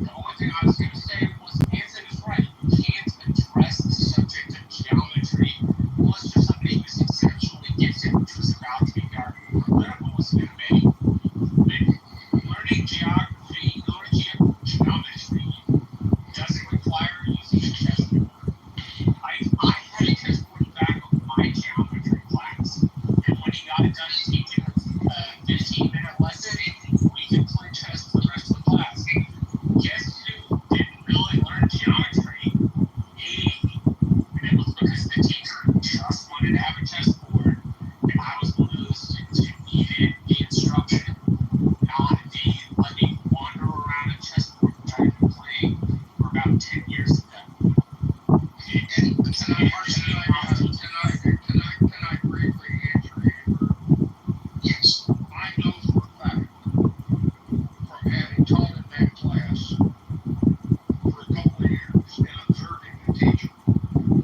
The only thing I was going to say was Anson is right. You can't address the subject of geometry unless you're somebody who's conceptually gifted, which was about to be dark. Whatever was going to be. Learning geography, learning geometry doesn't require using a chessboard. I had a chessboard back of my geometry class, and when he got it done teaching a 15-minute lesson, we could play chess for the rest of the class. Guess who didn't really learn geometry? Me. And it was because the teacher just wanted to have a chessboard, and I was one of those students who needed the instruction, not the let me wander around a chessboard, which I've been playing for about 10 years ago.
Can I briefly answer Andrew? Yes, I know for a fact, from having taught in that class for a couple of years and observing the teacher,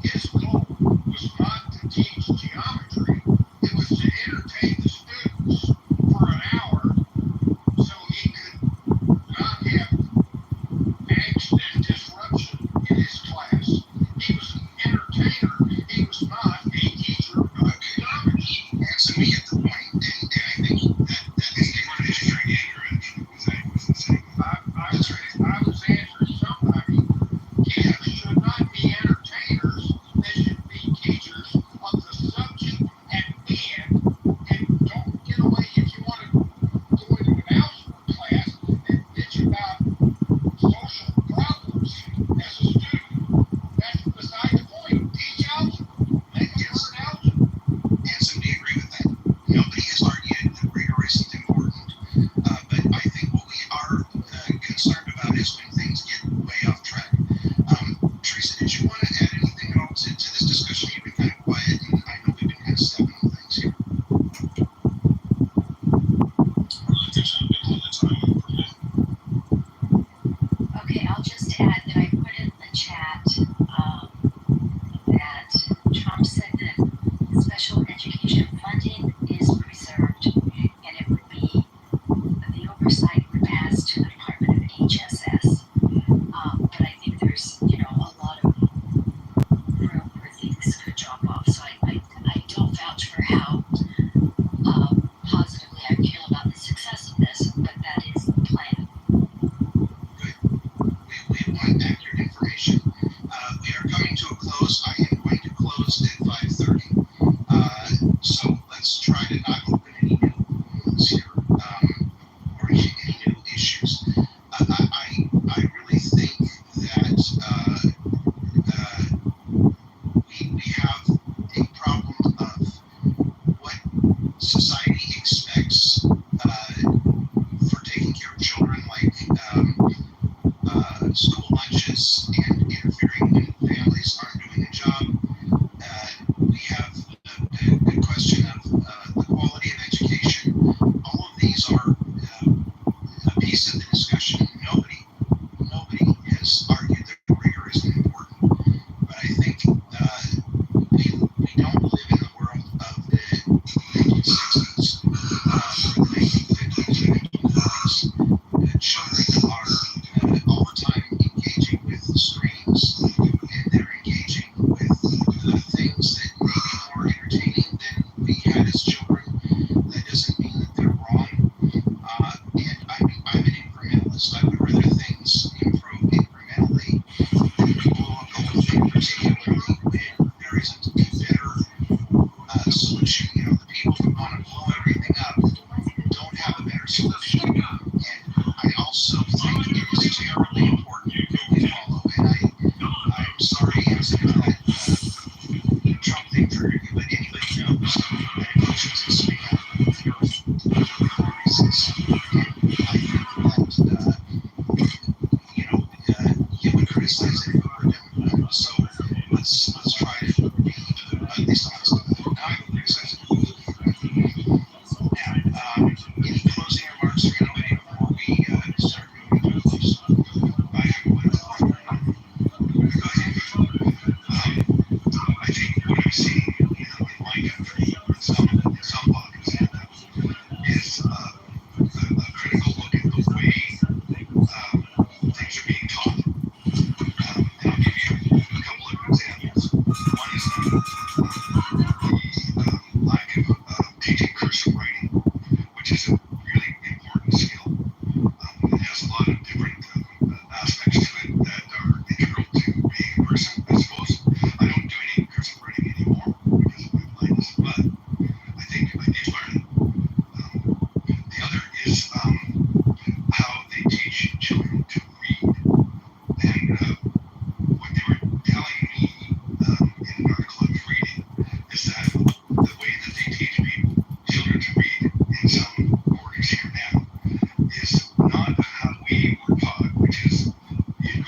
his goal was not to teach geometry, it was to entertain the students for an hour so he could not have angst and disruption in his class. He was an entertainer. He was not a teacher of geometry. Answer me at the point, and I think that is what it is trying to answer. I was answering somebody. Teachers should not be entertainers. They should be teachers of the subject at hand. And don't get away if you want to go into an algebra class and bitch about social problems as a student. That's beside the point. Teach algebra. Make them learn algebra. And so do you agree with that? Nobody has argued that rigor isn't important. But I think what we are concerned about is when things get way off track. Teresa, did you want to add anything at all to this discussion? You've been kind of quiet, and I know we've been kind of stepping on things here.
Really good job all the time with permit.
Okay, I'll just add that I put in the chat that Trump said that special education funding is preserved, and it would be the oversight would pass to the Department of HSS. But I think there's a lot of room where things could drop off. So I don't vouch for how positively I feel about the success of this, but that is the plan.
We
school lunches and interfering when families aren't doing a job. We have the question of the quality of education. All of these are a piece of the discussion. Nobody has argued that rigor isn't important, but I think we don't live in the world of the 1960s or the 1950s or 1940s. Children are all the time engaging with screens, and they're engaging with things that may be more entertaining than we had as children. That doesn't mean that they're wrong. And I'm an incrementalist. I would rather things improve incrementally than blow up the whole thing, particularly when there isn't a better solution. You know, the people who want to blow everything up don't have a better solution. And I also think it is terribly important that we follow. And I'm sorry to answer that Trump thing for you, but anybody knows that emotions can swing out of the earth for reasons. And I think that you would criticize it if it were a Democrat. So let's try to be at least honest about it. Now I would criticize it if it was a Democrat. Now, any closing remarks or anybody before we start moving to a close? I have one. Go ahead. I think what I'm seeing in my country, in some pockets, is a critical look at the way things are being taught. And I'll give you a couple of examples. One is the lack of teaching cursive writing, which is a really important skill. It has a lot of different aspects to it that are integral to being a person, I suppose. I don't do any cursive writing anymore because of my blindness, but I think I need to learn it. The other is how they teach children to read. And what they were telling me in an article I was reading is that the way that they teach children to read in some quarters here now is not how we were taught, which is you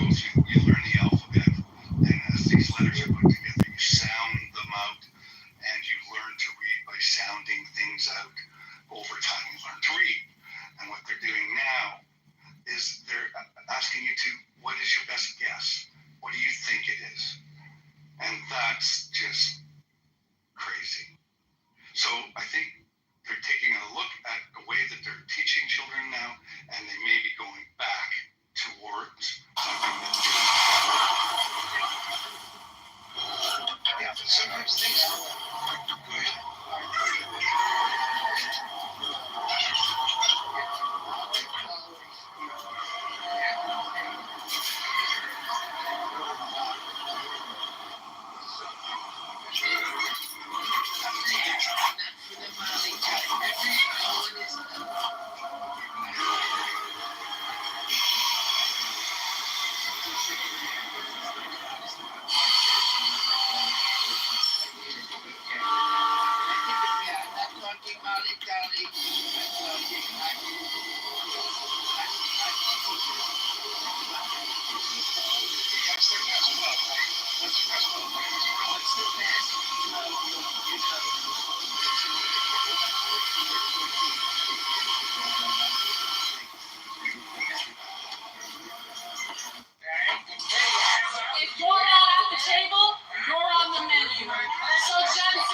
learn the alphabet, and as these letters are put together, you sound them out, and you learn to read by sounding things out. Over time, you learn to read. And what they're doing now is they're asking you to, what is your best guess? What do you think it is? And that's just crazy. So I think they're taking a look at the way that they're teaching children now, and they may be going back towards something that's yeah, but sometimes things go ahead.
If you're not at the table, you're on the menu. So Gen Z,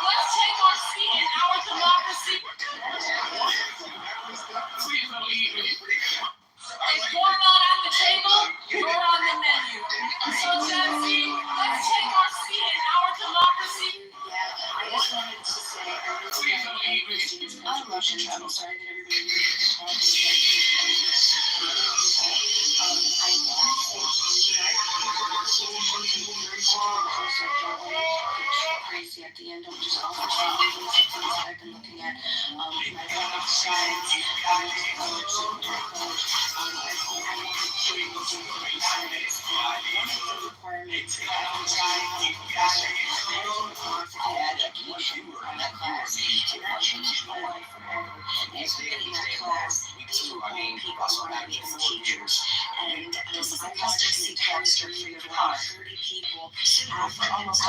let's take our seat in our democracy. If you're not at the table, you're on the menu. So Gen Z, let's take our seat in our democracy.
I just wanted to say I love to travel, so I did everybody crazy at the end of just all the things that I've been looking at. My science, college, I want to
one of the requirements outside of depending on and that changed my life forever. Is being in that class, these were all people who wanted to become teachers. And I watched an entire stream of about 30 people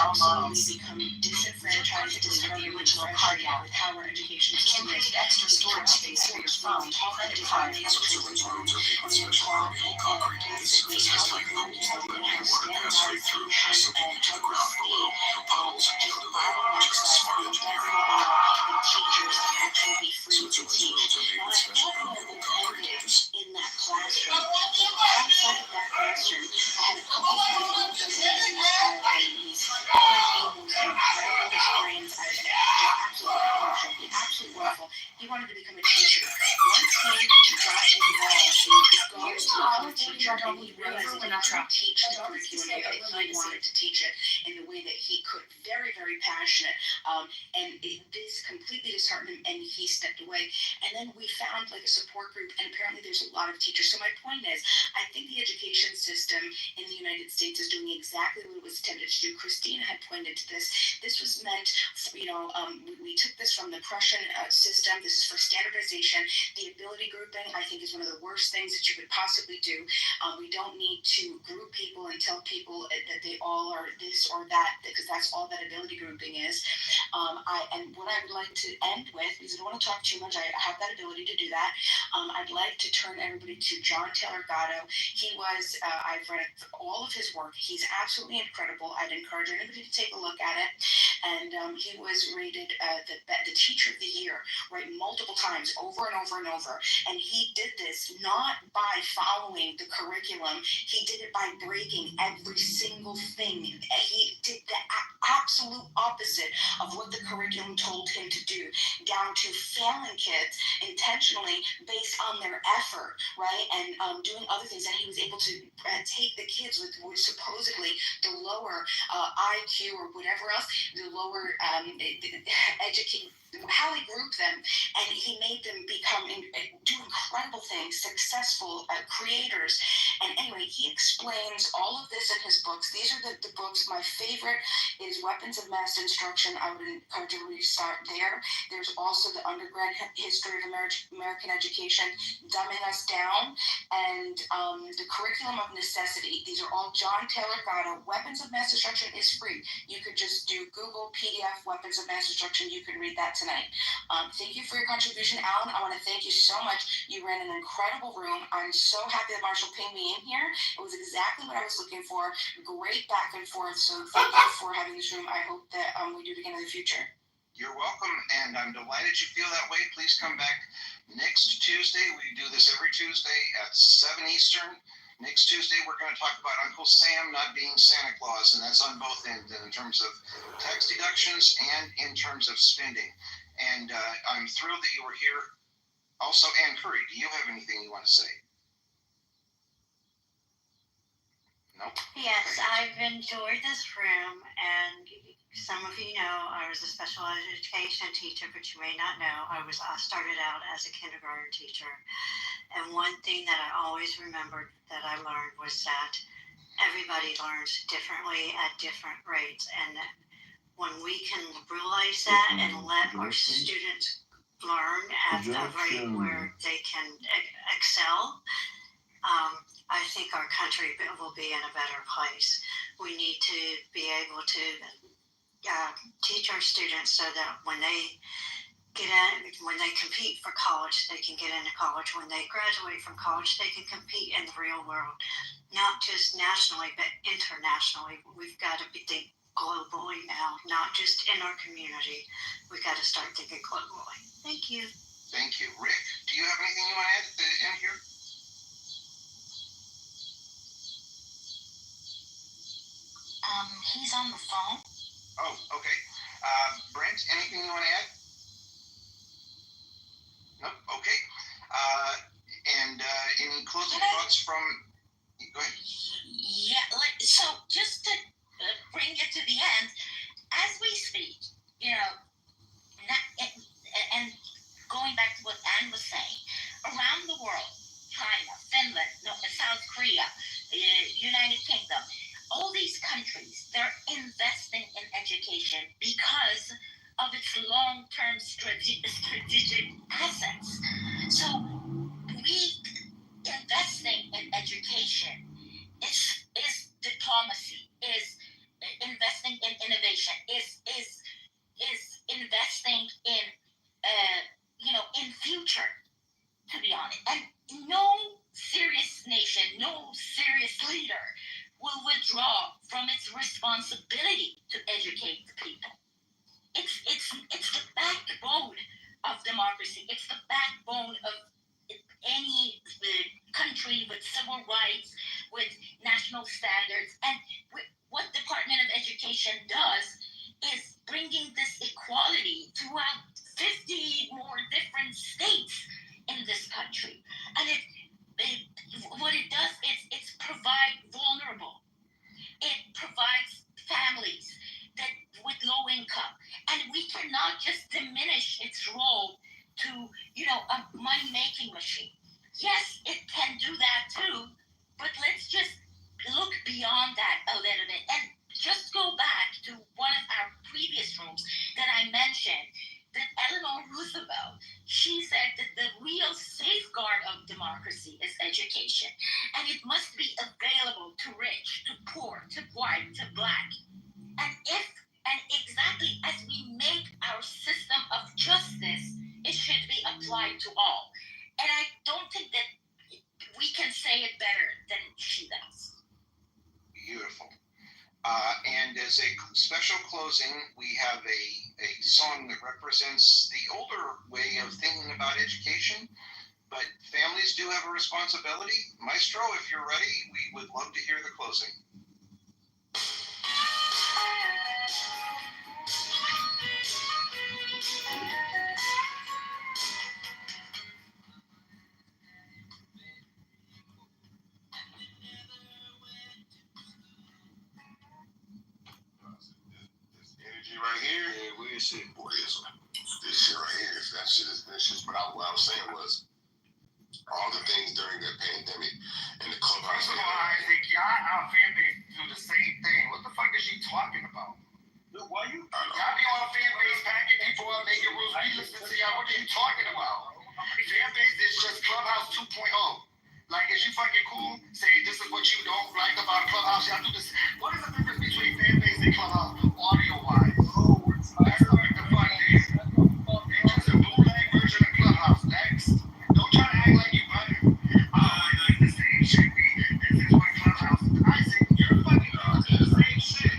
absolutely become disenfranchised with the original party, with how our education system is. Extra storage space for your phone. Teachers to actually be free to teach. Now, I thought that it ended in that classroom. Outside of that classroom, I had a couple of friends who were these incredible brains. Absolutely wonderful. He wanted to become a teacher. Once he got involved in going to become a teacher, and he realized that he couldn't teach the curriculum the way that he wanted to teach it, in the way that he could. Very, very passionate. And this completely disheartened him, and he stepped away. And then we found like a support group, and apparently there's a lot of teachers. So my point is, I think the education system in the United States is doing exactly what it was intended to do. Christina had pointed to this. This was meant, we took this from the Prussian system. This is for standardization. The ability grouping, I think, is one of the worst things that you could possibly do. We don't need to group people and tell people that they all are this or that, because that's all that ability grouping is. And what I would like to end with, because I don't want to talk too much, I have that ability to do that. I'd like to turn everybody to John Taylor Gatto. He was, I've read all of his work. He's absolutely incredible. I'd encourage anybody to take a look at it. And he was rated the teacher of the year, right, multiple times, over and over and over. And he did this not by following the curriculum. He did it by breaking every single thing. He did the absolute opposite of what the curriculum told him to do, down to failing kids intentionally based on their effort, right, and doing other things. And he was able to take the kids with supposedly the lower IQ or whatever else, the lower education, how he grouped them, and he made them do incredible things, successful creators. And anyway, he explains all of this in his books. These are the books. My favorite is Weapons of Mass Instruction. I would encourage everybody to start there. There's also the Undergrad History of American Education, Dumbing Us Down, and the Curriculum of Necessity. These are all John Taylor Gatto. Weapons of Mass Instruction is free. You could just do Google PDF Weapons of Mass Instruction. You can read that tonight. Thank you for your contribution, Alan. I want to thank you so much. You ran an incredible room. I'm so happy that Marshall pinged me in here. It was exactly what I was looking for. Great back and forth. So thank you for having this room. I hope that we do it again in the future.
You're welcome, and I'm delighted you feel that way. Please come back next Tuesday. We do this every Tuesday at 7 Eastern. Next Tuesday, we're going to talk about Uncle Sam not being Santa Claus, and that's on both ends, in terms of tax deductions and in terms of spending. And I'm thrilled that you were here. Also, Ann Curry, do you have anything you want to say? No?
Yes, I've enjoyed this room, and some of you know I was a special education teacher, but you may not know I started out as a kindergarten teacher. And one thing that I always remembered that I learned was that everybody learns differently at different rates. And when we can realize that and let our students learn at a rate where they can excel, I think our country will be in a better place. We need to be able to teach our students so that when they compete for college, they can get into college. When they graduate from college, they can compete in the real world, not just nationally, but internationally. We've got to think globally now, not just in our community. We've got to start thinking globally. Thank you.
Thank you. Rick, do you have anything you want to add at the end here?
He's on the phone.
Oh, okay. Brent, anything you want to add? Nope. Okay. And any closing thoughts from? Go ahead.
Yeah. So just to bring it to the end, as we speak, and going back to what Anne was saying, around the world, China, Finland, South Korea,
United Kingdom. All these countries, they're investing in education because of its long-term strategic assets. So investing in education is diplomacy, is investing in innovation, is investing in in future, to be honest. And no serious nation, no serious leader will withdraw from its responsibility to educate the people. It's the backbone of democracy. It's the backbone of any country with civil rights, with national standards. And what Department of Education does is bringing this equality throughout 50 more different states in this country. And what it does is it's provide vulnerable. It provides families that with low income. And we cannot just diminish its role to, a money-making machine. Yes, it can do that too, but let's just look beyond that a little bit and just go back to one of our previous rooms that I mentioned, that Eleanor Roosevelt, she said that the real safeguard of democracy is education, and it must be available to rich, to poor, to white, to black. And exactly as we make our system of justice, it should be applied to all. And I don't think that we can say it better than she does.
Beautiful. And as a special closing, we have a song that represents the older way of thinking about education, but families do have a responsibility. Maestro, if you're ready, we would love to hear the closing.
Right here, yeah, weird shit. Boy, this shit right here, that shit is vicious. But what I was saying was, all the things during the pandemic and the clubhouse. First of all, Isaac, y'all fan base do the same thing. What the fuck is she talking about? Dude, why you? Y'all be on fan base packing people up, making rules. We listen to y'all. What are you talking about? Fan base is just Clubhouse 2.0. Like, is you fucking cool? Say this is what you don't like about Clubhouse. Y'all do this. What is the difference between fan base and Clubhouse audio-wise? That's what the fuck is. It's just a bootleg version of Clubhouse. Next. Don't try to act like you better. Like the same shit. This is what Clubhouse is. Isaac, you're fucking the same shit.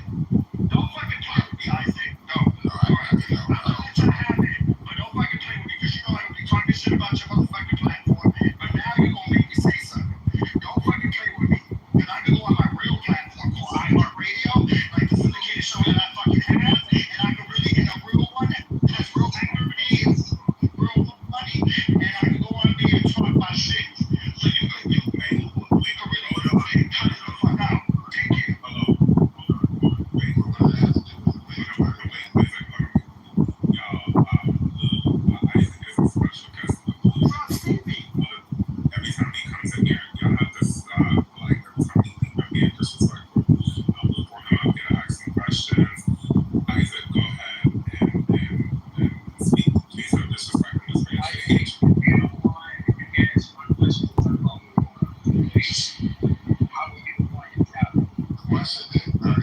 Don't fucking play with me, Isaac. No. I'm not gonna try to have it, but don't fucking play with me because you know I would be talking shit about your motherfucking platform. But now you're gonna make me say something. Don't fucking play with me. Because I can go on my real platform called iHeartRadio, like the syndicated show that I fucking have, and I can really get a real one that has real activity and real money, and I can go on there and talk my shit. So you can really cut it the fuck out. Take it. Wait, we're gonna have to do it. Every time he comes in here, y'all have this, every time he leaves, I'm being disrespectful. I'll look for him, I'm gonna ask some questions. Isaac, go ahead and speak. Please don't disrespect him this way. You know why? You can answer my question. How will you find it out? Question that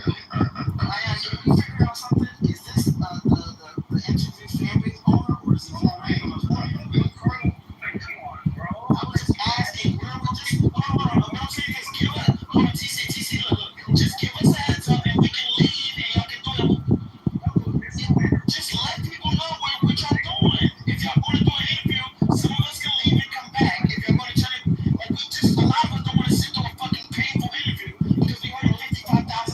I asked you to figure out something. Is this the interview fan base owner or is he Colonel? Like, come on, bro. I was just asking where we just what I'm saying is give us hold on, TC, look. Just give us a heads up and we can leave and y'all can do it. Just let people know what y'all doing. If y'all want to do an interview, some of us can leave and come back. If y'all want to try to, like, we just a lot of us don't want to sit through a fucking painful interview because we heard $55,000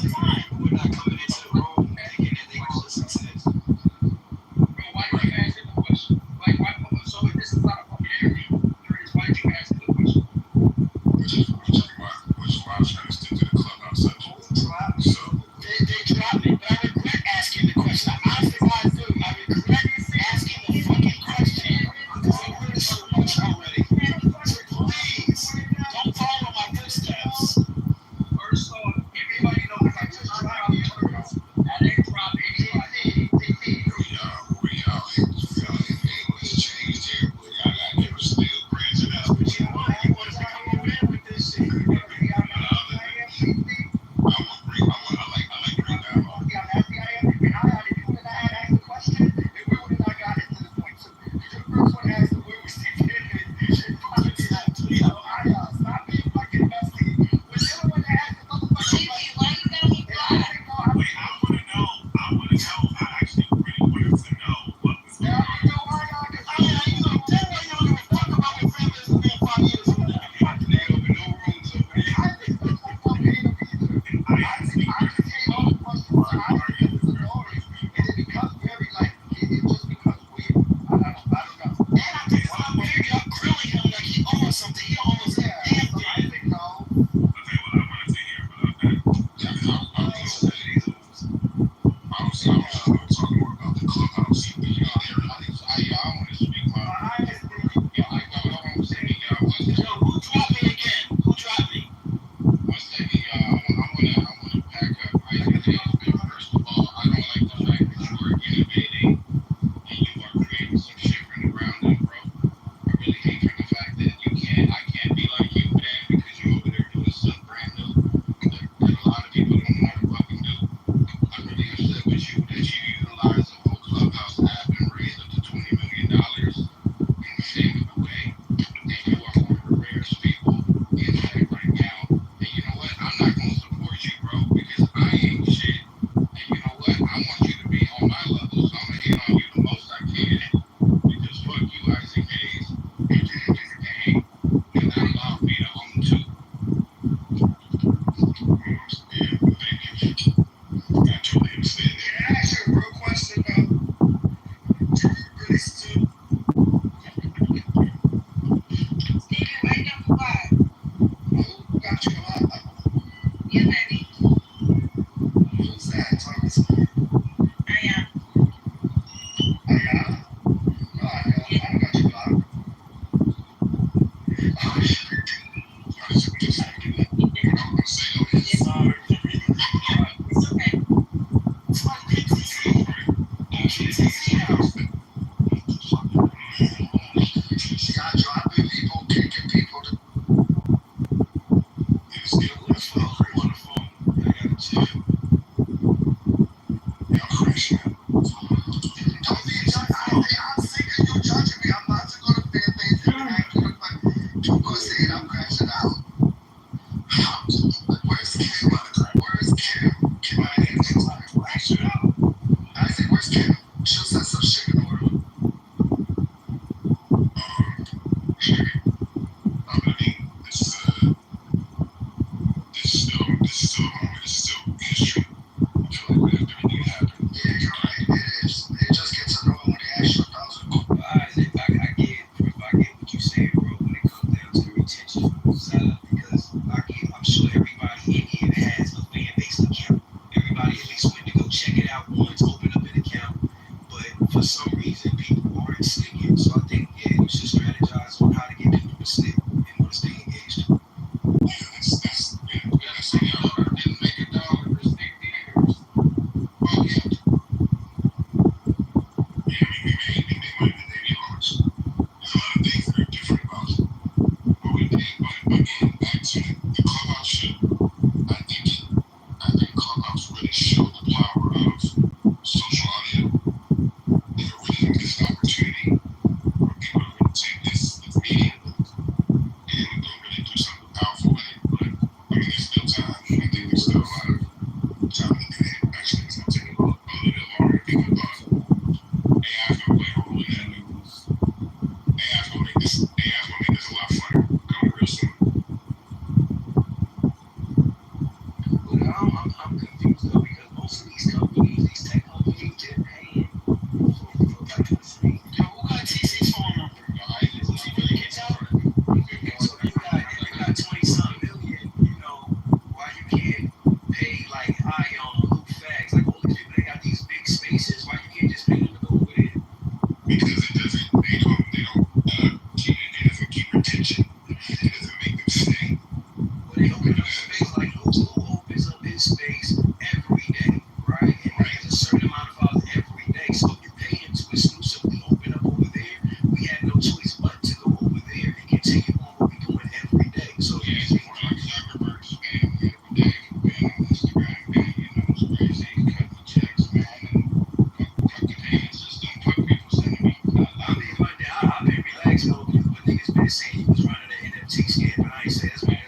take all the questions to Isaac and his authorities, and it becomes very like it just becomes weird. I don't know.
And I think it's not weird. Y'all grilling him like he owns something. He owns a damn
So
thing.
Isaac knows.
Okay, well, I wanted to hear about that.
I don't see talking more about the clubhouse. I want to speak my. Yeah, I know what I'm saying.
Yo, who dropped me again? Who dropped me?
One second, y'all. I wanna pack up Isaac Hayes, but first of all, I don't like the fact that you are innovating and you are creating some shit from the ground up, bro. I really hate for the fact that I can't be like you, man, because you're over there doing stuff brand new that a lot of people don't know how to fucking do. I'm really upset with you that you utilize the whole Clubhouse app and raised up to $20 million in the same way. And you are one of the rarest people in tech right now. And you know what? I'm not gonna support you, bro, because I ain't shit. And you know what? I want you to be on my level, so I'm gonna hit on you the most I can. Because fuck you, Isaac Hayes, and your game. And that allowed me to own too.
Yeah, thank you. I totally understand that. Can I ask you a real question about do you really still
Stevie, wake up and what?
who got you a lot?
You baby.
Who's that? Congressman?
I am.
I don't got you a lot. Oh shit.
I just what I'm gonna say though is
Sorry.
It's okay.
It's my PTC. PTC house.
See, I dropping people, kicking people.
it's still
Who the fuck? Who on the phone? I gotta chill.
y'all crashing out.
Don't be judging. I'm sick of you judging me. I'm about to go to Fairface and I'm gonna put two pussy and I'm crashing out. Where's Kim? Where's Kim? Kim, I ain't crashing out. I said, where's Kim? She'll set some shit in order.
I mean, this is still a moment. This is still history. I feel like after everything happened.
Yeah, you're right. It is. It just gets annoying when they ask you about it.
Isaac, I get what you saying, bro, when it comes down to the retention side, because I'm sure everybody in here has a fan base account. Everybody at least went to go check it out once, open up an account, but for some reason people aren't sticking. So I think, yeah, you should strategize on how to get people to stick in order to stay engaged.
That's y'all didn't make a dollar for 60 years. Fuck it.
Yeah, we made money the day we launched. There's a lot of things that are different about what we did, but again, back to the clubhouse shit. I think clubhouse really showed the power of social audio. And it really gives an opportunity for people to really take this medium and really do something powerful with it. But I mean, there's still time. I think there's still a lot of time to do it. Actually, it's gonna take a little bit longer than people thought. AI's gonna play a role in that. AI's gonna make this a lot funner coming real soon.
But I'm confused though, because most of these companies, these tech companies, they're paying for like the free.
Yo, who got TC's phone number? Is he really get out?
So you got 20-something million, you know, why you can't pay like Ion or Lou Fags, like all these people that got these big spaces, why you can't just pay them to go over there?
Because it doesn't keep retention. It doesn't make them stay.
But they open up space, like Lou opens up his space every day, right? And there's a certain amount of hours every day. So if you pay him to exclusively open up over there, we have no choice but to go over there and continue on what we're doing every day. So
Yeah, it's more like Zuckerberg spamming me every day, being on Instagram, being, it's crazy, cutting the checks, man, and fuck the payment system, fuck people sending me.
I mean, my day, I've been relaxed though, but niggas been saying he was running an NFT scam, but I ain't say that's my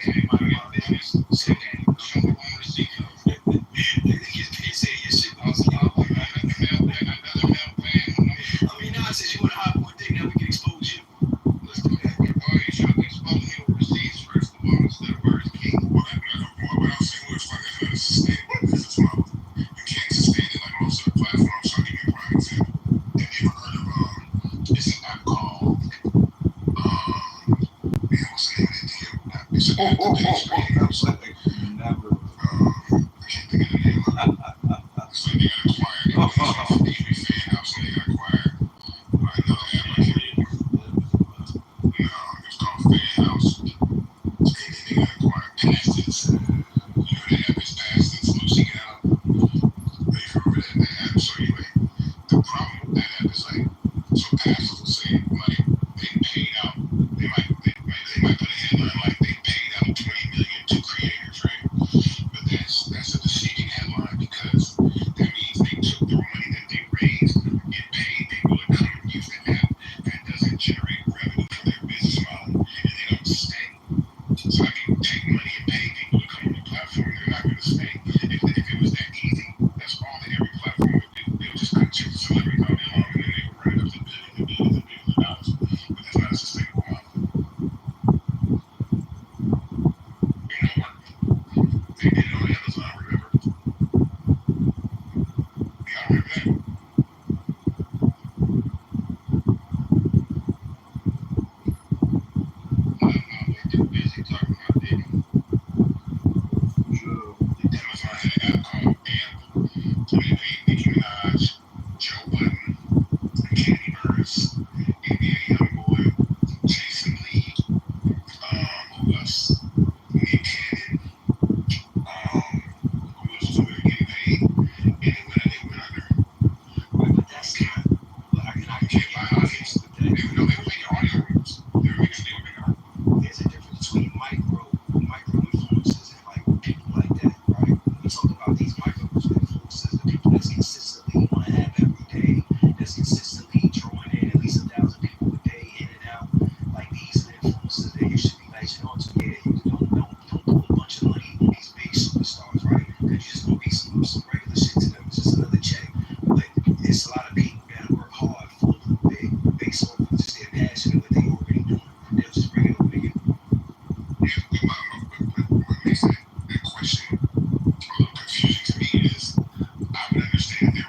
business. So,
Show me one receipt, though.
niggas been saying your shit was
Another mail plan.
I mean, nah, since you want to hop on thing, now we can expose you. Let's do that.
Oh, you should expose me with receipts first of all, instead of where's King.
Well, what I'm saying was, like,
So they got acquired. It was called TV Fan House, and they got acquired by another app. I can't remember. No, it's called Fan House, and then they got acquired Pastors. You know that app is Pastors, Lucy Gal. If you remember that app. So anyway, the problem with that app is like, so pastors will say like they paid out. They might put a headline like they paid out 20 million to creators, right? But that's a deceiving headline because that means they took the money that they raised and paid people to come and use the app. That doesn't generate revenue for their business model, and they don't stay. So I can take money and pay people to come on the platform. They're not going to stay. If it was that easy, that's all that every platform would do. They would just cut checks to celebrities all day long, and then they would run it up to billions and billions and billions of dollars. But that's not a sustainable model. Ain't no work. They did it on Amazon, remember? Yeah, I remember that. They're too busy talking about digging. Amazon had an app called AMP. So they paid Nicki Minaj, Joe Budden, Candy Burris, NBA Youngboy, Jason Lee, who else? Nick Cannon. Who else was over there getting paid? And they went under. Right, but that's not. I can't buy audience. They were making audio rooms. They were making There's a difference between micro influences and like people like that, right? When we talk about these micro influences, the people that's consistently on an app every day, that's consistently drawing in at least 1,000 people a day in and out. Like these are the influences that you should be latching on to. Yeah, you don't put a bunch of money on these big superstars, right? Because you're just gonna be some regular shit to them. It's just another check. But it's a lot of people that work hard for a little bit based off of just their passion and what they already doing. They'll just bring it over to you. Yeah, what makes that question a little confusing to me is I would understand if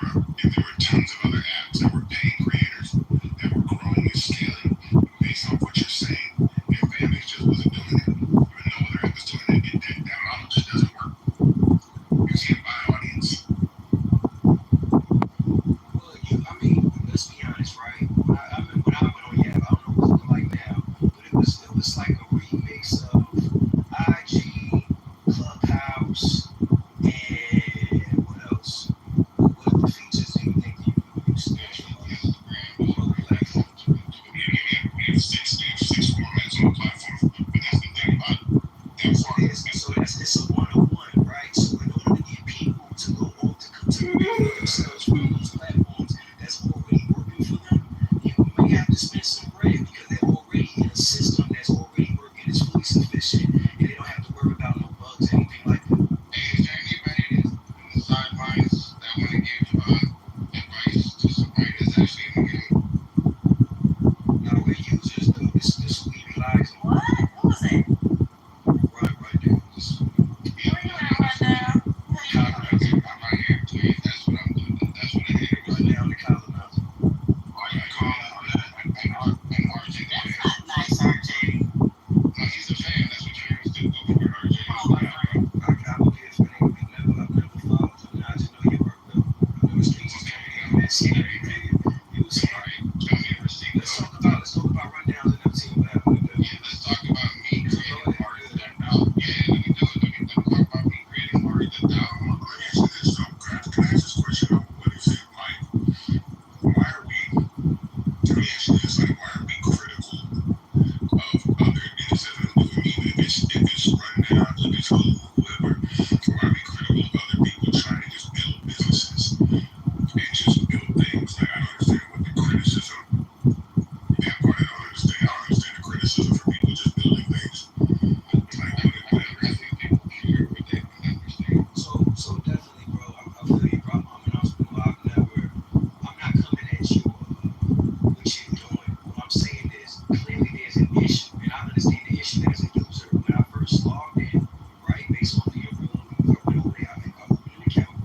there were tons of other apps that were paying creators that were growing and scaling based off what you're saying. If Fanbase just wasn't doing that, or no other app is doing that, that model just doesn't work. You can't buy audience. Well, let's be honest, right? I remember when I went on Yap, I don't know what it's looking like now, but it was like a remix of IG, Clubhouse, and what else? What other features do you think you use? Instagram, other platforms. We have six formats on the platform, but that's the thing about that format. So it's a one-on-one, right? So in order to get people to go on to remove themselves from those platforms that's already working for them, you may have to spend some bread because they're already in a system that's already working, it's fully sufficient, and they don't have to worry about no bugs or anything like that. Hey, is there anybody that's in the sidelines that want to give advice to somebody that's actually in the game? No, we're users though. This is who we utilize.
What? Who was it?
Right there.
Where you at right now?
I'm right here, please. That's what I'm doing. That's what a hater was. Right down the collar now. Why you calling an RJ?
That's not nice, RJ.
No, he's a fan. That's what fans do. Go for it, RJ. I would be a fan. I've never followed him. I just know you work though. I know the streets is coming in. Scary, man. You was scary. Tell me everything. Let's talk about rundowns and everything. What happened with that? Yeah, let's talk about me creating Marty the Down. Yeah, let me do it. Let me talk about me creating Marty the Down. Let me answer this. So, can I ask this question? What is it like? Why are we? Let me ask you this. Like, why are we critical of other? And this doesn't do with me. If it's rundowns, if it's whoever, why are we critical of other people trying to just build businesses and just build things? Like, I don't understand what the criticism. That part I don't understand. I don't understand the criticism for people just building things. Like, I think people care what they don't understand. So definitely, bro. I feel you, bro. I'm an entrepreneur. I'm not coming at you what you're doing. What I'm saying is clearly there's an issue, and I understand the issue as a user. When I first logged in, right, based off of your room, I went over there, I opened an account,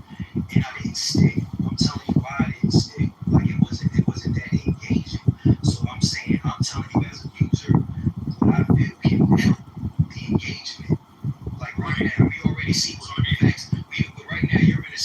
and I didn't stick. I'm telling you why I didn't stick. Like it wasn't that engaging. So I'm saying, I'm telling you as a user, what I feel can help the engagement. Like right now, we already see what facts. Right now, you're in a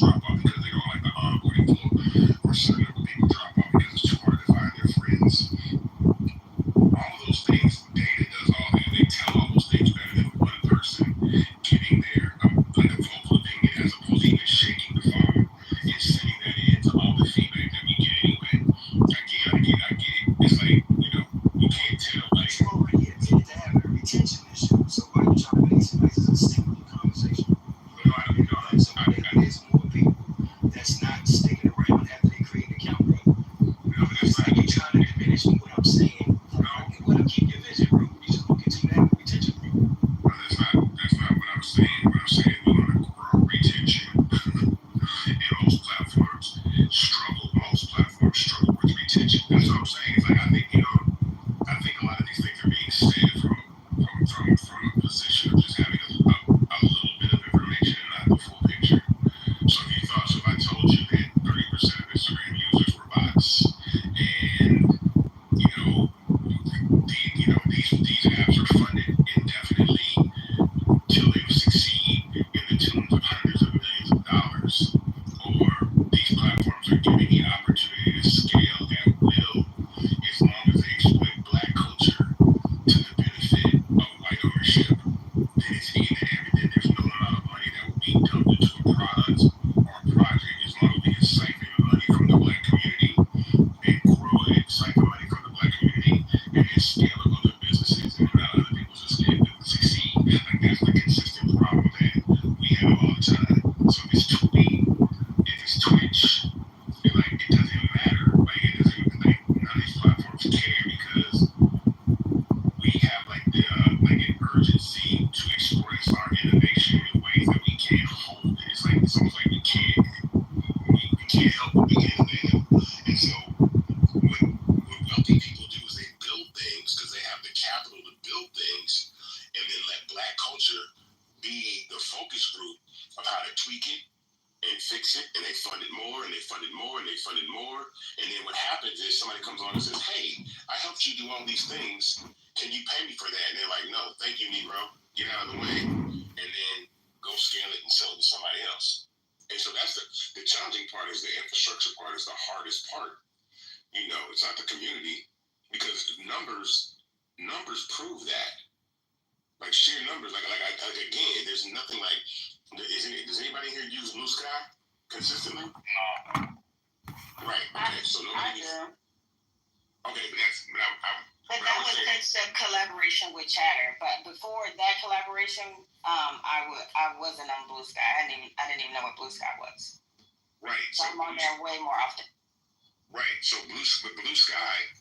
drop off because they don't like the onboarding flow, or a certain number of people drop off because it's too hard to find their friends. All of those things, data does all that. They tell all those things better than one person giving their like a vocal opinion as opposed to even shaking the phone and sending that in to all the feedback that we get anyway. I get it. It's like, you can't tell. Like,
you already admitted to having a retention issue, so why are you trying to make it seem like it's a stimulating conversation? There's more people that's not sticking around after they create an account, bro. It's like you're trying to diminish what I'm saying. What I keep your vision, bro. You just gonna continue to have a retention problem.
No, that's not what I'm saying. What I'm saying, we're gonna grow retention. And most platforms struggle with retention. That's what I'm saying. It's like I think a lot of these things are being said from a position of just having a little bit of information and not the full picture. So if I told you that 30% of Instagram users were bots, and these apps are funded indefinitely till they succeed in the tunes of hundreds of millions of dollars, or these platforms are giving the opportunity to scale at will as long as they exploit Black culture to the benefit of white ownership, then it's then there's no amount of money that will be dumped into a product or a project as long as we can siphon money from the Black community and grow it, siphon money from the Black community, and then scale up other businesses and allow other people to succeed. Like, that's the consistent problem that we have all the time. So if it's Tubi, if it's Twitch, it doesn't matter. None of these platforms care because we have an urgency to express our innovation in ways that we can't hold it. It's almost like we can't help but be innovative. And so what wealthy people do is they build things because they have the capital to build things, and then let Black culture be the focus group of how to tweak it and fix it, and they fund it more, and they fund it more, and they fund it more. And then what happens is somebody comes on and says, hey, I helped you do all these things. Can you pay me for that? And they're like, no, thank you, Negro. Get out of the way. And then go scale it and sell it to somebody else. And so that's the challenging part. Is the infrastructure part is the hardest part. It's not the community, because numbers prove that. Like sheer numbers. Like again, there's nothing like. Does anybody here use Blue Sky consistently?
No.
Right. Okay. So nobody. Okay,
but that was since the collaboration with Chatter. But before that collaboration, I wasn't on Blue Sky. I didn't even know what Blue Sky was.
Right.
So I'm on there way more often.
Right. So Blue Sky,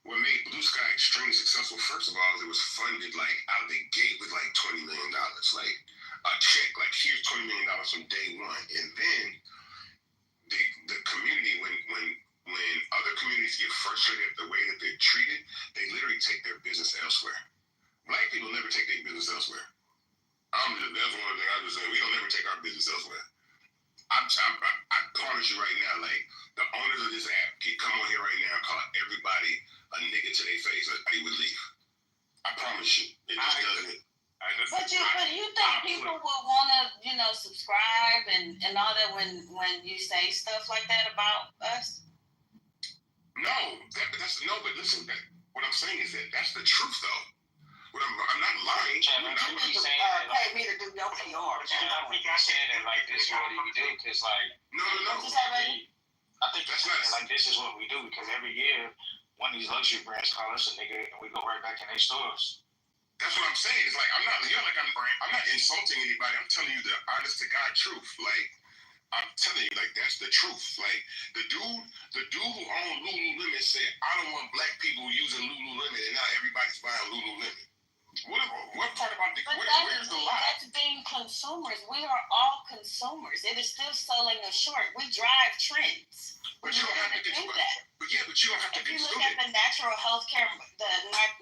what made Blue Sky extremely successful, first of all, is it was funded out of the gate with $20 million. Like a check, here's $20 million from day one. And then the community, when other communities get frustrated at the way that they're treated, they literally take their business elsewhere. Black people never take their business elsewhere. That's one thing I was saying. We don't never take our business elsewhere. I promise you right now, the owners of this app can come on here right now and call everybody a nigga to their face, they would leave. I promise you. It just doesn't.
But you think people will want to, subscribe and all that when you say stuff like that about us?
No, but listen, what I'm saying is that's the truth, though. I'm not lying.
You need to pay me to do your PR.
I think I said that this is what we do because
no.
I think that's not this is what we do because every year one of these luxury brands call us a nigga and we go right back in their stores.
That's what I'm saying. It's I'm not insulting anybody. I'm telling you the honest to God truth. I'm telling you, that's the truth. The dude who owned Lululemon said, I don't want Black people using Lululemon, and now everybody's buying Lululemon. What part about where's the lie?
That's being consumers. We are all consumers. It is still selling us short. We drive trends.
But you don't have to do that. But you don't have to
consume it. If you look at the natural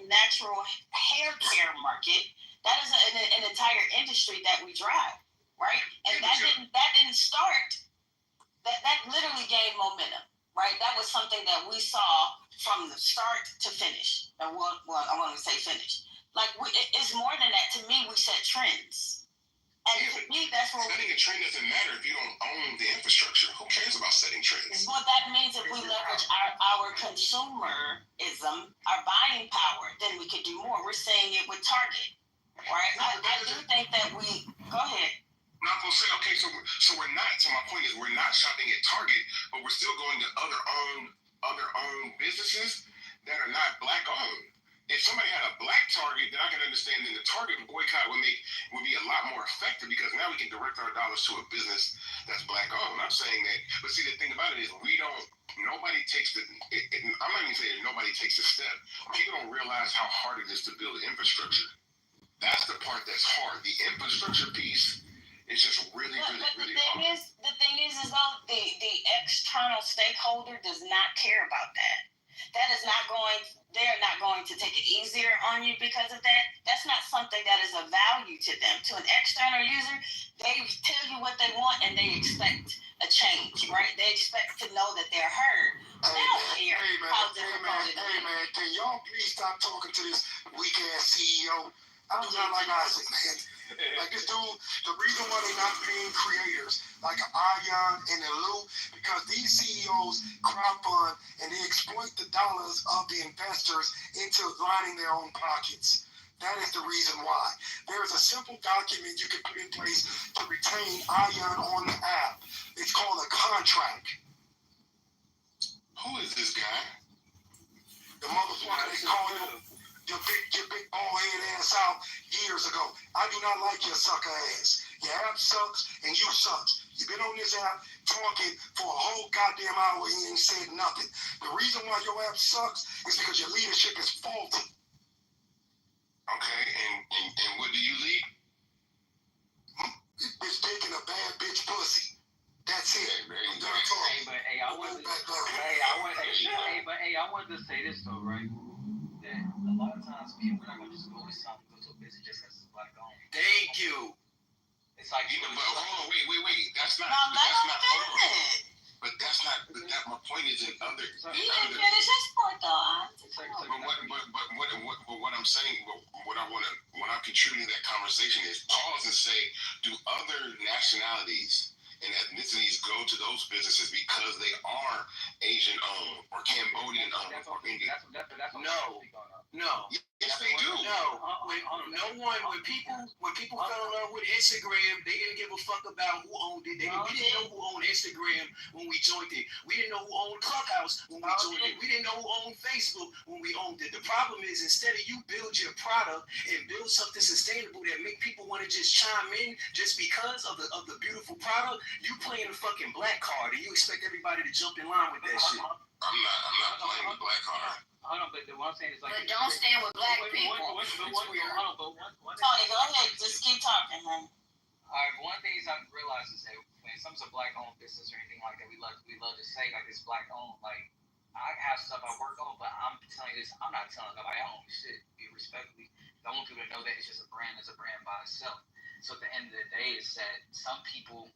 natural hair care market, that is an entire industry that we drive, right? And that didn't start. That literally gained momentum, right? That was something that we saw from the start to finish. I want to say finish. It's more than that. To me, we set trends. And to me, that's what
setting a trend doesn't matter if you don't own the infrastructure. Who cares about setting trends?
Well, that means if we leverage our consumerism, our buying power, then we could do more. We're saying it with Target, right? I do think that we go ahead.
Not gonna say okay, so we're not. So my point is, we're not shopping at Target, but we're still going to other owned businesses that are not black owned. If somebody had a black Target, then I can understand that the Target boycott would be a lot more effective because now we can direct our dollars to a business that's black owned. I'm saying that, but see, the thing about it is nobody takes the. I'm not even saying nobody takes the step. People don't realize how hard it is to build infrastructure. That's the part that's hard. The infrastructure piece. It's just really hard.
The thing is though, the external stakeholder does not care about that. They're not going to take it easier on you because of that. That's not something that is of value to them. To an external user, they tell you what they want and they expect a change, right? They expect to know that they're heard.
Hey man, can y'all please stop talking to this weak ass CEO? I do not like Isaac, man. Like this dude, the reason why they're not paying creators like Ion and Lou, because these CEOs crowdfund and they exploit the dollars of the investors into lining their own pockets. That is the reason why. There is a simple document you can put in place to retain Ion on the app. It's called a contract.
Who is this guy?
The motherfucker they call him. Your big bald head ass out years ago. I do not like your sucker ass. Your app sucks and you suck. You've been on this app talking for a whole goddamn hour and you ain't said nothing. The reason why your app sucks is because your leadership is faulty.
Okay, and what do you lead?
It's taking a bad bitch pussy. That's it. I'm done talking.
I wanted to say this though, right? That a lot of times we're not going to just go to something, go to a business just because it's black owned.
Thank you.
It's like, hold on, wait. That's not. But my point is in other.
He didn't finish his part though.
But what I'm saying, what I'm contributing to that conversation is pause and say, do other nationalities and ethnicities go to those businesses because they are Asian owned or Cambodian owned or Indian?
No.
Yes, they do.
No. When people fell in love with Instagram, they didn't give a fuck about who owned it. We didn't know who owned Instagram when we joined it. We didn't know who owned Clubhouse when we joined it. We didn't know who owned Facebook when we owned it. The problem is instead of you build your product and build something sustainable that make people want to just chime in just because of the beautiful product, you playing a fucking black card and you expect everybody to jump in line with that shit.
I'm not playing the black card.
Hold on, but what I'm saying is like.
But don't stand with black people.
Tony, go
ahead. Just keep talking, man.
Alright, one thing is I realize is that when it comes to black owned business or anything like that, we love to say like it's black owned. Like I have stuff I work on, but I'm telling you this, I'm not telling nobody I own shit. Be respectfully. I want people to know that it's just a brand by itself. So at the end of the day, is that some people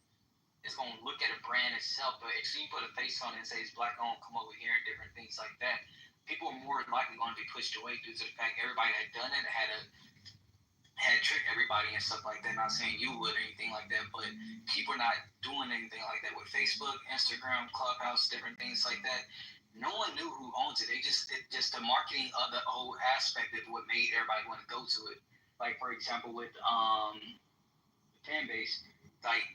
is going to look at a brand itself, but if you put a face on it and say it's black owned, come over here and different things like that, people are more likely going to be pushed away due to the fact everybody had done it, had tricked everybody and stuff like that. Not saying you would or anything like that, but people are not doing anything like that with Facebook, Instagram, Clubhouse, different things like that. No one knew who owns it. Just the marketing of the whole aspect of what made everybody want to go to it. Like for example, with fan base, like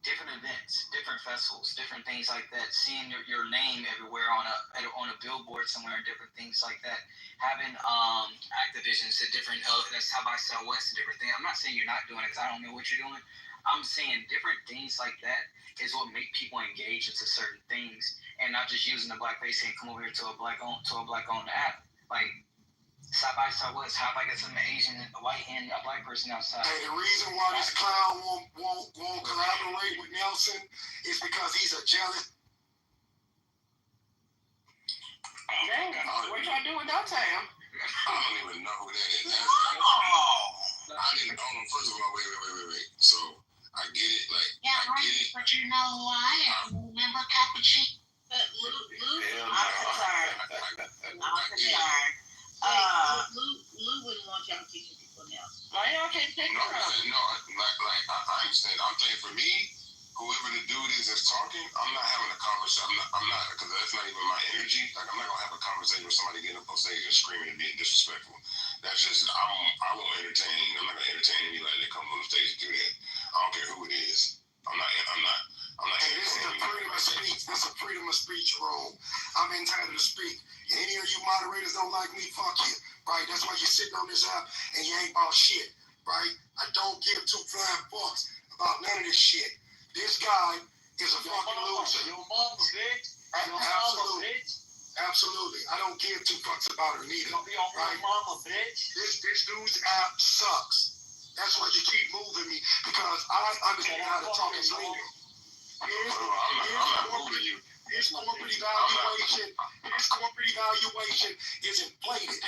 different events, different festivals, different things like that. Seeing your name everywhere on a billboard somewhere and different things like that. Having activisions at different that's South by Southwest and different things. I'm not saying you're not doing it because I don't know what you're doing. I'm saying different things like that is what make people engage into certain things and not just using the black face and come over here to a black owned app. Like South by Southwest, how if I get some Asian, a white, and a black person outside?
Hey, the reason why this clown won't collaborate with Nelson is because he's a jealous.
Dang, what y'all do with that time?
I don't even know who that is. I didn't know him. First of all, wait. So I get it, like
Yeah,
I get it.
but you know who I am. Remember Cappuccino?
I'm concerned.
Lou wouldn't want y'all teaching people now.
Why y'all can't take
No,
her out?
I
talking, I'm not having a conversation. I'm not, because that's not even my energy. Like, I'm not gonna have a conversation with somebody getting up on stage and screaming and being disrespectful. That's just, I won't entertain. I'm not gonna entertain anybody that comes on the stage to do that. I don't care who it is. I'm not. Hey, this is a freedom of speech. This is a freedom of speech room. I'm entitled to speak. And any of you moderators don't like me, fuck you. Right? That's why you're sitting on this app and you ain't about shit. Right? I don't give two flying fucks about none of this shit. This guy is a fucking loser.
Your mama, bitch.
Absolutely. Absolutely. I don't give two fucks about her neither.
Don't be on
right?
your mama, bitch.
This dude's app sucks. That's why you keep moving me, because I understand how to talk and legal. His corporate evaluation is inflated,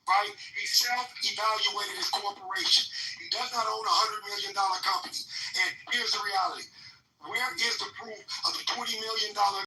right? He self-evaluated his corporation. He does not own $100 million company. And here's the reality. Where is the proof of the $20 million